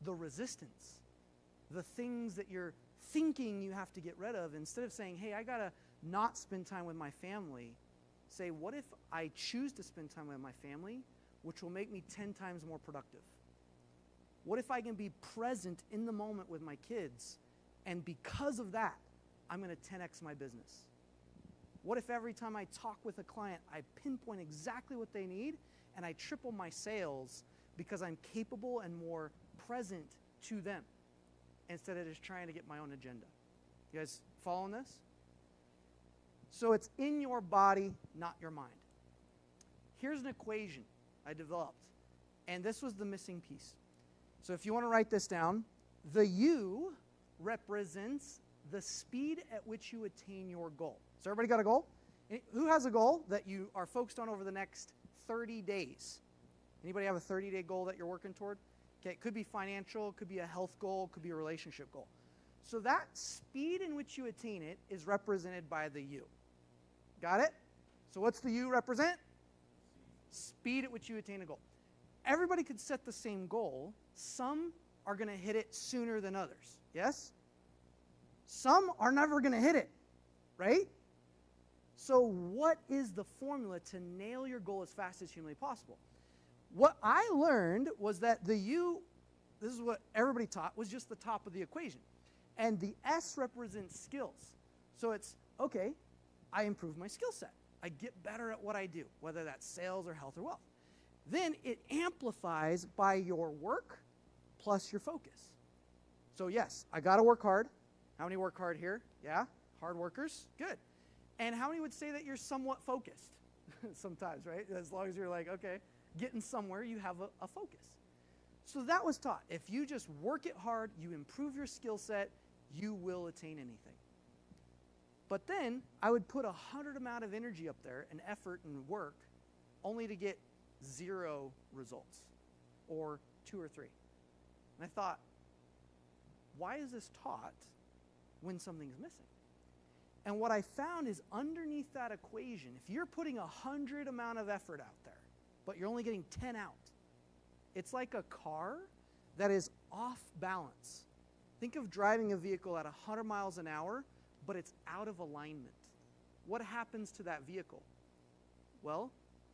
the resistance, the things that you're thinking you have to get rid of. Instead of saying, hey, I got to not spend time with my family, say, what if I choose to spend time with my family, which will make me 10 times more productive? What if I can be present in the moment with my kids, and because of that, I'm going to 10x my business? What if every time I talk with a client, I pinpoint exactly what they need, and I triple my sales because I'm capable and more present to them instead of just trying to get my own agenda? You guys following this? So it's in your body, not your mind. Here's an equation I developed, and this was the missing piece. So if you want to write this down, the U represents the speed at which you attain your goal. So everybody got a goal? Who has a goal that you are focused on over the next 30 days? Anybody have a 30-day goal that you're working toward? Okay, it could be financial, it could be a health goal, it could be a relationship goal. So that speed in which you attain it is represented by the U. Got it? So what's the U represent? Speed at which you attain a goal. Everybody could set the same goal. Some are going to hit it sooner than others. Yes? Some are never going to hit it, right? So what is the formula to nail your goal as fast as humanly possible? What I learned was that the U, this is what everybody taught, was just the top of the equation. And the S represents skills. So it's, okay, I improve my skill set. I get better at what I do, whether that's sales or health or wealth. Then it amplifies by your work plus your focus. So yes, I got to work hard. How many work hard here? Yeah? Hard workers? Good. And how many would say that you're somewhat focused? Sometimes, right? As long as you're like, okay, getting somewhere, you have a focus. So that was taught. If you just work it hard, you improve your skill set, you will attain anything. But then I would put 100 amount of energy up there and effort and work only to get 0 results or 2 or 3. And I thought, why is this taught when something's missing? And what I found is underneath that equation, if you're putting 100 amount of effort out there, but you're only getting 10 out, it's like a car that is off balance. Think of driving a vehicle at 100 miles an hour, but it's out of alignment. What happens to that vehicle? Well,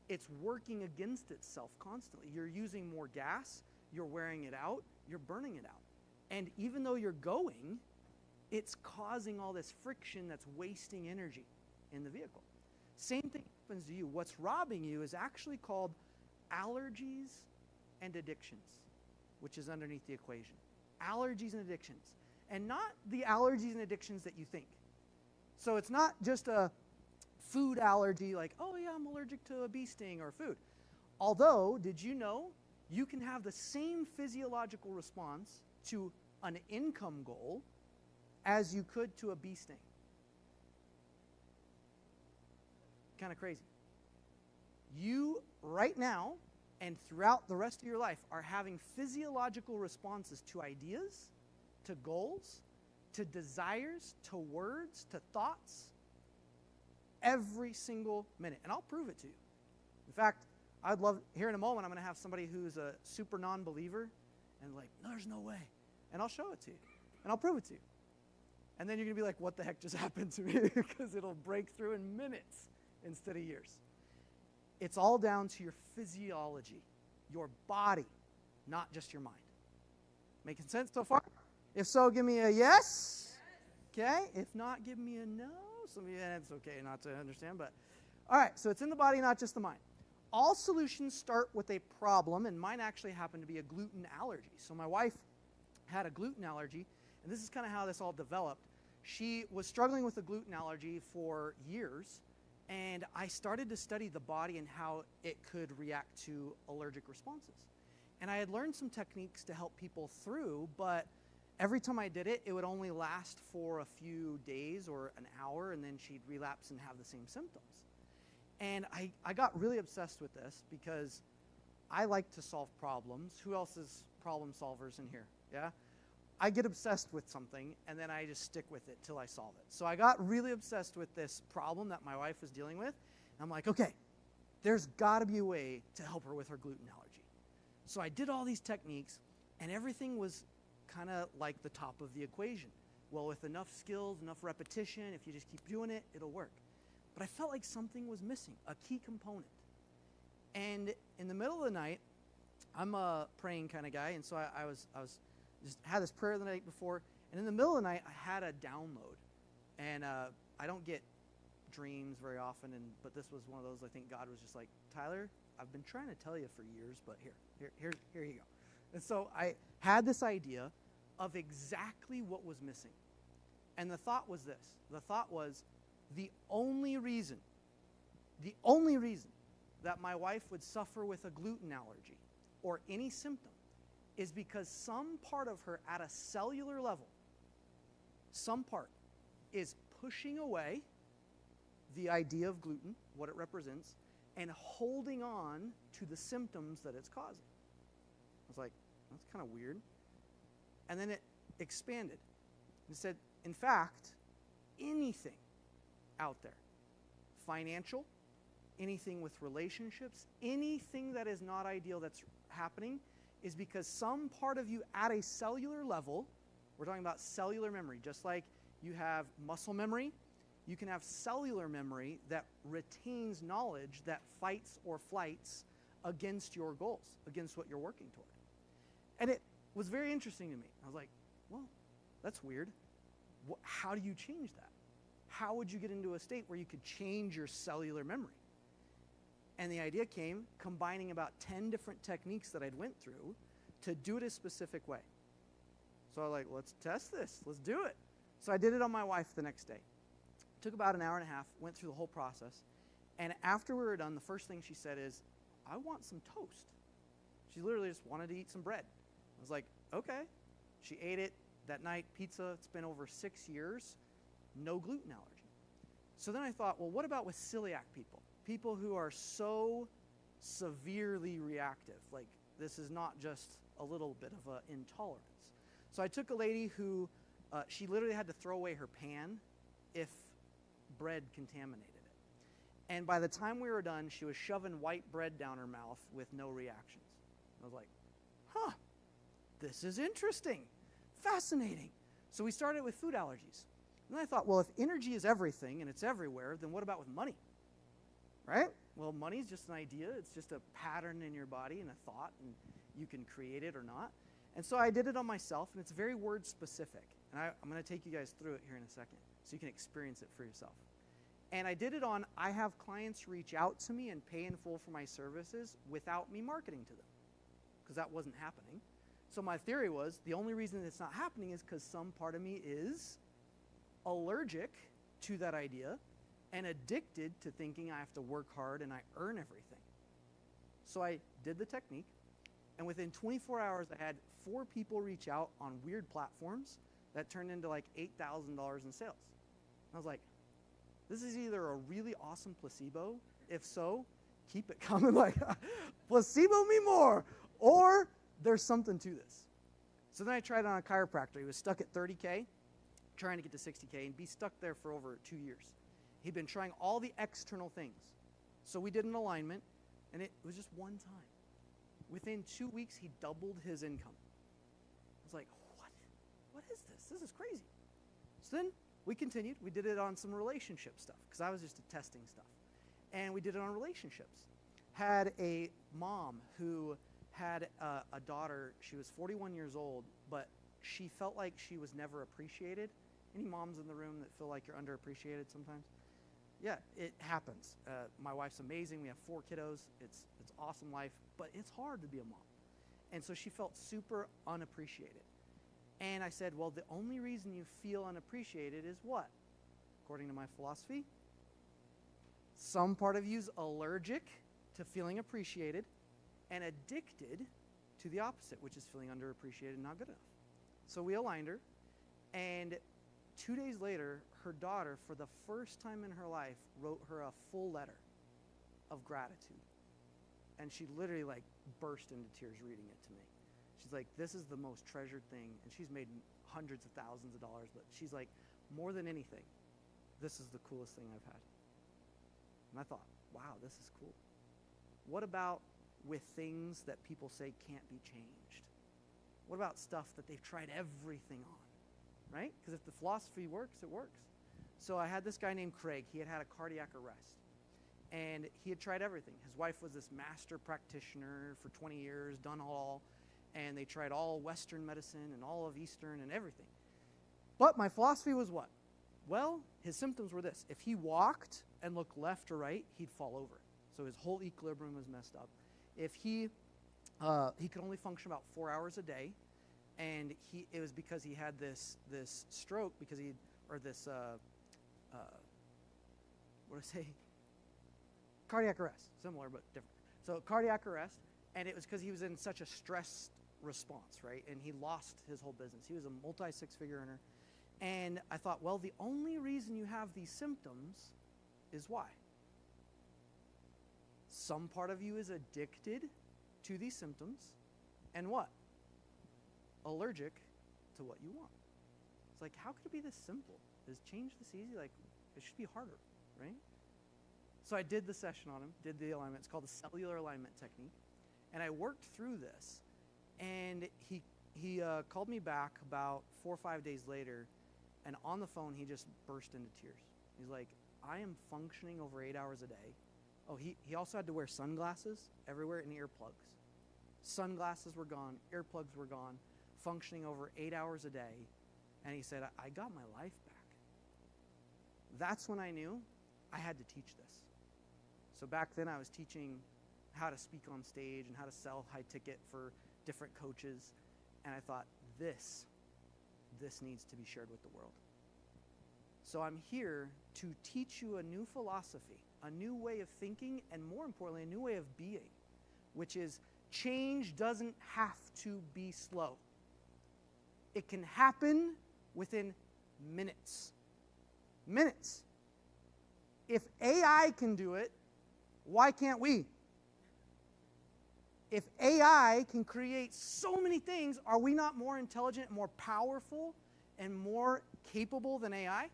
it's working against itself constantly. You're using more gas, you're wearing it out, you're burning it out. And even though you're going, it's causing all this friction that's wasting energy in the vehicle. Same thing happens to you. What's robbing you is actually called allergies and addictions, which is underneath the equation. Allergies and addictions. And not the allergies and addictions that you think. So it's not just a food allergy like, oh yeah, I'm allergic to a bee sting or food. Although, did you know you can have the same physiological response to an income goal as you could to a bee sting? Kind of crazy. You, right now, and throughout the rest of your life, are having physiological responses to ideas, to goals, to desires, to words, to thoughts, every single minute. And I'll prove it to you. In fact, I'd love, here in a moment, I'm going to have somebody who's a super non-believer and like, no, there's no way. And I'll show it to you. And I'll prove it to you. And then you're going to be like, what the heck just happened to me? Because it'll break through in minutes instead of years. It's all down to your physiology, your body, not just your mind. Making sense so far? If so, give me a yes. Okay. If not, give me a no. Some of you, it's okay not to understand, but all right. So it's in the body, not just the mind. All solutions start with a problem, and mine actually happened to be a gluten allergy. So my wife had a gluten allergy, and this is kind of how this all developed. She was struggling with a gluten allergy for years, and I started to study the body and how it could react to allergic responses. And I had learned some techniques to help people through, but every time I did it, it would only last for a few days or an hour, and then she'd relapse and have the same symptoms. And I got really obsessed with this because I like to solve problems. Who else is problem solvers in here? Yeah? I get obsessed with something, and then I just stick with it till I solve it. So I got really obsessed with this problem that my wife was dealing with. And I'm like, okay, there's got to be a way to help her with her gluten allergy. So I did all these techniques, and everything was kind of like the top of the equation. Well, with enough skills, enough repetition, if you just keep doing it, it'll work. But I felt like something was missing, a key component. And in the middle of the night, I'm a praying kind of guy, and so I was just had this prayer the night before, and in the middle of the night, I had a download. And I don't get dreams very often, but this was one of those. I think God was just like, Tyler, I've been trying to tell you for years, but here you go. And so I had this idea of exactly what was missing. And the thought was this. The thought was the only reason that my wife would suffer with a gluten allergy or any symptom is because some part of her at a cellular level, some part is pushing away the idea of gluten, what it represents, and holding on to the symptoms that it's causing. I was like, that's kind of weird. And then it expanded. It said, in fact, anything out there, financial, anything with relationships, anything that is not ideal that's happening is because some part of you at a cellular level, we're talking about cellular memory, just like you have muscle memory, you can have cellular memory that retains knowledge that fights or flights against your goals, against what you're working toward. And it was very interesting to me. I was like, well, that's weird. How do you change that? How would you get into a state where you could change your cellular memory? And the idea came combining about 10 different techniques that I'd went through to do it a specific way. So I was like, let's test this. Let's do it. So I did it on my wife the next day. It took about an hour and a half, went through the whole process. And after we were done, the first thing she said is, I want some toast. She literally just wanted to eat some bread. I was like, okay. She ate it that night, pizza. It's been over 6 years, no gluten allergy. So then I thought, well, what about with celiac people? People who are so severely reactive. Like, this is not just a little bit of an intolerance. So I took a lady who, she literally had to throw away her pan if bread contaminated it. And by the time we were done, she was shoving white bread down her mouth with no reactions. I was like, huh, this is interesting, fascinating. So we started with food allergies. And then I thought, well, if energy is everything and it's everywhere, then what about with money? Right? Well, money is just an idea. It's just a pattern in your body and a thought, and you can create it or not. And so I did it on myself, and it's very word specific. And I'm going to take you guys through it here in a second so you can experience it for yourself. And I did it on, I have clients reach out to me and pay in full for my services without me marketing to them, because that wasn't happening. So my theory was the only reason it's not happening is because some part of me is allergic to that idea and addicted to thinking I have to work hard and I earn everything. So I did the technique, and within 24 hours, I had 4 people reach out on weird platforms that turned into like $8,000 in sales. I was like, this is either a really awesome placebo. If so, keep it coming, like, placebo me more, or there's something to this. So then I tried it on a chiropractor. He was stuck at 30K, trying to get to 60K, and be stuck there for over 2 years. He'd been trying all the external things. So we did an alignment, and it was just one time. Within 2 weeks, he doubled his income. I was like, what is this? This is crazy. So then we continued. We did it on some relationship stuff, because I was just testing stuff. And we did it on relationships. Had a mom who had a daughter. She was 41 years old, but she felt like she was never appreciated. Any moms in the room that feel like you're underappreciated sometimes? Yeah, it happens. My wife's amazing. We have 4 kiddos. It's awesome life, but it's hard to be a mom. And so she felt super unappreciated. And I said, well, the only reason you feel unappreciated is what? According to my philosophy, some part of you's allergic to feeling appreciated and addicted to the opposite, which is feeling underappreciated and not good enough. So we aligned her, and 2 days later, her daughter, for the first time in her life, wrote her a full letter of gratitude. And she literally like burst into tears reading it to me. She's like, this is the most treasured thing. And she's made hundreds of thousands of dollars, but she's like, more than anything, this is the coolest thing I've had. And I thought, wow, this is cool. What about with things that people say can't be changed? What about stuff that they've tried everything on, right? Because if the philosophy works, it works. So I had this guy named Craig. He had had a cardiac arrest, and he had tried everything. His wife was this master practitioner for 20 years, done all, and they tried all Western medicine and all of Eastern and everything. But my philosophy was what? Well, his symptoms were this. If he walked and looked left or right, he'd fall over. So his whole equilibrium was messed up. If he could only function about 4 hours a day, and it was because he had this stroke because what do I say? Cardiac arrest, similar but different. So cardiac arrest, and it was because he was in such a stress response, right? And he lost his whole business. He was a multi-6-figure earner. And I thought, well, the only reason you have these symptoms is why? Some part of you is addicted to these symptoms, and what? Allergic to what you want. It's like, how could it be this simple? Is change this easy? Like, it should be harder, right? So I did the session on him, did the alignment. It's called the cellular alignment technique. And I worked through this. And he called me back about 4 or 5 days later, and on the phone, he just burst into tears. He's like, I am functioning over 8 hours a day. Oh, he also had to wear sunglasses everywhere and earplugs. Sunglasses were gone, earplugs were gone, functioning over 8 hours a day. And he said, I got my life back. That's when I knew I had to teach this. So back then I was teaching how to speak on stage and how to sell high ticket for different coaches. And I thought, this needs to be shared with the world. So I'm here to teach you a new philosophy, a new way of thinking, and more importantly, a new way of being, which is change doesn't have to be slow. It can happen within minutes. Minutes. If AI can do it, why can't we? If AI can create so many things, are we not more intelligent, more powerful, and more capable than AI?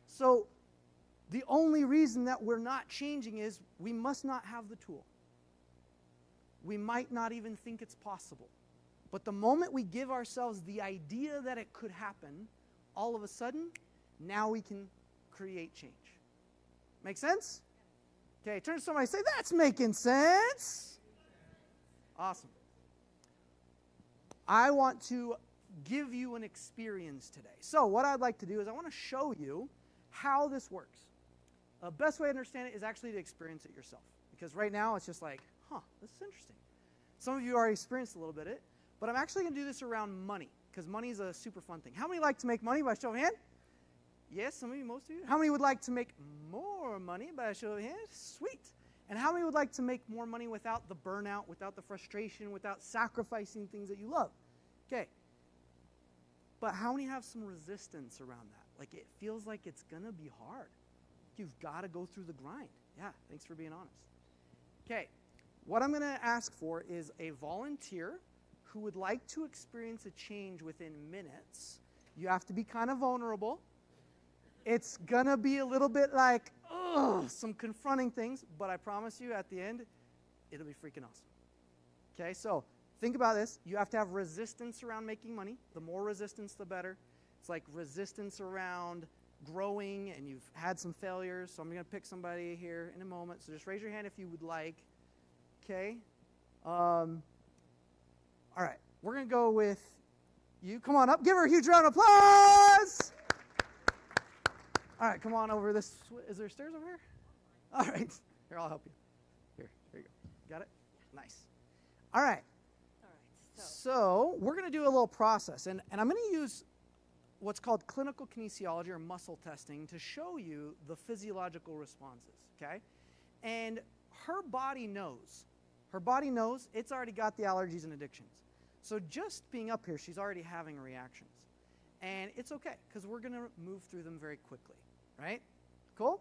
So the only reason that we're not changing is we must not have the tool. We might not even think it's possible. But the moment we give ourselves the idea that it could happen, all of a sudden, now we can create change. Make sense? Okay, turn to somebody and say, that's making sense. Awesome. I want to give you an experience today. So what I'd like to do is I want to show you how this works. The best way to understand it is actually to experience it yourself. Because right now it's just like, this is interesting. Some of you already experienced a little bit of it, but I'm actually going to do this around money, because money is a super fun thing. How many like to make money by show of hand? Yes, some of you, most of you. How many would like to make more money by a show of hands? Sweet. And how many would like to make more money without the burnout, without the frustration, without sacrificing things that you love? Okay. But how many have some resistance around that? Like it feels like it's going to be hard. You've got to go through the grind. Yeah, thanks for being honest. Okay. What I'm going to ask for is a volunteer who would like to experience a change within minutes. You have to be kind of vulnerable. It's going to be a little bit like, some confronting things, but I promise you at the end, it'll be freaking awesome. Okay, so think about this. You have to have resistance around making money. The more resistance, the better. It's like resistance around growing, and you've had some failures. So I'm going to pick somebody here in a moment. So just raise your hand if you would like. Okay. All right. We're going to go with you. Come on up. Give her a huge round of applause. All right, come on over this. Is there stairs over here? All right. Here, I'll help you. Here you go. Got it? Nice. All right. So we're going to do a little process. And I'm going to use what's called clinical kinesiology or muscle testing to show you the physiological responses, okay? And her body knows. Her body knows it's already got the allergies and addictions. So just being up here, she's already having reactions. And it's okay, because we're going to move through them very quickly, right? Cool?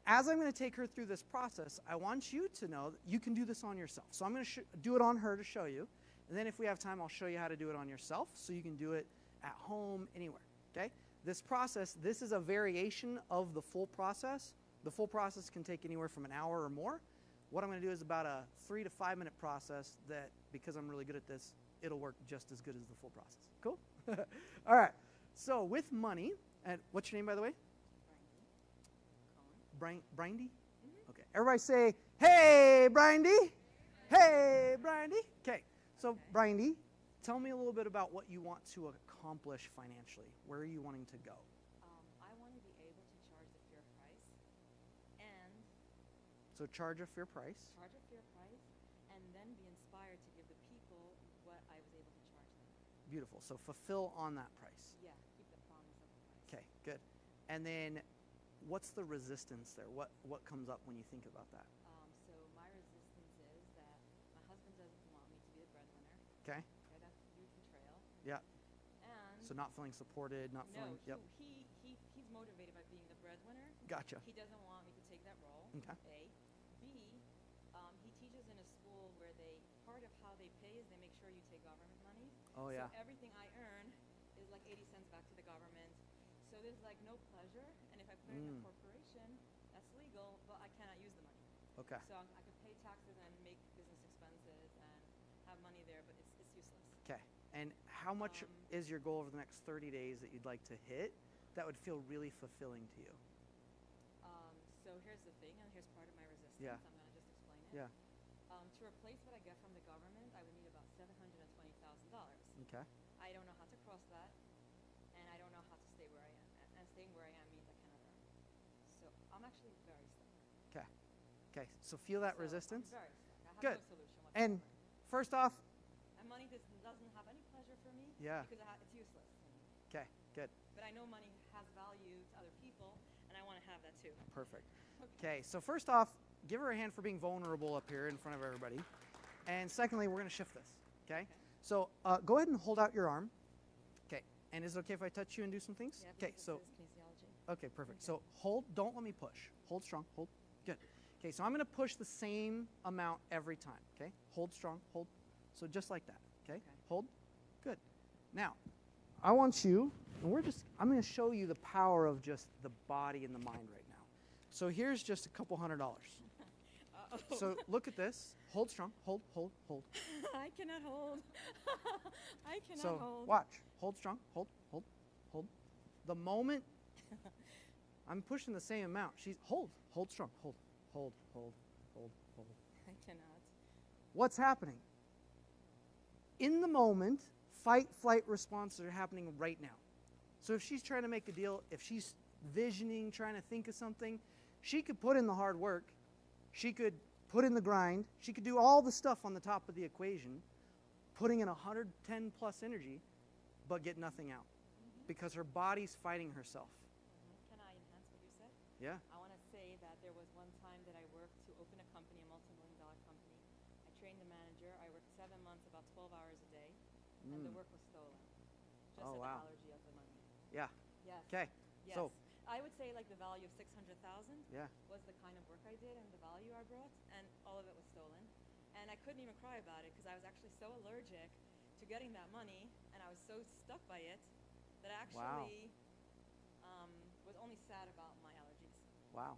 As I'm going to take her through this process, I want you to know that you can do this on yourself. So I'm going to do it on her to show you. And then if we have time, I'll show you how to do it on yourself so you can do it at home, anywhere, okay? This process, this is a variation of the full process. The full process can take anywhere from an hour or more. What I'm going to do is about a 3 to 5 minute process that, because I'm really good at this, it'll work just as good as the full process. Cool? All right. So with money, and what's your name, by the way? Brindy? Okay. Everybody say, hey, Brindy. Hey, Brindy. Okay. So, Brindy, tell me a little bit about what you want to accomplish financially. Where are you wanting to go? I want to be able to charge a fair price and... So charge a fair price. Charge a fair price and then be inspired to give the people what I was able to charge them. Beautiful. So fulfill on that price. Yeah, keep the promise of the price. Okay, good. And then what's the resistance there? What comes up when you think about that? So my resistance is that my husband doesn't want me to be the breadwinner. Okay. Okay, that's a huge betrayal. Yeah. And so not feeling supported, not feeling. Yep. He's motivated by being the breadwinner. Gotcha. He doesn't want me to take that role. Okay. A. B. He teaches in a school where part of how they pay is they make sure you take government money. Oh yeah. So everything I earn is like 80 cents back to the government. So there's like no pleasure. And if I put it in a corporation, that's legal, but Okay. So I could pay taxes and make business expenses and have money there, but it's useless. Okay. And how much is your goal over the next 30 days that you'd like to hit that would feel really fulfilling to you? So here's the thing, and here's part of my resistance. Yeah. I'm going to just explain it. Yeah. To replace what I get from the government, I would need about $720,000. Okay. I don't know how to cross that, and I don't know how to stay where I am. And staying where I am means I cannot earn. So I'm actually very stuck. Okay. Okay. So feel that resistance? I'm very stuck. I have Good. no solution whatsoever. And first off, and money doesn't have any pleasure for me. Yeah. Because it's useless. okay, good. But I know money has value to other people, and I want to have that too. Perfect. Okay, so first off, give her a hand for being vulnerable up here in front of everybody. And secondly, we're going to shift this, okay? So go ahead and hold out your arm. Okay, and is it okay if I touch you and do some things? Yeah, okay, this so. is kinesiology. Okay, perfect. So hold, don't let me push. Hold strong, hold, good. Okay, so I'm going to push the same amount every time, okay? Hold strong, hold. So just like that, okay? Hold, good. Now, I want you, and I'm going to show you the power of just the body and the mind right now. So here's just a couple $100. Uh-oh. So look at this. Hold strong. Hold, hold, hold. I cannot hold. I cannot So hold. watch. Hold strong. Hold, hold, hold. The moment I'm pushing the same amount, she's hold strong. Hold, hold, hold, hold, hold. I cannot. What's happening? In the moment, fight, flight responses are happening right now. So if she's trying to make a deal, if she's visioning, trying to think of something, she could put in the hard work. She could put in the grind. She could do all the stuff on the top of the equation, putting in 110 plus energy, but get nothing out because her body's fighting herself. Can I enhance what you said? Yeah. I want to say that there was one time that I worked to open a company, a multi-million-dollar company. I trained the manager. I worked 7 months, about 12 hours a day, and the work was stolen. Just Oh, an wow. allergy of the money. Yeah. Yes. Okay. Yes. So I would say like the value of 600,000 Yeah. was the kind of work I did and the value I brought, and all of it was stolen. And I couldn't even cry about it because I was actually so allergic to getting that money, and I was so stuck by it that I actually was only sad about my allergies. wow.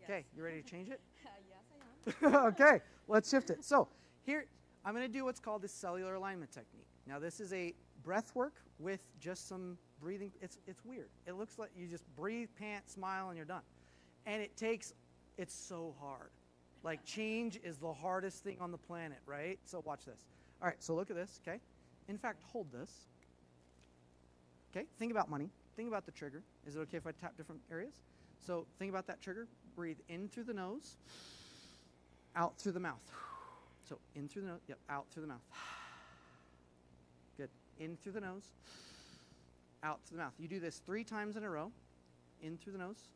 Yes. Okay, you ready to change it? Yes, I am. Okay, let's shift it. So here, I'm going to do what's called the cellular alignment technique. Now this is a breath work with just some breathing. It's weird. It looks like you just breathe, pant, smile, and you're done. And it's so hard. Like change is the hardest thing on the planet, right? So watch this. All right, so look at this, okay? In fact, hold this. Okay, think about money. Think about the trigger. Is it okay if I tap different areas? So think about that trigger. Breathe in through the nose, out through the mouth. So in through the nose, yep, out through the mouth. Good. In through the nose, out through the mouth. You do this 3 times in a row. In through the nose,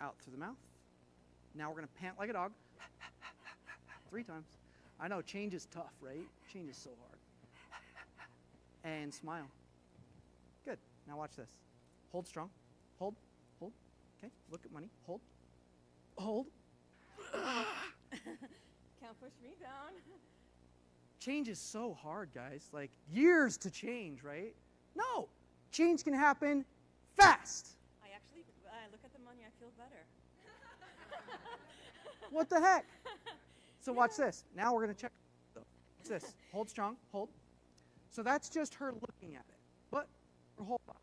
out through the mouth. Now we're going to pant like a dog. 3 times. I know, change is tough, right? Change is so hard. And smile. Good. Now watch this. Hold strong. Hold. Hold. Okay. Look at money. Hold. Hold. Can't push me down. Change is so hard, guys. Like years to change, right? No. Change can happen fast. I actually, I look at the money, I feel better. What the heck? So watch this. Now we're going to check. What's this? Hold strong. Hold. So that's just her looking at it. But her whole body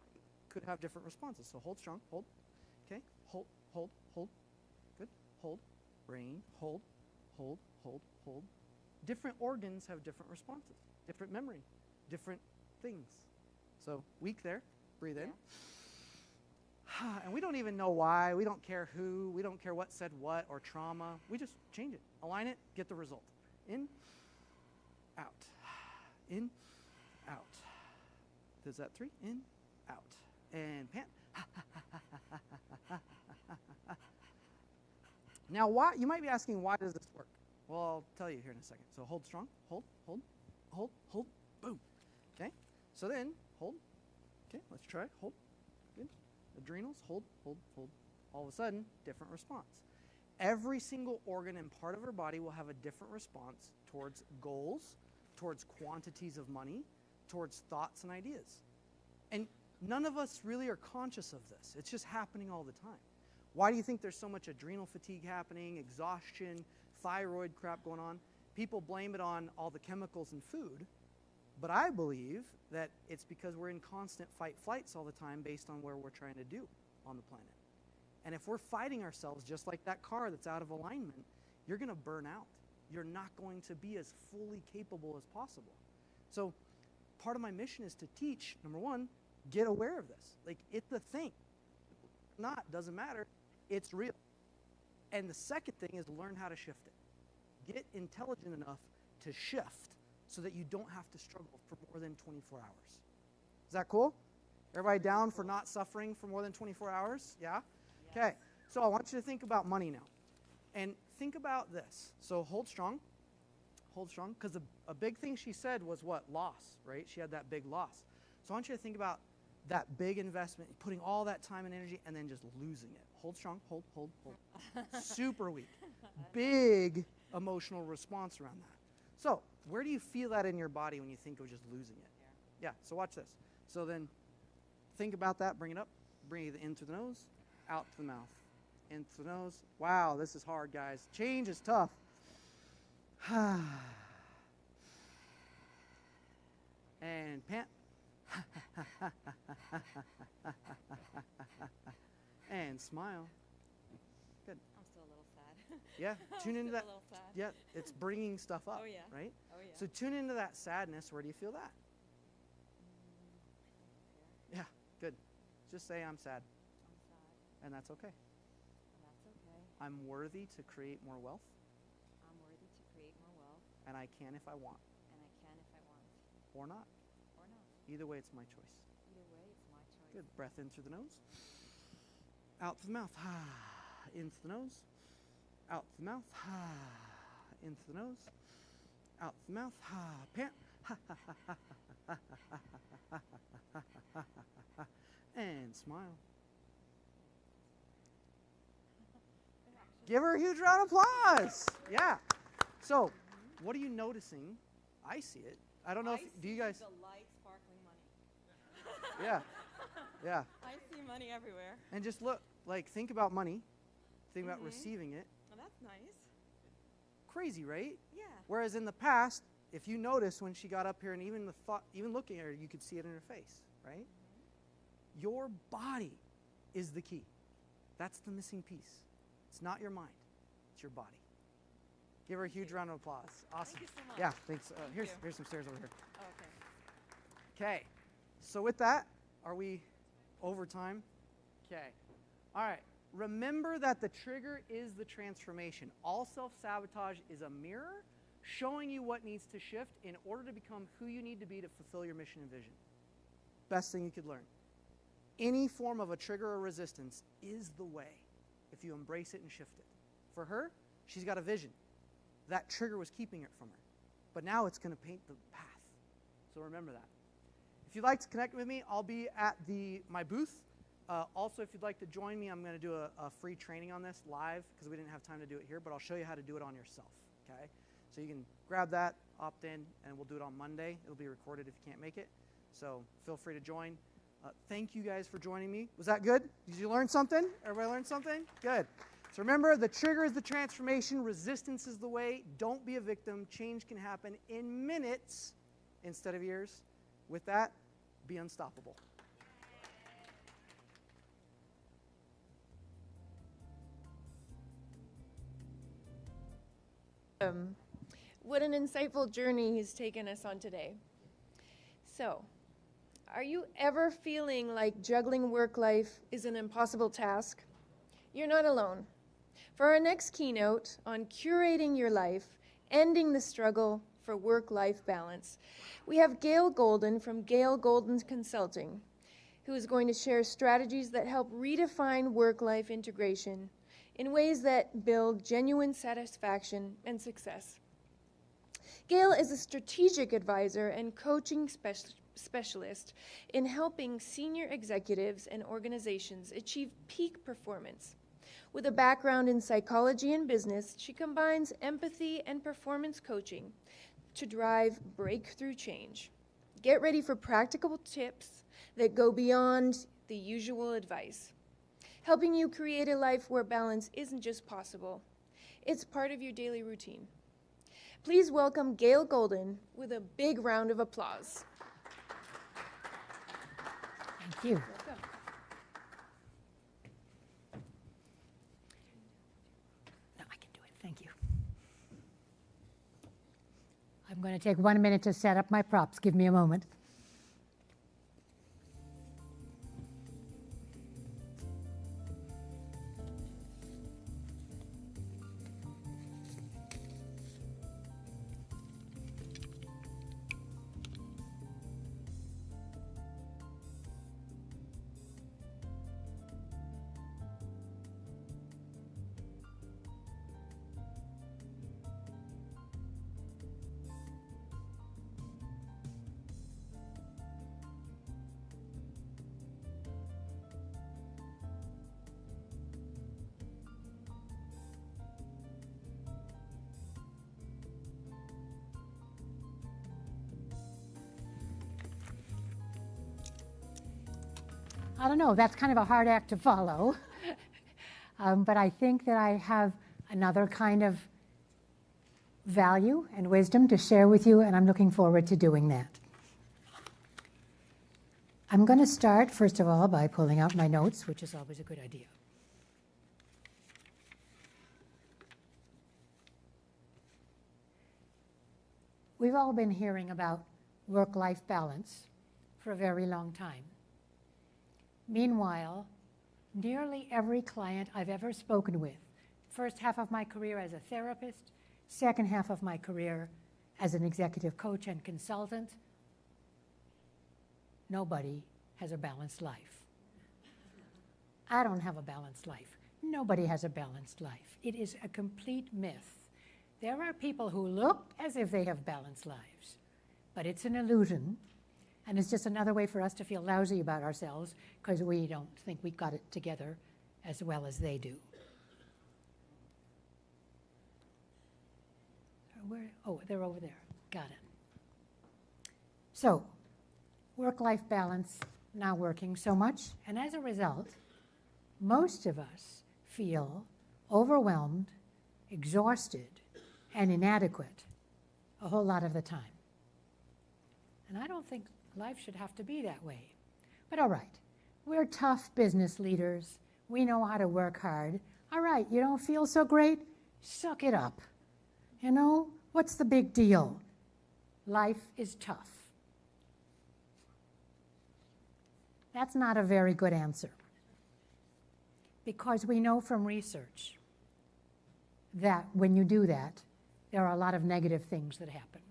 could have different responses. So hold strong. Hold. Okay. Hold. Hold. Hold. Good. Hold. Brain. Hold. Hold. Hold. Hold. Different organs have different responses. Different memory. Different things. So weak there. Breathe in. And we don't even know why. We don't care who. We don't care what said what or trauma. We just change it. Align it. Get the result. In. Out. In. Out. Does that 3? In. Out. And pant. Now, why? You might be asking, why does this work? Well, I'll tell you here in a second. So hold strong. Hold. Hold. Hold. Hold. Boom. Okay. So then, hold. Okay, let's try. Hold. Good. Adrenals, hold, hold, hold. All of a sudden, different response. Every single organ and part of her body will have a different response towards goals, towards quantities of money, towards thoughts and ideas. And none of us really are conscious of this. It's just happening all the time. Why do you think there's so much adrenal fatigue happening, exhaustion, thyroid crap going on? People blame it on all the chemicals in food, but I believe that it's because we're in constant fight-flights all the time based on where we're trying to do on the planet. And if we're fighting ourselves just like that car that's out of alignment, you're going to burn out. You're not going to be as fully capable as possible. So part of my mission is to teach, number one, get aware of this. Like, it's the thing. Not, doesn't matter. It's real. And the second thing is learn how to shift it. Get intelligent enough to shift so that you don't have to struggle for more than 24 hours. Is that cool? Everybody down for not suffering for more than 24 hours? Yeah? Okay. So I want you to think about money now. And think about this. So hold strong. Hold strong. Because a big thing she said was what? Loss, right? She had that big loss. So I want you to think about that big investment, putting all that time and energy, and then just losing it. Hold strong. Hold, hold, hold. Super weak. Big emotional response around that. So where do you feel that in your body when you think of just losing it? Yeah, so watch this. So then think about that. Bring it up. Breathe in through the nose, out through the mouth. In through the nose. Wow, this is hard, guys. Change is tough. And pant. And smile. Good. I'm still a little sad. Yeah, tune into that. A little sad. Yeah, it's bringing stuff up, Oh, yeah. right? Oh, yeah. So tune into that sadness. Where do you feel that? Yeah, good. Just say, I'm sad. I'm sad. And that's okay. And that's okay. I'm worthy to create more wealth. I'm worthy to create more wealth. And I can if I want. And I can if I want. Or not. Or not. Either way, it's my choice. Either way, it's my choice. Good. Breath in through the nose. Out through the mouth. In through the nose. Out through the mouth. In through the nose. Out through the mouth. Pant. And smile. Give her a huge round of applause. Yeah. So, what are you noticing? I see it. I don't know if do you guys. The light, sparkling money. Yeah. Yeah. I see money everywhere. And just look, like, think about money. Think about receiving it. Oh, that's nice. Crazy, right? Yeah. Whereas in the past, if you notice when she got up here and even the thought, even looking at her, you could see it in her face, right? Your body is the key. That's the missing piece. It's not your mind. It's your body. Give her a huge round of applause. Awesome. Thank you so much. Yeah, thanks. Here's you. some stairs over here. Oh, okay. Okay. So with that, are we over time? Okay. All right. Remember that the trigger is the transformation. All self-sabotage is a mirror showing you what needs to shift in order to become who you need to be to fulfill your mission and vision. Best thing you could learn. Any form of a trigger or resistance is the way if you embrace it and shift it. For her, she's got a vision. That trigger was keeping it from her. But now it's going to paint the path. So remember that. If you'd like to connect with me, I'll be at my booth. Also, if you'd like to join me, I'm going to do a free training on this live because we didn't have time to do it here, but I'll show you how to do it on yourself, okay? So you can grab that, opt in, and we'll do it on Monday. It'll be recorded if you can't make it. So feel free to join. Thank you guys for joining me. Was that good? Did you learn something? Everybody learn something? Good. So remember, the trigger is the transformation. Resistance is the way. Don't be a victim. Change can happen in minutes instead of years. With that, be unstoppable. What an insightful journey he's taken us on today. So, are you ever feeling like juggling work life is an impossible task? You're not alone. For our next keynote on curating your life, ending the struggle for work-life balance, we have Gail Golden from Gail Golden Consulting, who is going to share strategies that help redefine work-life integration in ways that build genuine satisfaction and success. Gail is a strategic advisor and coaching specialist in helping senior executives and organizations achieve peak performance. With a background in psychology and business, she combines empathy and performance coaching to drive breakthrough change. Get ready for practical tips that go beyond the usual advice. helping you create a life where balance isn't just possible, it's part of your daily routine. Please welcome Gail Golden with a big round of applause. Thank you. Welcome. No, I can do it. Thank you. I'm going to take 1 minute to set up my props. Give me a moment. I don't know, that's kind of a hard act to follow. But I think that I have another kind of value and wisdom to share with you, and I'm looking forward to doing that. I'm going to start, first of all, by pulling out my notes, which is always a good idea. We've all been hearing about work-life balance for a very long time. Meanwhile, nearly every client I've ever spoken with, first half of my career as a therapist, second half of my career as an executive coach and consultant, nobody has a balanced life. I don't have a balanced life. Nobody has a balanced life. It is a complete myth. There are people who look as if they have balanced lives, but it's an illusion. And it's just another way for us to feel lousy about ourselves because we don't think we've got it together as well as they do. Oh, they're over there. Got it. So, work-life balance not working so much. And as a result, most of us feel overwhelmed, exhausted, and inadequate a whole lot of the time. And I don't think life should have to be that way. But all right, we're tough business leaders. We know how to work hard. All right, you don't feel so great? Suck it up. You know, what's the big deal? Life is tough. That's not a very good answer. Because we know from research that when you do that, there are a lot of negative things that happen.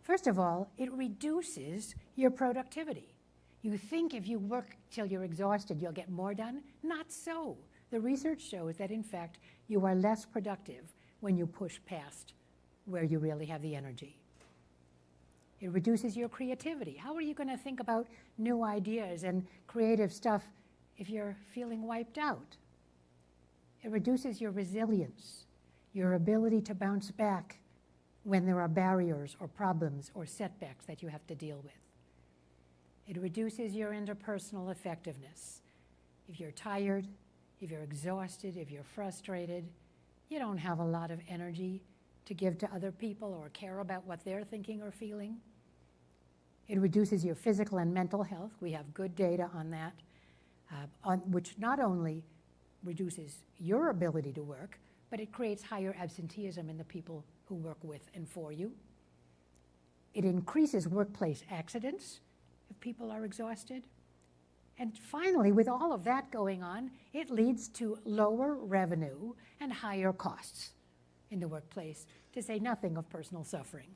First of all, it reduces your productivity. You think if you work till you're exhausted, you'll get more done. Not so. The research shows that, in fact, you are less productive when you push past where you really have the energy. It reduces your creativity. How are you going to think about new ideas and creative stuff if you're feeling wiped out? It reduces your resilience, your ability to bounce back when there are barriers or problems or setbacks that you have to deal with. It reduces your interpersonal effectiveness. If you're tired, if you're exhausted, if you're frustrated, you don't have a lot of energy to give to other people or care about what they're thinking or feeling. It reduces your physical and mental health. We have good data on that, which not only reduces your ability to work, but it creates higher absenteeism in the people who work with and for you. It increases workplace accidents if people are exhausted. And finally, with all of that going on, it leads to lower revenue and higher costs in the workplace, to say nothing of personal suffering.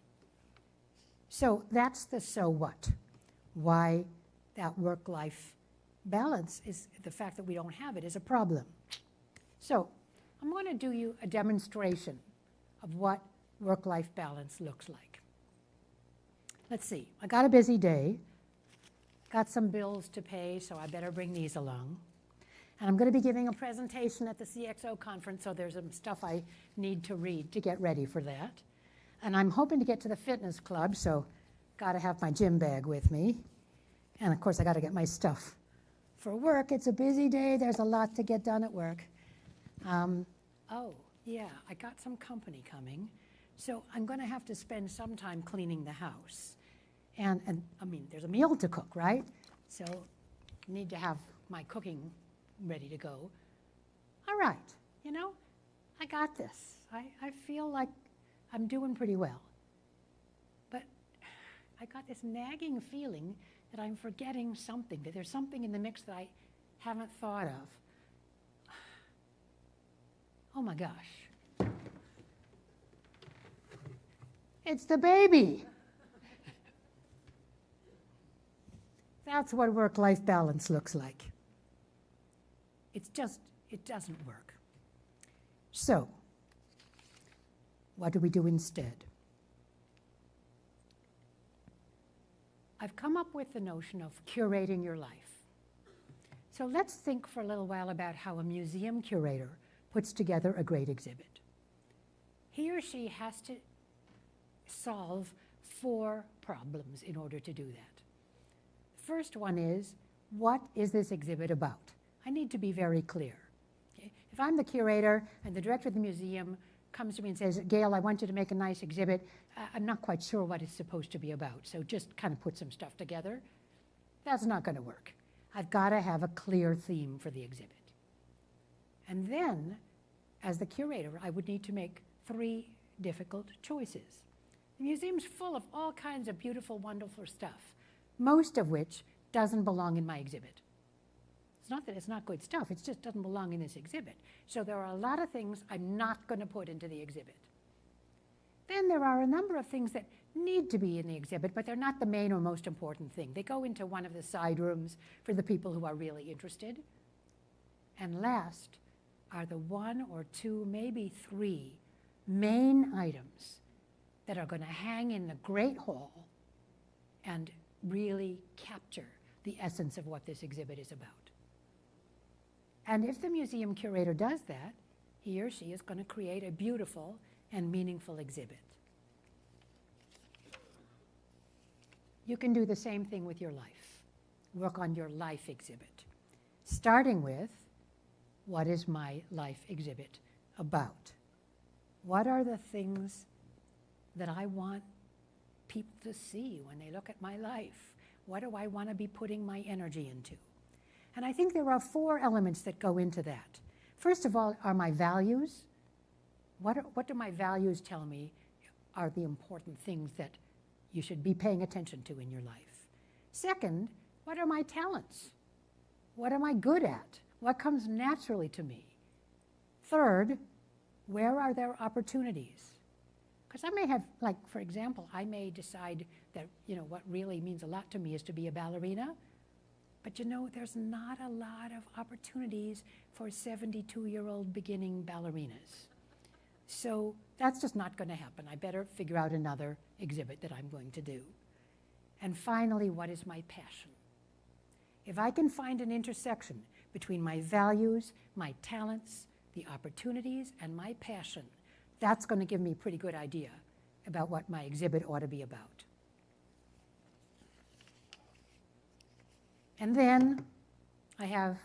So that's the so what. Why that work-life balance is, the fact that we don't have it is a problem. So I'm going to do you a demonstration of what work-life balance looks like. Let's see, I got a busy day, got some bills to pay, so I better bring these along. And I'm going to be giving a presentation at the CXO conference, so there's some stuff I need to read to get ready for that. And I'm hoping to get to the fitness club, so got to have my gym bag with me. And of course, I got to get my stuff For work, it's a busy day. There's a lot to get done at work. Oh, yeah, I got some company coming, so I'm going to have to spend some time cleaning the house. And I mean, there's a meal to cook, right? So I need to have my cooking ready to go. All right, you know, I got this. I feel like I'm doing pretty well. But I got this nagging feeling that I'm forgetting something, that there's something in the mix that I haven't thought of. Oh my gosh. It's the baby. That's what work-life balance looks like. It's just, it doesn't work. So, what do we do instead? I've come up with the notion of curating your life. So let's think for a little while about how a museum curator puts together a great exhibit. He or she has to solve 4 problems in order to do that. First one is, what is this exhibit about? I need to be very clear. Okay? If I'm the curator and the director of the museum comes to me and says, Gail, I want you to make a nice exhibit, I'm not quite sure what it's supposed to be about, so just kind of put some stuff together. That's not going to work. I've got to have a clear theme for the exhibit. And then, as the curator, I would need to make 3 difficult choices. The museum's full of all kinds of beautiful, wonderful stuff, most of which doesn't belong in my exhibit. It's not that it's not good stuff, it just doesn't belong in this exhibit. So there are a lot of things I'm not going to put into the exhibit. Then there are a number of things that need to be in the exhibit, but they're not the main or most important thing. They go into one of the side rooms for the people who are really interested. And last are the 1 or 2, maybe 3 main items that are going to hang in the Great Hall and really capture the essence of what this exhibit is about. And if the museum curator does that, he or she is going to create a beautiful and meaningful exhibit. You can do the same thing with your life. Work on your life exhibit, starting with, what is my life exhibit about? What are the things that I want people to see when they look at my life? What do I want to be putting my energy into? And I think there are 4 elements that go into that. First of all, are my values. What do my values tell me are the important things that you should be paying attention to in your life? Second, what are my talents? What am I good at? What comes naturally to me? Third, where are there opportunities? Because I may have, like, for example, I may decide that, you know, what really means a lot to me is to be a ballerina. But you know, there's not a lot of opportunities for 72-year-old beginning ballerinas. So that's just not going to happen. I better figure out another exhibit that I'm going to do. And finally, what is my passion? If I can find an intersection between my values, my talents, the opportunities, and my passion, that's going to give me a pretty good idea about what my exhibit ought to be about. And then I have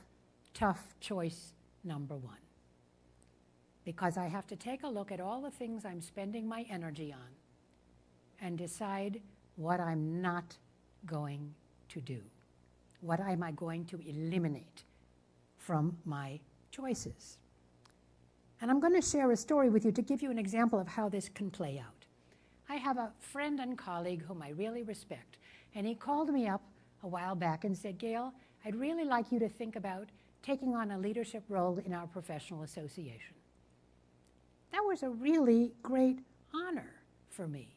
tough choice number 1. Because I have to take a look at all the things I'm spending my energy on and decide what I'm not going to do. What am I going to eliminate from my choices? And I'm going to share a story with you to give you an example of how this can play out. I have a friend and colleague whom I really respect, and he called me up a while back and said, Gail, I'd really like you to think about taking on a leadership role in our professional association. That was a really great honor for me.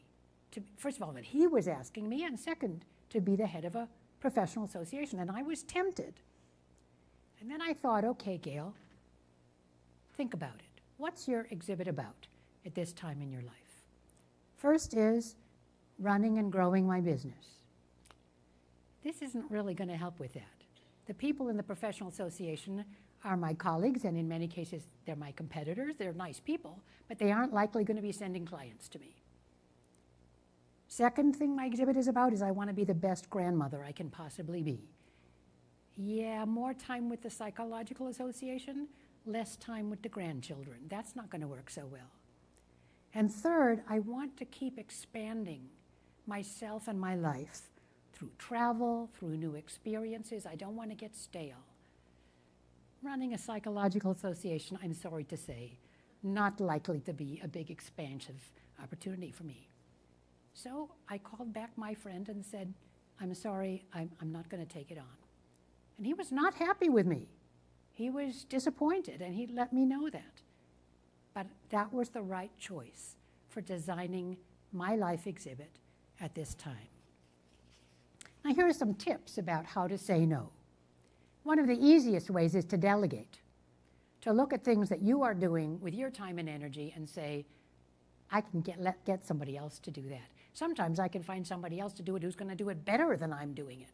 First of all, that he was asking me, and second, to be the head of a professional association, and I was tempted. And then I thought, okay, Gail, think about it. What's your exhibit about at this time in your life? First is running and growing my business. This isn't really going to help with that. The people in the professional association are my colleagues, and in many cases, they're my competitors. They're nice people, but they aren't likely going to be sending clients to me. Second thing my exhibit is about is I want to be the best grandmother I can possibly be. Yeah, more time with the Psychological Association, less time with the grandchildren. That's not going to work so well. And third, I want to keep expanding myself and my life through travel, through new experiences. I don't want to get stale. Running a psychological association, I'm sorry to say, not likely to be a big expansive opportunity for me. So I called back my friend and said, I'm sorry, I'm not going to take it on. And he was not happy with me. He was disappointed, and he let me know that. But that was the right choice for designing my life exhibit at this time. Now, here are some tips about how to say no. One of the easiest ways is to delegate, to look at things that you are doing with your time and energy and say, I can get somebody else to do that. Sometimes I can find somebody else to do it who's going to do it better than I'm doing it.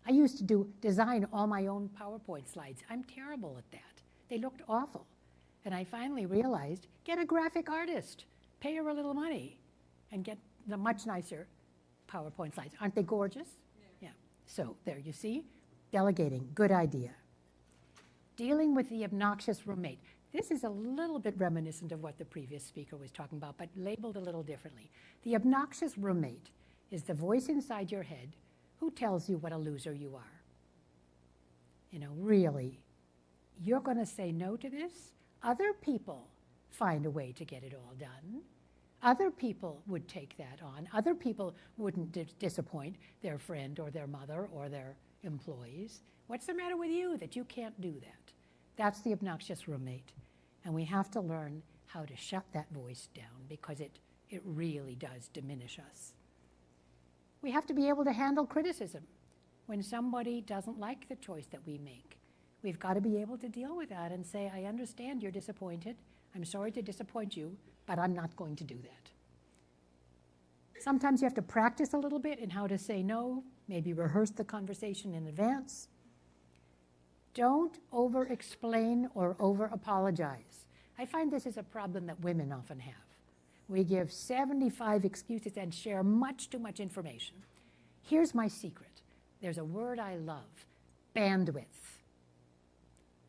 I used to design all my own PowerPoint slides. I'm terrible at that. They looked awful. And I finally realized, get a graphic artist, pay her a little money, and get the much nicer PowerPoint slides. Aren't they gorgeous? Yeah. So there, you see, delegating, good idea. Dealing with the obnoxious roommate. This is a little bit reminiscent of what the previous speaker was talking about, but labeled a little differently. The obnoxious roommate is the voice inside your head who tells you what a loser you are. You know, really, you're going to say no to this? Other people find a way to get it all done. Other people would take that on. Other people wouldn't disappoint their friend or their mother or their employees. What's the matter with you that you can't do that? That's the obnoxious roommate. And we have to learn how to shut that voice down because it really does diminish us. We have to be able to handle criticism. When somebody doesn't like the choice that we make, we've got to be able to deal with that and say, I understand you're disappointed. I'm sorry to disappoint you, but I'm not going to do that. Sometimes you have to practice a little bit in how to say no, maybe rehearse the conversation in advance. Don't over-explain or over-apologize. I find this is a problem that women often have. We give 75 excuses and share much too much information. Here's my secret. There's a word I love, bandwidth.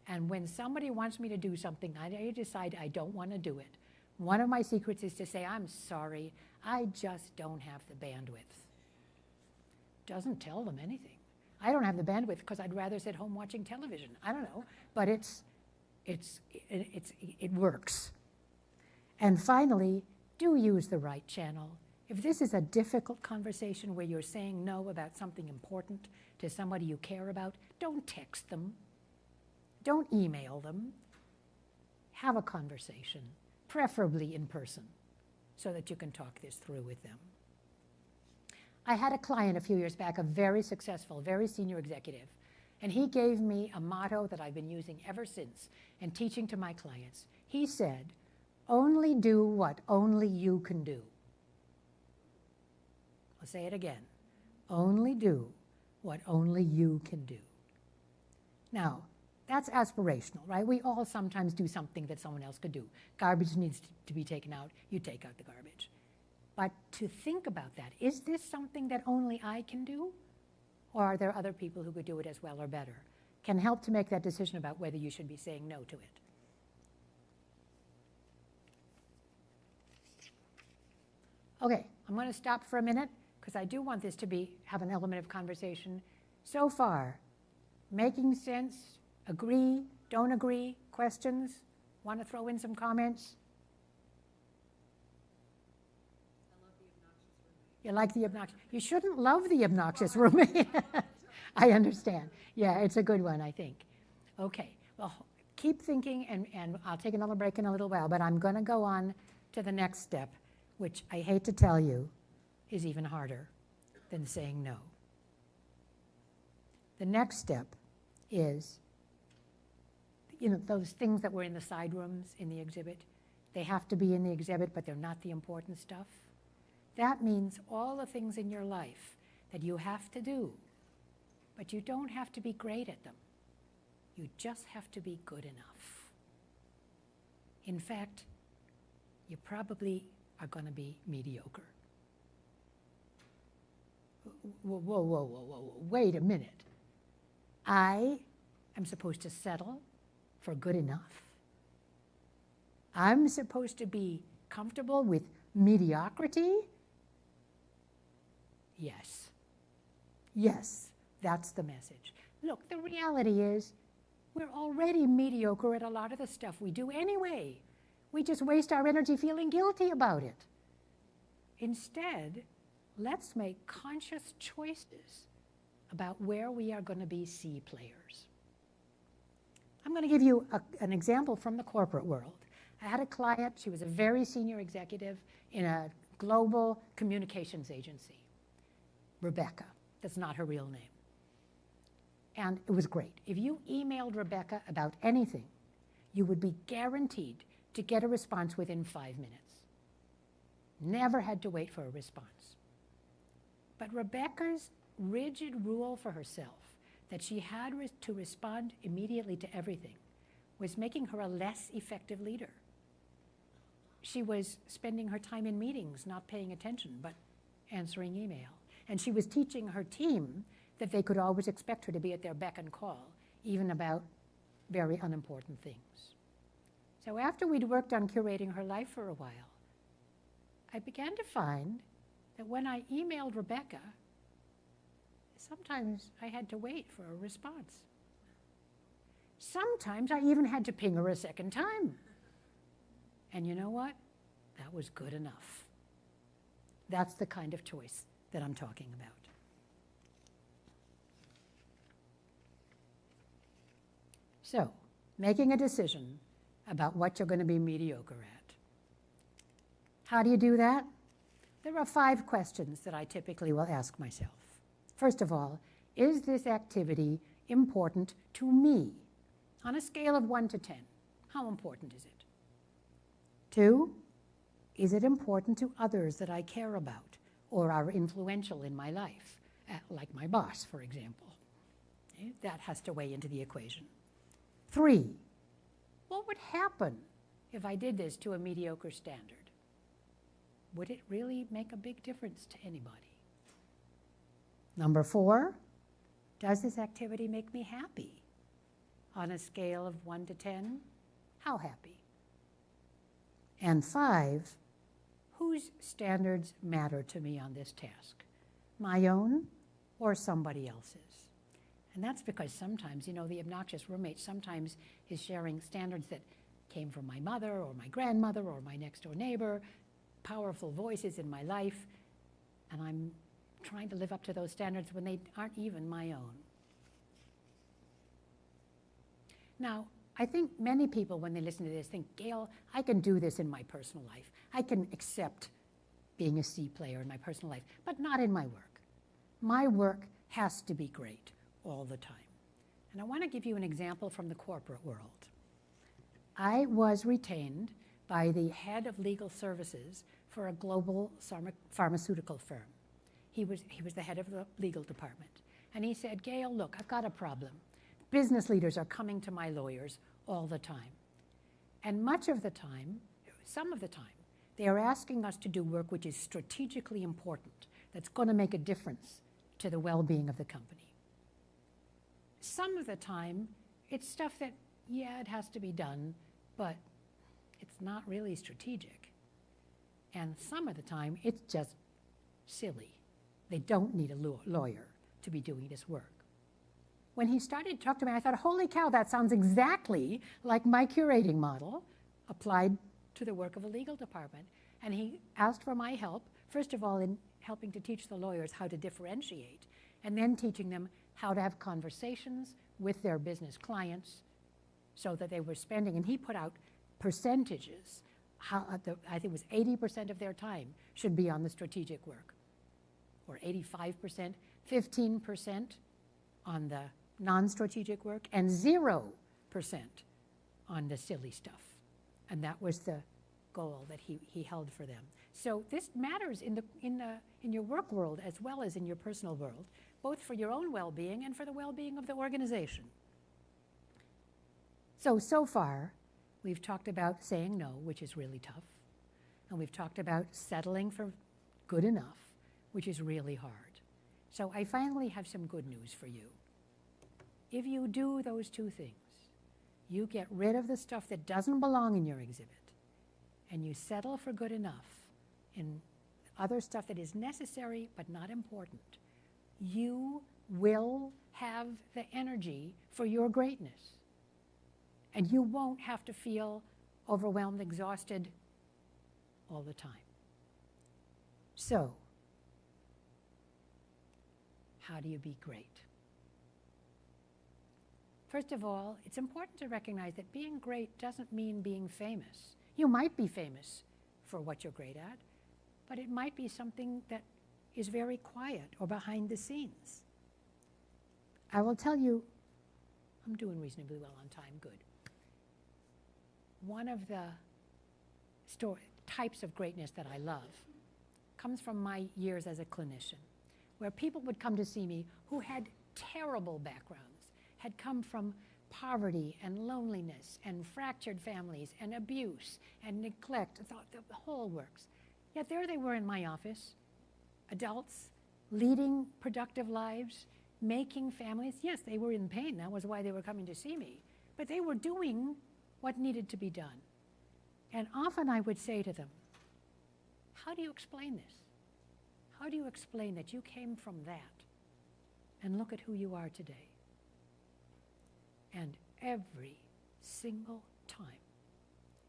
And when somebody wants me to do something, I decide I don't want to do it. One of my secrets is to say, I'm sorry, I just don't have the bandwidth. Doesn't tell them anything. I don't have the bandwidth because I'd rather sit home watching television. I don't know, but it works. And finally, do use the right channel. If this is a difficult conversation where you're saying no about something important to somebody you care about, don't text them. Don't email them. Have a conversation, preferably in person, so that you can talk this through with them. I had a client a few years back, a very successful, very senior executive, and he gave me a motto that I've been using ever since and teaching to my clients. He said, only do what only you can do. I'll say it again. Only do what only you can do. Now, that's aspirational, right? We all sometimes do something that someone else could do. Garbage needs to be taken out, you take out the garbage. But to think about that, is this something that only I can do? Or are there other people who could do it as well or better? Can help to make that decision about whether you should be saying no to it. Okay, I'm going to stop for a minute because I do want this to have an element of conversation. So far, making sense, agree, don't agree, questions? Want to throw in some comments? You like the obnoxious. You shouldn't love the obnoxious roommate. I understand. Yeah, it's a good one, I think. Okay, well, keep thinking, and I'll take another break in a little while, but I'm going to go on to the next step, which I hate to tell you is even harder than saying no. The next step is, those things that were in the side rooms in the exhibit, they have to be in the exhibit, but they're not the important stuff. That means all the things in your life that you have to do, but you don't have to be great at them. You just have to be good enough. In fact, you probably are going to be mediocre. Whoa, whoa, whoa, whoa, whoa, wait a minute. I am supposed to settle for good enough. I'm supposed to be comfortable with mediocrity. Yes. Yes, that's the message. Look, the reality is we're already mediocre at a lot of the stuff we do anyway. We just waste our energy feeling guilty about it. Instead, let's make conscious choices about where we are going to be C players. I'm going to give you an example from the corporate world. I had a client, she was a very senior executive in a global communications agency. Rebecca, that's not her real name. And it was great. If you emailed Rebecca about anything, you would be guaranteed to get a response within 5 minutes. Never had to wait for a response. But Rebecca's rigid rule for herself that she had to respond immediately to everything was making her a less effective leader. She was spending her time in meetings, not paying attention, but answering email. And she was teaching her team that they could always expect her to be at their beck and call, even about very unimportant things. So after we'd worked on curating her life for a while, I began to find that when I emailed Rebecca, sometimes I had to wait for a response. Sometimes I even had to ping her a second time. And you know what? That was good enough. That's the kind of choice that I'm talking about. So, making a decision about what you're going to be mediocre at. How do you do that? There are 5 questions that I typically will ask myself. First of all, is this activity important to me? On a scale of 1 to 10, how important is it? 2, is it important to others that I care about or are influential in my life, like my boss, for example? Okay? That has to weigh into the equation. 3, what would happen if I did this to a mediocre standard? Would it really make a big difference to anybody? Number 4, does this activity make me happy? On a scale of 1 to 10, how happy? And 5, whose standards matter to me on this task? My own or somebody else's? And that's because sometimes, you know, the obnoxious roommate sometimes is sharing standards that came from my mother or my grandmother or my next door neighbor, powerful voices in my life, and I'm trying to live up to those standards when they aren't even my own. Now, I think many people, when they listen to this, think, Gail, I can do this in my personal life. I can accept being a C player in my personal life, but not in my work. My work has to be great all the time. And I want to give you an example from the corporate world. I was retained by the head of legal services for a global pharmaceutical firm. He was the head of the legal department. And he said, Gail, look, I've got a problem. Business leaders are coming to my lawyers all the time. And much of the time, some of the time, they are asking us to do work which is strategically important, that's going to make a difference to the well-being of the company. Some of the time, it's stuff that, yeah, it has to be done, but it's not really strategic. And some of the time, it's just silly. They don't need a lawyer to be doing this work. When he started to talk to me, I thought, holy cow, that sounds exactly like my curating model applied to the work of a legal department. And he asked for my help, first of all, in helping to teach the lawyers how to differentiate, and then teaching them how to have conversations with their business clients so that they were spending, and he put out percentages. I think it was 80% of their time should be on the strategic work, or 85%, 15% on the non-strategic work, and 0% on the silly stuff. And that was the goal that he held for them. So this matters in your work world as well as in your personal world, both for your own well-being and for the well-being of the organization. So far, we've talked about saying no, which is really tough. And we've talked about settling for good enough, which is really hard. So I finally have some good news for you. If you do those two things, you get rid of the stuff that doesn't belong in your exhibit, and you settle for good enough in other stuff that is necessary but not important, you will have the energy for your greatness. And you won't have to feel overwhelmed, exhausted all the time. So, how do you be great? First of all, it's important to recognize that being great doesn't mean being famous. You might be famous for what you're great at, but it might be something that is very quiet or behind the scenes. I will tell you, I'm doing reasonably well on time, good. One of the types of greatness that I love comes from my years as a clinician, where people would come to see me who had terrible backgrounds, had come from poverty and loneliness and fractured families and abuse and neglect, the whole works. Yet there they were in my office, adults leading productive lives, making families. Yes, they were in pain. That was why they were coming to see me. But they were doing what needed to be done. And often I would say to them, how do you explain this? How do you explain that you came from that and look at who you are today? And every single time,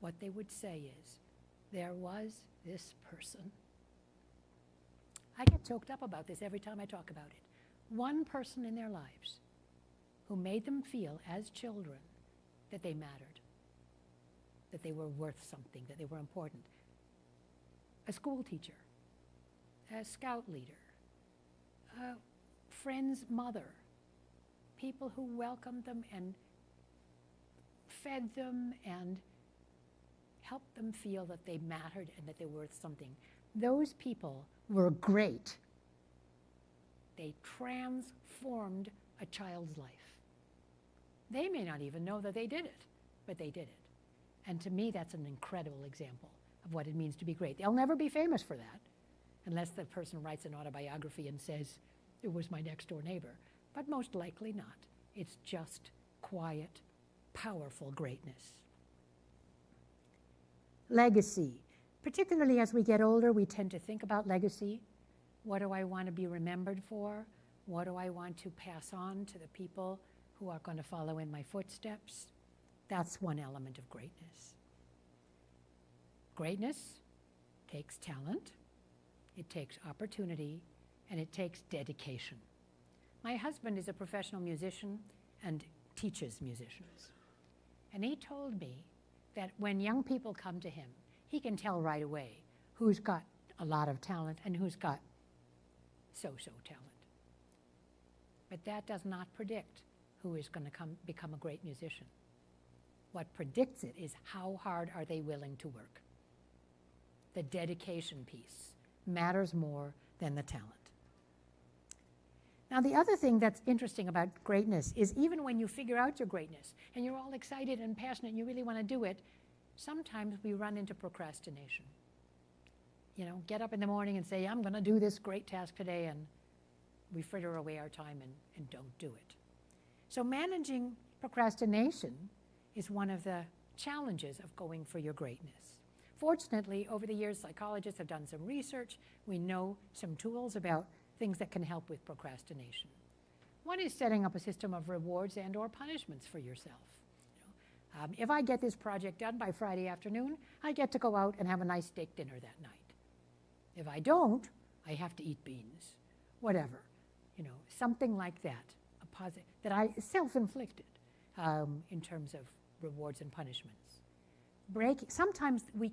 what they would say is, there was this person. I get choked up about this every time I talk about it. One person in their lives who made them feel as children that they mattered, that they were worth something, that they were important. A school teacher, a scout leader, a friend's mother, people who welcomed them and fed them and helped them feel that they mattered and that they were worth something. Those people were great. They transformed a child's life. They may not even know that they did it, but they did it. And to me, that's an incredible example of what it means to be great. They'll never be famous for that, unless the person writes an autobiography and says, it was my next door neighbor. But most likely not. It's just quiet, powerful greatness. Legacy. Particularly as we get older, we tend to think about legacy. What do I want to be remembered for? What do I want to pass on to the people who are going to follow in my footsteps? That's one element of greatness. Greatness takes talent, it takes opportunity, and it takes dedication. My husband is a professional musician and teaches musicians. And he told me that when young people come to him, he can tell right away who's got a lot of talent and who's got so-so talent. But that does not predict who is going to become a great musician. What predicts it is how hard are they willing to work. The dedication piece matters more than the talent. Now, the other thing that's interesting about greatness is even when you figure out your greatness and you're all excited and passionate and you really want to do it, sometimes we run into procrastination. You know, get up in the morning and say, I'm going to do this great task today, and we fritter away our time and don't do it. So managing procrastination is one of the challenges of going for your greatness. Fortunately, over the years, psychologists have done some research. We know some tools about things that can help with procrastination. One is setting up a system of rewards and or punishments for yourself. If I get this project done by Friday afternoon, I get to go out and have a nice steak dinner that night. If I don't, I have to eat beans, whatever. You know, something like that, that I self-inflicted in terms of rewards and punishments. Sometimes we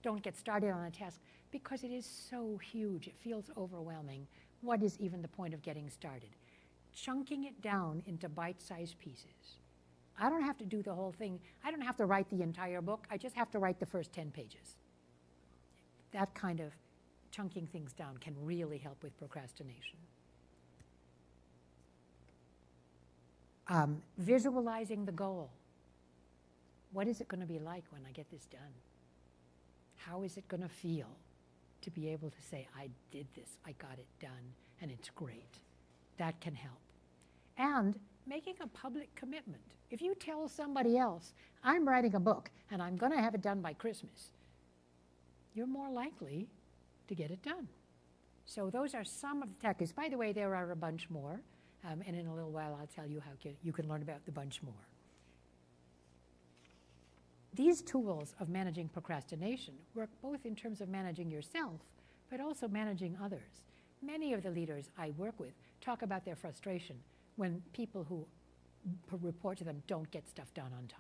don't get started on a task because it is so huge, it feels overwhelming. What is even the point of getting started? Chunking it down into bite-sized pieces. I don't have to do the whole thing. I don't have to write the entire book. I just have to write the first 10 pages. That kind of chunking things down can really help with procrastination. Visualizing the goal. What is it going to be like when I get this done? How is it going to feel to be able to say, I did this, I got it done, and it's great? That can help. And making a public commitment. If you tell somebody else, I'm writing a book and I'm going to have it done by Christmas, you're more likely to get it done. So those are some of the tactics. By the way, there are a bunch more, and in a little while I'll tell you how you can learn about the bunch more. These tools of managing procrastination work both in terms of managing yourself, but also managing others. Many of the leaders I work with talk about their frustration when people who report to them don't get stuff done on time.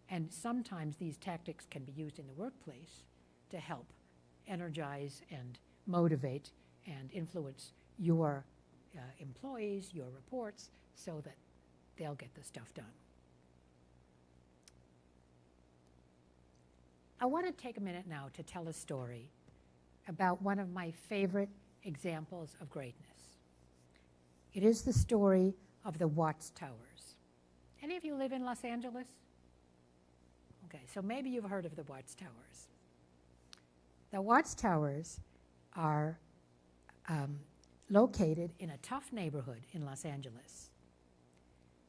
And sometimes these tactics can be used in the workplace to help energize and motivate and influence your employees, your reports, so that they'll get the stuff done. I want to take a minute now to tell a story about one of my favorite examples of greatness. It is the story of the Watchtowers. Any of you live in Los Angeles? Okay, so maybe you've heard of the Watchtowers. The Watchtowers are located in a tough neighborhood in Los Angeles.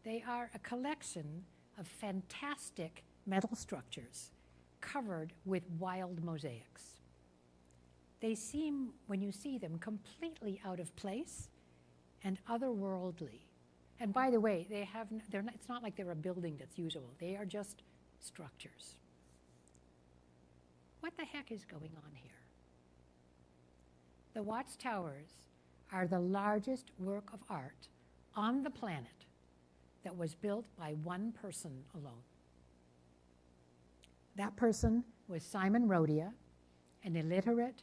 They are a collection of fantastic metal structures covered with wild mosaics. They seem, when you see them, completely out of place and otherworldly. And by the way, it's not like they're a building that's usable. They are just structures. What the heck is going on here? The Watchtowers are the largest work of art on the planet that was built by one person alone. That person was Simon Rodia, an illiterate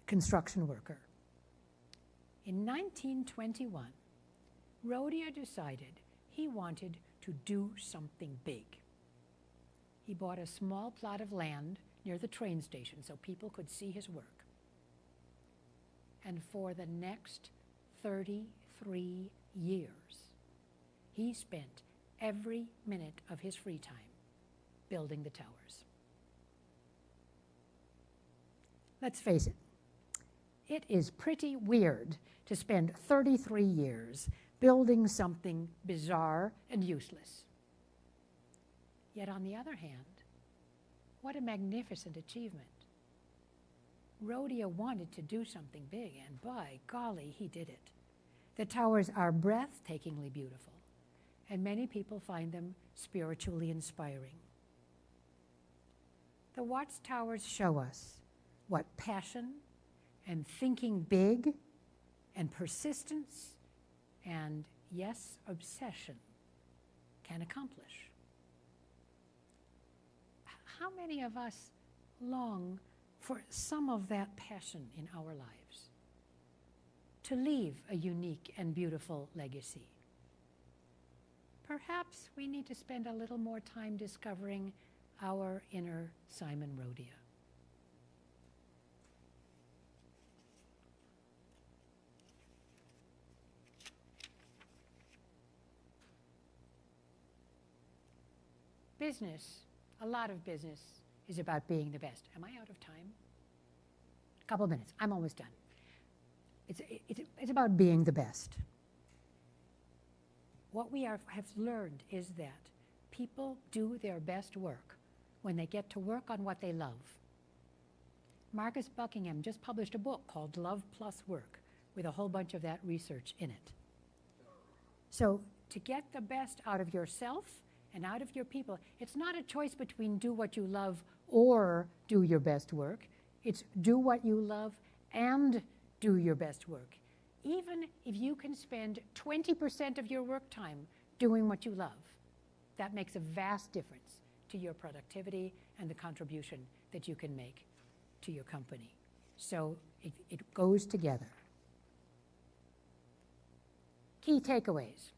construction worker. In 1921, Rodia decided he wanted to do something big. He bought a small plot of land near the train station so people could see his work. And for the next 33 years, he spent every minute of his free time building the towers. Let's face it, it is pretty weird to spend 33 years building something bizarre and useless. Yet on the other hand, what a magnificent achievement. Rodia wanted to do something big, and by golly, he did it. The towers are breathtakingly beautiful, and many people find them spiritually inspiring. The Watchtowers show us what passion and thinking big and persistence and, yes, obsession can accomplish. How many of us long for some of that passion in our lives, to leave a unique and beautiful legacy? Perhaps we need to spend a little more time discovering our inner Simon Rodia. Business, a lot of business is about being the best. Am I out of time? A couple minutes. I'm almost done. It's about being the best. What we have learned is that people do their best work when they get to work on what they love. Marcus Buckingham just published a book called Love Plus Work with a whole bunch of that research in it. So to get the best out of yourself and out of your people, it's not a choice between do what you love or do your best work. It's do what you love and do your best work. Even if you can spend 20% of your work time doing what you love, that makes a vast difference to your productivity and the contribution that you can make to your company. So it goes together. Key takeaways.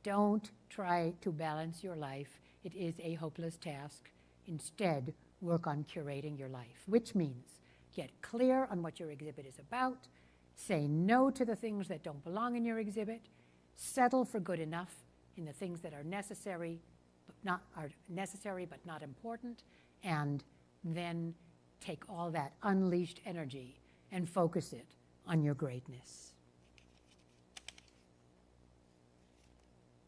Don't try to balance your life. It is a hopeless task. Instead, work on curating your life, which means get clear on what your exhibit is about, say no to the things that don't belong in your exhibit, settle for good enough in the things that are necessary but not important, and then take all that unleashed energy and focus it on your greatness.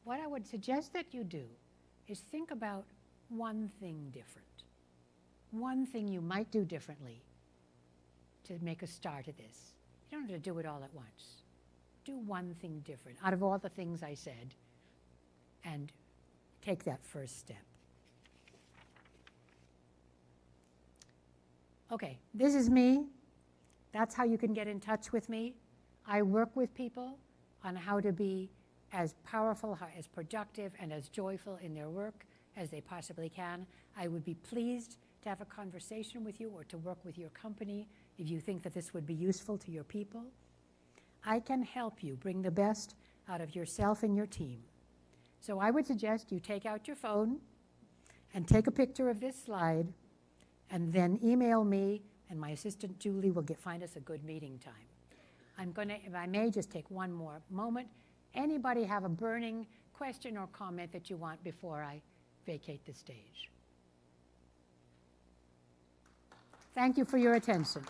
What I would suggest that you do is think about one thing different. One thing you might do differently to make a start of this. You don't have to do it all at once. Do one thing different out of all the things I said and take that first step. Okay, this is me. That's how you can get in touch with me. I work with people on how to be as powerful, as productive, and as joyful in their work as they possibly can. I would be pleased to have a conversation with you or to work with your company if you think that this would be useful to your people. I can help you bring the best out of yourself and your team. So I would suggest you take out your phone and take a picture of this slide and then email me, and my assistant Julie will find us a good meeting time. I'm going to, if I may, just take one more moment. Anybody have a burning question or comment that you want before I vacate the stage? Thank you for your attention.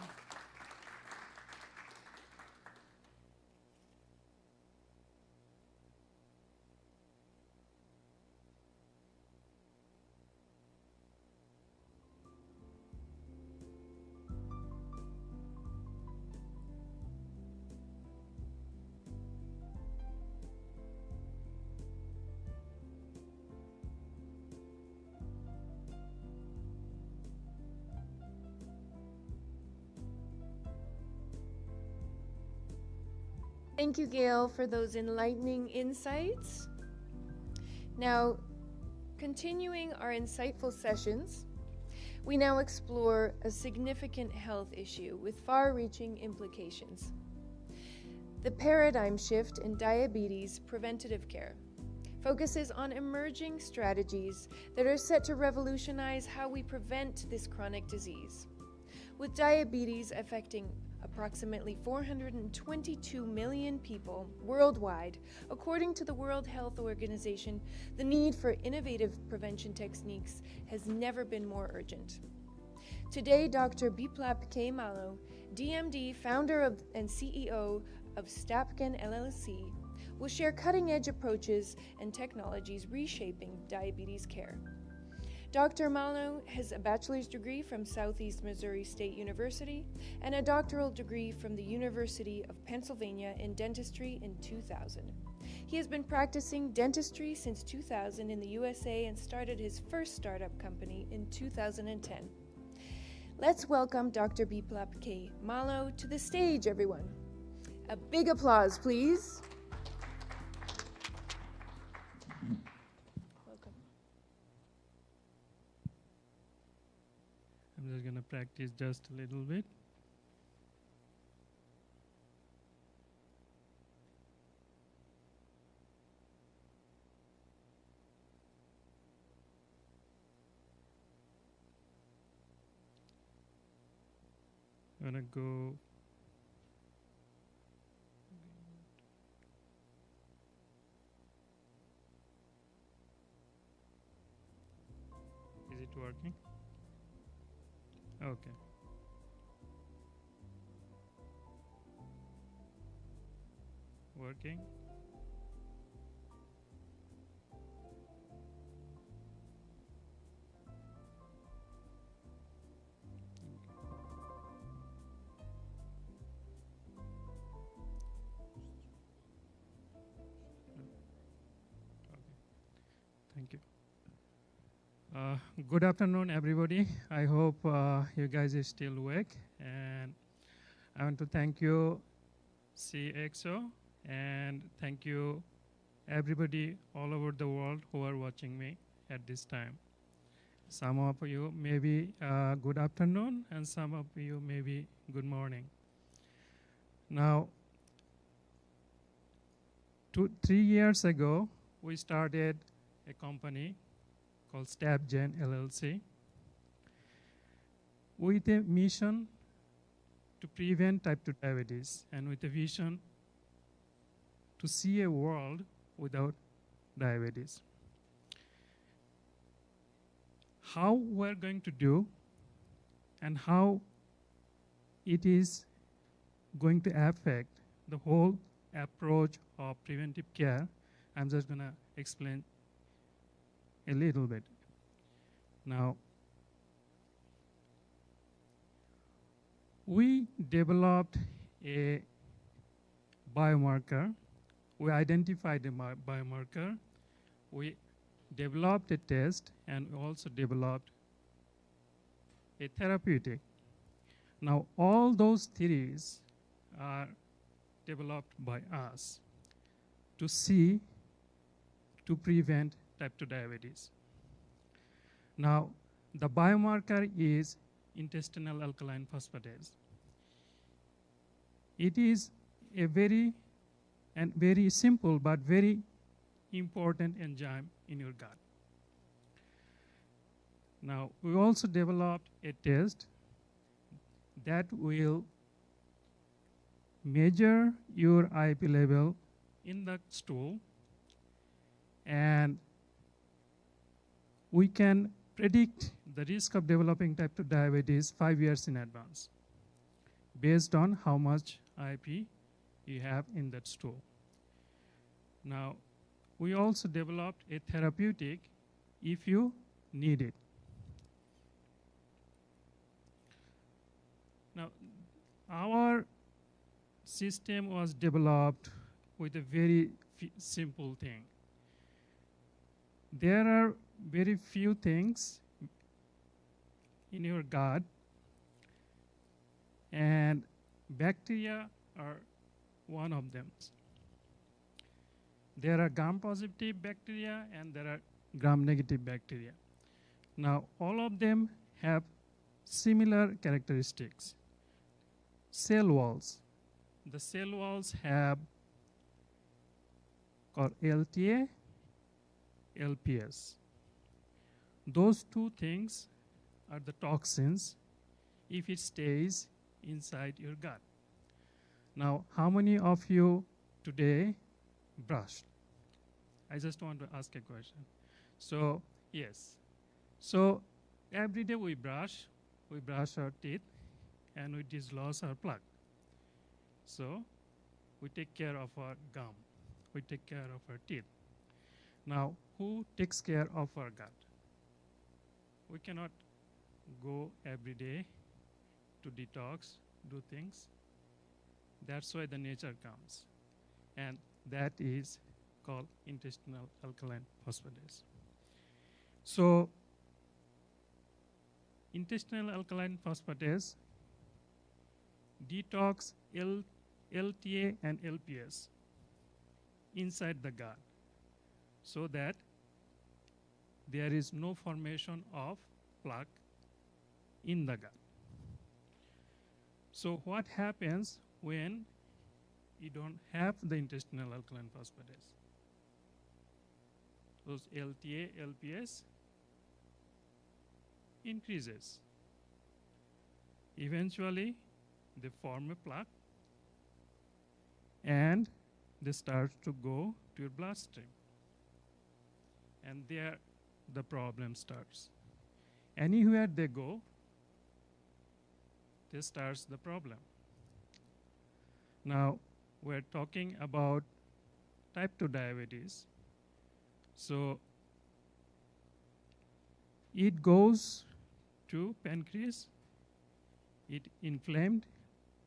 Thank you, Gail, for those enlightening insights. Now, continuing our insightful sessions, we now explore a significant health issue with far-reaching implications: the paradigm shift in diabetes preventative care focuses on emerging strategies that are set to revolutionize how we prevent this chronic disease. With diabetes affecting approximately 422 million people worldwide, according to the World Health Organization, the need for innovative prevention techniques has never been more urgent. Today, Dr. Biplap K. Malo, DMD, founder and CEO of Stapkin LLC, will share cutting-edge approaches and technologies reshaping diabetes care. Dr. Malo has a bachelor's degree from Southeast Missouri State University and a doctoral degree from the University of Pennsylvania in dentistry in 2000. He has been practicing dentistry since 2000 in the USA and started his first startup company in 2010. Let's welcome Dr. Biplap K. Malo to the stage, everyone. A big applause, please. I'm just going to practice just a little bit. I'm going to go. Is it working? Okay. Working. Thank you. Good afternoon, everybody. I hope you guys are still awake. And I want to thank you, CXO, and thank you, everybody all over the world who are watching me at this time. Some of you maybe good afternoon, and some of you maybe good morning. Now, 3 years ago, we started a company called Stapgen LLC with a mission to prevent type 2 diabetes and with a vision to see a world without diabetes. How we're going to do and how it is going to affect the whole approach of preventive care I'm just going to explain a little bit. Now, we developed a biomarker. We identified a biomarker. We developed a test, and we also developed a therapeutic. Now, all those theories are developed by us to prevent type 2 diabetes. Now, the biomarker is intestinal alkaline phosphatase. It is a very simple but very important enzyme in your gut. Now, we also developed a test that will measure your IP level in the stool, and we can predict the risk of developing type 2 diabetes 5 years in advance based on how much IP you have in that stool. Now, we also developed a therapeutic if you need it. Now, our system was developed with a very simple thing. There are very few things in your gut, and bacteria are one of them. There are gram-positive bacteria and there are gram-negative bacteria. Now, all of them have similar characteristics. Cell walls. The cell walls have called LTA, LPS. Those two things are the toxins if it stays inside your gut. Now, how many of you today brushed? I just want to ask a question. So, yes. So, every day we brush our teeth, and we dislodge our plaque. So, we take care of our gum. We take care of our teeth. Now, who takes care of our gut? We cannot go every day to detox, do things. That's why the nature comes. And that is called intestinal alkaline phosphatase. So, intestinal alkaline phosphatase detox LTA and LPS inside the gut so that there is no formation of plaque in the gut. So what happens when you don't have the intestinal alkaline phosphatase? Those LTA, LPS increases. Eventually, they form a plaque and they start to go to your bloodstream. And there the problem starts. Anywhere they go, this starts the problem. Now, we're talking about type 2 diabetes. So, it goes to pancreas, it inflamed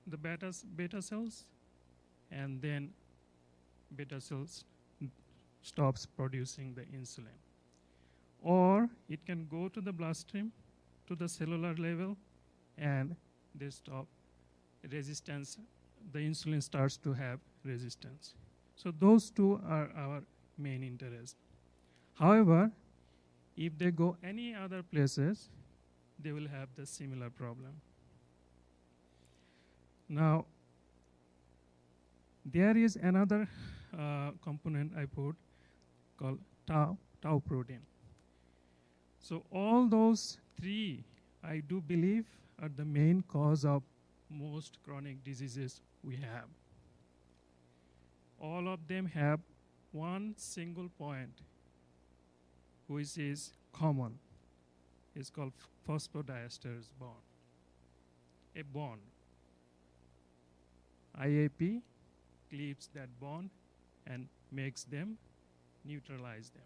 the beta cells, and then beta cells stops producing the insulin. Or it can go to the bloodstream, to the cellular level, and they stop resistance. The insulin starts to have resistance. So those two are our main interest. However, if they go any other places, they will have the similar problem. Now, there is another component I put called tau protein. So all those three, I do believe, are the main cause of most chronic diseases we have. All of them have one single point, which is common. It's called phosphodiesterase bond. A bond. IAP cleaves that bond and makes them neutralize them.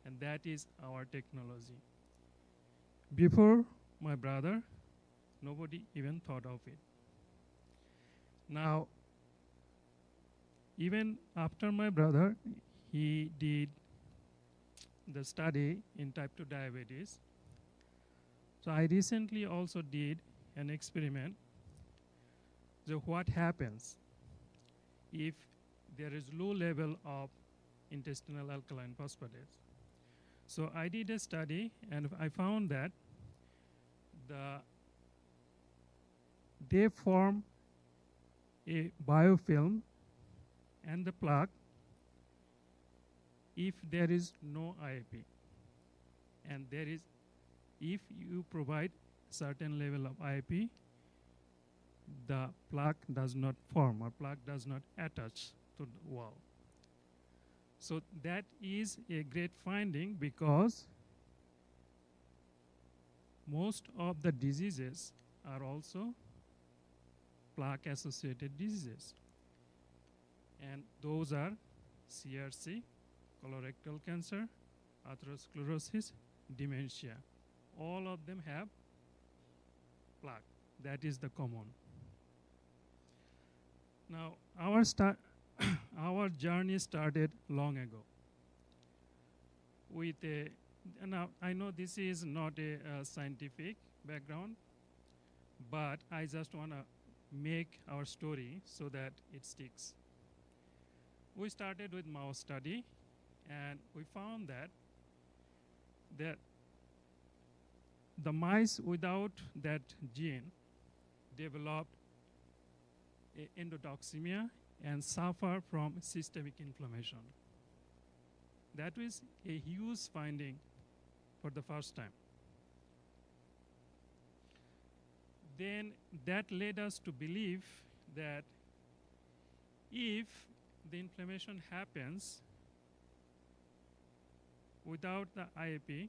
And that is our technology. Before my brother, nobody even thought of it. Now, even after my brother, he did the study in type 2 diabetes. So I recently also did an experiment. So what happens if there is low level of intestinal alkaline phosphatase? So I did a study and I found that they form a biofilm and the plaque if there is no IAP. And there is, if you provide certain level of IAP, the plaque does not form or plaque does not attach to the wall. So that is a great finding because most of the diseases are also plaque-associated diseases. And those are CRC, colorectal cancer, atherosclerosis, dementia. All of them have plaque. That is the common. Now, our journey started long ago with a, now I know this is not a scientific background, but I just want to make our story so that it sticks. We started with mouse study, and we found that the mice without that gene developed endotoxemia and suffer from systemic inflammation. That was a huge finding for the first time. Then that led us to believe that if the inflammation happens without the IAP,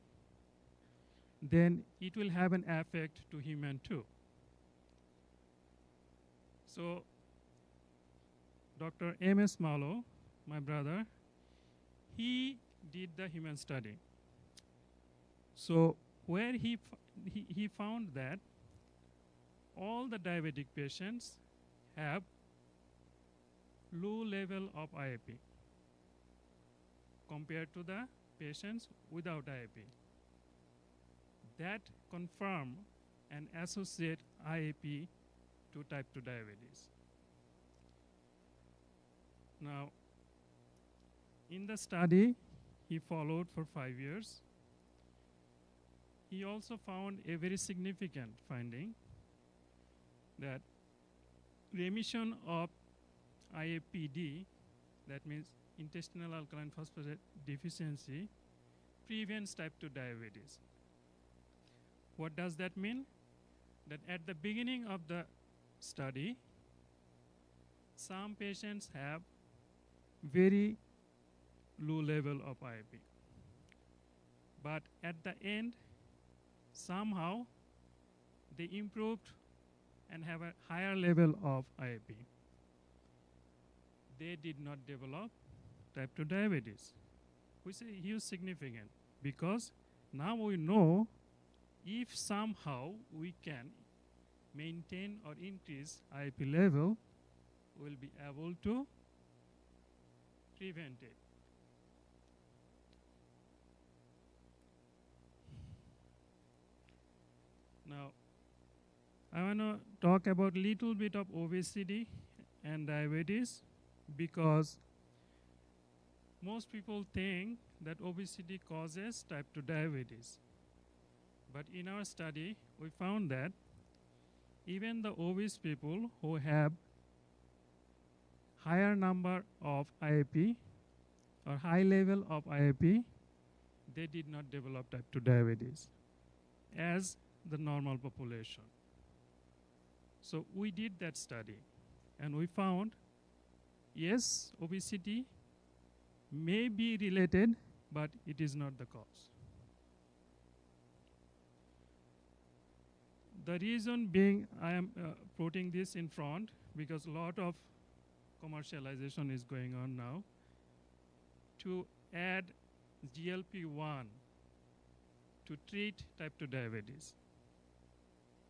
then it will have an effect to human too. So Dr. M.S. Malo, my brother, he did the human study. So where he found that all the diabetic patients have low level of IAP compared to the patients without IAP. That confirm and associate IAP to type 2 diabetes. Now, in the study, he followed for 5 years. He also found a very significant finding that remission of IAPD, that means intestinal alkaline phosphate deficiency, prevents type 2 diabetes. What does that mean? That at the beginning of the study, some patients have very low level of IAP. But at the end, somehow they improved and have a higher level of IAP. They did not develop type 2 diabetes, which is huge significant because now we know if somehow we can maintain or increase IAP level, we'll be able to prevent it. Now, I want to talk about a little bit of obesity and diabetes because most people think that obesity causes type 2 diabetes. But in our study, we found that even the obese people who have higher number of IAP or high level of IAP, they did not develop type 2 diabetes as the normal population. So we did that study and we found, yes, obesity may be related, but it is not the cause. The reason being I am putting this in front because a lot of commercialization is going on now to add GLP-1 to treat type 2 diabetes.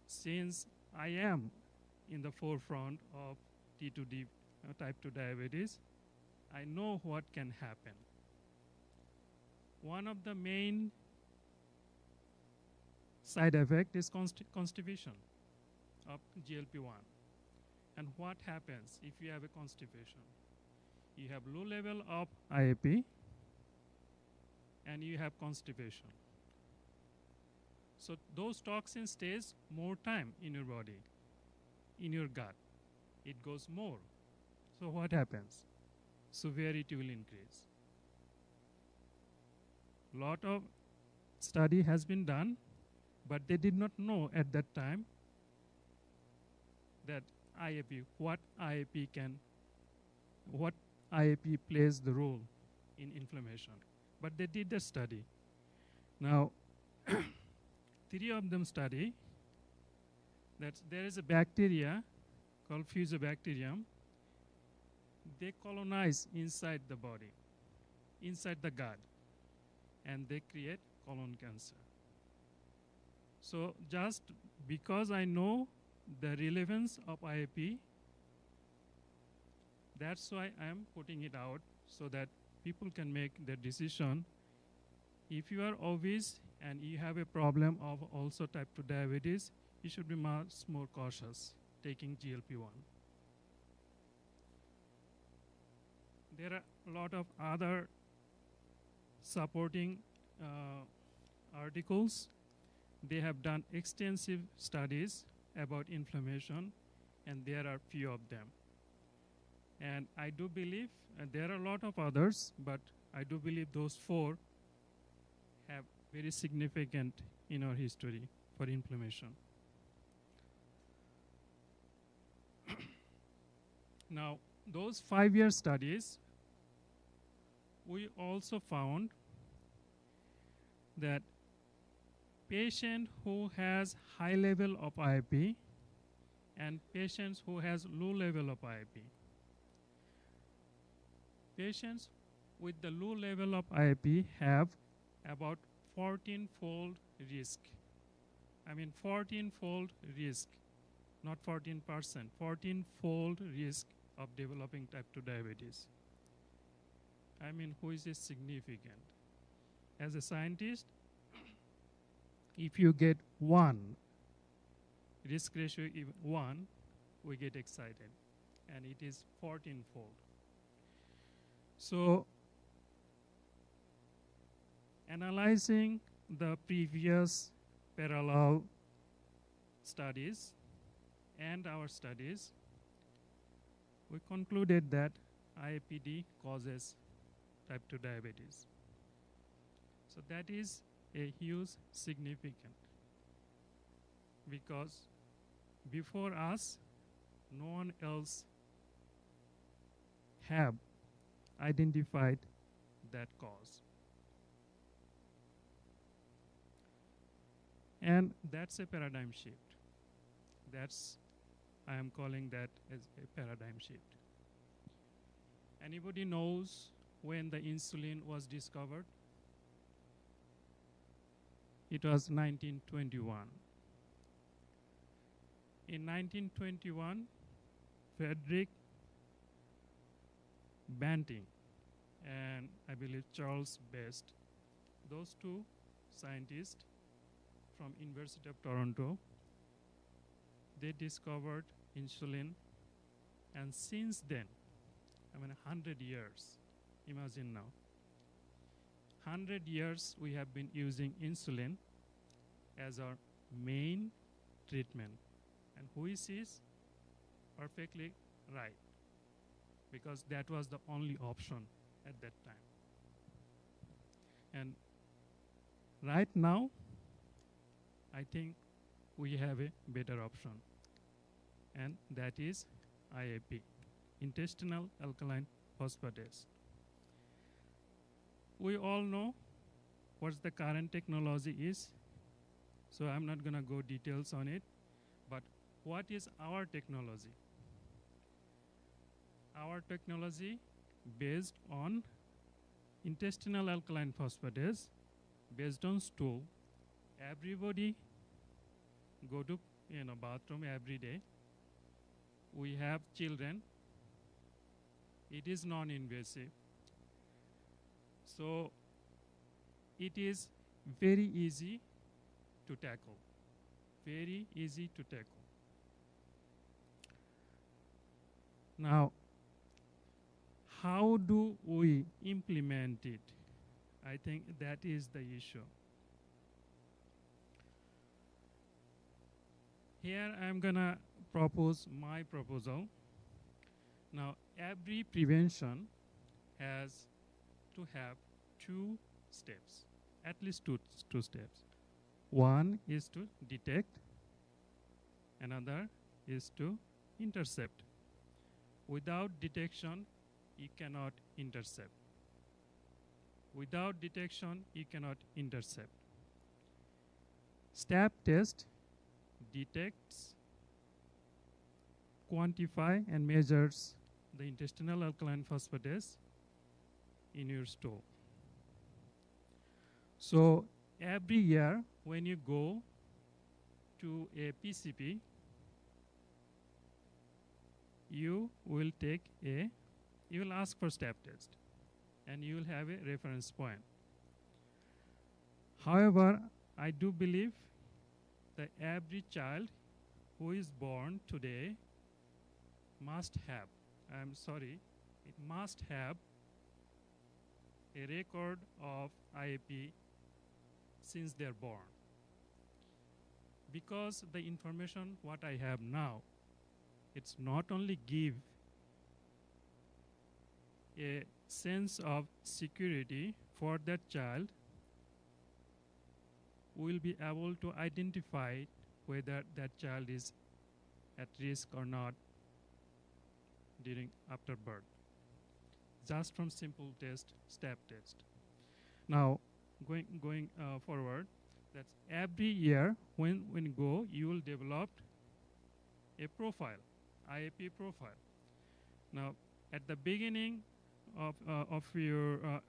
Since I am in the forefront of T2D type 2 diabetes, I know what can happen. One of the main side effect is constipation of GLP-1. And what happens if you have a constipation? You have low level of IAP and you have constipation. So those toxins stays more time in your body, in your gut. It goes more. So what happens? Severity will increase. Lot of study has been done, but they did not know at that time that IAP, what IAP plays the role in inflammation. But they did the study. Now, 3 of them study that there is a bacteria called Fusobacterium. They colonize inside the body, inside the gut, and they create colon cancer. So just because I know the relevance of IAP, that's why I'm putting it out so that people can make their decision. If you are obese and you have a problem of also type 2 diabetes, you should be much more cautious taking GLP-1. There are a lot of other supporting articles. They have done extensive studies about inflammation, and there are few of them. And I do believe, and there are a lot of others, but I do believe those 4 have very significant in our history for inflammation. Now, those 5-year studies, we also found that patient who has high level of IAP and patients who has low level of IAP. Patients with the low level of IAP have about 14-fold risk. I mean 14-fold risk, not 14%, 14-fold risk of developing type 2 diabetes. I mean, which is significant. As a scientist, if you get 1, risk ratio 1, we get excited, and it is 14-fold. So, analyzing the previous parallel studies and our studies, we concluded that IAPD causes type 2 diabetes. So that is a huge significant, because before us, no one else have identified that cause. And that's a paradigm shift. I am calling that as a paradigm shift. Anybody knows when the insulin was discovered? It was 1921. In 1921, Frederick Banting and I believe Charles Best, those 2 scientists from University of Toronto, they discovered insulin, and since then, I mean 100 years, imagine now, 100 years we have been using insulin as our main treatment. And which is perfectly right, because that was the only option at that time. And right now, I think we have a better option, and that is IAP, intestinal alkaline phosphatase. We all know what the current technology is, so I'm not going to go details on it, but what is our technology? Our technology based on intestinal alkaline phosphatase based on stool. Everybody go to bathroom every day. We have children. It is non-invasive. So it is very easy to tackle. Very easy to tackle. Now, how do we implement it? I think that is the issue. Here I'm gonna propose my proposal. Now, every prevention has to have 2 steps, at least two steps. One is to detect, another is to intercept. Without detection, you cannot intercept. Without detection, you cannot intercept. Step test detects, quantify, and measures the intestinal alkaline phosphatase in your stool. So every year when you go to a PCP, you will ask for step test and you will have a reference point. However, I do believe that every child who is born today must have, it must have a record of IAP since they're born. Because the information what I have now, it's not only give a sense of security for that child, we will be able to identify whether that child is at risk or not after birth, just from simple test, step test. Now, going forward, that's every year when you go, you will develop a profile, IAP profile. Now, at the beginning of your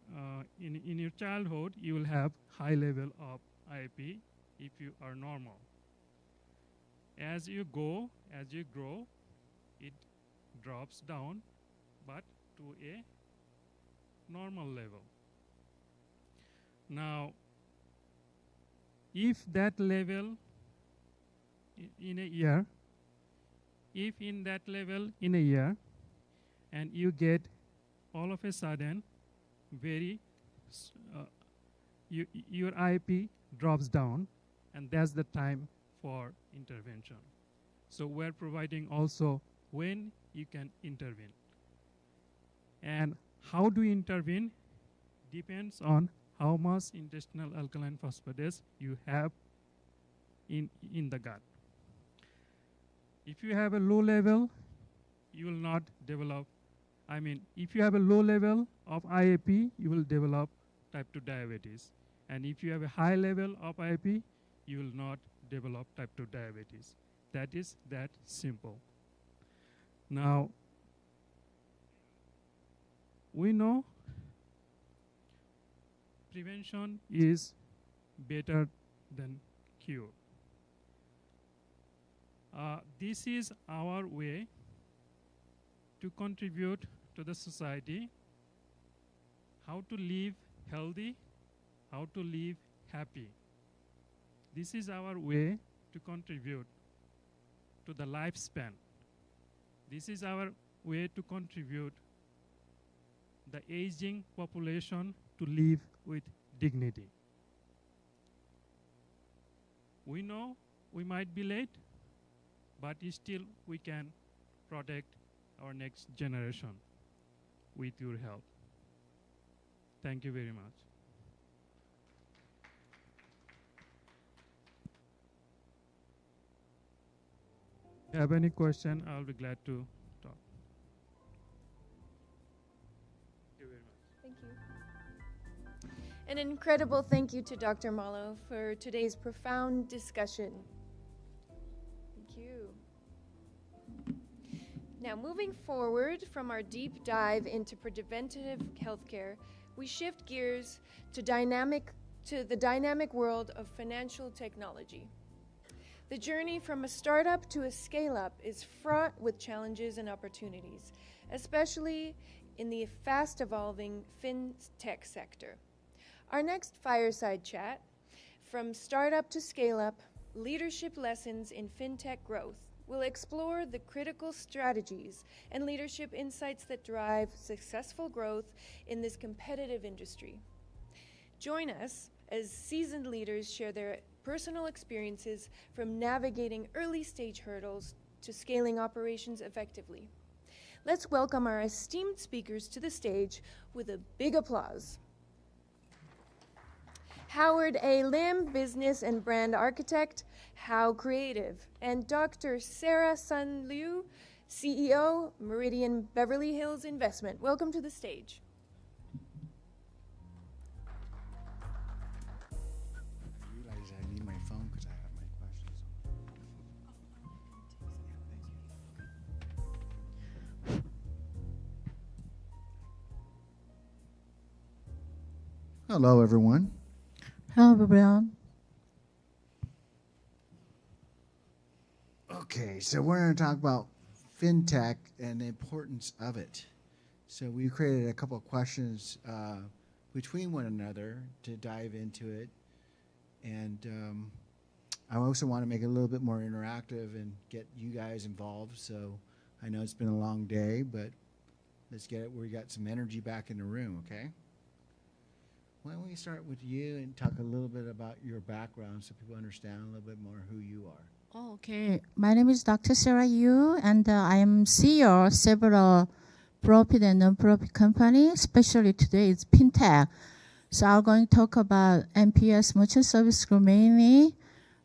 in your childhood, you will have high level of IAP if you are normal. As you grow, it drops down, but to a normal level. Now, if that level in a year, and you get all of a sudden your IAP drops down, and that's the time for intervention. So we're providing also when you can intervene. And how do you intervene depends on how much intestinal alkaline phosphatase you have in the gut. If you have a low level, you will not develop, if you have a low level of IAP, you will develop type 2 diabetes. And if you have a high level of IAP, you will not develop type 2 diabetes. That is that simple. Now, we know prevention is better than cure. This is our way to contribute to the society, how to live healthy, how to live happy. This is our way to contribute to the lifespan. This is our way to contribute the aging population to live with dignity. We know we might be late, but still we can protect our next generation with your help. Thank you very much. If you have any question, I'll be glad to talk. Thank you very much. Thank you. An incredible thank you to Dr. Malo for today's profound discussion. Thank you. Now, moving forward from our deep dive into preventative healthcare, we shift gears to the dynamic world of financial technology. The journey from a startup to a scale-up is fraught with challenges and opportunities, especially in the fast-evolving fintech sector. Our next fireside chat, From Startup to Scale-Up, Leadership Lessons in Fintech Growth, will explore the critical strategies and leadership insights that drive successful growth in this competitive industry. Join us as seasoned leaders share their personal experiences from navigating early-stage hurdles to scaling operations effectively. Let's welcome our esteemed speakers to the stage with a big applause. Howard A. Lim, Business and Brand Architect, How Creative, and Dr. Sarah Sun Liu, CEO, Meridian Beverly Hills Investment. Welcome to the stage. I realize I need my phone because I have my questions on. Hello, everyone. Hello, everyone. Okay, so we're going to talk about fintech and the importance of it. So we've created a couple of questions between one another to dive into it. And I also want to make it a little bit more interactive and get you guys involved. So I know it's been a long day, but let's get it where we got some energy back in the room, okay? Why don't we start with you and talk a little bit about your background so people understand a little bit more who you are. Oh, okay. My name is Dr. Sarah Yu, and I am CEO of several profit and non-profit companies, especially today it's fintech. So I'm going to talk about MPS, Merchant Service Group mainly.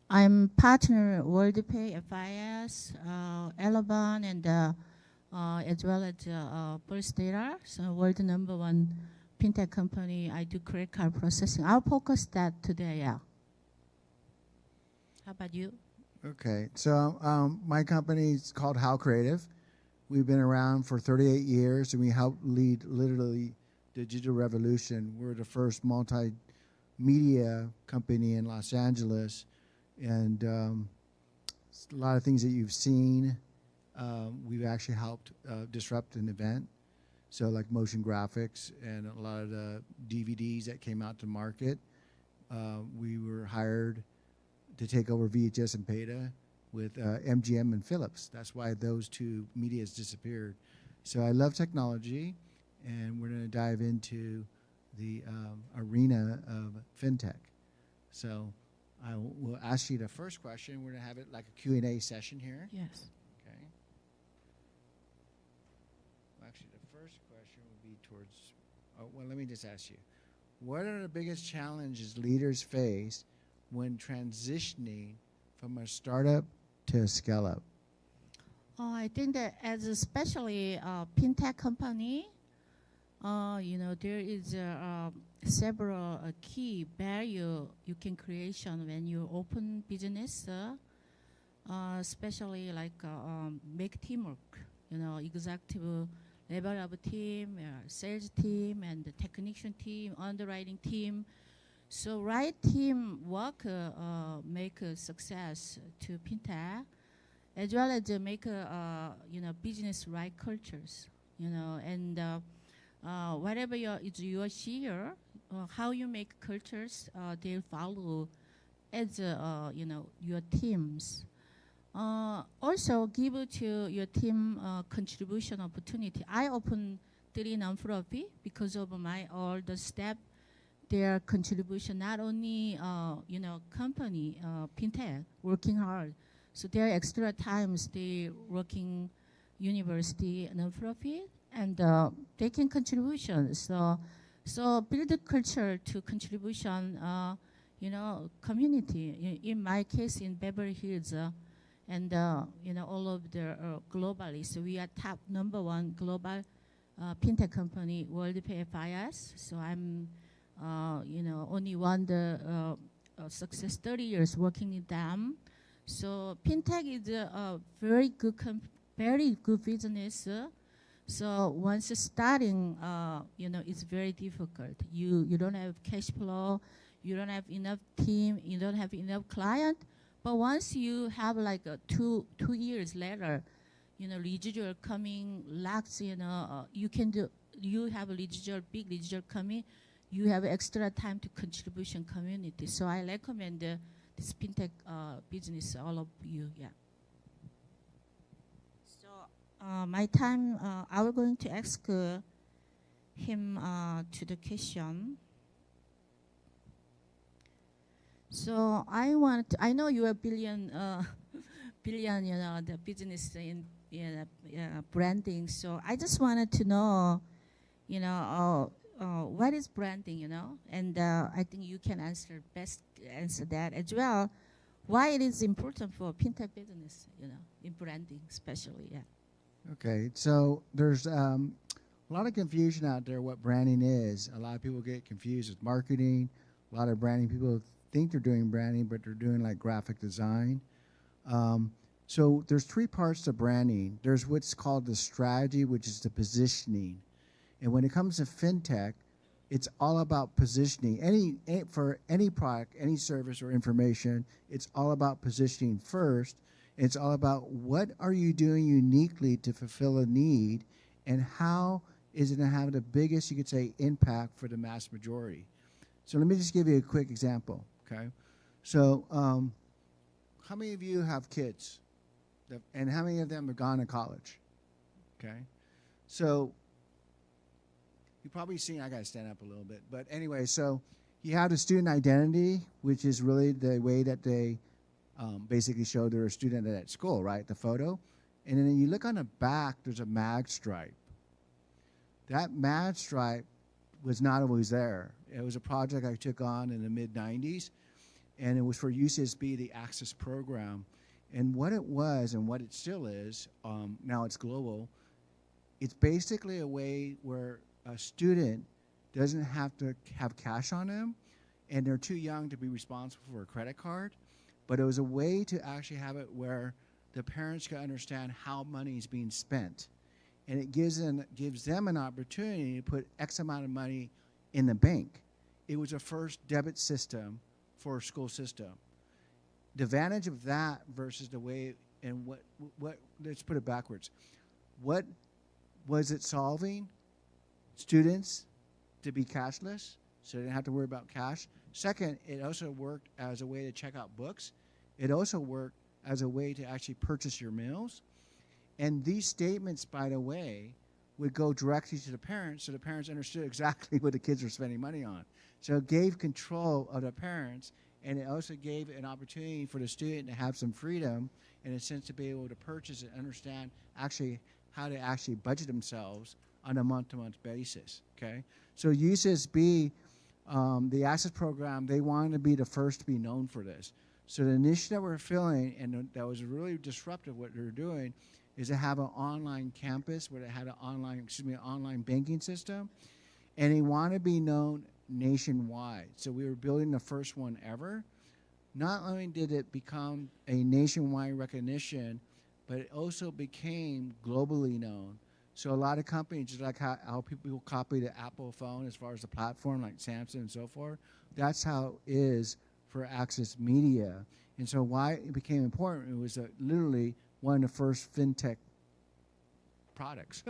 I'm partner WorldPay, FIS, Elavon, and as well as First Data, so world #1 fintech company. I do credit card processing. I'll focus that today, yeah. How about you? Okay, so my company is called How Creative. We've been around for 38 years, and we help lead literally the digital revolution. We're the first multimedia company in Los Angeles, and a lot of things that you've seen, we've actually helped disrupt an event. So like motion graphics and a lot of the DVDs that came out to market. We were hired to take over VHS and Beta with MGM and Philips. That's why those two medias disappeared. So I love technology, and we're going to dive into the arena of fintech. So I will ask you the first question. We're going to have it like a Q&A session here. Yes. Okay. Well, actually, the first question will be towards, well, let me just ask you. What are the biggest challenges leaders face when transitioning from a startup to a scale-up? Oh, I think that as especially a fintech company, there is several key barrier you can creation when you open business, especially like make teamwork, executive level of team, sales team, and the technician team, underwriting team. So right team work make a success to fintech, as well as make business right cultures, and whatever your share, how you make cultures, they follow as your teams. Also give to your team contribution opportunity. I open 3 non-profit because of my all the staff. Their contribution, not only company fintech working hard, so there are extra times they working university non-profit and taking contributions. So build a culture to contribution, community. In my case, in Beverly Hills, and all of the globally. So we are top #1 global fintech company, WorldPay FIS. So I'm only one the success 30 years working with them. So fintech is a very good business. So once you're starting, it's very difficult. You don't have cash flow, you don't have enough team, you don't have enough client. But once you have like 2 years later, residual coming, lakhs, you can do. You have a big residual coming. You have extra time to contribution community. So I recommend this fintech business, all of you. Yeah. So my time, I was going to ask him to the question. So I know you are billion, the business in branding. So I just wanted to know, what is branding, And I think you can best answer that as well. Why it is important for fintech business, in branding especially, yeah. Okay, so there's a lot of confusion out there what branding is. A lot of people get confused with marketing. A lot of branding people think they're doing branding, but they're doing like graphic design. So there's 3 parts to branding. There's what's called the strategy, which is the positioning. And when it comes to fintech, it's all about positioning. For any product, any service or information, it's all about positioning first. It's all about what are you doing uniquely to fulfill a need, and how is it going to have the biggest, you could say, impact for the mass majority. So let me just give you a quick example, okay? So how many of you have kids? And how many of them have gone to college? Okay? So you've probably seen, I got to stand up a little bit. But anyway, so you have the student identity, which is really the way that they basically show they're a student at school, right? The photo. And then you look on the back, there's a mag stripe. That mag stripe was not always there. It was a project I took on in the mid-90s, and it was for UCSB, the Access program. And what it was, and what it still is, now it's global, it's basically a way where a student doesn't have to have cash on them, and they're too young to be responsible for a credit card. But it was a way to actually have it where the parents can understand how money is being spent. And it gives them an opportunity to put X amount of money in the bank. It was a first debit system for a school system. The advantage of that versus the way, and what let's put it backwards. What was it solving? Students to be cashless, so they didn't have to worry about cash. Second, it also worked as a way to check out books. It also worked as a way to actually purchase your meals. And these statements, by the way, would go directly to the parents, so the parents understood exactly what the kids were spending money on. So it gave control of the parents, and it also gave an opportunity for the student to have some freedom, in a sense, to be able to purchase and understand actually how to actually budget themselves on a month-to-month basis, okay? So UCSB, the Access program, they wanted to be the first to be known for this. So the initiative we're filling, and that was really disruptive what they're doing, is to have an online campus where they had an online banking system, and they want to be known nationwide. So we were building the first one ever. Not only did it become a nationwide recognition, but it also became globally known. So a lot of companies, just like how people copy the Apple phone as far as the platform, like Samsung and so forth, that's how it is for Access Media. And so why it became important, it was literally one of the first fintech products.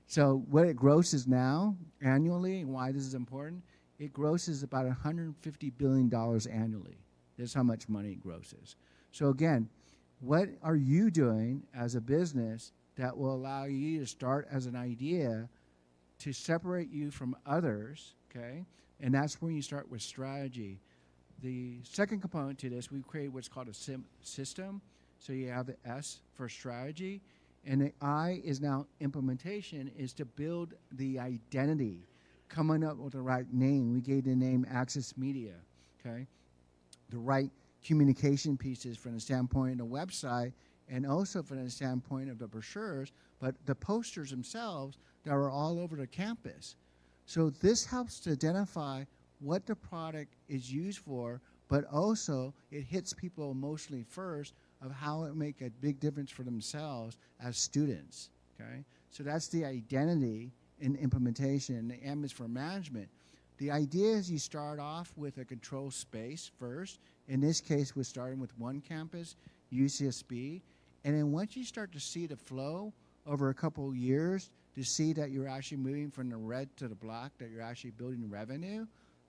So what it grosses now annually, and why this is important, it grosses about $150 billion annually. That's how much money it grosses. So again, what are you doing as a business that will allow you to start as an idea to separate you from others, okay? And that's when you start with strategy. The second component to this, we've created what's called a system. So you have the S for strategy, and the I is now implementation, is to build the identity, coming up with the right name. We gave the name Access Media, okay? The right communication pieces from the standpoint of the website, and also from the standpoint of the brochures, but the posters themselves that are all over the campus. So this helps to identify what the product is used for, but also it hits people emotionally first of how it make a big difference for themselves as students, okay? So that's the identity and implementation. The M is for management. The idea is you start off with a control space first. In this case, we're starting with one campus, UCSB. And then once you start to see the flow over a couple of years, to see that you're actually moving from the red to the black, that you're actually building revenue,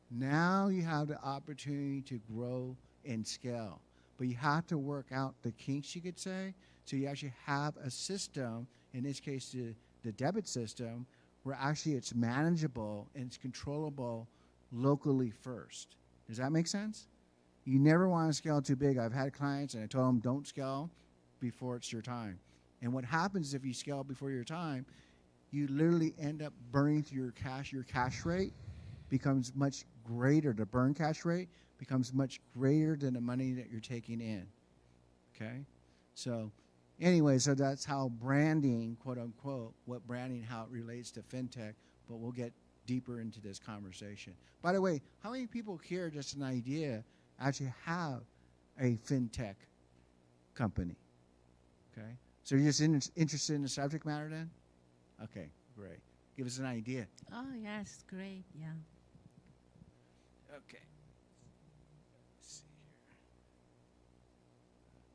now you have the opportunity to grow and scale. But you have to work out the kinks, you could say, so you actually have a system, in this case the debit system, where actually it's manageable and it's controllable locally first. Does that make sense? You never want to scale too big. I've had clients and I told them don't scale before it's your time. And what happens if you scale before your time, you literally end up burning through your cash rate becomes much greater. The burn cash rate becomes much greater than the money that you're taking in. Okay? So anyway, so that's how branding, quote unquote, what branding, how it relates to fintech, but we'll get deeper into this conversation. By the way, how many people here, just an idea, actually have a fintech company? Okay? So you're just interested in the subject matter then? Okay, great. Give us an idea. Oh, yes, great, yeah. Okay. Let's see here.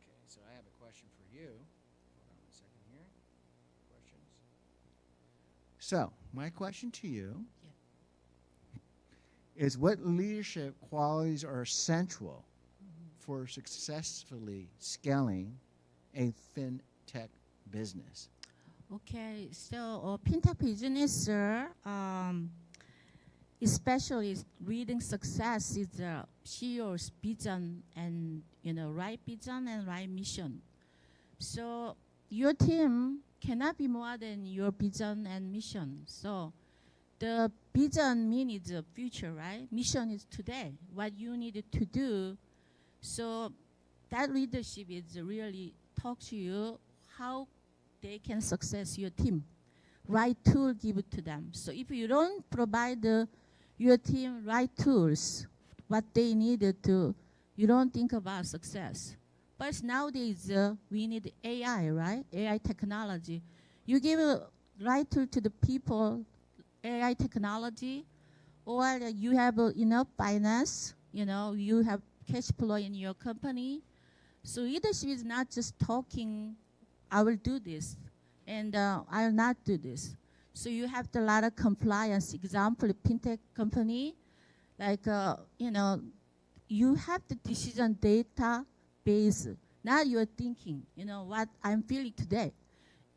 Okay, so I have a question for you. Hold on a second here. Questions. So, my question to you is what leadership qualities are essential for successfully scaling a fintech business? Okay, so fintech business, especially reading success is the CEO's vision and right vision and right mission. So your team cannot be more than your vision and mission. So the vision means the future, right? Mission is today, what you need to do. So that leadership is really talk to you how they can success your team. Right tool give it to them. So if you don't provide your team right tools, what they needed to, you don't think about success. But nowadays we need AI, right? AI technology. You give a right tool to the people, AI technology, or you have enough finance, you have cash flow in your company. So leadership is not just talking, I will do this, and I will not do this. So you have a lot of compliance. Example, fintech company, like, you have the decision data base, not your thinking, what I'm feeling today.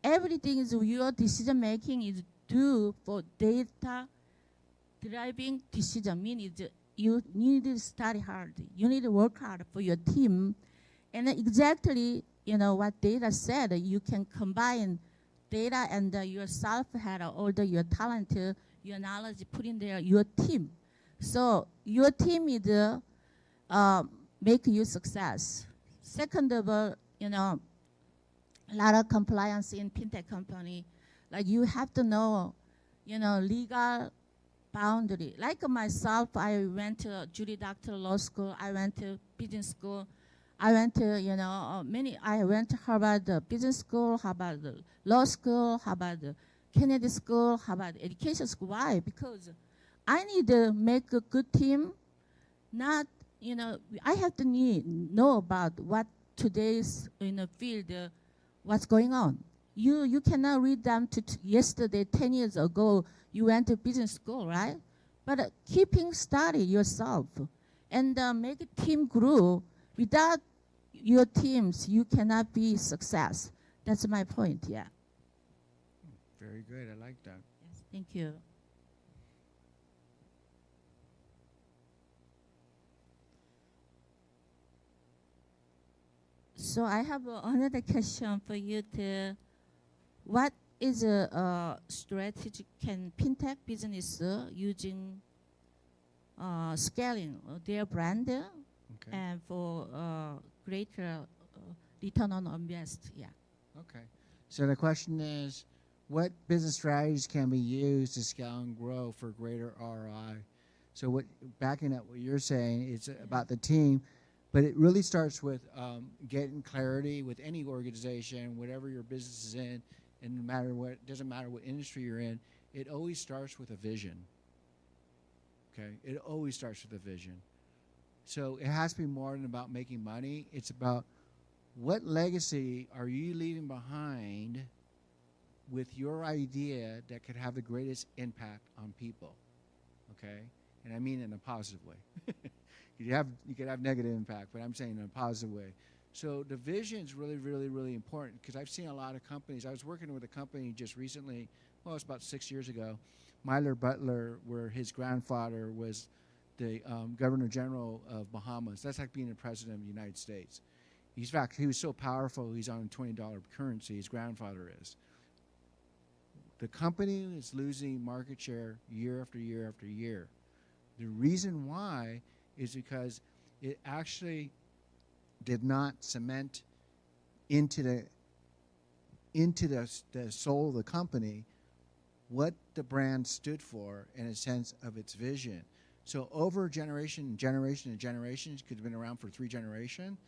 Everything is your decision making is due for data driving decision, meaning you need to study hard. You need to work hard for your team. And exactly, what data said, you can combine data and yourself had all your talent, your knowledge, put in there, your team. So your team is make you success. Second of all, a lot of compliance in fintech company. Like you have to know, legal boundary. Like myself, I went to Judy Doctor Law School. I went to business school. I went to, I went to Harvard Business School, Harvard Law School, Harvard Kennedy School, Harvard Education School. Why? Because I need to make a good team. Not, I have to know about what today's field, what's going on. You cannot read them to yesterday, 10 years ago, you went to business school, right? But keeping study yourself and make a team grow. Without your teams, you cannot be success. That's my point, yeah. Very good, I like that. Yes, thank you. So I have another question for you. What is a strategy can fintech business using scaling their brand and for greater return on invest? Yeah. Okay. So the question is, what business strategies can be used to scale and grow for greater ROI? So backing up what you're saying, it's about the team, but it really starts with getting clarity with any organization, whatever your business is in, and no matter what, doesn't matter what industry you're in, it always starts with a vision. Okay, it always starts with a vision. So it has to be more than about making money. It's about what legacy are you leaving behind with your idea that could have the greatest impact on people. Okay, and I mean in a positive way. You could have negative impact, but I'm saying in a positive way. So the vision is really, really, really important, because I've seen a lot of companies. I was working with a company just recently, well, it's about 6 years ago, Myler Butler, where his grandfather was the Governor General of Bahamas. That's like being the President of the United States. In fact, he was so powerful, he's on $20 currency, his grandfather is. The company is losing market share year after year after year. The reason why is because it actually did not cement into the soul of the company what the brand stood for in a sense of its vision. So over generation and generation and generations, could have been around for 3 generations,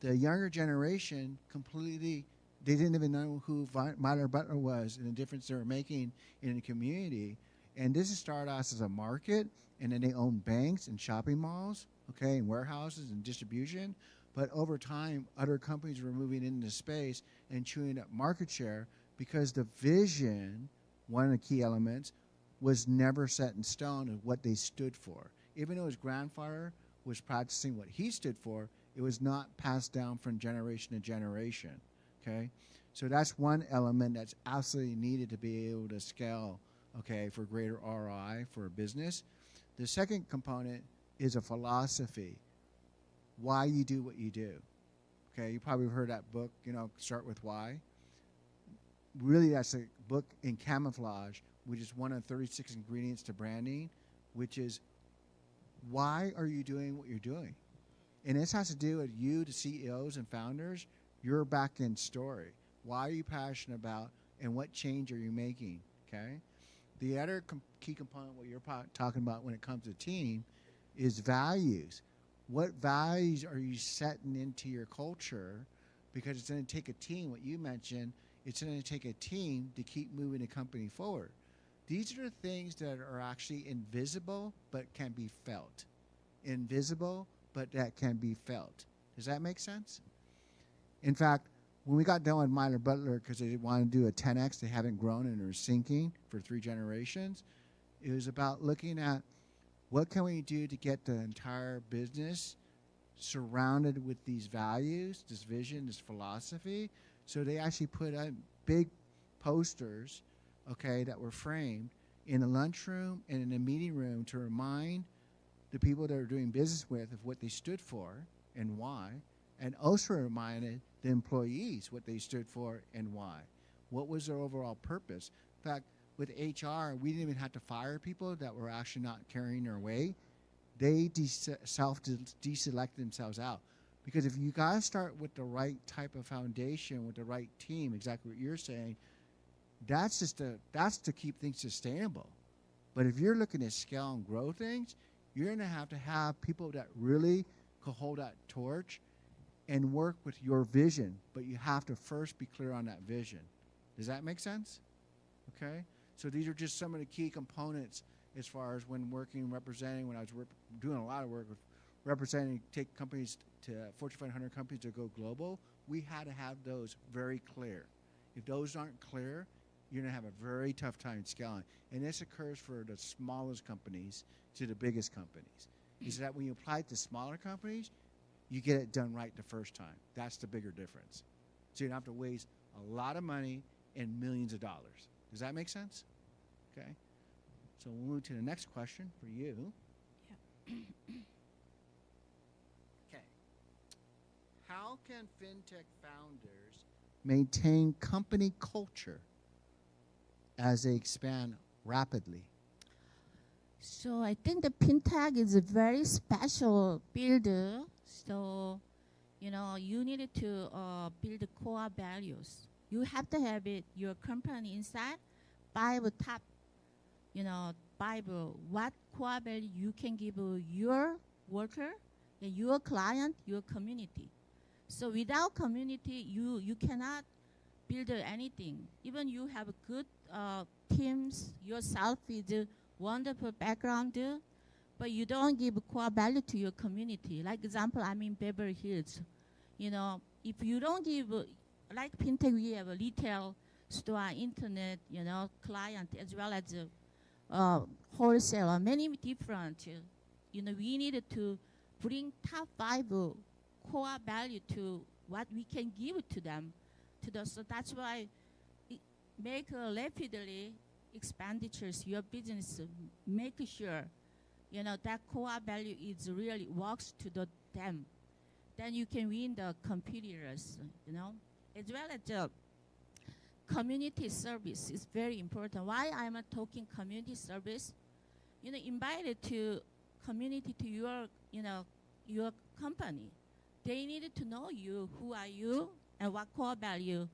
the younger generation completely, they didn't even know who Myler Butler was and the difference they were making in the community. And this started out as a market, and then they owned banks and shopping malls, okay, and warehouses and distribution. But over time, other companies were moving into the space and chewing up market share because the vision, one of the key elements, was never set in stone of what they stood for. Even though his grandfather was practicing what he stood for, it was not passed down from generation to generation, okay? So that's one element that's absolutely needed to be able to scale, okay, for greater ROI for a business. The second component is a philosophy, why you do what you do. Okay, you probably heard that book, you know, Start With Why. Really, that's a book in camouflage, which is one of 36 ingredients to branding, which is why are you doing what you're doing? And this has to do with you, the CEOs and founders, your back-end story. Why are you passionate about, and what change are you making, okay? The other key component, what you're talking about when it comes to team, is values. What values are you setting into your culture? Because it's going to take a team, what you mentioned, it's going to take a team to keep moving the company forward. These are the things that are actually invisible but can be felt. Invisible, but that can be felt. Does that make sense? In fact, when we got done with Myler Butler, because they wanted to do a 10X, they haven't grown and are sinking for 3 generations, it was about looking at what can we do to get the entire business surrounded with these values, this vision, this philosophy. So they actually put out big posters, okay, that were framed in the lunchroom and in the meeting room to remind the people that are doing business with of what they stood for and why, and also reminded the employees what they stood for and why. What was their overall purpose? In fact, with HR, we didn't even have to fire people that were actually not carrying their weight. They deselected themselves out. Because if you guys start with the right type of foundation, with the right team, exactly what you're saying, that's to keep things sustainable. But if you're looking to scale and grow things, you're going to have people that really could hold that torch and work with your vision. But you have to first be clear on that vision. Does that make sense? Okay? So these are just some of the key components as far as when working, representing, when I was doing a lot of work with representing, take companies to Fortune 500 companies to go global, we had to have those very clear. If those aren't clear, you're going to have a very tough time scaling. And this occurs for the smallest companies to the biggest companies. Is that when you apply it to smaller companies, you get it done right the first time. That's the bigger difference. So you don't have to waste a lot of money and millions of dollars. Does that make sense? Okay. So we'll move to the next question for you. Yeah. Okay. How can fintech founders maintain company culture as they expand rapidly? So I think the fintech is a very special builder. So, you know, you need to build core values. You have to have it, your company inside, 5 top, you know, 5 what core value you can give your worker, your client, your community. So without community, you cannot build anything. Even you have good teams, yourself with a wonderful background, but you don't give core value to your community. Like example, I'm in Beverly Hills. You know, if you don't give, like FinTech, we have a retail store, internet, you know, client, as well as wholesaler, many different. You know, we needed to bring top 5 core value to what we can give to them. So that's why make rapidly expenditures your business, make sure you know that core value is really works to them. Then you can win the competitors, you know, as well as community service is very important. Why I'm talking community service? You know, invited to community to your, you know, your company. They needed to know you, who are you, and what core value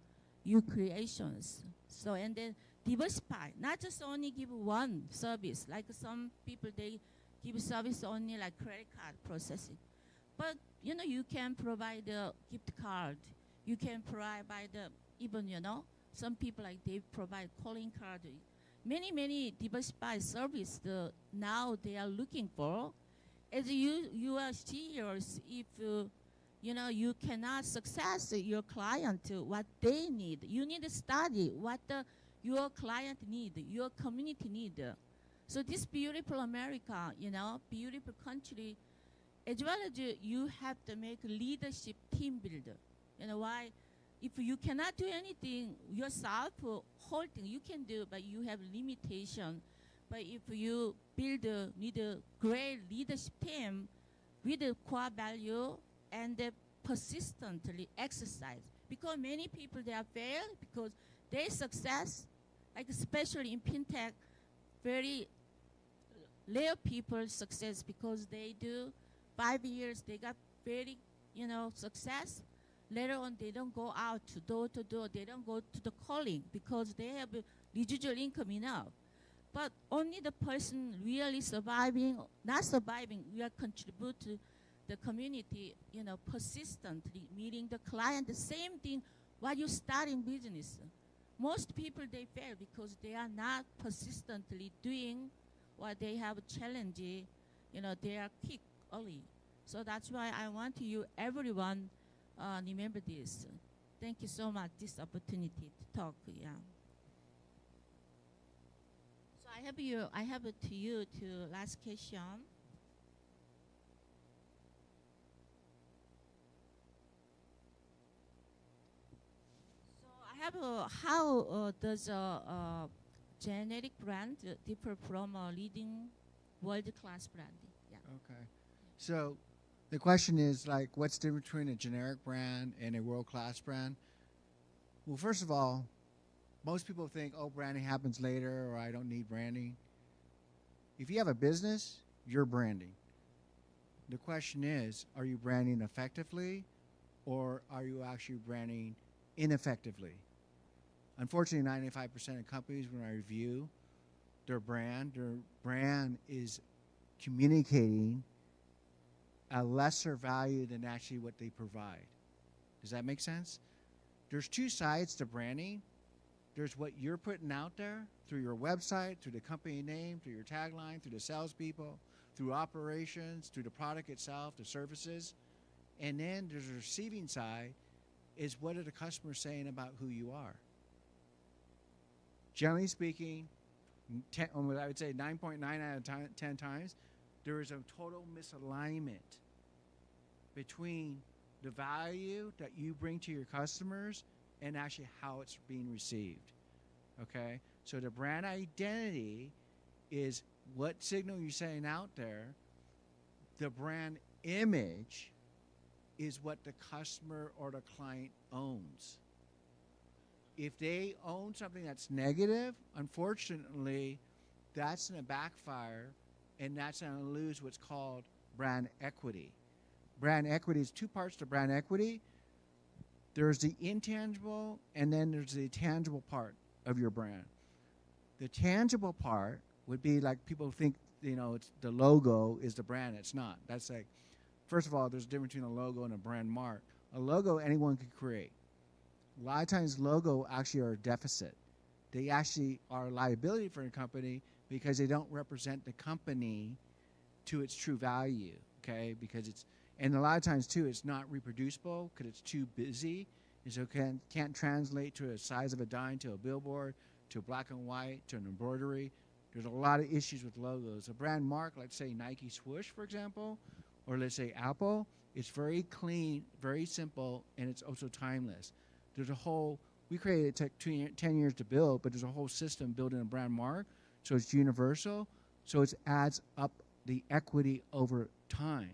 you creations. So, and then diversify, not just only give one service, like some people, they give service only like credit card processing. But, you know, you can provide a gift card. You can provide even, you know, some people like they provide calling card. Many diversified service now they are looking for. As you are serious, if you know, you cannot success your client what they need. You need to study what your client need, your community need. So this beautiful America, you know, beautiful country, as well as you have to make leadership team builder. You know why? If you cannot do anything yourself, whole thing you can do, but you have limitation. But if you need a great leadership team with a core value and persistently exercise, because many people they are fail because their success, like especially in fintech, very rare people success because they do 5 years, they got very, you know, success. Later on, they don't go out to door, they don't go to the calling because they have residual income enough. But only the person really surviving, not surviving, will contribute to the community, you know, persistently meeting the client. The same thing while you start in business. Most people, they fail because they are not persistently doing what they have a challenge, you know, they are kicked early. So that's why I want you, everyone, remember this. Thank you so much, this opportunity to talk, yeah. So I have it to you to last question. So I have how does a generic brand differ from a leading world-class brand? Yeah. Okay. So the question is like, what's the difference between a generic brand and a world-class brand? Well, first of all, most people think, oh, branding happens later, or I don't need branding. If you have a business, you're branding. The question is, are you branding effectively, or are you actually branding ineffectively? Unfortunately, 95% of companies, when I review their brand is communicating a lesser value than actually what they provide. Does that make sense? There's two sides to branding. There's what you're putting out there through your website, through the company name, through your tagline, through the salespeople, through operations, through the product itself, the services. And then there's the receiving side, is what are the customers saying about who you are? Generally speaking, I would say 9.9 out of 10 times, there is a total misalignment between the value that you bring to your customers and actually how it's being received. Okay? So the brand identity is what signal you're saying out there. The brand image is what the customer or the client owns. If they own something that's negative, unfortunately, that's going to backfire, and that's going to lose what's called brand equity. Brand equity is two parts to brand equity. There's the intangible, and then there's the tangible part of your brand. The tangible part would be like people think, you know, it's the logo is the brand. It's not. That's like, first of all, there's a difference between a logo and a brand mark. A logo anyone can create. a lot of times logo actually are a deficit. They actually are a liability for a company because they don't represent the company to its true value, okay? Because it's, and a lot of times too, it's not reproducible because it's too busy, and so can't translate to a size of a dime, to a billboard, to black and white, to an embroidery. There's a lot of issues with logos. A brand mark, let's say Nike swoosh, for example, or let's say Apple, it's very clean, very simple, and it's also timeless. There's a whole, we created, it took 10 years to build, but there's a whole system building a brand mark, so it's universal, so it adds up the equity over time.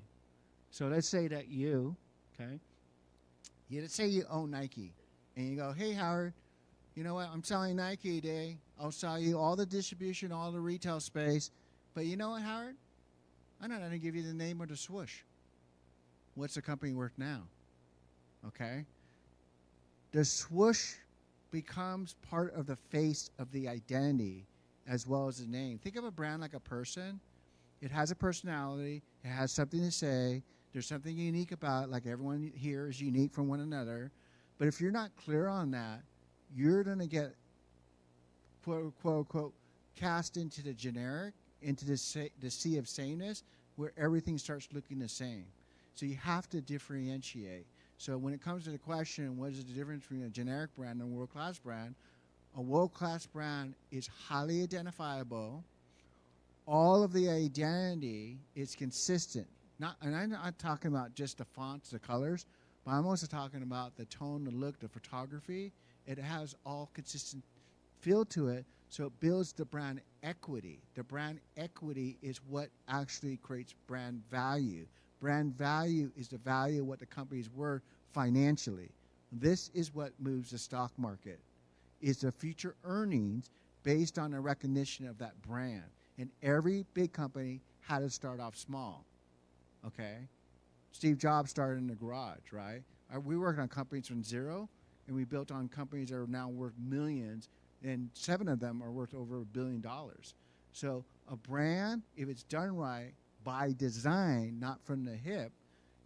So let's say that you, okay, let's say you own Nike, and you go, hey, Howard, you know what, I'm selling Nike today. I'll sell you all the distribution, all the retail space, but you know what, Howard? I'm not going to give you the name of the swoosh. What's the company worth now? Okay? The swoosh becomes part of the face of the identity as well as the name. Think of a brand like a person. It has a personality. It has something to say. There's something unique about it, like everyone here is unique from one another. But if you're not clear on that, you're going to get, quote, unquote, cast into the generic, into the sea of sameness, where everything starts looking the same. So you have to differentiate. So when it comes to the question, what is the difference between a generic brand and a world-class brand? A world-class brand is highly identifiable. All of the identity is consistent. And I'm not talking about just the fonts, the colors, but I'm also talking about the tone, the look, the photography. It has all consistent feel to it, so it builds the brand equity. The brand equity is what actually creates brand value. Brand value is the value of what the company is worth financially. This is what moves the stock market, is the future earnings based on the recognition of that brand. And every big company had to start off small, okay? Steve Jobs started in the garage, right? We worked on companies from zero, and we built on companies that are now worth millions, and 7 of them are worth over $1 billion. So a brand, if it's done right, by design, not from the hip,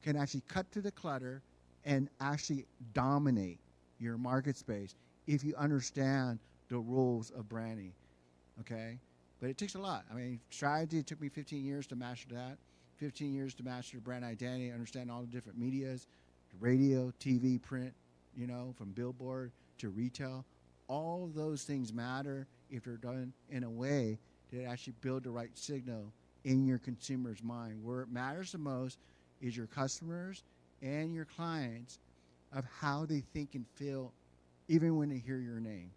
can actually cut through the clutter and actually dominate your market space if you understand the rules of branding, okay? But it takes a lot. I mean, strategy, it took me 15 years to master that, 15 years to master brand identity, understand all the different medias, radio, TV, print, you know, from billboard to retail. All those things matter if they're done in a way that actually build the right signal in your consumer's mind. Where it matters the most is your customers and your clients of how they think and feel even when they hear your name.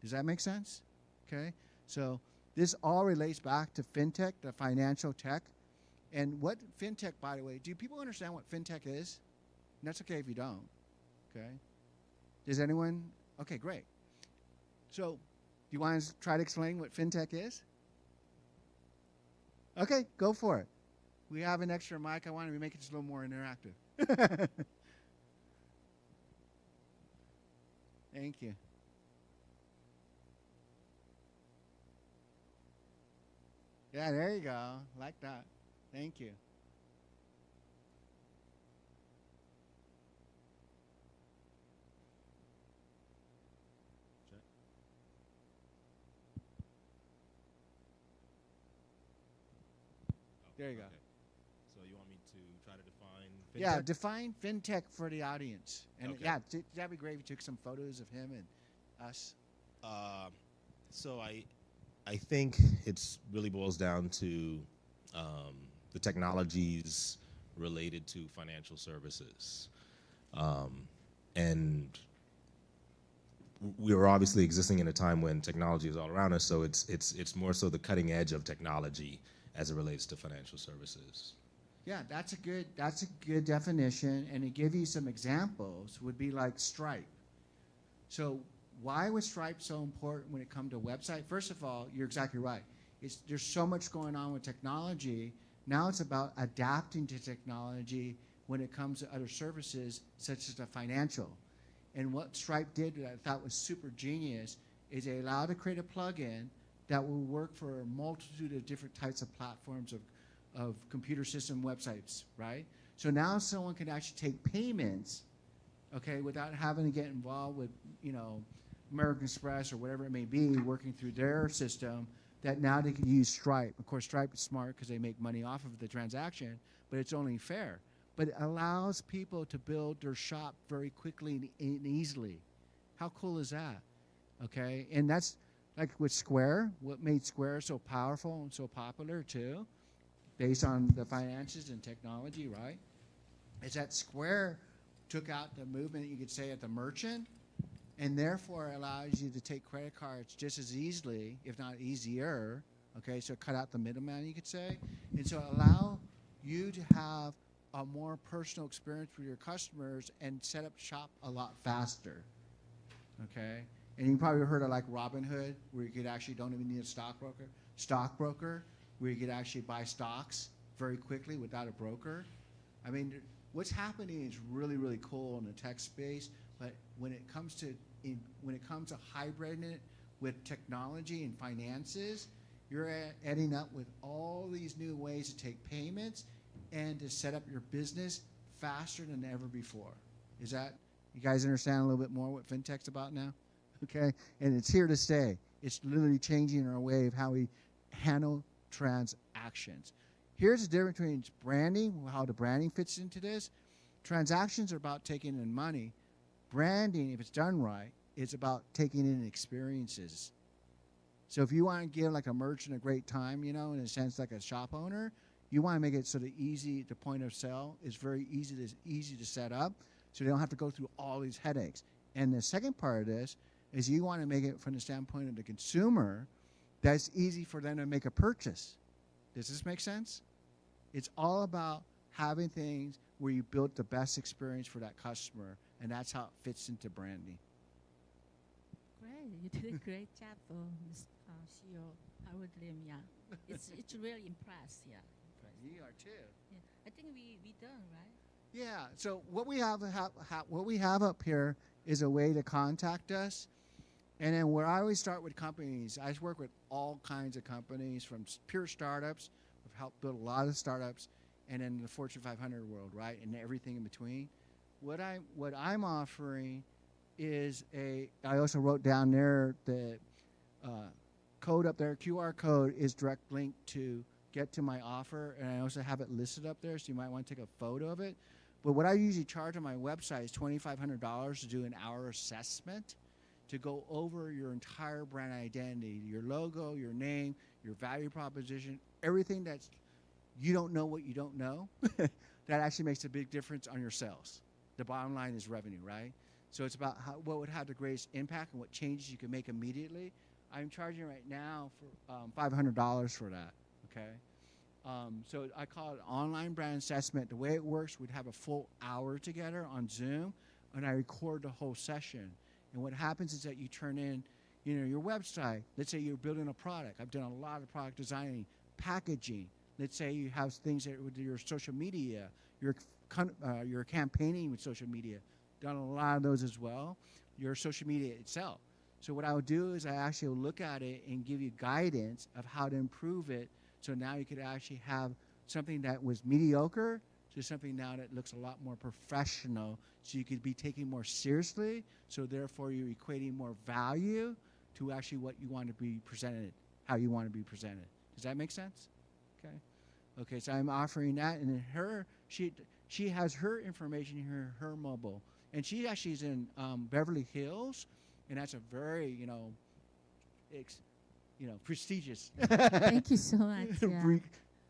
Does that make sense? Okay? So this all relates back to fintech, the financial tech. And what fintech, by the way, do people understand what fintech is? And that's okay if you don't. Okay? Does anyone? Okay, great. So do you want to try to explain what fintech is? Okay, go for it. We have an extra mic. I wanted to make it just a little more interactive. Thank you. Yeah, there you go. Like that. Thank you. There you go. Okay. So you want me to try to define fintech? Yeah, define fintech for the audience. And Okay. yeah, that'd be great if you took some photos of him and us. So I think it's really boils down to the technologies related to financial services. And we were obviously existing in a time when technology is all around us, so it's more so the cutting edge of technology as it relates to financial services. Yeah, that's a good definition, and to give you some examples would be like Stripe. So why was Stripe so important when it comes to website? First of all, you're exactly right. There's so much going on with technology. Now it's about adapting to technology when it comes to other services such as the financial. And what Stripe did that I thought was super genius is they allowed to create a plugin that will work for a multitude of different types of platforms of computer system websites, right? So now someone can actually take payments, okay, without having to get involved with American Express or whatever it may be working through their system, that now they can use Stripe. Of course, Stripe is smart because they make money off of the transaction, but it's only fair. But it allows people to build their shop very quickly and easily. How cool is that? Okay, and that's like with Square, what made Square so powerful and so popular too, based on the finances and technology, right? Is that Square took out the movement, you could say, at the merchant, and therefore allows you to take credit cards just as easily, if not easier, okay, so cut out the middleman, you could say, and so allow you to have a more personal experience with your customers and set up shop a lot faster, okay? And you probably heard of like Robinhood, where you could actually don't even need a stockbroker, where you could actually buy stocks very quickly without a broker. I mean, what's happening is really, really cool in the tech space, but when it comes to hybriding it with technology and finances, you're ending up with all these new ways to take payments and to set up your business faster than ever before. Is that, you guys understand a little bit more what FinTech's about now? Okay, and it's here to stay. It's literally changing our way of how we handle transactions. Here's the difference between branding, how the branding fits into this. Transactions are about taking in money. Branding, if it's done right, is about taking in experiences. So if you want to give like a merchant a great time, in a sense like a shop owner, you want to make it so that easy, the point of sale is very easy to set up, so they don't have to go through all these headaches. And the second part of this is you want to make it from the standpoint of the consumer that's easy for them to make a purchase. Does this make sense? It's all about having things where you build the best experience for that customer, and that's how it fits into branding. Great, you did a great job, Ms. CEO Howard Lim. Yeah, it's really impressed. Yeah, impressed. You are too. Yeah. I think we done right. Yeah. So what we have up here is a way to contact us. And then where I always start with companies, I work with all kinds of companies, from pure startups. We've helped build a lot of startups, and then the Fortune 500 world, right, and everything in between. What I'm offering is I also wrote down there the code up there. QR code is direct link to get to my offer, and I also have it listed up there, so you might want to take a photo of it. But what I usually charge on my website is $2,500 to do an hour assessment, to go over your entire brand identity, your logo, your name, your value proposition, everything that's you don't know what you don't know. That actually makes a big difference on your sales. The bottom line is revenue, right? So it's about what would have the greatest impact and what changes you can make immediately. I'm charging right now for $500 for that, okay? So I call it online brand assessment. The way it works, we'd have a full hour together on Zoom, and I record the whole session. And what happens is that you turn in, your website. Let's say you're building a product. I've done a lot of product designing, packaging. Let's say you have things that with your social media, your campaigning with social media. Done a lot of those as well. Your social media itself. So what I would do is I actually will look at it and give you guidance of how to improve it. So now you could actually have something that was mediocre to something now that looks a lot more professional, so you could be taken more seriously, so therefore you're equating more value to actually what you want to be presented, how you want to be presented. Does that make sense? Okay. Okay, so I'm offering that, and then she has her information here, her mobile, and she actually is in Beverly Hills, and that's a very, prestigious Thank you so much. Yeah.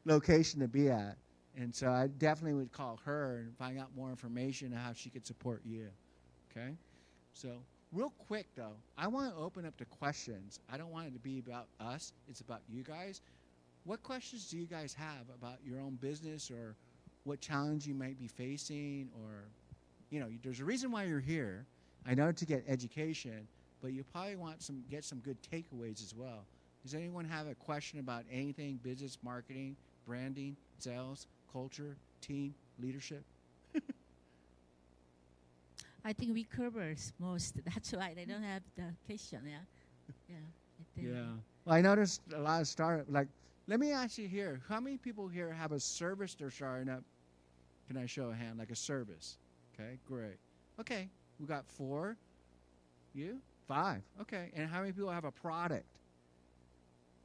location to be at. And so I definitely would call her and find out more information on how she could support you. Okay? So real quick, though, I want to open up to questions. I don't want it to be about us. It's about you guys. What questions do you guys have about your own business, or what challenge you might be facing? Or, there's a reason why you're here. I know to get education, but you probably want get some good takeaways as well. Does anyone have a question about anything, business, marketing, branding, sales, culture, team, leadership? I think we cover most. That's why I don't have the question. Yeah, yeah. I think. Yeah. Well, I noticed a lot of startup. Like, let me ask you here: how many people here have a service they're starting up? Can I show a hand? Like a service? Okay, great. Okay, we got 4. You? 5. Okay. And how many people have a product?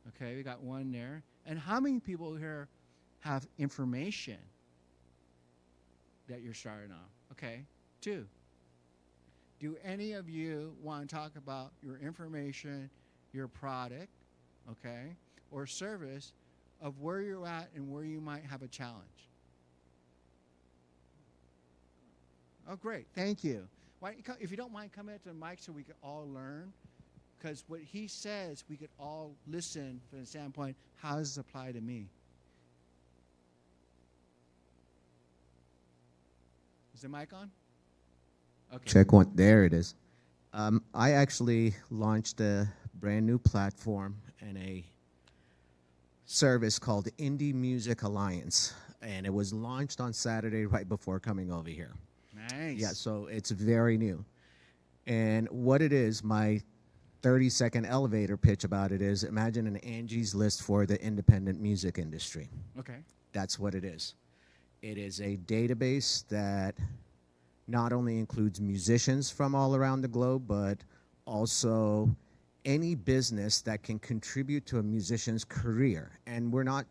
Okay, we got 1 there. And how many people here have information that you're starting on? Okay, 2. Do any of you want to talk about your information, your product, okay, or service of where you're at and where you might have a challenge? Oh, great. Thank you. Why, if you don't mind, come into the mic so we can all learn. Because what he says, we could all listen from the standpoint, how does this apply to me? Is the mic on? Okay. Check one. There it is. I actually launched a brand new platform and a service called Indie Music Alliance. And it was launched on Saturday right before coming over here. Nice. Yeah, so it's very new. And what it is, my 30-second elevator pitch about it is, imagine an Angie's List for the independent music industry. Okay. That's what it is. It is a database that not only includes musicians from all around the globe, but also any business that can contribute to a musician's career. And we're not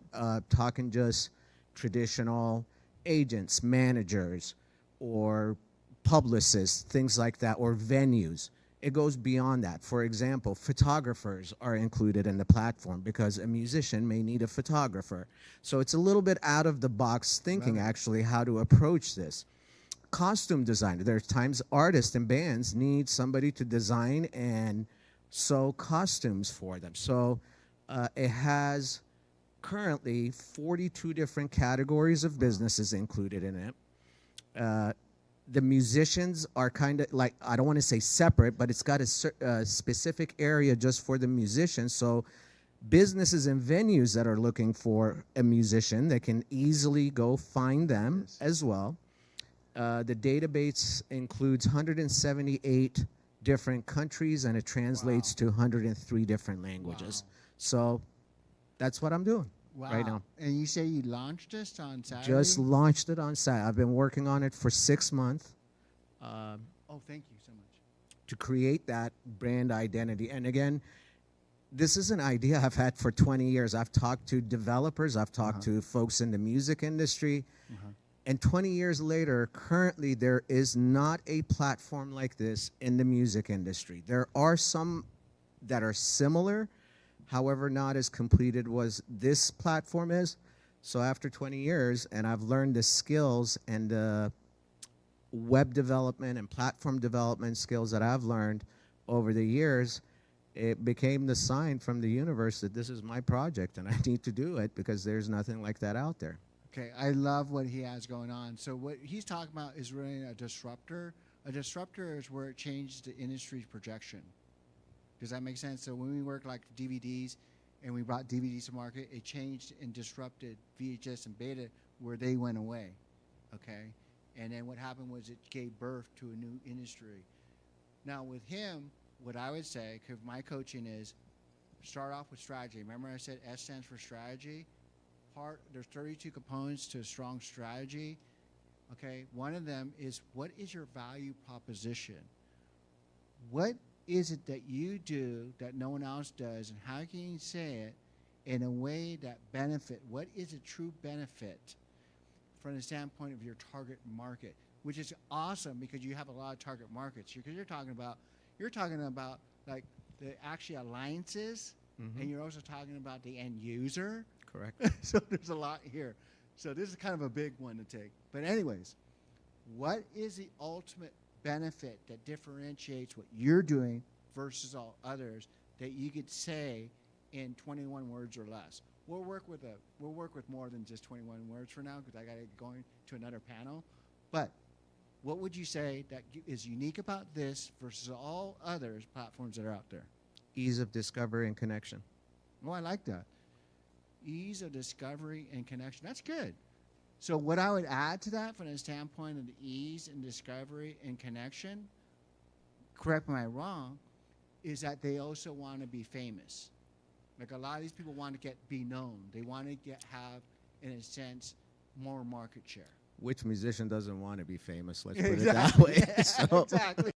talking just traditional agents, managers, or publicists, things like that, or venues. It goes beyond that. For example, photographers are included in the platform because a musician may need a photographer. So it's a little bit out of the box thinking, actually, how to approach this. Costume designer. There's times artists and bands need somebody to design and sew costumes for them. So it has currently 42 different categories of businesses included in it. The musicians are kind of like, I don't want to say separate, but it's got a specific area just for the musicians. So businesses and venues that are looking for a musician, they can easily go find them as well. The database includes 178 different countries, and it translates to 103 different languages. So that's what I'm doing right now. And you say you launched this on Saturday? Just launched it on Saturday. I've been working on it for 6 months. Oh, thank you so much. To create that brand identity. And again, this is an idea I've had for 20 years. I've talked to developers. I've talked to folks in the music industry. And 20 years later, currently, there is not a platform like this in the music industry. There are some that are similar, however, not as completed as this platform is. So after 20 years, and I've learned the skills and the web development and platform development skills that I've learned over the years, it became the sign from the universe that this is my project and I need to do it because there's nothing like that out there. Okay, I love what he has going on. So what he's talking about is really a disruptor. A disruptor is where it changes the industry's projection. Does that make sense? So when we worked like DVDs and we brought DVDs to market, it changed and disrupted VHS and beta where they went away, okay? And then what happened was it gave birth to a new industry. Now with him, what I would say, because my coaching is start off with strategy. Remember I said S stands for strategy? There's 32 components to a strong strategy, okay? One of them is, what is your value proposition? What is it that you do that no one else does, and how can you say it in a way that benefit? What is a true benefit from the standpoint of your target market? Which is awesome because you have a lot of target markets. Because you're talking about like the actually alliances, and you're also talking about the end user. Correct. So there's a lot here. So this is kind of a big one to take. But anyways, what is the ultimate benefit that differentiates what you're doing versus all others that you could say in 21 words or less? We'll work with more than just 21 words for now because I got to go to another panel. But what would you say that is unique about this versus all others platforms that are out there? Ease of discovery and connection. Oh, I like that. Ease of discovery and connection. That's good. So what I would add to that from the standpoint of the ease and discovery and connection, correct me if I'm wrong, is that they also want to be famous. Like a lot of these people want to be known. They want to have, in a sense, more market share. Which musician doesn't want to be famous? Let's put it that way. So. Exactly.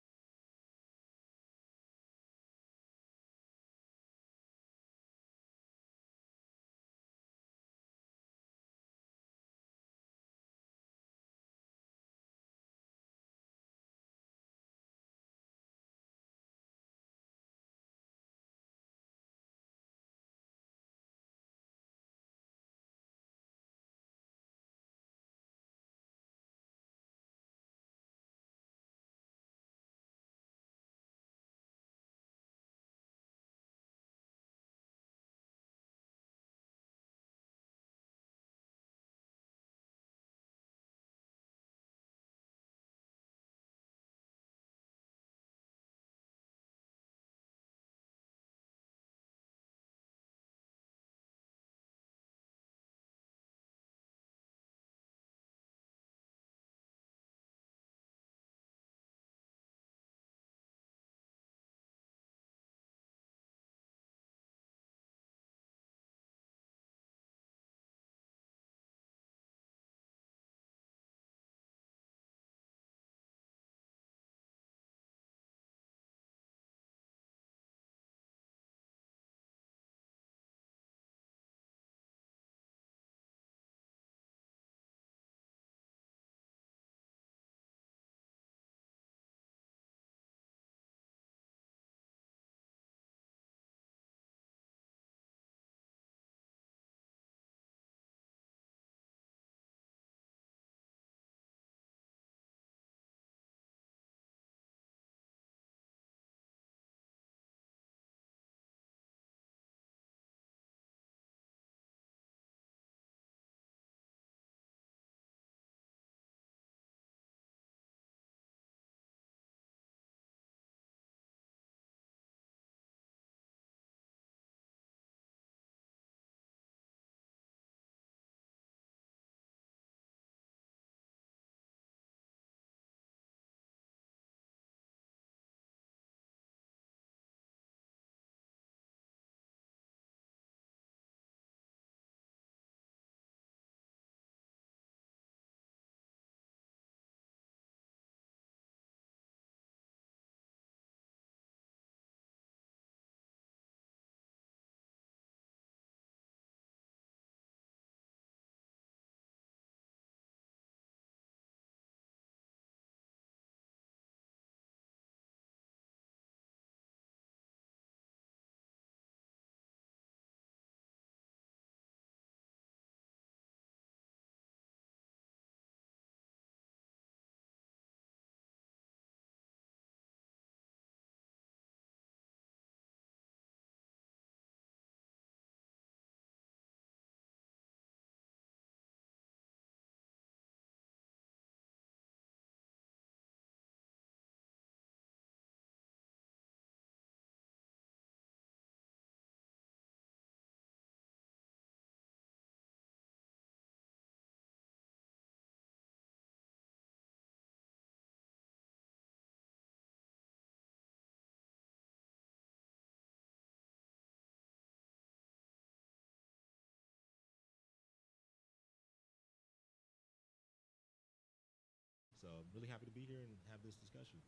So I'm really happy to be here and have this discussion.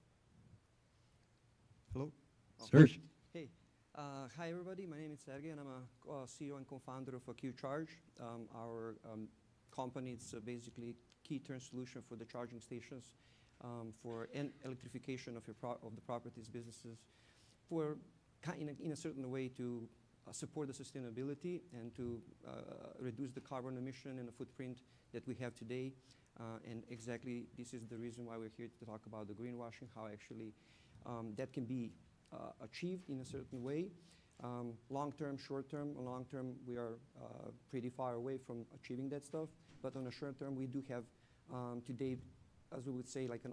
Hello. Serge. Hey. Hi, everybody. My name is Sergey, and I'm a CEO and co-founder of QCharge. Our company is basically key turn solution for the charging stations for electrification of the properties, businesses, for in a certain way to support the sustainability and to reduce the carbon emission and the footprint that we have today. And exactly this is the reason why we're here to talk about the greenwashing, how actually that can be achieved in a certain way. Long-term, short-term. Long-term, we are pretty far away from achieving that stuff. But on a short-term, we do have today, as we would say, like an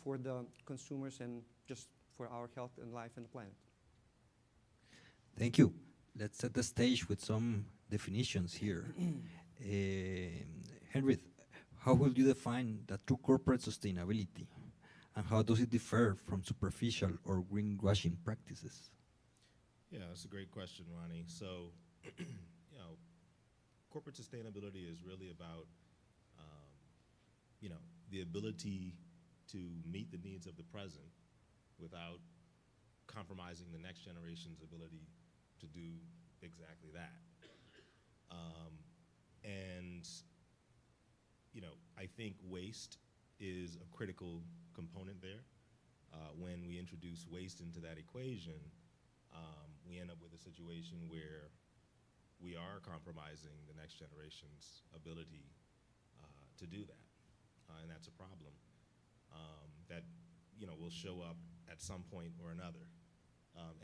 for the consumers and just for our health and life and the planet. Thank you. Let's set the stage with some definitions here. Henry, how will you define the true corporate sustainability? And how does it differ from superficial or greenwashing practices? Yeah, that's a great question, Ronnie. So, you know, corporate sustainability is really about, you know, the ability to meet the needs of the present without compromising the next generation's ability to do exactly that. And, you know, I think waste is a critical component there. When we introduce waste into that equation, we end up with a situation where we are compromising the next generation's ability to do that. And that's a problem that, you know, will show up at some point or another.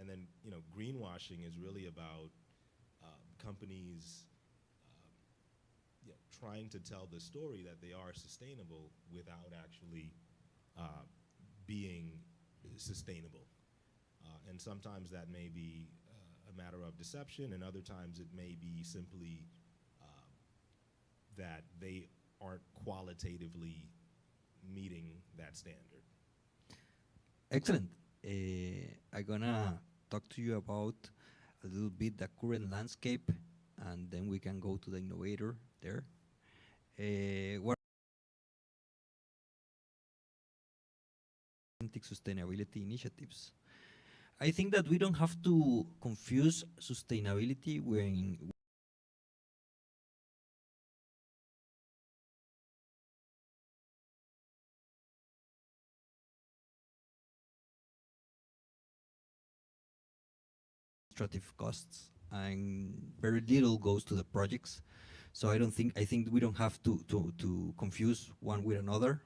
And then, you know, greenwashing is really about companies trying to tell the story that they are sustainable without actually being sustainable. And sometimes that may be a matter of deception, and other times it may be simply that they aren't qualitatively meeting that standard. Excellent. I'm gonna talk to you about a little bit the current landscape, and then we can go to the innovator there. What sustainability initiatives? I think that we don't have to confuse sustainability when administrative costs, and very little goes to the projects. So I think we don't have to confuse one with another.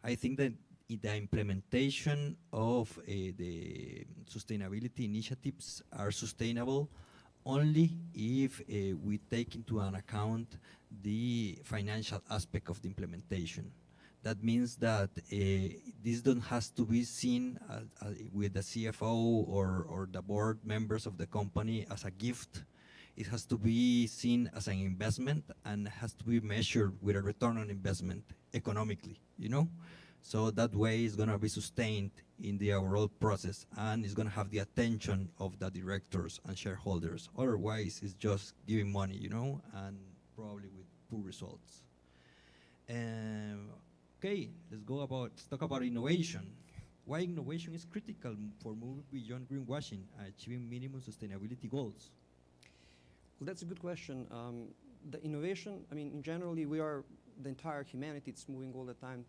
I think that the implementation of the sustainability initiatives are sustainable only if we take into an account the financial aspect of the implementation. That means that this don't has to be seen with the CFO or the board members of the company as a gift. It has to be seen as an investment and has to be measured with a return on investment economically, you know? So that way it's gonna be sustained in the overall process, and it's gonna have the attention of the directors and shareholders. Otherwise, it's just giving money, you know, and probably with poor results. Okay, let's talk about innovation. Why innovation is critical for moving beyond greenwashing and achieving minimum sustainability goals? Well, that's a good question. The innovation, I mean, generally the entire humanity is moving all the time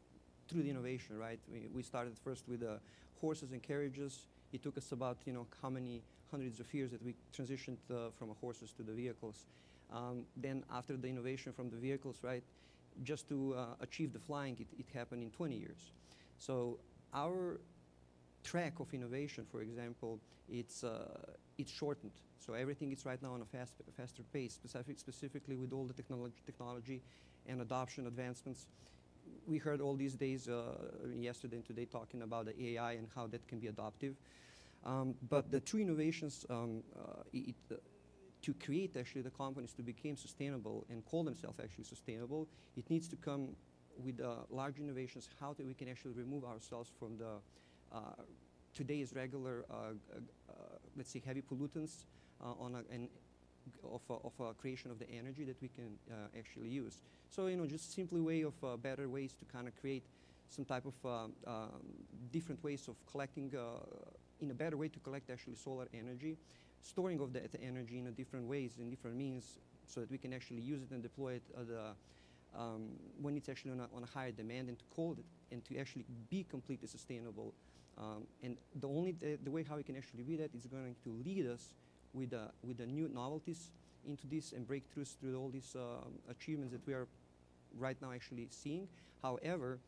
through the innovation, right? We started first with horses and carriages. It took us about, you know, how many hundreds of years that we transitioned from horses to the vehicles. Then after the innovation from the vehicles, right, just to achieve the flying, it happened in 20 years. So our track of innovation, for example, it's shortened. So everything is right now on a faster pace, specifically with all the technology and adoption advancements. We heard all these days, yesterday and today, talking about the AI and how that can be adoptive. But the true innovations, to create actually the companies to become sustainable and call themselves actually sustainable, it needs to come with large innovations, how that we can actually remove ourselves from the today's regular, let's say, heavy pollutants and creation of the energy that we can actually use. So just simply way of better ways to kind of create some type of different ways of collecting in a better way to collect actually solar energy, storing of that energy in a different ways, in different means, so that we can actually use it and deploy it when it's actually on a higher demand, and to cold it and to actually be completely sustainable. And the way how we can actually do that is going to lead us with the new novelties into this and breakthroughs through all these achievements that we are right now actually seeing. However,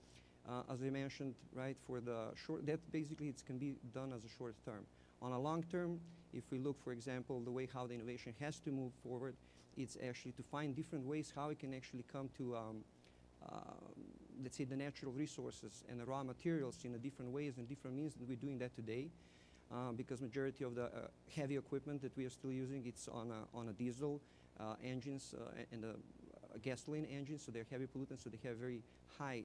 as I mentioned, right, for the short, that basically it can be done as a short term. On a long term, if we look, for example, the way how the innovation has to move forward, it's actually to find different ways how we can actually come to, let's say, the natural resources and the raw materials in a different ways and different means than we're doing that today. Because majority of the heavy equipment that we are still using, it's on a diesel engines and gasoline engines, so they're heavy pollutants, so they have very high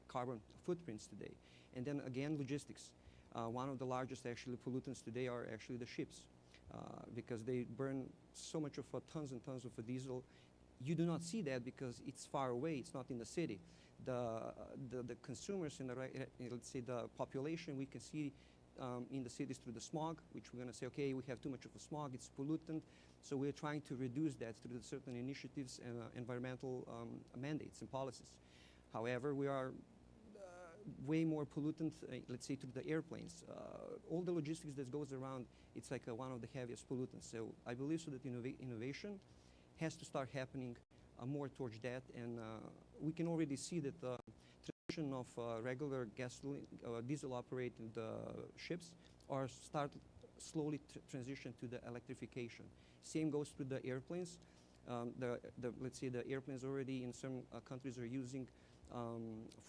carbon footprints today. And then again, logistics. One of the largest actually pollutants today are actually the ships, because they burn so much of tons and tons of diesel. You do not see that because it's far away, it's not in the city. The consumers in the, let's say the population, we can see in the cities through the smog, which we're going to say, okay, we have too much of a smog, it's pollutant. So we're trying to reduce that through certain initiatives and environmental mandates and policies. However, we are way more pollutant, let's say, to the airplanes. All the logistics that goes around, it's like one of the heaviest pollutants. So I believe so that innovation has to start happening more towards that. And we can already see that the transition of regular gasoline, diesel-operated ships are slowly transition to the electrification. Same goes to the airplanes. Let's say the airplanes already in some countries are using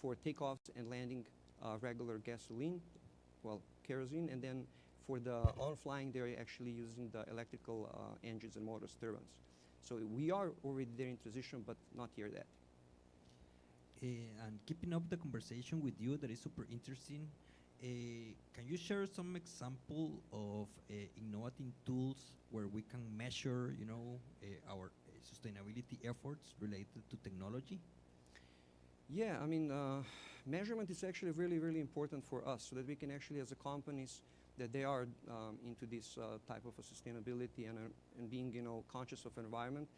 for takeoffs and landing regular gasoline, well, kerosene, and then for the on-flying, they're actually using the electrical engines and motors, turbines. So we are already there in transition, but not here yet. And keeping up the conversation with you, that is super interesting. Can you share some example of innovative tools where we can measure, our sustainability efforts related to technology? Yeah, I mean, measurement is actually really, really important for us, so that we can actually, as a companies, that they are into this type of a sustainability and being, conscious of environment.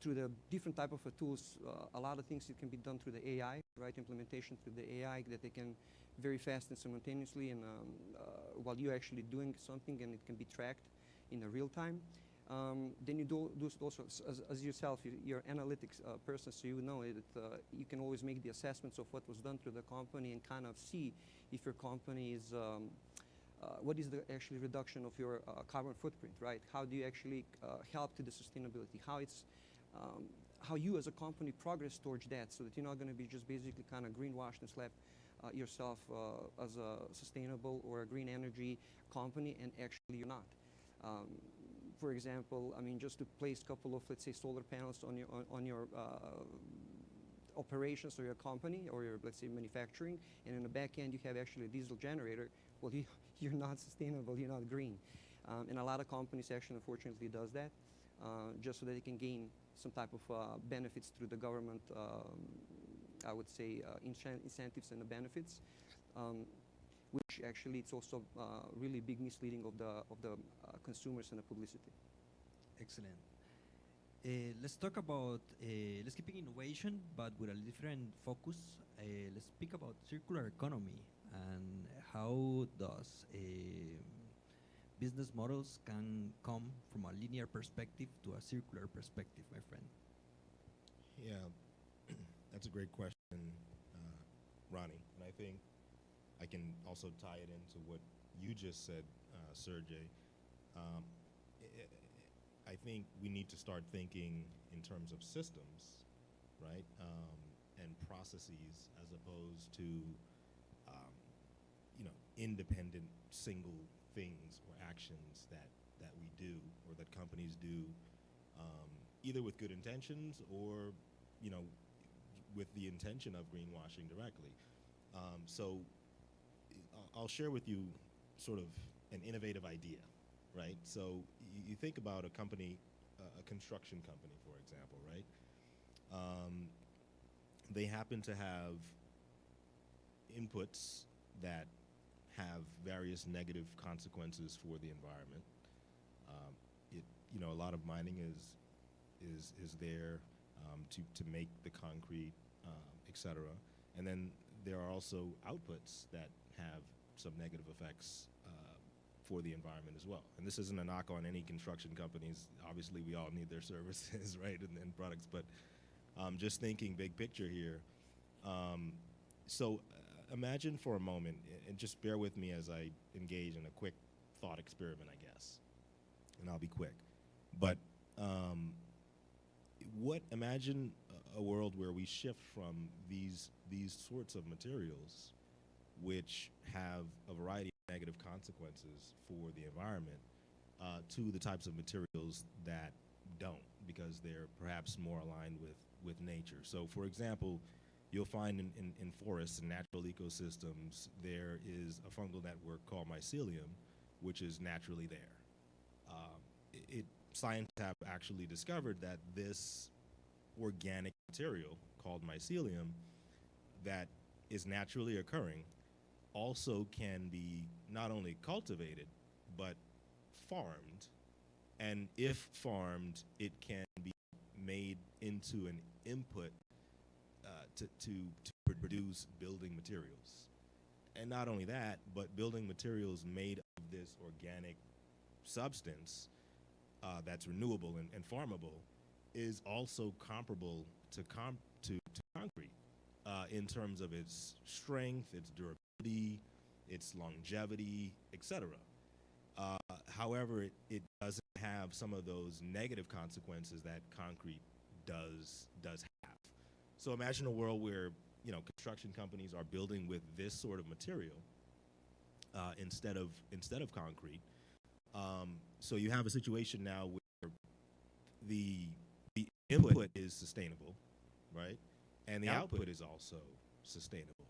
Through the different type of tools, a lot of things that can be done through the AI, right? Implementation through the AI, that they can very fast and simultaneously, and while you're actually doing something, and it can be tracked in a real time. Then you do also, as yourself, you're an analytics person, so you know that you can always make the assessments of what was done through the company and kind of see if your company is, what is the actually reduction of your carbon footprint, right? How do you actually help to the sustainability? How you as a company progress towards that, so that you're not going to be just basically kind of greenwashed and slap yourself as a sustainable or a green energy company, and actually you're not. For example, I mean, just to place a couple of, let's say, solar panels on your operations or your company or your, let's say, manufacturing, and in the back end you have actually a diesel generator. Well, you're not sustainable, you're not green. And a lot of companies actually, unfortunately, does that just so that they can gain some type of benefits through the government, I would say, incentives and the benefits. Which actually it's also really big misleading of the consumers and the publicity. Excellent. Let's talk about, let's keep innovation, but with a different focus. Let's speak about circular economy and how does business models can come from a linear perspective to a circular perspective, my friend. Yeah, that's a great question, Ronnie, and I think I can also tie it into what you just said, Sergey. I think we need to start thinking in terms of systems, right, and processes, as opposed to, independent single things or actions that we do or that companies do, either with good intentions or, with the intention of greenwashing directly. So I'll share with you sort of an innovative idea, right? So you think about a company, a construction company, for example, right? They happen to have inputs that have various negative consequences for the environment. A lot of mining is there to make the concrete, etc. And then there are also outputs that have some negative effects for the environment as well. And this isn't a knock on any construction companies. Obviously, we all need their services, right, and products. But just thinking big picture here. So imagine for a moment, and just bear with me as I engage in a quick thought experiment, I guess, and I'll be quick. But imagine a world where we shift from these sorts of materials, which have a variety of negative consequences for the environment, to the types of materials that don't, because they're perhaps more aligned with nature. So, for example, you'll find in forests and natural ecosystems, there is a fungal network called mycelium, which is naturally there. Scientists have actually discovered that this organic material called mycelium that is naturally occurring also can be not only cultivated, but farmed. And if farmed, it can be made into an input to produce building materials. And not only that, but building materials made of this organic substance that's renewable and farmable is also comparable to concrete in terms of its strength, its durability, its longevity, etc. However, it doesn't have some of those negative consequences that concrete does have. So imagine a world where construction companies are building with this sort of material instead of concrete. So you have a situation now where the input is sustainable, right, and the output is also sustainable,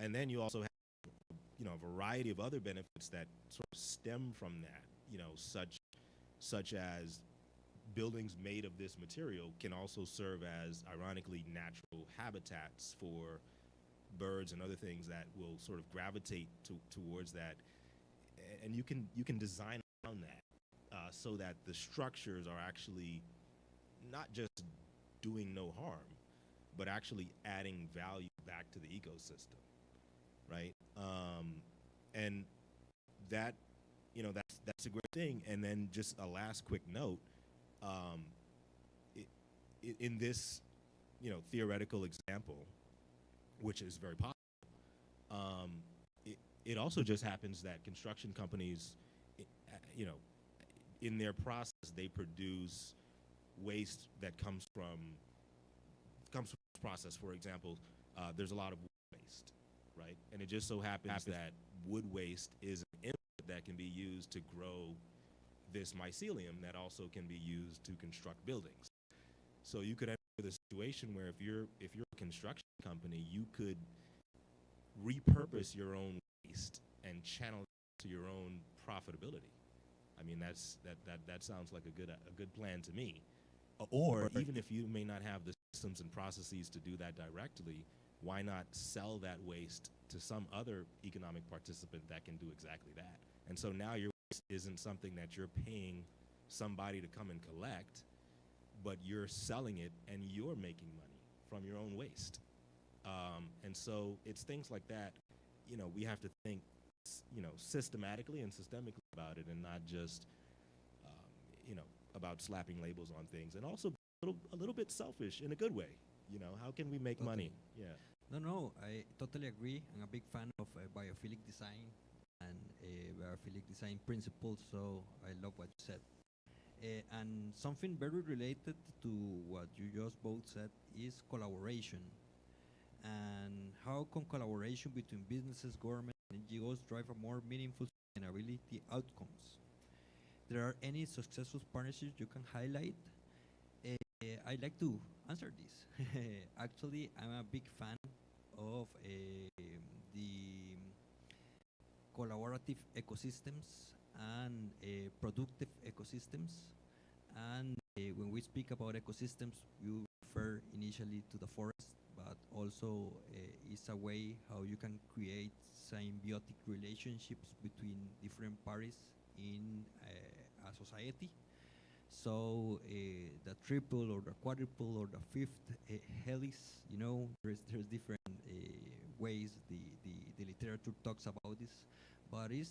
and then you also have a variety of other benefits that sort of stem from that, such as buildings made of this material can also serve as, ironically, natural habitats for birds and other things that will sort of gravitate towards that, and you can design around that so that the structures are actually not just doing no harm, but actually adding value back to the ecosystem, right? And that, that's a great thing. And then just a last quick note, in this, theoretical example, which is very possible, it also just happens that construction companies, in their process, they produce waste that comes from this process. For example, there's a lot of wood waste, right? And it just so happens that wood waste is an input that can be used to grow this mycelium that also can be used to construct buildings. So you could end up with a situation where if you're a construction company, you could repurpose your own waste and channel it to your own profitability. I mean, that sounds like a good plan to me. Or even if you may not have the systems and processes to do that directly, why not sell that waste to some other economic participant that can do exactly that? And so now your waste isn't something that you're paying somebody to come and collect, but you're selling it and you're making money from your own waste. And so it's things like that, we have to think, systematically and systemically about it, and not just, about slapping labels on things, and also a little bit selfish in a good way. How can we make money? Yeah. No, I totally agree. I'm a big fan of biophilic design and biophilic design principles, so I love what you said. And something very related to what you just both said is collaboration. And how can collaboration between businesses, government, and NGOs drive a more meaningful sustainability outcomes? There are any successful partnerships you can highlight? I'd like to answer this. Actually, I'm a big fan of the collaborative ecosystems and productive ecosystems. And when we speak about ecosystems, you refer initially to the forest, but also it's a way how you can create symbiotic relationships between different parties in a society. So the triple or the quadruple or the fifth helix, you know, there's different ways the literature talks about this, but it's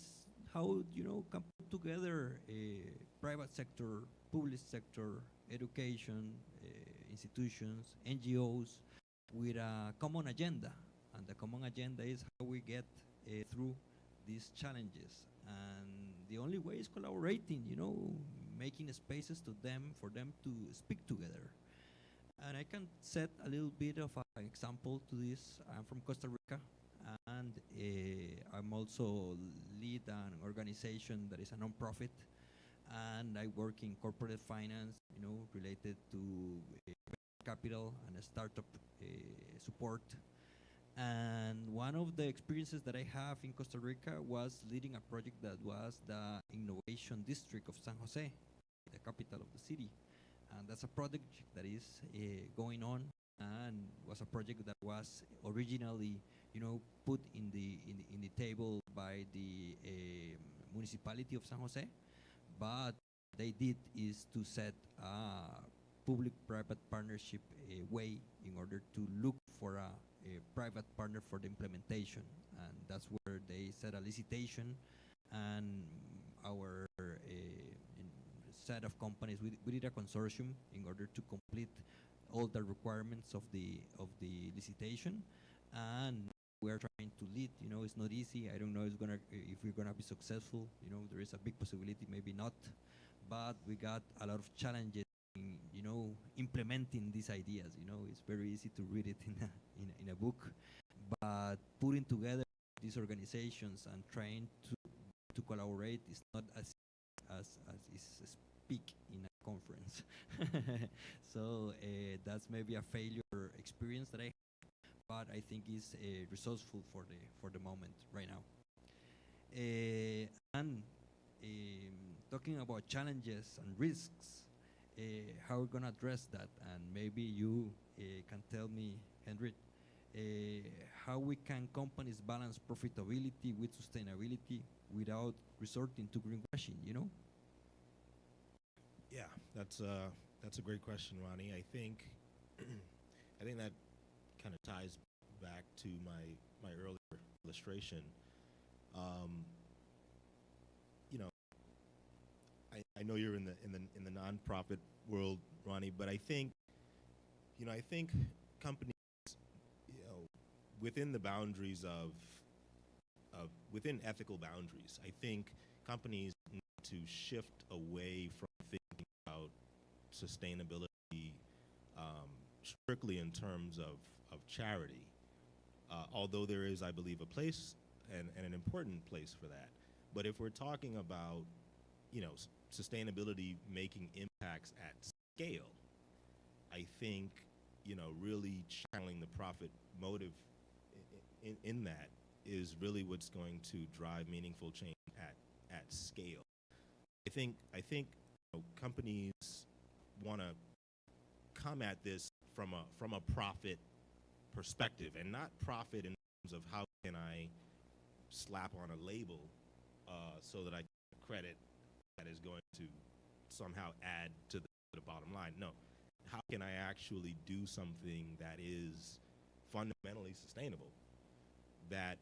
how, you know, can put together private sector, public sector, education, institutions, NGOs with a common agenda, and the common agenda is how we get through these challenges. And the only way is collaborating, you know, making spaces to them for them to speak together. And I can set a little bit of an example to this. I'm from Costa Rica, and I'm also lead an organization that is a non-profit, and I work in corporate finance, you know, related to capital and startup support. And one of the experiences that I have in Costa Rica was leading a project that was the innovation district of San Jose, the capital of the city. And that's a project that is going on, and was a project that was originally, you know, put in the table by the municipality of San Jose, but they did is to set a public-private partnership way in order to look for a private partner for the implementation, and that's where they set a licitation, and our set of companies, we did a consortium in order to complete all the requirements of the licitation, and we're trying to lead. You know, it's not easy. I don't know if we're gonna be successful. You know, there is a big possibility, maybe not, but we got a lot of challenges in, you know, implementing these ideas. You know, it's very easy to read it in a book, but putting together these organizations and trying to collaborate is not as is speak in a conference. So that's maybe a failure experience that I have, but I think is resourceful for the moment right now. And talking about challenges and risks, how we're gonna address that, and maybe you can tell me, Henry, how we can companies balance profitability with sustainability without resorting to greenwashing, you know? Yeah, that's a great question, Ronnie. I think that kind of ties back to my earlier illustration. You know, I know you're in the nonprofit world, Ronnie, but I think companies, you know, within the boundaries of within ethical boundaries, I think companies need to shift away from thinking about sustainability strictly in terms of charity, although there is, I believe, a place and an important place for that. But if we're talking about, you know, sustainability making impacts at scale, I think, you know, really channeling the profit motive in that is really what's going to drive meaningful change at scale. I think you know, companies want to come at this from a profit perspective, and not profit in terms of how can I slap on a label so that I get credit that is going to somehow add to the bottom line. No, how can I actually do something that is fundamentally sustainable? That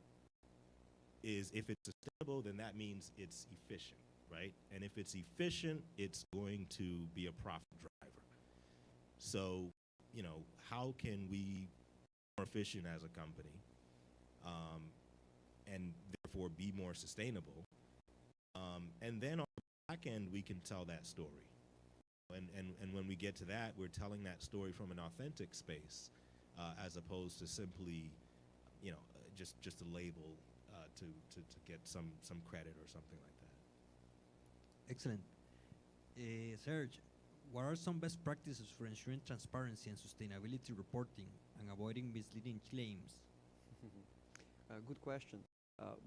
is, if it's sustainable, then that means it's efficient, right? And if it's efficient, it's going to be a profit driver. So, you know, how can we be more efficient as a company, and therefore be more sustainable? And then on the back end, we can tell that story. And when we get to that, we're telling that story from an authentic space, as opposed to simply, you know, just a label to get some credit or something like that. Excellent. Serge, what are some best practices for ensuring transparency and sustainability reporting and avoiding misleading claims? Good question.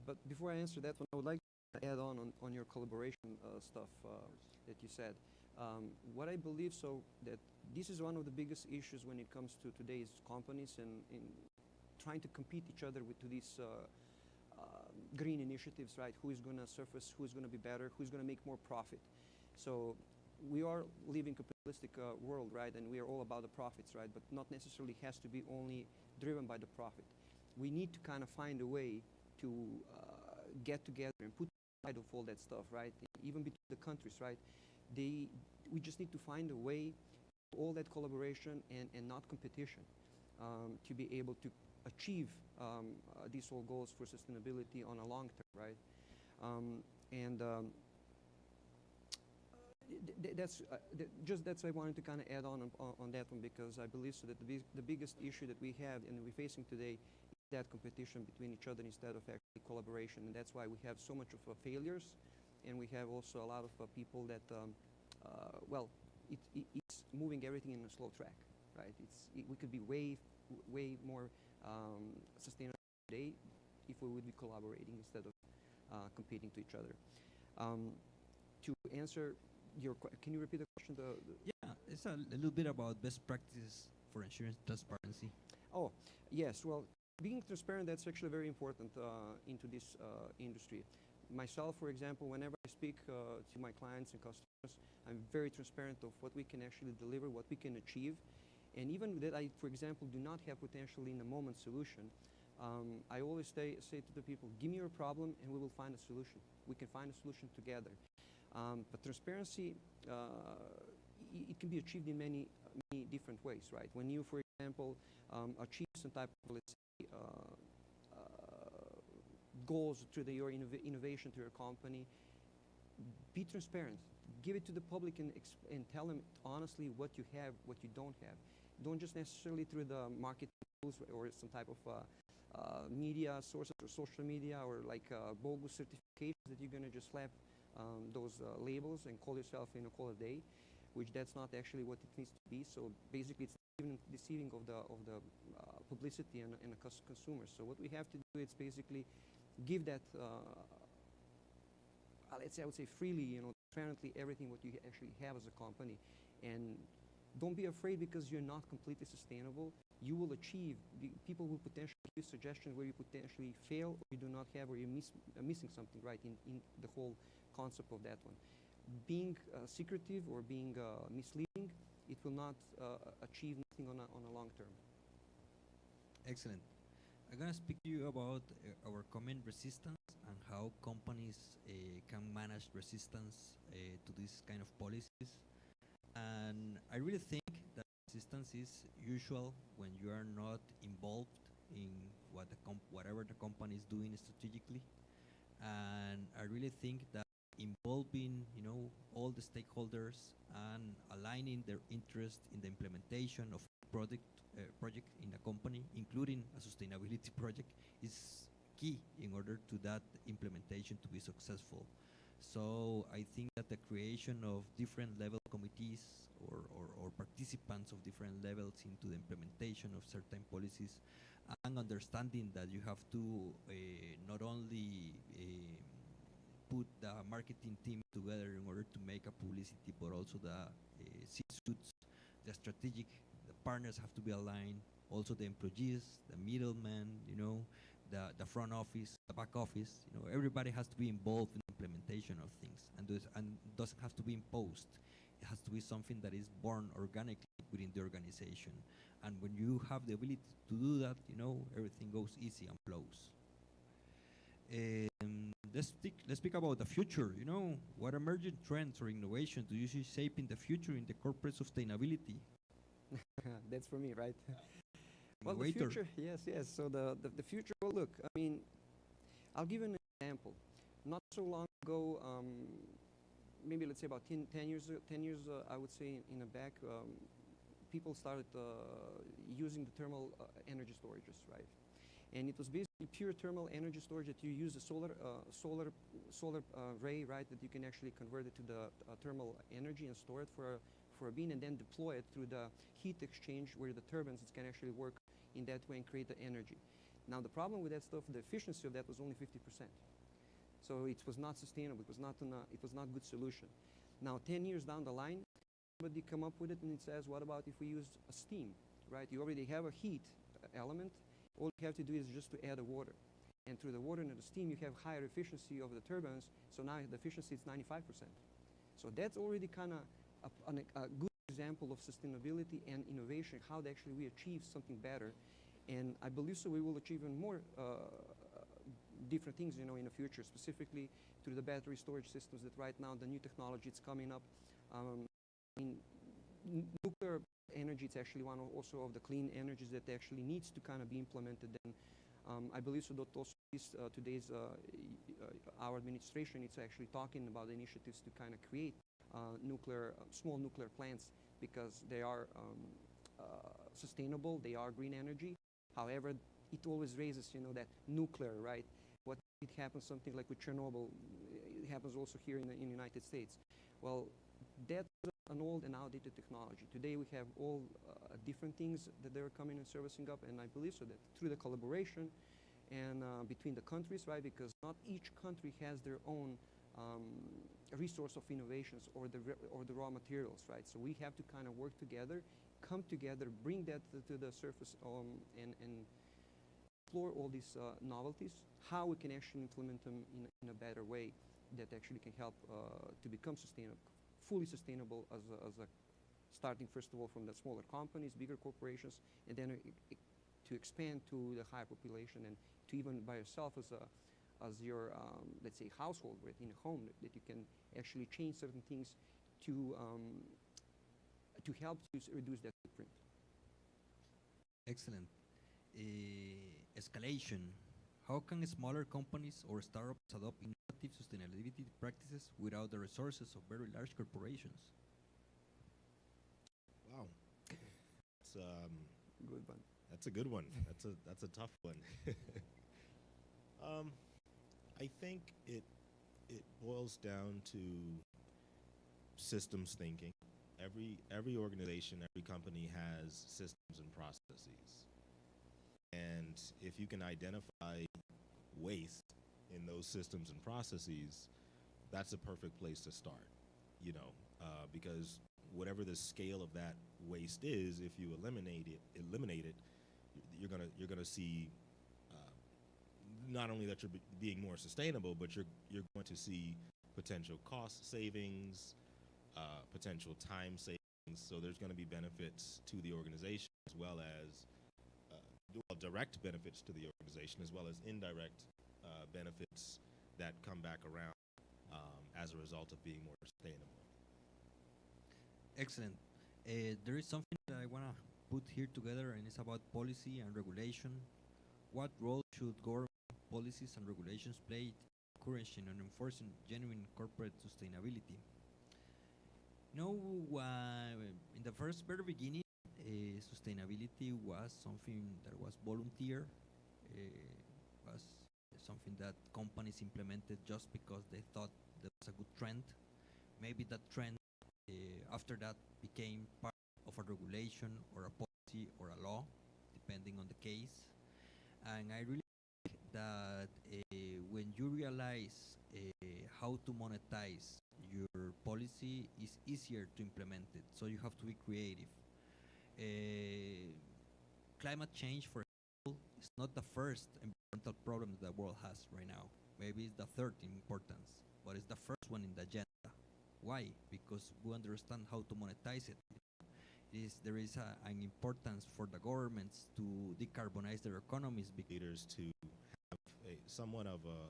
But before I answer that one, I would like add on your collaboration stuff that you said. What I believe so that this is one of the biggest issues when it comes to today's companies and in trying to compete each other with to these green initiatives, right? Who is going to surface, who is going to be better, who is going to make more profit. So we are living a capitalistic world, right? And we are all about the profits, right? But not necessarily has to be only driven by the profit. We need to kind of find a way to get together and put aside of all that stuff, right? Even between the countries, right? We just need to find a way, all that collaboration and not competition, to be able to achieve these whole goals for sustainability on a long term, right? That's I wanted to kind of add on that one, because I believe so that the biggest issue that we have and we're facing today is that competition between each other instead of actually collaboration, and that's why we have so much of failures, and we have also a lot of people that well, it's moving everything in a slow track, right? We could be way more sustainable today if we would be collaborating instead of competing to each other. To answer your can you repeat the question? Yeah, it's a little bit about best practices for insurance transparency. Oh, yes. Well, being transparent, that's actually very important into this industry. Myself, for example, whenever I speak to my clients and customers, I'm very transparent of what we can actually deliver, what we can achieve. And even that I, for example, do not have potentially in the moment solution, I always say to the people, give me your problem and we will find a solution. We can find a solution together. But transparency, it can be achieved in many different ways, right? When you, for example, achieve some type of, let's say, goals to your innovation to your company, be transparent. Give it to the public and tell them honestly what you have, what you don't have. Don't just necessarily through the marketing tools or some type of media sources or social media or like bogus certifications that you're going to just slap those labels and call yourself call a day, which that's not actually what it needs to be. So basically it's even deceiving of the publicity and the consumers. So what we have to do is basically give that let's say I would say freely, transparently everything what you actually have as a company, and don't be afraid because you're not completely sustainable. You will achieve. People will potentially give you suggestions where you potentially fail, or you do not have, or you're missing something, right, in the whole concept of that one. Being secretive or being misleading, it will not achieve nothing on a long term. Excellent. I'm going to speak to you about our comment resistance and how companies can manage resistance to these kind of policies. And I really think that resistance is usual when you are not involved in whatever the company is doing strategically. And I really think that involving, all the stakeholders and aligning their interest in the implementation of project in a company, including a sustainability project, is key in order to that implementation to be successful. So I think that the creation of different level committees or participants of different levels into the implementation of certain policies, and understanding that you have to not only put the marketing team together in order to make a publicity, but also the C-suits, the partners have to be aligned, also the employees, the middlemen, the front office, the back office, everybody has to be involved in the implementation of things, and doesn't have to be imposed. It has to be something that is born organically within the organization. And when you have the ability to do that, everything goes easy and flows. Let's speak about the future. What emerging trends or innovation do you see shaping the future in the corporate sustainability? That's for me, right? Well, the future, yes. So the future, well, look, I mean, I'll give an example. Not so long ago, maybe let's say about 10 years, I would say in the back, people started using the thermal energy storages, right? And it was basically pure thermal energy storage that you use a solar ray, right, that you can actually convert it to the thermal energy and store it for a bean, and then deploy it through the heat exchange where the turbines can actually work in that way and create the energy. Now the problem with that stuff, the efficiency of that was only 50%. So it was not sustainable. It was not good solution. Now 10 years down the line, somebody come up with it and it says, what about if we use a steam, right? You already have a heat element. All you have to do is just to add the water. And through the water and the steam, you have higher efficiency of the turbines. So now the efficiency is 95%. So that's already kind of a good example of sustainability and innovation, how actually we achieve something better. And I believe so we will achieve even more different things, in the future, specifically through the battery storage systems that right now, the new technology is coming up. Nuclear energy, it's actually one also of the clean energies that actually needs to kind of be implemented. And I believe so that also today's our administration is actually talking about initiatives to kind of create small nuclear plants, because they are sustainable, they are green energy. However, it always raises, that nuclear, right? What it happens, something like with Chernobyl, it happens also here in the United States. Well, that's an old and outdated technology. Today we have all different things that they're coming and servicing up, and I believe so that through the collaboration and between the countries, right? Because not each country has their own resource of innovations or the raw materials, right? So we have to kind of work together, come together, bring that to the surface, and explore all these novelties, how we can actually implement them in a better way that actually can help to become sustainable, fully sustainable as a starting first of all from the smaller companies, bigger corporations, and then to expand to the higher population, and to even by yourself as your let's say household, right, in a home, that you can actually change certain things to help to reduce that footprint. Excellent. Escalation. How can smaller companies or startups adopt innovative sustainability practices without the resources of very large corporations? Wow, it's good one. That's a good one. That's a tough one. I think it boils down to systems thinking. Every organization, every company has systems and processes. And if you can identify waste in those systems and processes, that's a perfect place to start, because whatever the scale of that waste is, if you eliminate it, you're gonna see not only that you're being more sustainable, but you're going to see potential cost savings, potential time savings. So there's going to be benefits to the organization, as well as direct benefits to the organization, as well as indirect benefits that come back around as a result of being more sustainable. Excellent. There is something that I want to put here together, and it's about policy and regulation. What role should government policies and regulations play in encouraging and enforcing genuine corporate sustainability? In the very beginning, sustainability was something that was volunteer, was something that companies implemented just because they thought there was a good trend. Maybe that trend after that became part of a regulation or a policy or a law, depending on the case. And I really think that when you realize how to monetize your policy, is easier to implement it. So you have to be creative. Climate change, for example, is not the first environmental problem that the world has right now. Maybe it's the third in importance, but it's the first one in the agenda. Why? Because we understand how to monetize it. There is an importance for the governments to decarbonize their economies. Leaders to have somewhat of a